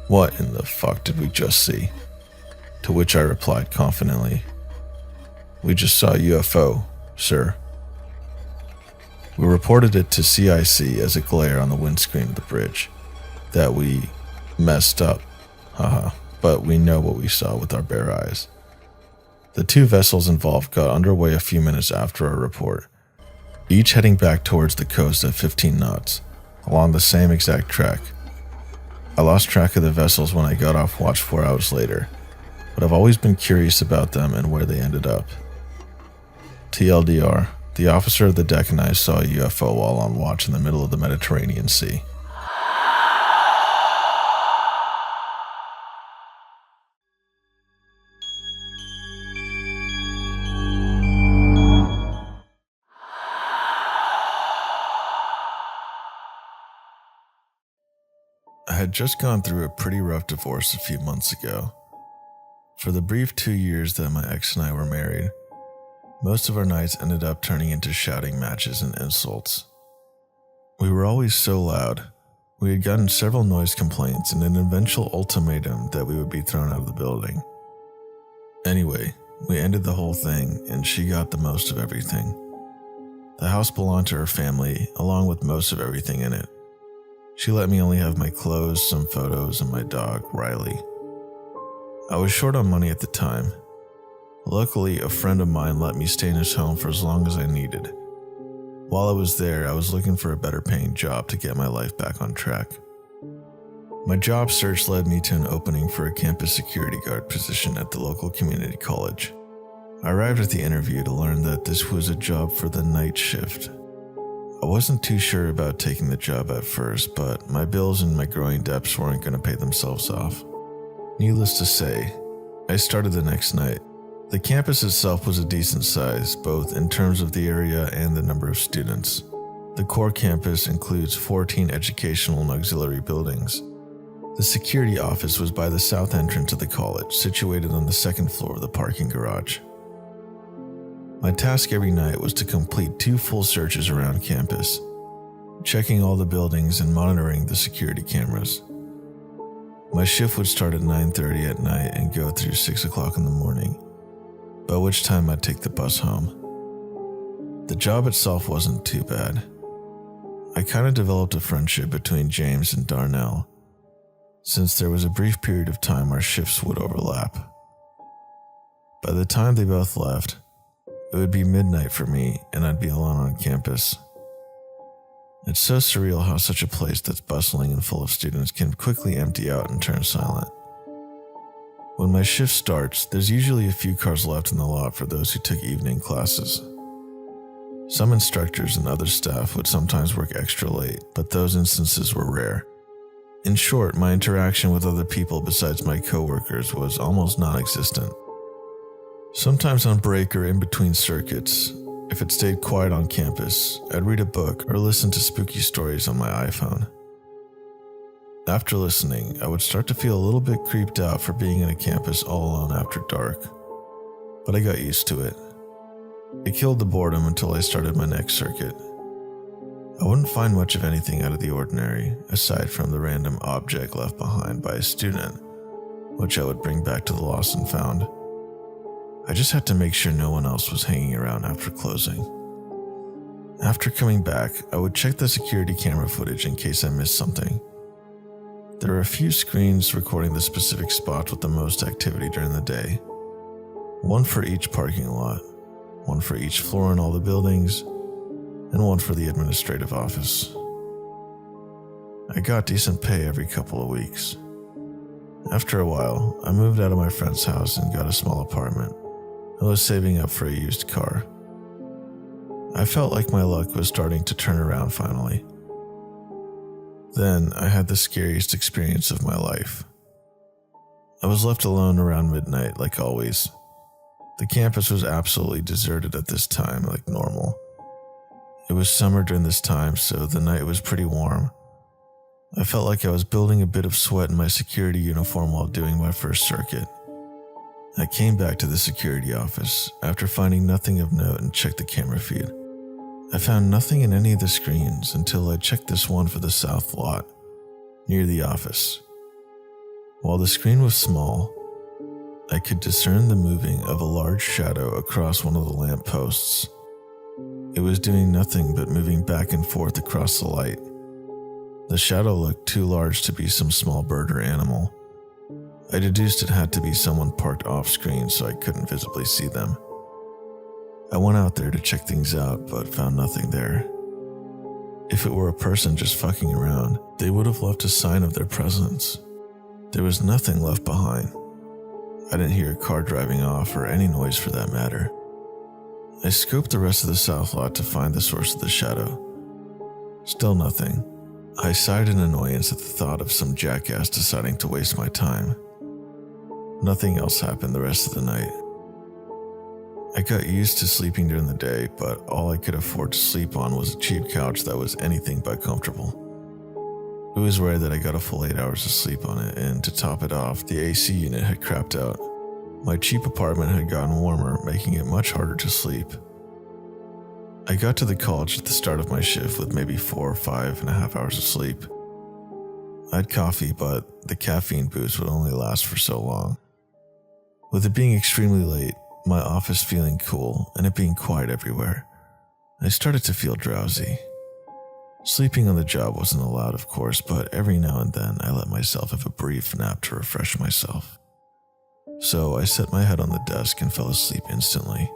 what in the fuck did we just see?" To which I replied confidently, "We just saw a UFO, sir." We reported it to CIC as a glare on the windscreen of the bridge. That we messed up, haha, but we know what we saw with our bare eyes. The two vessels involved got underway a few minutes after our report, each heading back towards the coast at 15 knots, along the same exact track. I lost track of the vessels when I got off watch 4 hours later, but I've always been curious about them and where they ended up. TLDR, the officer of the deck and I saw a UFO while on watch in the middle of the Mediterranean Sea. I had just gone through a pretty rough divorce a few months ago. For the brief 2 years that my ex and I were married, most of our nights ended up turning into shouting matches and insults. We were always so loud. We had gotten several noise complaints and an eventual ultimatum that we would be thrown out of the building. Anyway, we ended the whole thing and she got the most of everything. The house belonged to her family, along with most of everything in it. She let me only have my clothes, some photos, and my dog, Riley. I was short on money at the time. Luckily, a friend of mine let me stay in his home for as long as I needed. While I was there, I was looking for a better paying job to get my life back on track. My job search led me to an opening for a campus security guard position at the local community college. I arrived at the interview to learn that this was a job for the night shift. I wasn't too sure about taking the job at first, but my bills and my growing debts weren't going to pay themselves off. Needless to say, I started the next night. The campus itself was a decent size, both in terms of the area and the number of students. The core campus includes 14 educational and auxiliary buildings. The security office was by the south entrance of the college, situated on the second floor of the parking garage. My task every night was to complete 2 full searches around campus, checking all the buildings and monitoring the security cameras. My shift would start at 9:30 at night and go through 6 o'clock in the morning, by which time I'd take the bus home. The job itself wasn't too bad. I kind of developed a friendship between James and Darnell, since there was a brief period of time our shifts would overlap. By the time they both left, it would be midnight for me and I'd be alone on campus. It's so surreal how such a place that's bustling and full of students can quickly empty out and turn silent. When my shift starts, there's usually a few cars left in the lot for those who took evening classes. Some instructors and other staff would sometimes work extra late, but those instances were rare. In short, my interaction with other people besides my coworkers was almost non-existent. Sometimes on break or in between circuits, if it stayed quiet on campus, I'd read a book or listen to spooky stories on my iPhone. After listening, I would start to feel a little bit creeped out for being in a campus all alone after dark, but I got used to it. It killed the boredom until I started my next circuit. I wouldn't find much of anything out of the ordinary, aside from the random object left behind by a student, which I would bring back to the lost and found. I just had to make sure no one else was hanging around after closing. After coming back, I would check the security camera footage in case I missed something. There are a few screens recording the specific spots with the most activity during the day. One for each parking lot, one for each floor in all the buildings, and one for the administrative office. I got decent pay every couple of weeks. After a while, I moved out of my friend's house and got a small apartment. I was saving up for a used car. I felt like my luck was starting to turn around finally. Then I had the scariest experience of my life. I was left alone around midnight, like always. The campus was absolutely deserted at this time, like normal. It was summer during this time, so the night was pretty warm. I felt like I was building a bit of sweat in my security uniform while doing my first circuit. I came back to the security office after finding nothing of note and checked the camera feed. I found nothing in any of the screens until I checked this one for the south lot, near the office. While the screen was small, I could discern the moving of a large shadow across one of the lamp posts. It was doing nothing but moving back and forth across the light. The shadow looked too large to be some small bird or animal. I deduced it had to be someone parked off screen so I couldn't visibly see them. I went out there to check things out but found nothing there. If it were a person just fucking around, they would have left a sign of their presence. There was nothing left behind. I didn't hear a car driving off or any noise for that matter. I scoped the rest of the south lot to find the source of the shadow. Still nothing. I sighed in annoyance at the thought of some jackass deciding to waste my time. Nothing else happened the rest of the night. I got used to sleeping during the day, but all I could afford to sleep on was a cheap couch that was anything but comfortable. It was rare that I got a full 8 hours of sleep on it, and to top it off, the AC unit had crapped out. My cheap apartment had gotten warmer, making it much harder to sleep. I got to the college at the start of my shift with maybe 4 or 5.5 hours of sleep. I had coffee, but the caffeine boost would only last for so long. With it being extremely late, my office feeling cool, and it being quiet everywhere, I started to feel drowsy. Sleeping on the job wasn't allowed, of course, but every now and then I let myself have a brief nap to refresh myself. So I set my head on the desk and fell asleep instantly.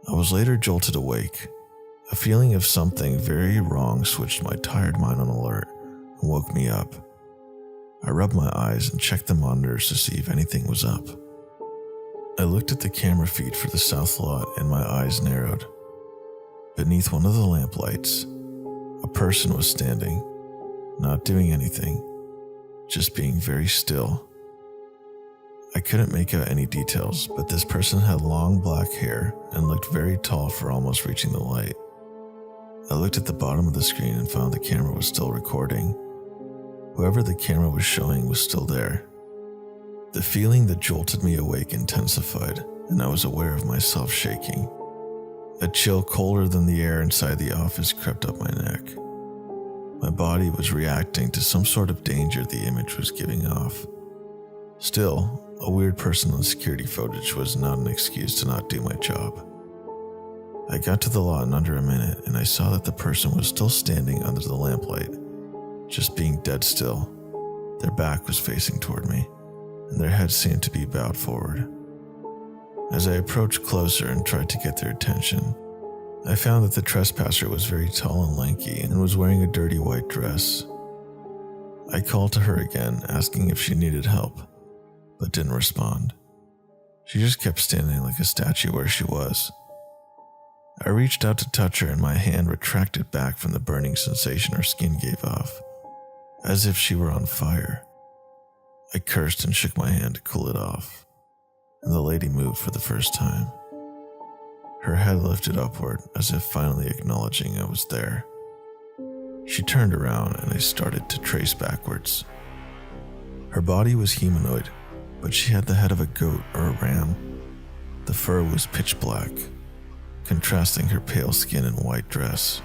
I was later jolted awake. A feeling of something very wrong switched my tired mind on alert and woke me up. I rubbed my eyes and checked the monitors to see if anything was up. I looked at the camera feed for the south lot and my eyes narrowed. Beneath one of the lamp lights, a person was standing, not doing anything, just being very still. I couldn't make out any details, but this person had long black hair and looked very tall for almost reaching the light. I looked at the bottom of the screen and found the camera was still recording. Whoever the camera was showing was still there. The feeling that jolted me awake intensified, and I was aware of myself shaking. A chill colder than the air inside the office crept up my neck. My body was reacting to some sort of danger the image was giving off. Still, a weird person on security footage was not an excuse to not do my job. I got to the lot in under a minute, and I saw that the person was still standing under the lamplight, just being dead still. Their back was facing toward me, and their head seemed to be bowed forward. As I approached closer and tried to get their attention, I found that the trespasser was very tall and lanky and was wearing a dirty white dress. I called to her again, asking if she needed help, but didn't respond. She just kept standing like a statue where she was. I reached out to touch her and my hand retracted back from the burning sensation her skin gave off, as if she were on fire. I cursed and shook my hand to cool it off, and the lady moved for the first time. Her head lifted upward as if finally acknowledging I was there. She turned around and I started to trace backwards. Her body was humanoid, but she had the head of a goat or a ram. The fur was pitch black, contrasting her pale skin and white dress.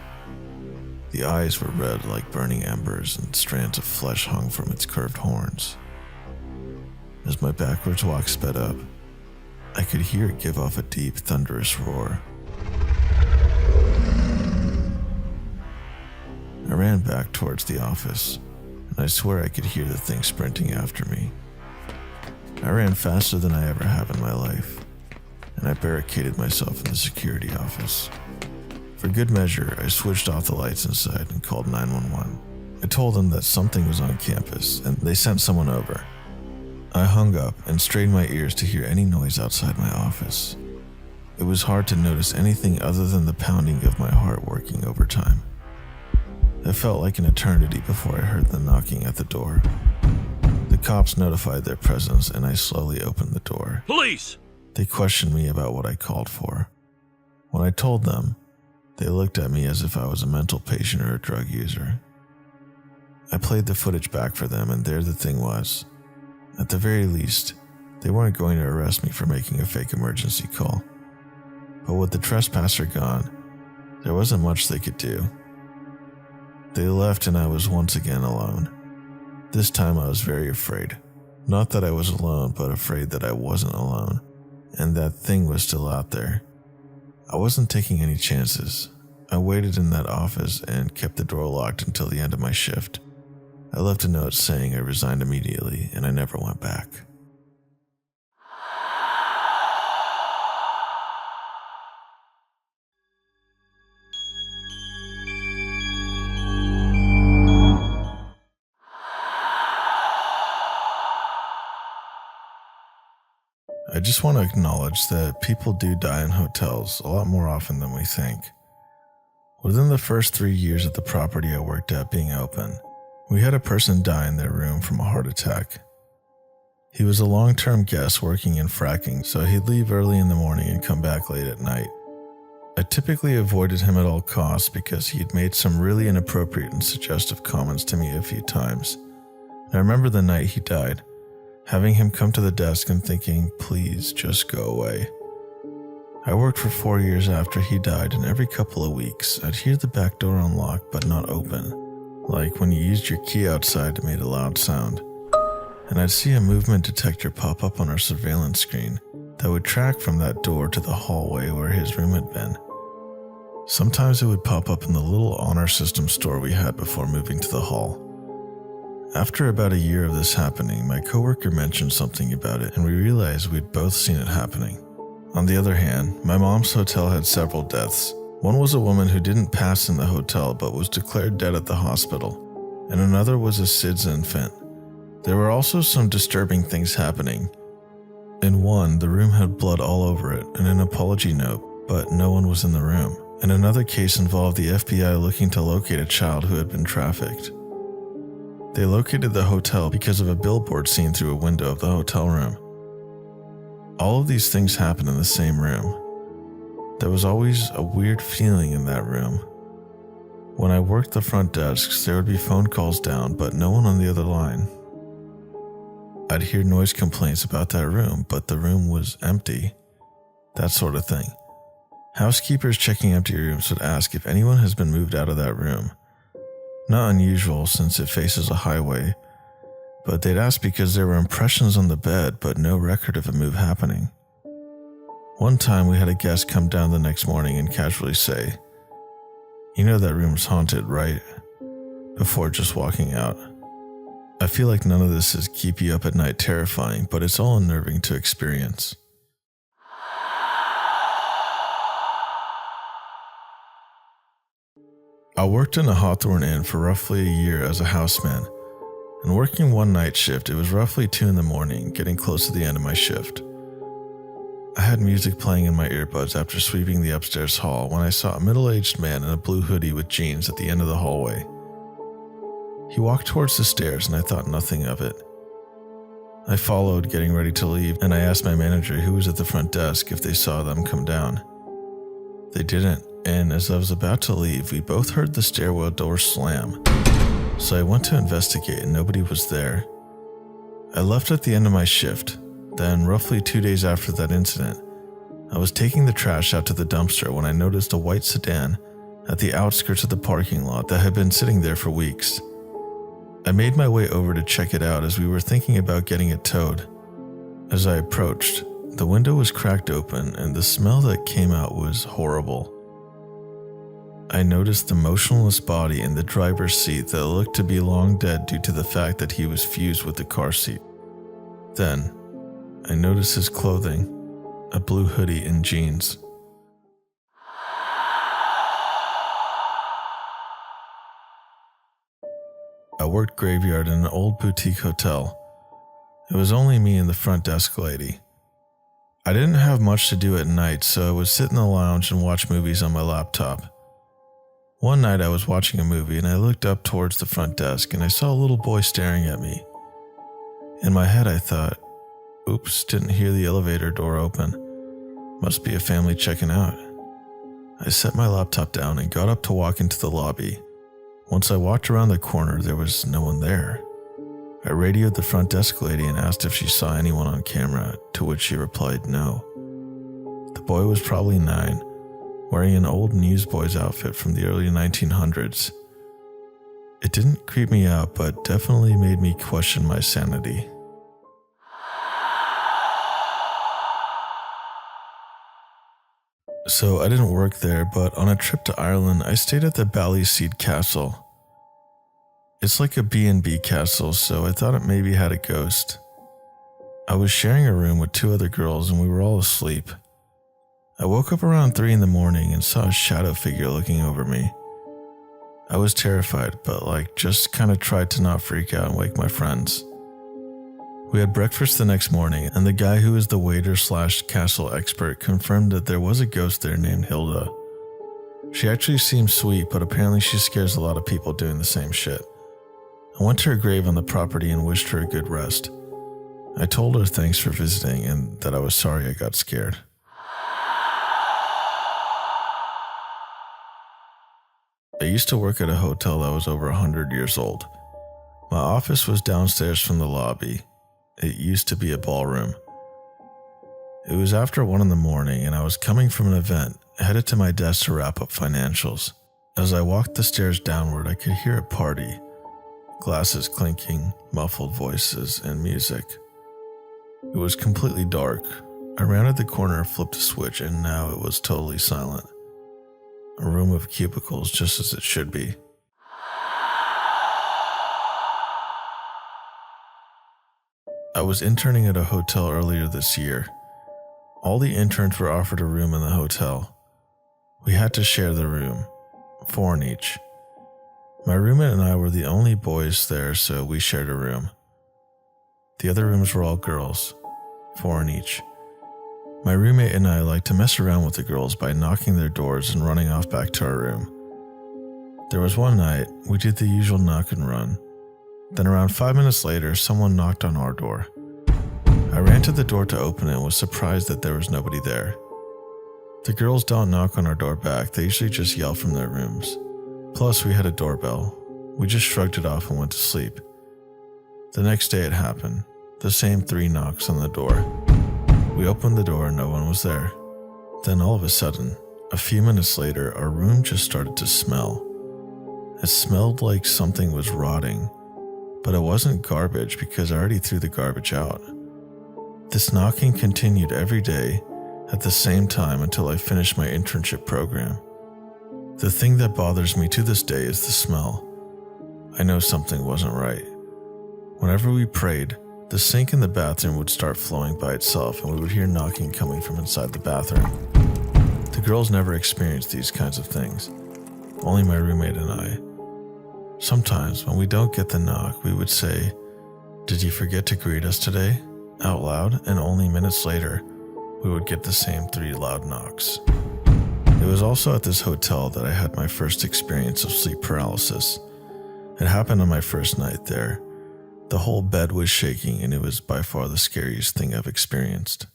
The eyes were red like burning embers, and strands of flesh hung from its curved horns. As my backwards walk sped up, I could hear it give off a deep, thunderous roar. I ran back towards the office, and I swear I could hear the thing sprinting after me. I ran faster than I ever have in my life, and I barricaded myself in the security office. For good measure, I switched off the lights inside and called 911. I told them that something was on campus, and they sent someone over. I hung up and strained my ears to hear any noise outside my office. It was hard to notice anything other than the pounding of my heart working overtime. It felt like an eternity before I heard the knocking at the door. The cops notified their presence, and I slowly opened the door. Police! They questioned me about what I called for. When I told them, they looked at me as if I was a mental patient or a drug user. I played the footage back for them, and there the thing was. At the very least, they weren't going to arrest me for making a fake emergency call. But with the trespasser gone, there wasn't much they could do. They left, and I was once again alone. This time I was very afraid. Not that I was alone, but afraid that I wasn't alone, and that thing was still out there. I wasn't taking any chances. I waited in that office and kept the door locked until the end of my shift. I left a note saying I resigned immediately, and I never went back. I just want to acknowledge that people do die in hotels a lot more often than we think. Within the first 3 years of the property I worked at being open, we had a person die in their room from a heart attack. He was a long-term guest working in fracking, so he'd leave early in the morning and come back late at night. I typically avoided him at all costs because he had made some really inappropriate and suggestive comments to me a few times. And I remember the night he died, having him come to the desk and thinking, please just go away. I worked for 4 years after he died, and every couple of weeks, I'd hear the back door unlock but not open, like when you used your key outside to make a loud sound. And I'd see a movement detector pop up on our surveillance screen that would track from that door to the hallway where his room had been. Sometimes it would pop up in the little honor system store we had before moving to the hall. After about a year of this happening, my coworker mentioned something about it, and we realized we'd both seen it happening. On the other hand, my mom's hotel had several deaths. One was a woman who didn't pass in the hotel but was declared dead at the hospital, and another was a SIDS infant. There were also some disturbing things happening. In one, the room had blood all over it and an apology note, but no one was in the room. And another case involved the FBI looking to locate a child who had been trafficked. They located the hotel because of a billboard seen through a window of the hotel room. All of these things happened in the same room. There was always a weird feeling in that room. When I worked the front desks, there would be phone calls down, but no one on the other line. I'd hear noise complaints about that room, but the room was empty. That sort of thing. Housekeepers checking empty rooms would ask if anyone has been moved out of that room. Not unusual since it faces a highway, but they'd ask because there were impressions on the bed but no record of a move happening. One time we had a guest come down the next morning and casually say, "You know that room's haunted, right?" before just walking out. I feel like none of this is keep you up at night terrifying, but it's all unnerving to experience. I worked in a Hawthorne Inn for roughly a year as a houseman, and working one night shift, it was roughly 2 a.m, getting close to the end of my shift. I had music playing in my earbuds after sweeping the upstairs hall when I saw a middle-aged man in a blue hoodie with jeans at the end of the hallway. He walked towards the stairs and I thought nothing of it. I followed, getting ready to leave, and I asked my manager who was at the front desk if they saw them come down. They didn't, and as I was about to leave, we both heard the stairwell door slam. So I went to investigate and nobody was there. I left at the end of my shift. Then, roughly 2 days after that incident, I was taking the trash out to the dumpster when I noticed a white sedan at the outskirts of the parking lot that had been sitting there for weeks. I made my way over to check it out as we were thinking about getting it towed. As I approached, the window was cracked open and the smell that came out was horrible. I noticed the motionless body in the driver's seat that looked to be long dead due to the fact that he was fused with the car seat. Then, I noticed his clothing, a blue hoodie and jeans. I worked graveyard in an old boutique hotel. It was only me and the front desk lady. I didn't have much to do at night, so I would sit in the lounge and watch movies on my laptop. One night I was watching a movie and I looked up towards the front desk and I saw a little boy staring at me. In my head I thought, oops, didn't hear the elevator door open. Must be a family checking out. I set my laptop down and got up to walk into the lobby. Once I walked around the corner, there was no one there. I radioed the front desk lady and asked if she saw anyone on camera, to which she replied no. The boy was probably 9, wearing an old newsboy's outfit from the early 1900s. It didn't creep me out, but definitely made me question my sanity. So I didn't work there, but on a trip to Ireland, I stayed at the Ballyseed Castle. It's like a B&B castle, so I thought it maybe had a ghost. I was sharing a room with 2 other girls and we were all asleep. I woke up around 3 in the morning and saw a shadow figure looking over me. I was terrified, but just kind of tried to not freak out and wake my friends. We had breakfast the next morning, and the guy who was the waiter/castle expert confirmed that there was a ghost there named Hilda. She actually seemed sweet, but apparently she scares a lot of people doing the same shit. I went to her grave on the property and wished her a good rest. I told her thanks for visiting and that I was sorry I got scared. I used to work at a hotel that was over 100 years old. My office was downstairs from the lobby. It used to be a ballroom. It was after 1 in the morning and I was coming from an event, headed to my desk to wrap up financials. As I walked the stairs downward, I could hear a party. Glasses clinking, muffled voices, and music. It was completely dark. I rounded the corner, flipped a switch, and now it was totally silent. A room of cubicles just as it should be. I was interning at a hotel earlier this year. All the interns were offered a room in the hotel. We had to share the room, 4 in each. My roommate and I were the only boys there, so we shared a room. The other rooms were all girls, 4 in each. My roommate and I liked to mess around with the girls by knocking their doors and running off back to our room. There was one night, we did the usual knock and run. Then around 5 minutes later, someone knocked on our door. I ran to the door to open it and was surprised that there was nobody there. The girls don't knock on our door back, they usually just yell from their rooms. Plus, we had a doorbell. We just shrugged it off and went to sleep. The next day it happened. The same 3 knocks on the door. We opened the door and no one was there. Then all of a sudden, a few minutes later, our room just started to smell. It smelled like something was rotting, but it wasn't garbage because I already threw the garbage out. This knocking continued every day at the same time until I finished my internship program. The thing that bothers me to this day is the smell. I know something wasn't right. Whenever we prayed, the sink in the bathroom would start flowing by itself and we would hear knocking coming from inside the bathroom. The girls never experienced these kinds of things, only my roommate and I. Sometimes when we don't get the knock, we would say, "Did you forget to greet us today?" out loud, and only minutes later, we would get the same 3 loud knocks. It was also at this hotel that I had my first experience of sleep paralysis. It happened on my first night there. The whole bed was shaking and it was by far the scariest thing I've experienced.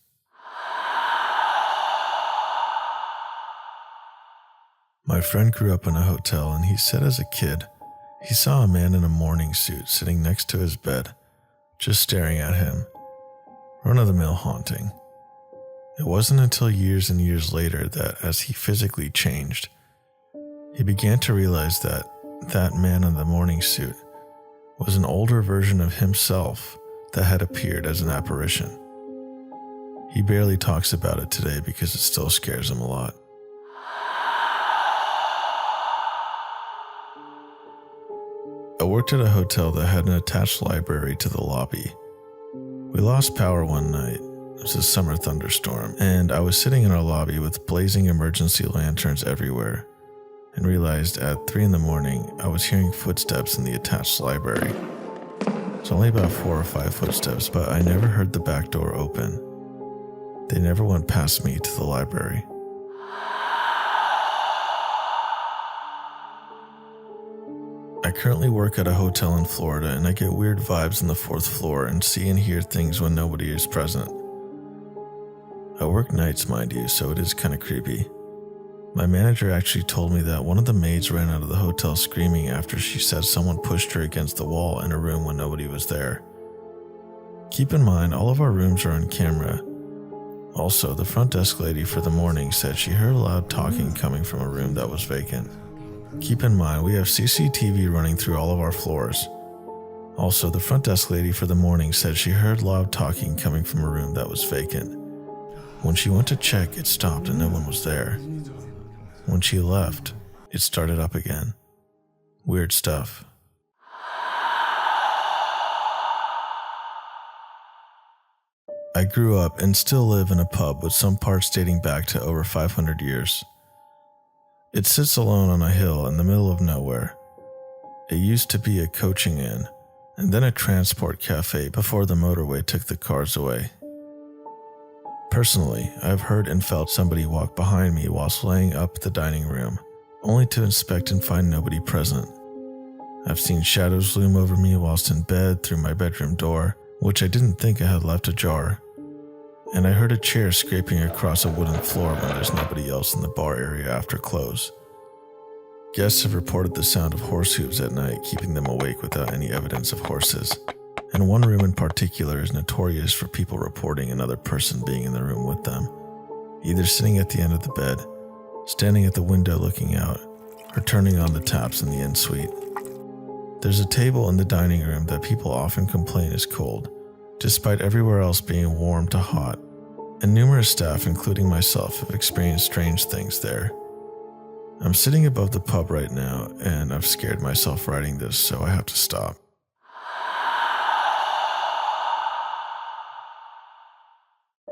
My friend grew up in a hotel and he said as a kid, he saw a man in a morning suit sitting next to his bed, just staring at him. Run-of-the-mill haunting. It wasn't until years and years later that, as he physically changed, he began to realize that that man in the morning suit was an older version of himself that had appeared as an apparition. He barely talks about it today because it still scares him a lot. I worked at a hotel that had an attached library to the lobby. We lost power one night. It was a summer thunderstorm, and I was sitting in our lobby with blazing emergency lanterns everywhere, and realized at 3 a.m. I was hearing footsteps in the attached library. It's only about 4 or 5 footsteps, but I never heard the back door open. They never went past me to the library. I currently work at a hotel in Florida, and I get weird vibes on the 4th floor and see and hear things when nobody is present. I work nights, mind you, so it is kind of creepy. My manager actually told me that one of the maids ran out of the hotel screaming after she said someone pushed her against the wall in a room when nobody was there. Keep in mind, all of our rooms are on camera. Also, the front desk lady for the morning said she heard loud talking coming from a room that was vacant. Keep in mind, we have CCTV running through all of our floors. Also, the front desk lady for the morning said she heard loud talking coming from a room that was vacant. When she went to check, it stopped and no one was there. When she left, it started up again. Weird stuff. I grew up and still live in a pub with some parts dating back to over 500 years. It sits alone on a hill in the middle of nowhere. It used to be a coaching inn, and then a transport cafe before the motorway took the cars away. Personally, I've heard and felt somebody walk behind me whilst laying up the dining room, only to inspect and find nobody present. I've seen shadows loom over me whilst in bed through my bedroom door, which I didn't think I had left ajar. And I heard a chair scraping across a wooden floor when there's nobody else in the bar area after close. Guests have reported the sound of horse hooves at night, keeping them awake without any evidence of horses. And one room in particular is notorious for people reporting another person being in the room with them, either sitting at the end of the bed, standing at the window looking out, or turning on the taps in the en-suite. There's a table in the dining room that people often complain is cold, despite everywhere else being warm to hot, and numerous staff, including myself, have experienced strange things there. I'm sitting above the pub right now, and I've scared myself writing this, so I have to stop.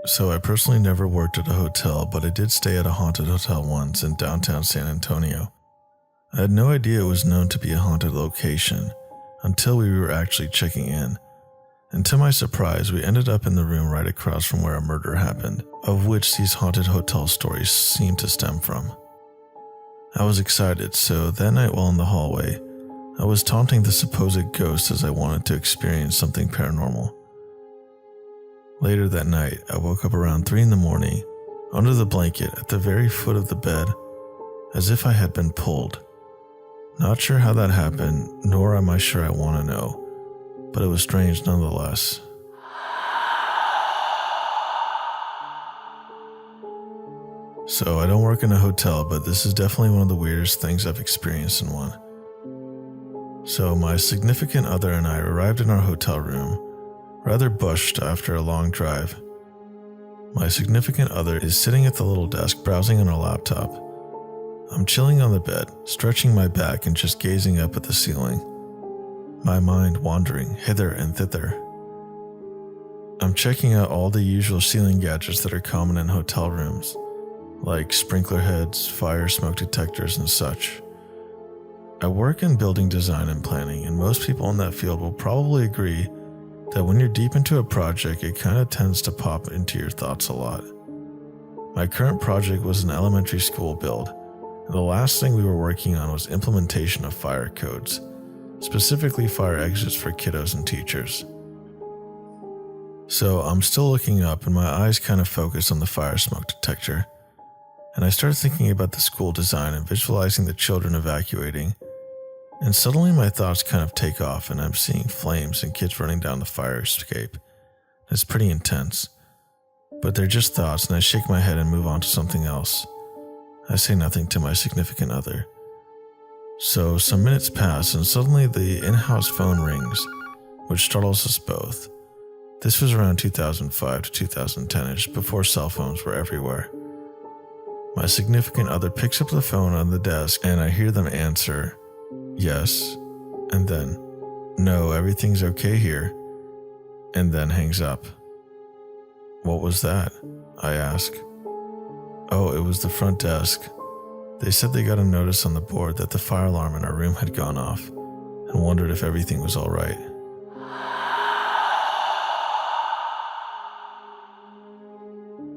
So I personally never worked at a hotel, but I did stay at a haunted hotel once in downtown San Antonio. I had no idea it was known to be a haunted location until we were actually checking in. And to my surprise, we ended up in the room right across from where a murder happened, of which these haunted hotel stories seem to stem from. I was excited, so that night while in the hallway, I was taunting the supposed ghost as I wanted to experience something paranormal. Later that night, I woke up around 3 a.m, under the blanket at the very foot of the bed, as if I had been pulled. Not sure how that happened, nor am I sure I want to know, but it was strange nonetheless. So I don't work in a hotel, but this is definitely one of the weirdest things I've experienced in one. So my significant other and I arrived in our hotel room, rather bushed after a long drive. My significant other is sitting at the little desk browsing on her laptop. I'm chilling on the bed, stretching my back and just gazing up at the ceiling, my mind wandering hither and thither. I'm checking out all the usual ceiling gadgets that are common in hotel rooms, like sprinkler heads, fire smoke detectors, and such. I work in building design and planning, and most people in that field will probably agree that when you're deep into a project, it kind of tends to pop into your thoughts a lot. My current project was an elementary school build, and the last thing we were working on was implementation of fire codes, specifically fire exits for kiddos and teachers. So I'm still looking up and my eyes kind of focus on the fire smoke detector, and I start thinking about the school design and visualizing the children evacuating, and suddenly my thoughts kind of take off and I'm seeing flames and kids running down the fire escape. It's pretty intense. But they're just thoughts, and I shake my head and move on to something else. I say nothing to my significant other. So some minutes pass, and suddenly the in-house phone rings, which startles us both. This was around 2005 to 2010-ish, before cell phones were everywhere. My significant other picks up the phone on the desk, and I hear them answer, "Yes," and then, "No, everything's okay here," and then hangs up. "What was that?" I ask. "Oh, it was the front desk. They said they got a notice on the board that the fire alarm in our room had gone off and wondered if everything was all right."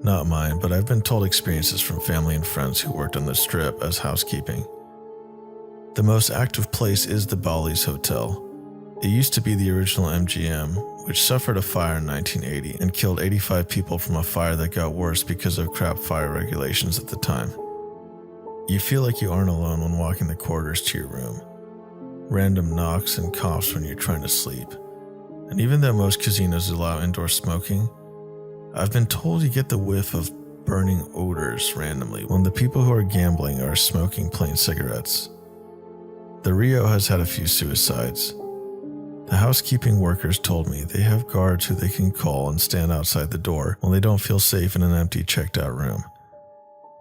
Not mine, but I've been told experiences from family and friends who worked on the Strip as housekeeping. The most active place is the Bally's Hotel. It used to be the original MGM, which suffered a fire in 1980 and killed 85 people from a fire that got worse because of crap fire regulations at the time. You feel like you aren't alone when walking the corridors to your room. Random knocks and coughs when you're trying to sleep. And even though most casinos allow indoor smoking, I've been told you get the whiff of burning odors randomly when the people who are gambling are smoking plain cigarettes. The Rio has had a few suicides. The housekeeping workers told me they have guards who they can call and stand outside the door when they don't feel safe in an empty, checked-out room.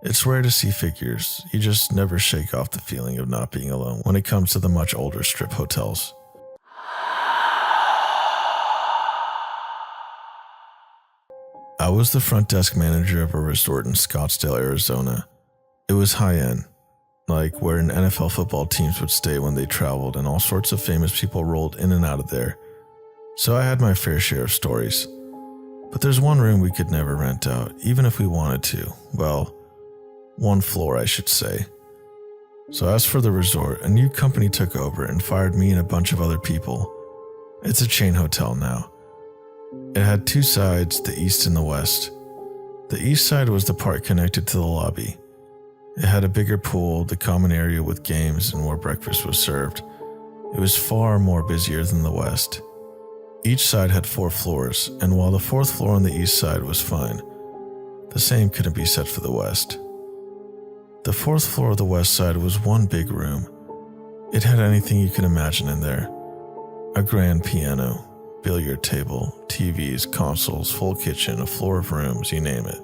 It's rare to see figures. You just never shake off the feeling of not being alone when it comes to the much older Strip hotels. I was the front desk manager of a resort in Scottsdale, Arizona. It was high-end, like where an NFL football teams would stay when they traveled, and all sorts of famous people rolled in and out of there. So I had my fair share of stories. But there's one room we could never rent out, even if we wanted to. Well, one floor, I should say. So as for the resort, a new company took over and fired me and a bunch of other people. It's a chain hotel now. It had two sides, the east and the west. The east side was the part connected to the lobby. It had a bigger pool, the common area with games, and where breakfast was served. It was far more busier than the west. Each side had 4 floors, and while the 4th floor on the east side was fine, the same couldn't be said for the west. The 4th floor of the west side was one big room. It had anything you could imagine in there. A grand piano, billiard table, TVs, consoles, full kitchen, a floor of rooms, you name it.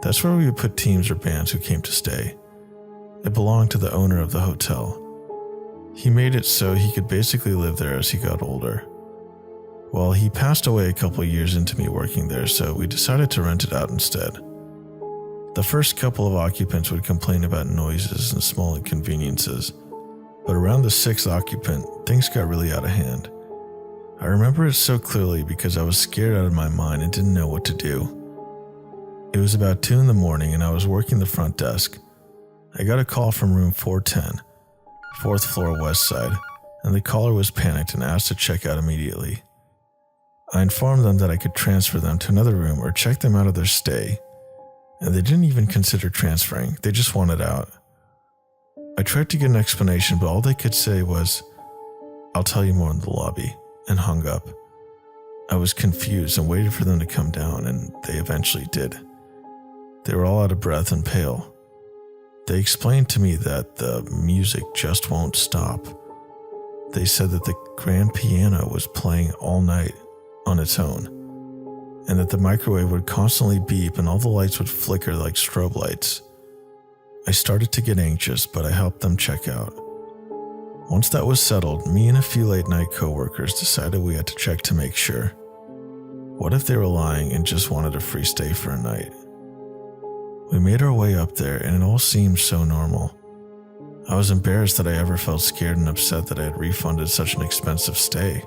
That's where we would put teams or bands who came to stay. It belonged to the owner of the hotel. He made it so he could basically live there as he got older. Well, he passed away a couple years into me working there, so we decided to rent it out instead. The first couple of occupants would complain about noises and small inconveniences, but around the 6th occupant, things got really out of hand. I remember it so clearly because I was scared out of my mind and didn't know what to do. It was about 2 in the morning and I was working the front desk. I got a call from room 410, 4th floor west side, and the caller was panicked and asked to check out immediately. I informed them that I could transfer them to another room or check them out of their stay, and they didn't even consider transferring, they just wanted out. I tried to get an explanation, but all they could say was, "I'll tell you more in the lobby," and hung up. I was confused and waited for them to come down, and they eventually did. They were all out of breath and pale. They explained to me that the music just won't stop. They said that the grand piano was playing all night on its own, and that the microwave would constantly beep and all the lights would flicker like strobe lights. I started to get anxious, but I helped them check out. Once that was settled, me and a few late-night coworkers decided we had to check to make sure. What if they were lying and just wanted a free stay for a night? We made our way up there, and it all seemed so normal. I was embarrassed that I ever felt scared and upset that I had refunded such an expensive stay.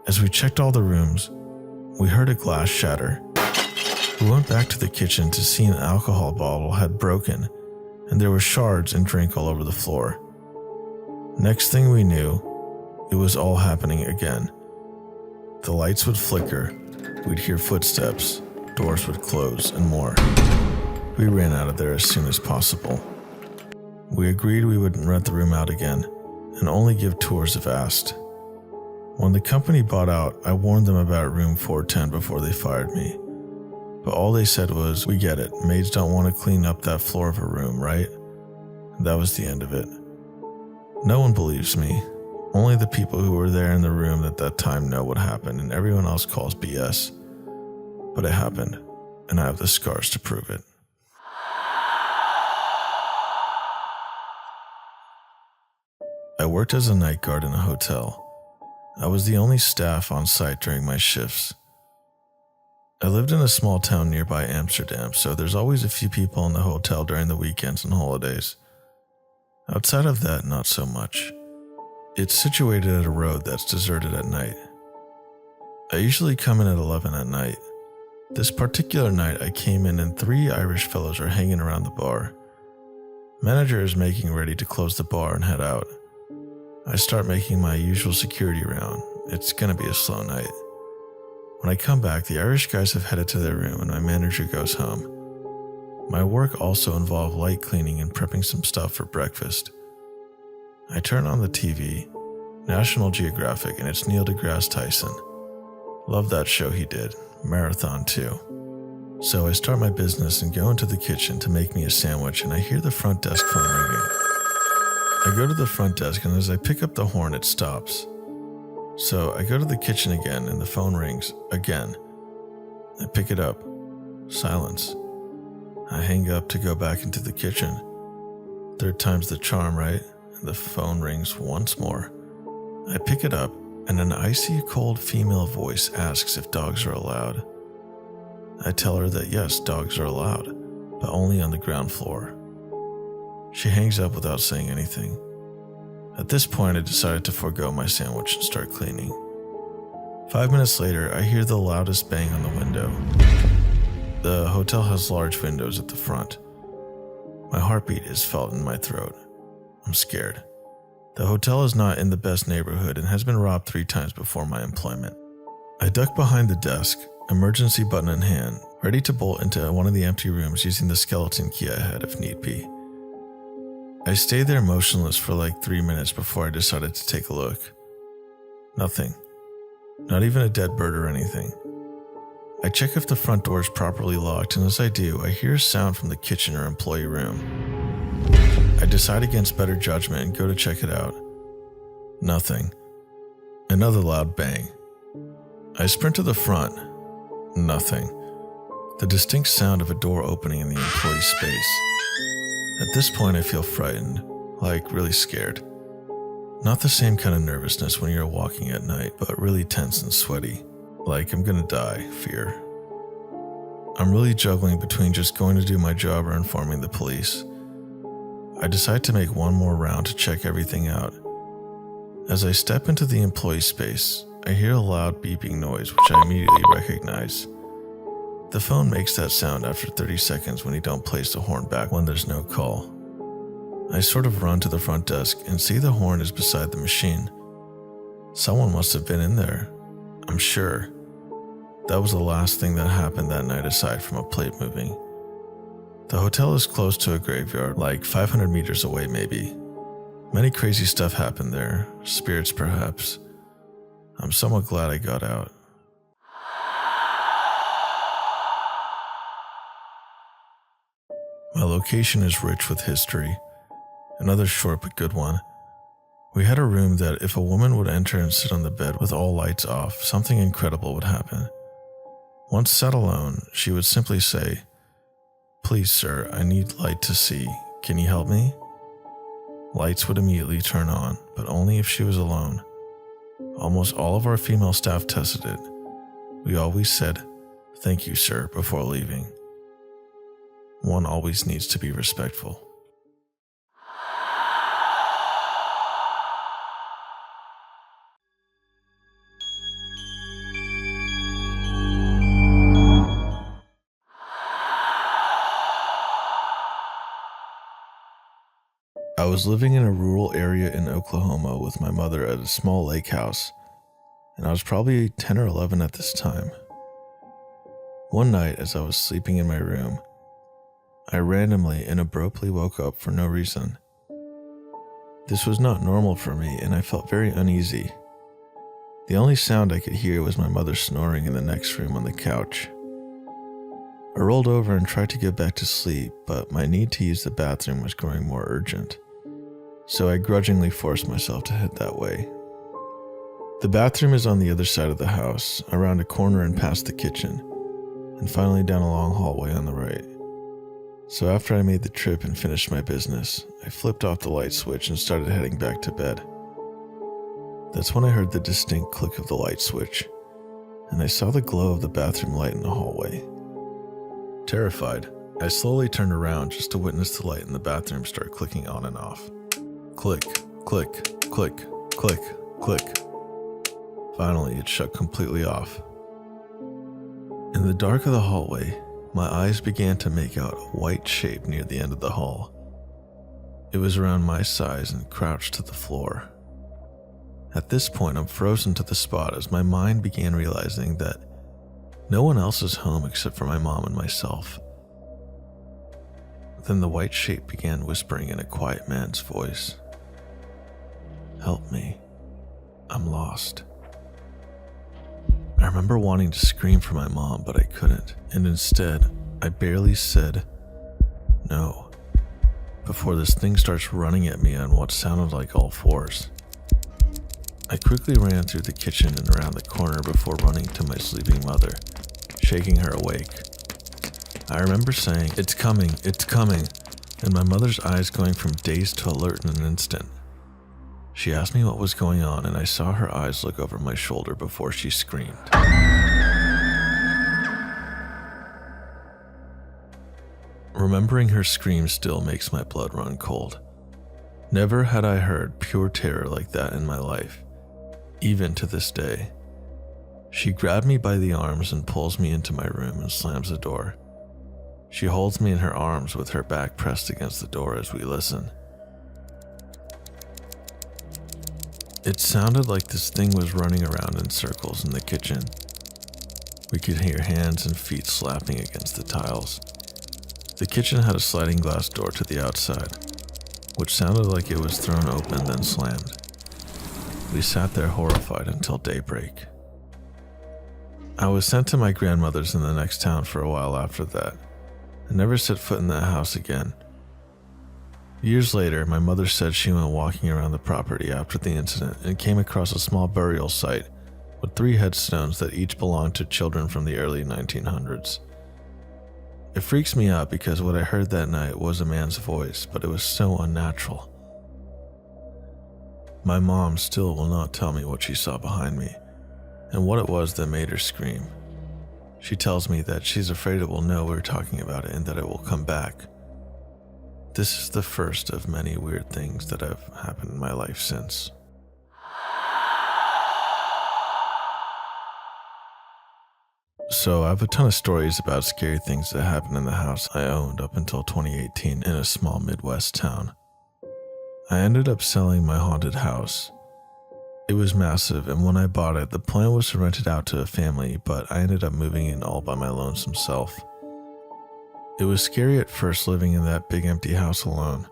As we checked all the rooms, we heard a glass shatter. We went back to the kitchen to see an alcohol bottle had broken, and there were shards and drink all over the floor. Next thing we knew, it was all happening again. The lights would flicker, we'd hear footsteps, doors would close, and more. We ran out of there as soon as possible. We agreed we wouldn't rent the room out again, and only give tours if asked. When the company bought out, I warned them about room 410 before they fired me. But all they said was, "We get it, maids don't want to clean up that floor of a room, right?" And that was the end of it. No one believes me. Only the people who were there in the room at that time know what happened, and everyone else calls BS. But it happened, and I have the scars to prove it. I worked as a night guard in a hotel. I was the only staff on site during my shifts. I lived in a small town nearby Amsterdam, so there's always a few people in the hotel during the weekends and holidays. Outside of that, not so much. It's situated at a road that's deserted at night. I usually come in at 11 at night. This particular night I came in and 3 Irish fellows are hanging around the bar. Manager is making ready to close the bar and head out. I start making my usual security round. It's gonna be a slow night. When I come back, the Irish guys have headed to their room and my manager goes home. My work also involved light cleaning and prepping some stuff for breakfast. I turn on the TV, National Geographic, and it's Neil deGrasse Tyson. Love that show he did, Marathon too. So I start my business and go into the kitchen to make me a sandwich, and I hear the front desk phone ringing. I go to the front desk, and as I pick up the horn, it stops. So I go to the kitchen again, and the phone rings again. I pick it up. Silence. I hang up to go back into the kitchen. 3rd time's the charm, right? And the phone rings once more. I pick it up, and an icy cold female voice asks if dogs are allowed. I tell her that yes, dogs are allowed, but only on the ground floor. She hangs up without saying anything. At this point, I decided to forego my sandwich and start cleaning. 5 minutes later, I hear the loudest bang on the window. The hotel has large windows at the front. My heartbeat is felt in my throat. I'm scared. The hotel is not in the best neighborhood and has been robbed 3 times before my employment. I duck behind the desk, emergency button in hand, ready to bolt into one of the empty rooms using the skeleton key I had if need be. I stayed there motionless for like 3 minutes before I decided to take a look. Nothing. Not even a dead bird or anything. I check if the front door is properly locked, and as I do, I hear a sound from the kitchen or employee room. I decide against better judgment and go to check it out. Nothing. Another loud bang. I sprint to the front. Nothing. The distinct sound of a door opening in the employee space. At this point, I feel frightened, like really scared. Not the same kind of nervousness when you're walking at night, but really tense and sweaty, like I'm gonna die, fear. I'm really juggling between just going to do my job or informing the police. I decide to make one more round to check everything out. As I step into the employee space, I hear a loud beeping noise, which I immediately recognize. The phone makes that sound after 30 seconds when you don't place the horn back when there's no call. I sort of run to the front desk and see the horn is beside the machine. Someone must have been in there, I'm sure. That was the last thing that happened that night aside from a plate moving. The hotel is close to a graveyard, like 500 meters away maybe. Many crazy stuff happened there, spirits perhaps. I'm somewhat glad I got out. My location is rich with history. Another short but good one. We had a room that if a woman would enter and sit on the bed with all lights off, something incredible would happen. Once sat alone, she would simply say, "Please, sir, I need light to see. Can you help me?" Lights would immediately turn on, but only if she was alone. Almost all of our female staff tested it. We always said, "Thank you, sir," before leaving. One always needs to be respectful. I was living in a rural area in Oklahoma with my mother at a small lake house, and I was probably 10 or 11 at this time. One night, as I was sleeping in my room, I randomly and abruptly woke up for no reason. This was not normal for me, and I felt very uneasy. The only sound I could hear was my mother snoring in the next room on the couch. I rolled over and tried to get back to sleep, but my need to use the bathroom was growing more urgent, so I grudgingly forced myself to head that way. The bathroom is on the other side of the house, around a corner and past the kitchen, and finally down a long hallway on the right. So after I made the trip and finished my business, I flipped off the light switch and started heading back to bed. That's when I heard the distinct click of the light switch, and I saw the glow of the bathroom light in the hallway. Terrified, I slowly turned around just to witness the light in the bathroom start clicking on and off. Click, click, click, click, click. Finally, it shut completely off. In the dark of the hallway, my eyes began to make out a white shape near the end of the hall. It was around my size and crouched to the floor. At this point, I'm frozen to the spot as my mind began realizing that no one else is home except for my mom and myself. Then the white shape began whispering in a quiet man's voice. "Help me. I'm lost." I remember wanting to scream for my mom, but I couldn't, and instead, I barely said no before this thing starts running at me on what sounded like all fours. I quickly ran through the kitchen and around the corner before running to my sleeping mother, shaking her awake. I remember saying, it's coming," and my mother's eyes going from dazed to alert in an instant. She asked me what was going on, and I saw her eyes look over my shoulder before she screamed. Remembering her scream still makes my blood run cold. Never had I heard pure terror like that in my life, even to this day. She grabbed me by the arms and pulls me into my room and slams the door. She holds me in her arms with her back pressed against the door as we listen. It sounded like this thing was running around in circles in the kitchen. We could hear hands and feet slapping against the tiles. The kitchen had a sliding glass door to the outside, which sounded like it was thrown open then slammed. We sat there horrified until daybreak. I was sent to my grandmother's in the next town for a while after that, and never set foot in that house again. Years later, my mother said she went walking around the property after the incident and came across a small burial site with 3 headstones that each belonged to children from the early 1900s. It freaks me out because what I heard that night was a man's voice, but it was so unnatural. My mom still will not tell me what she saw behind me and what it was that made her scream. She tells me that she's afraid it will know we're talking about it and that it will come back. This is the first of many weird things that have happened in my life since. So I have a ton of stories about scary things that happened in the house I owned up until 2018 in a small Midwest town. I ended up selling my haunted house. It was massive, and when I bought it, the plan was to rent it out to a family, but I ended up moving in all by my lonesome self. It was scary at first living in that big empty house alone.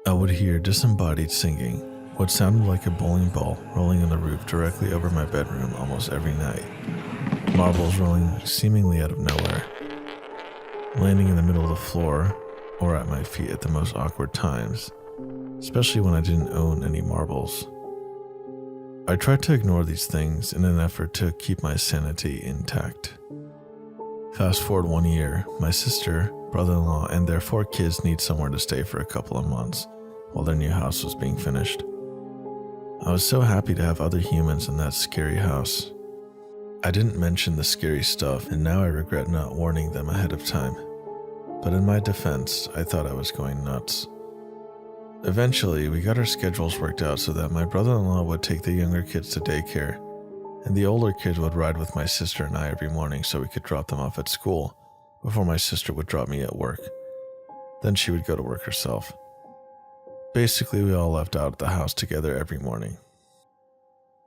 I would hear disembodied singing, what sounded like a bowling ball rolling on the roof directly over my bedroom almost every night. Marbles rolling seemingly out of nowhere, landing in the middle of the floor or at my feet at the most awkward times, especially when I didn't own any marbles. I tried to ignore these things in an effort to keep my sanity intact. Fast forward 1 year, my sister, brother-in-law, and their 4 kids need somewhere to stay for a couple of months while their new house was being finished. I was so happy to have other humans in that scary house. I didn't mention the scary stuff, and now I regret not warning them ahead of time. But in my defense, I thought I was going nuts. Eventually, we got our schedules worked out so that my brother-in-law would take the younger kids to daycare, and the older kids would ride with my sister and I every morning so we could drop them off at school before my sister would drop me at work. Then she would go to work herself. Basically, we all left out at the house together every morning.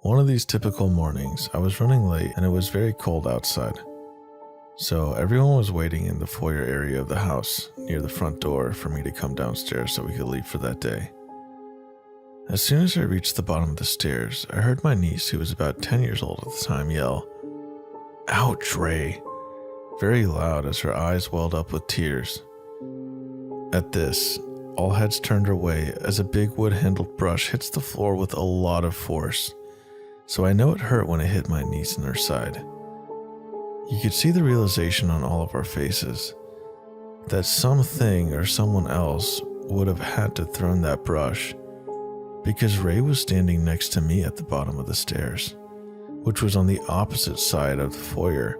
One of these typical mornings, I was running late and it was very cold outside. So everyone was waiting in the foyer area of the house near the front door for me to come downstairs so we could leave for that day. As soon as I reached the bottom of the stairs, I heard my niece, who was about 10 years old at the time, yell, "Ouch, Ray," very loud as her eyes welled up with tears. At this, all heads turned her way as a big wood-handled brush hits the floor with a lot of force, so I know it hurt when it hit my niece in her side. You could see the realization on all of our faces that something or someone else would have had to thrown that brush, because Ray was standing next to me at the bottom of the stairs, which was on the opposite side of the foyer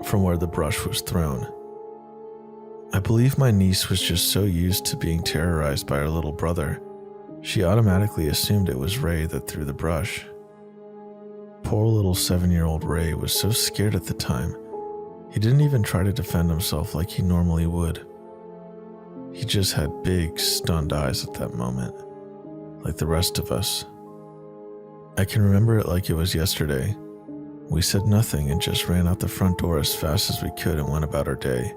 from where the brush was thrown. I believe my niece was just so used to being terrorized by her little brother, she automatically assumed it was Ray that threw the brush. Poor little 7-year-old Ray was so scared at the time, he didn't even try to defend himself like he normally would. He just had big, stunned eyes at that moment, like the rest of us. I can remember it like it was yesterday. We said nothing and just ran out the front door as fast as we could and went about our day.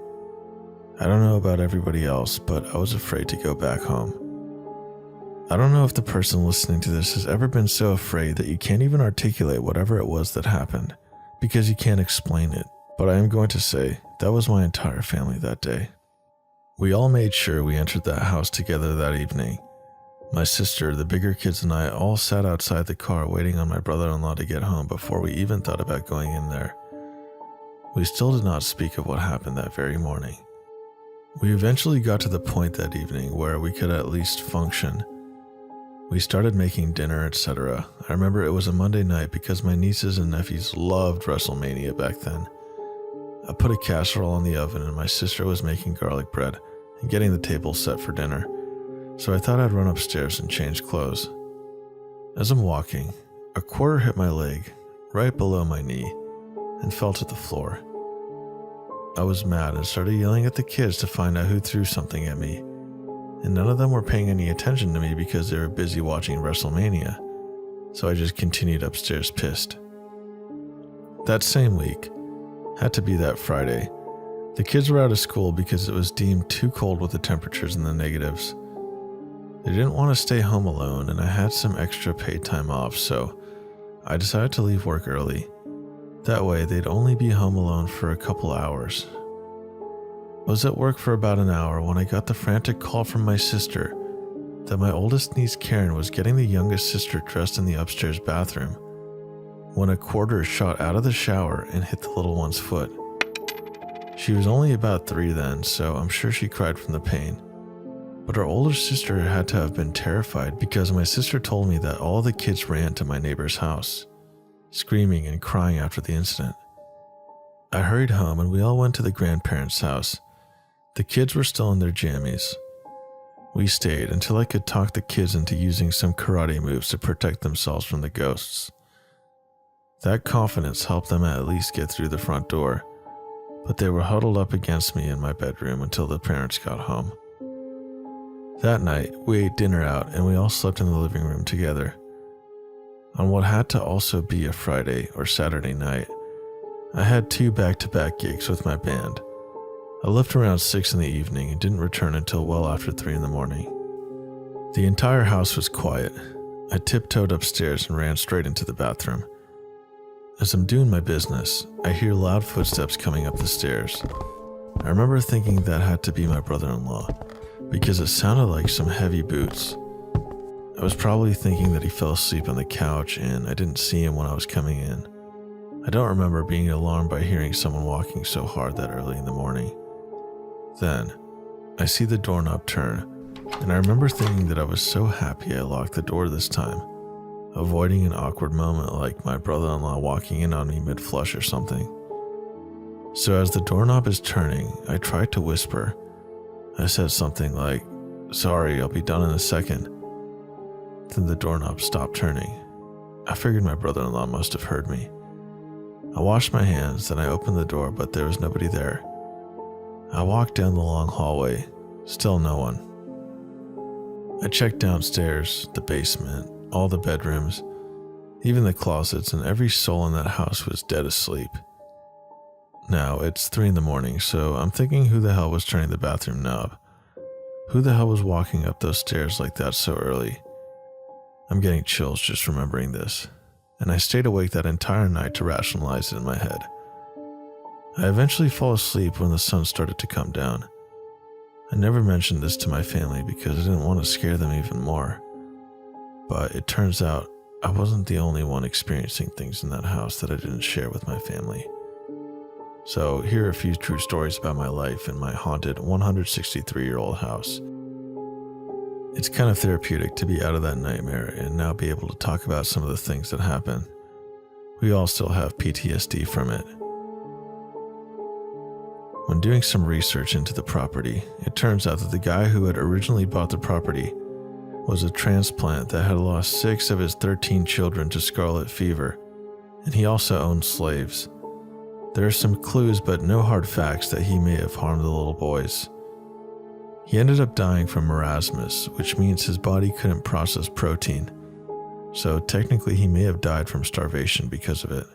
I don't know about everybody else, but I was afraid to go back home. I don't know if the person listening to this has ever been so afraid that you can't even articulate whatever it was that happened, because you can't explain it. But I am going to say, that was my entire family that day. We all made sure we entered that house together that evening. My sister, the bigger kids, and I all sat outside the car waiting on my brother-in-law to get home before we even thought about going in there. We still did not speak of what happened that very morning. We eventually got to the point that evening where we could at least function. We started making dinner, etc. I remember it was a Monday night because my nieces and nephews loved WrestleMania back then. I put a casserole on the oven and my sister was making garlic bread and getting the table set for dinner, so I thought I'd run upstairs and change clothes. As I'm walking, a quarter hit my leg, right below my knee, and fell to the floor. I was mad and started yelling at the kids to find out who threw something at me, and none of them were paying any attention to me because they were busy watching WrestleMania, so I just continued upstairs pissed. That same week, had to be that Friday, the kids were out of school because it was deemed too cold with the temperatures in the negatives. They didn't want to stay home alone, and I had some extra paid time off, so I decided to leave work early. That way, they'd only be home alone for a couple hours. I was at work for about an hour when I got the frantic call from my sister that my oldest niece Karen was getting the youngest sister dressed in the upstairs bathroom when a quarter shot out of the shower and hit the little one's foot. She was only about 3 then, so I'm sure she cried from the pain. But her older sister had to have been terrified because my sister told me that all the kids ran to my neighbor's house, screaming and crying after the incident. I hurried home and we all went to the grandparents' house. The kids were still in their jammies. We stayed until I could talk the kids into using some karate moves to protect themselves from the ghosts. That confidence helped them at least get through the front door, but they were huddled up against me in my bedroom until the parents got home. That night, we ate dinner out and we all slept in the living room together. On what had to also be a Friday or Saturday night, I had 2 back-to-back gigs with my band. I left around 6 in the evening and didn't return until well after 3 in the morning. The entire house was quiet. I tiptoed upstairs and ran straight into the bathroom. As I'm doing my business, I hear loud footsteps coming up the stairs. I remember thinking that had to be my brother-in-law, because it sounded like some heavy boots. I was probably thinking that he fell asleep on the couch and I didn't see him when I was coming in. I don't remember being alarmed by hearing someone walking so hard that early in the morning. Then, I see the doorknob turn, and I remember thinking that I was so happy I locked the door this time, avoiding an awkward moment like my brother-in-law walking in on me mid-flush or something. So as the doorknob is turning, I tried to whisper. I said something like, "Sorry, I'll be done in a second." Then the doorknob stopped turning. I figured my brother-in-law must have heard me. I washed my hands, then I opened the door, but there was nobody there. I walked down the long hallway, still no one. I checked downstairs, the basement, all the bedrooms, even the closets, and every soul in that house was dead asleep. Now, it's 3 in the morning, so I'm thinking who the hell was turning the bathroom knob? Who the hell was walking up those stairs like that so early? I'm getting chills just remembering this, and I stayed awake that entire night to rationalize it in my head. I eventually fall asleep when the sun started to come down. I never mentioned this to my family because I didn't want to scare them even more. But it turns out I wasn't the only one experiencing things in that house that I didn't share with my family. So here are a few true stories about my life in my haunted 163-year-old house. It's kind of therapeutic to be out of that nightmare and now be able to talk about some of the things that happened. We all still have PTSD from it. When doing some research into the property, it turns out that the guy who had originally bought the property was a transplant that had lost 6 of his 13 children to scarlet fever, and he also owned slaves. There are some clues but no hard facts that he may have harmed the little boys. He ended up dying from marasmus, which means his body couldn't process protein, so technically he may have died from starvation because of it.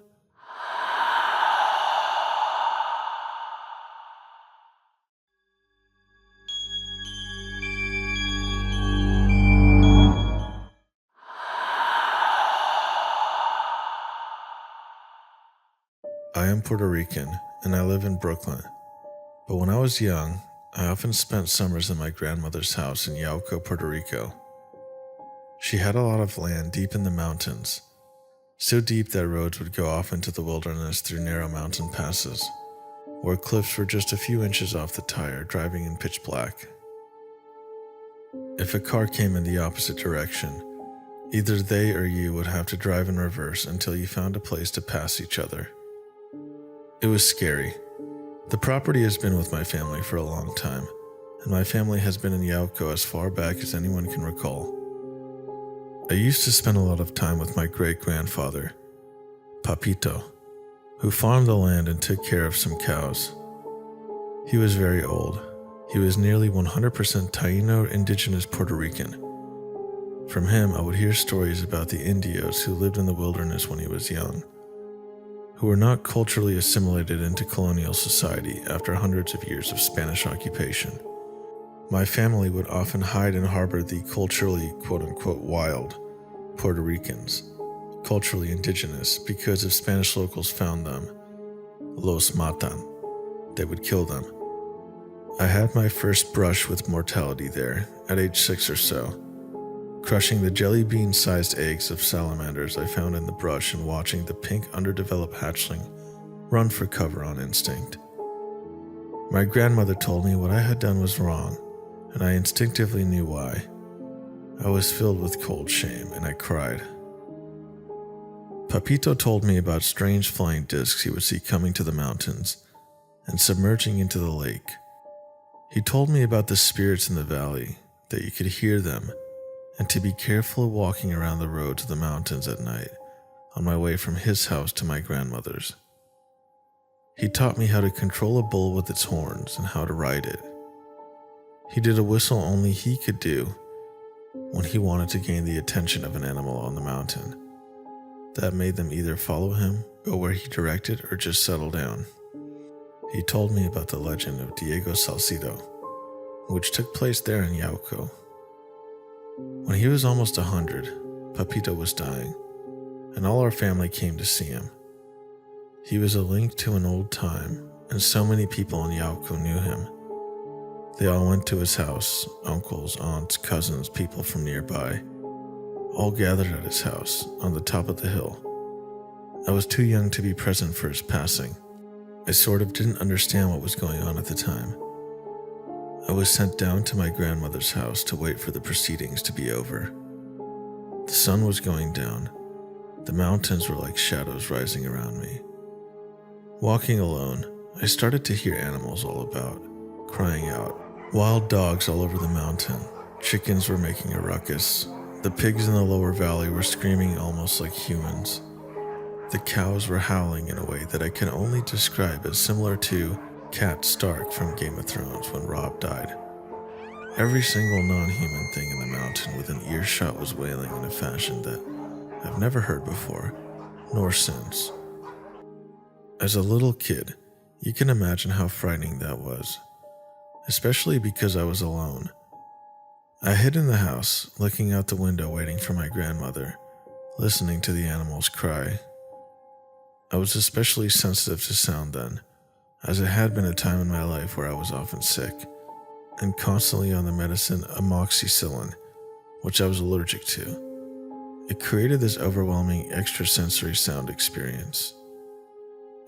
I am Puerto Rican, and I live in Brooklyn. But when I was young, I often spent summers in my grandmother's house in Yauco, Puerto Rico. She had a lot of land deep in the mountains, so deep that roads would go off into the wilderness through narrow mountain passes, where cliffs were just a few inches off the tire, driving in pitch black. If a car came in the opposite direction, either they or you would have to drive in reverse until you found a place to pass each other. It was scary. The property has been with my family for a long time, and my family has been in Yauco as far back as anyone can recall. I used to spend a lot of time with my great-grandfather, Papito, who farmed the land and took care of some cows. He was very old. He was nearly 100% Taino indigenous Puerto Rican. From him, I would hear stories about the Indios who lived in the wilderness when he was young, who were not culturally assimilated into colonial society after hundreds of years of Spanish occupation. My family would often hide and harbor the culturally quote-unquote wild Puerto Ricans, culturally indigenous, because if Spanish locals found them, los matan, they would kill them. I had my first brush with mortality there at age 6 or so, crushing the jelly bean-sized eggs of salamanders I found in the brush and watching the pink underdeveloped hatchling run for cover on instinct. My grandmother told me what I had done was wrong, and I instinctively knew why. I was filled with cold shame, and I cried. Papito told me about strange flying discs he would see coming to the mountains and submerging into the lake. He told me about the spirits in the valley, that you could hear them, and to be careful of walking around the road to the mountains at night on my way from his house to my grandmother's. He taught me how to control a bull with its horns and how to ride it. He did a whistle only he could do when he wanted to gain the attention of an animal on the mountain. That made them either follow him, go where he directed, or just settle down. He told me about the legend of Diego Salcido, which took place there in Yauco. When he was almost 100, Papito was dying, and all our family came to see him. He was a link to an old time, and so many people in Yauco knew him. They all went to his house, uncles, aunts, cousins, people from nearby, all gathered at his house on the top of the hill. I was too young to be present for his passing. I sort of didn't understand what was going on at the time. I was sent down to my grandmother's house to wait for the proceedings to be over. The sun was going down. The mountains were like shadows rising around me. Walking alone, I started to hear animals all about, crying out. Wild dogs all over the mountain. Chickens were making a ruckus. The pigs in the lower valley were screaming almost like humans. The cows were howling in a way that I can only describe as similar to Cat Stark from Game of Thrones when Robb died. Every single non-human thing in the mountain within earshot was wailing in a fashion that I've never heard before, nor since. As a little kid, you can imagine how frightening that was, especially because I was alone. I hid in the house, looking out the window waiting for my grandmother, listening to the animals cry. I was especially sensitive to sound then, as it had been a time in my life where I was often sick and constantly on the medicine amoxicillin, which I was allergic to. It created this overwhelming extrasensory sound experience.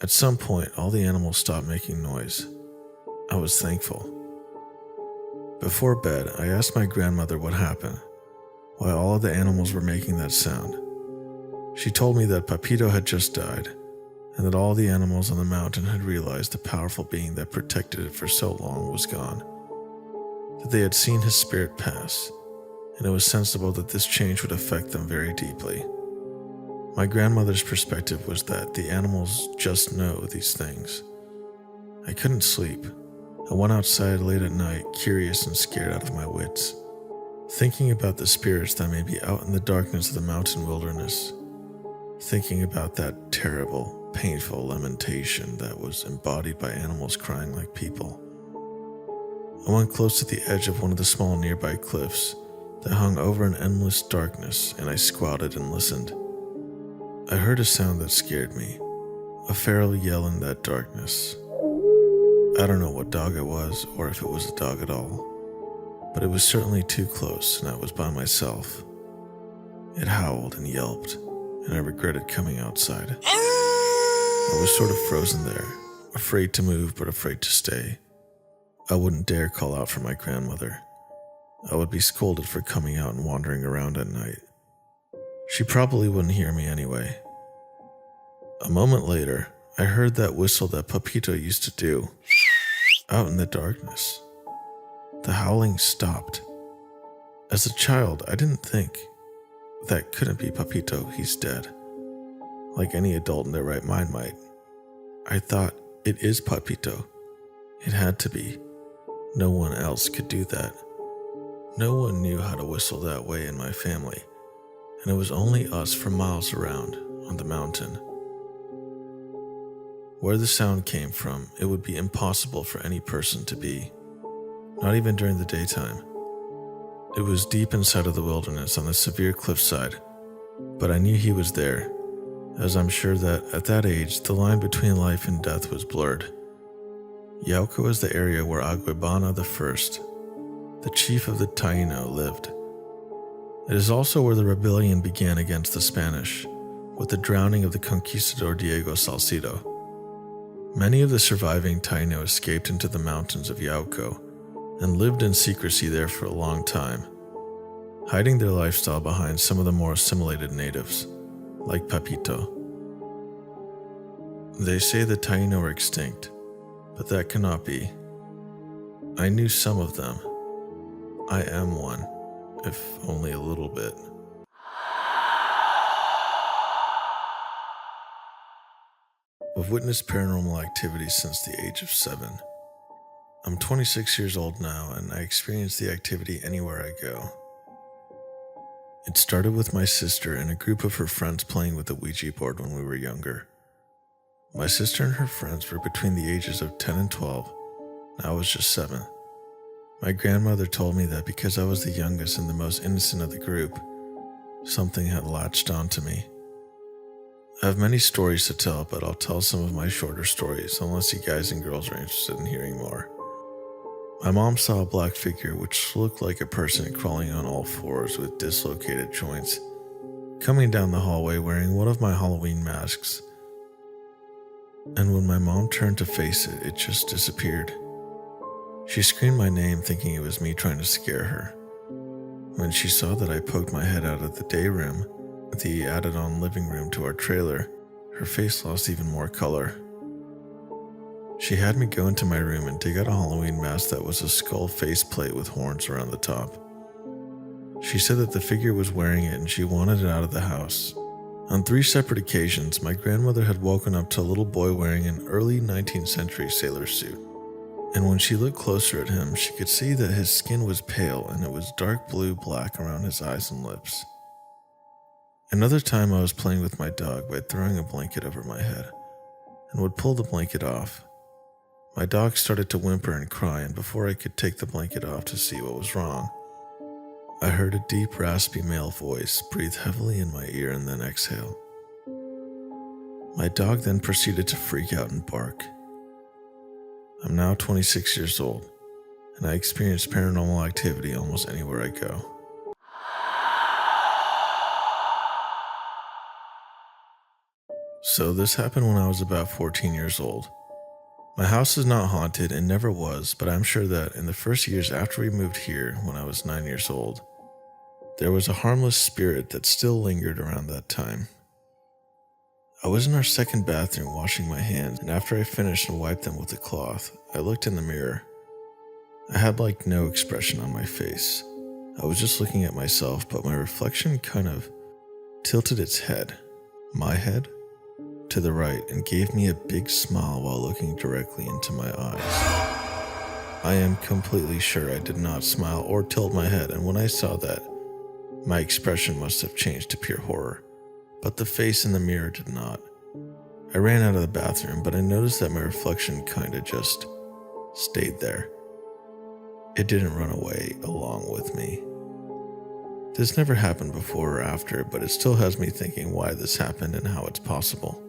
At some point, all the animals stopped making noise. I was thankful. Before bed, I asked my grandmother what happened, why all of the animals were making that sound. She told me that Papito had just died, and that all the animals on the mountain had realized the powerful being that protected it for so long was gone, that they had seen his spirit pass, and it was sensible that this change would affect them very deeply. My grandmother's perspective was that the animals just know these things. I couldn't sleep. I went outside late at night, curious and scared out of my wits, thinking about the spirits that may be out in the darkness of the mountain wilderness, thinking about that terrible, painful lamentation that was embodied by animals crying like people. I went close to the edge of one of the small nearby cliffs that hung over an endless darkness, and I squatted and listened. I heard a sound that scared me, a feral yell in that darkness. I don't know what dog it was, or if it was a dog at all, but it was certainly too close, and I was by myself. It howled and yelped, and I regretted coming outside. I was sort of frozen there, afraid to move but afraid to stay. I wouldn't dare call out for my grandmother. I would be scolded for coming out and wandering around at night. She probably wouldn't hear me anyway. A moment later, I heard that whistle that Papito used to do, out in the darkness. The howling stopped. As a child, I didn't think, that couldn't be Papito, he's dead, like any adult in their right mind might. I thought, it is Papito. It had to be. No one else could do that. No one knew how to whistle that way in my family, and it was only us for miles around on the mountain. Where the sound came from, it would be impossible for any person to be, not even during the daytime. It was deep inside of the wilderness on the severe cliffside, but I knew he was there, as I'm sure that at that age, the line between life and death was blurred. Yauco is the area where Aguebana I, the chief of the Taino, lived. It is also where the rebellion began against the Spanish, with the drowning of the conquistador Diego Salcido. Many of the surviving Taino escaped into the mountains of Yauco and lived in secrecy there for a long time, hiding their lifestyle behind some of the more assimilated natives, like Papito. They say the Taino are extinct, but that cannot be. I knew some of them. I am one, if only a little bit. I've witnessed paranormal activity since the age of 7. I'm 26 years old now, and I experience the activity anywhere I go. It started with my sister and a group of her friends playing with the Ouija board when we were younger. My sister and her friends were between the ages of 10 and 12, and I was just 7. My grandmother told me that because I was the youngest and the most innocent of the group, something had latched onto me. I have many stories to tell, but I'll tell some of my shorter stories unless you guys and girls are interested in hearing more. My mom saw a black figure which looked like a person crawling on all fours with dislocated joints, coming down the hallway wearing one of my Halloween masks. And when my mom turned to face it, it just disappeared. She screamed my name thinking it was me trying to scare her. When she saw that I poked my head out of the day room, the added-on living room to our trailer, her face lost even more color. She had me go into my room and dig out a Halloween mask that was a skull faceplate with horns around the top. She said that the figure was wearing it and she wanted it out of the house. On 3 separate occasions, my grandmother had woken up to a little boy wearing an early 19th century sailor suit. And when she looked closer at him, she could see that his skin was pale and it was dark blue-black around his eyes and lips. Another time I was playing with my dog by throwing a blanket over my head and would pull the blanket off. My dog started to whimper and cry, and before I could take the blanket off to see what was wrong, I heard a deep, raspy male voice breathe heavily in my ear and then exhale. My dog then proceeded to freak out and bark. I'm now 26 years old, and I experience paranormal activity almost anywhere I go. So this happened when I was about 14 years old. My house is not haunted and never was, but I'm sure that in the first years after we moved here, when I was 9 years old, there was a harmless spirit that still lingered around that time. I was in our second bathroom washing my hands, and after I finished and wiped them with a cloth, I looked in the mirror. I had no expression on my face. I was just looking at myself, but my reflection kind of tilted its head, my head, to the right and gave me a big smile while looking directly into my eyes. I am completely sure I did not smile or tilt my head, and when I saw that, my expression must have changed to pure horror. But the face in the mirror did not. I ran out of the bathroom, but I noticed that my reflection kinda just stayed there. It didn't run away along with me. This never happened before or after, but it still has me thinking why this happened and how it's possible.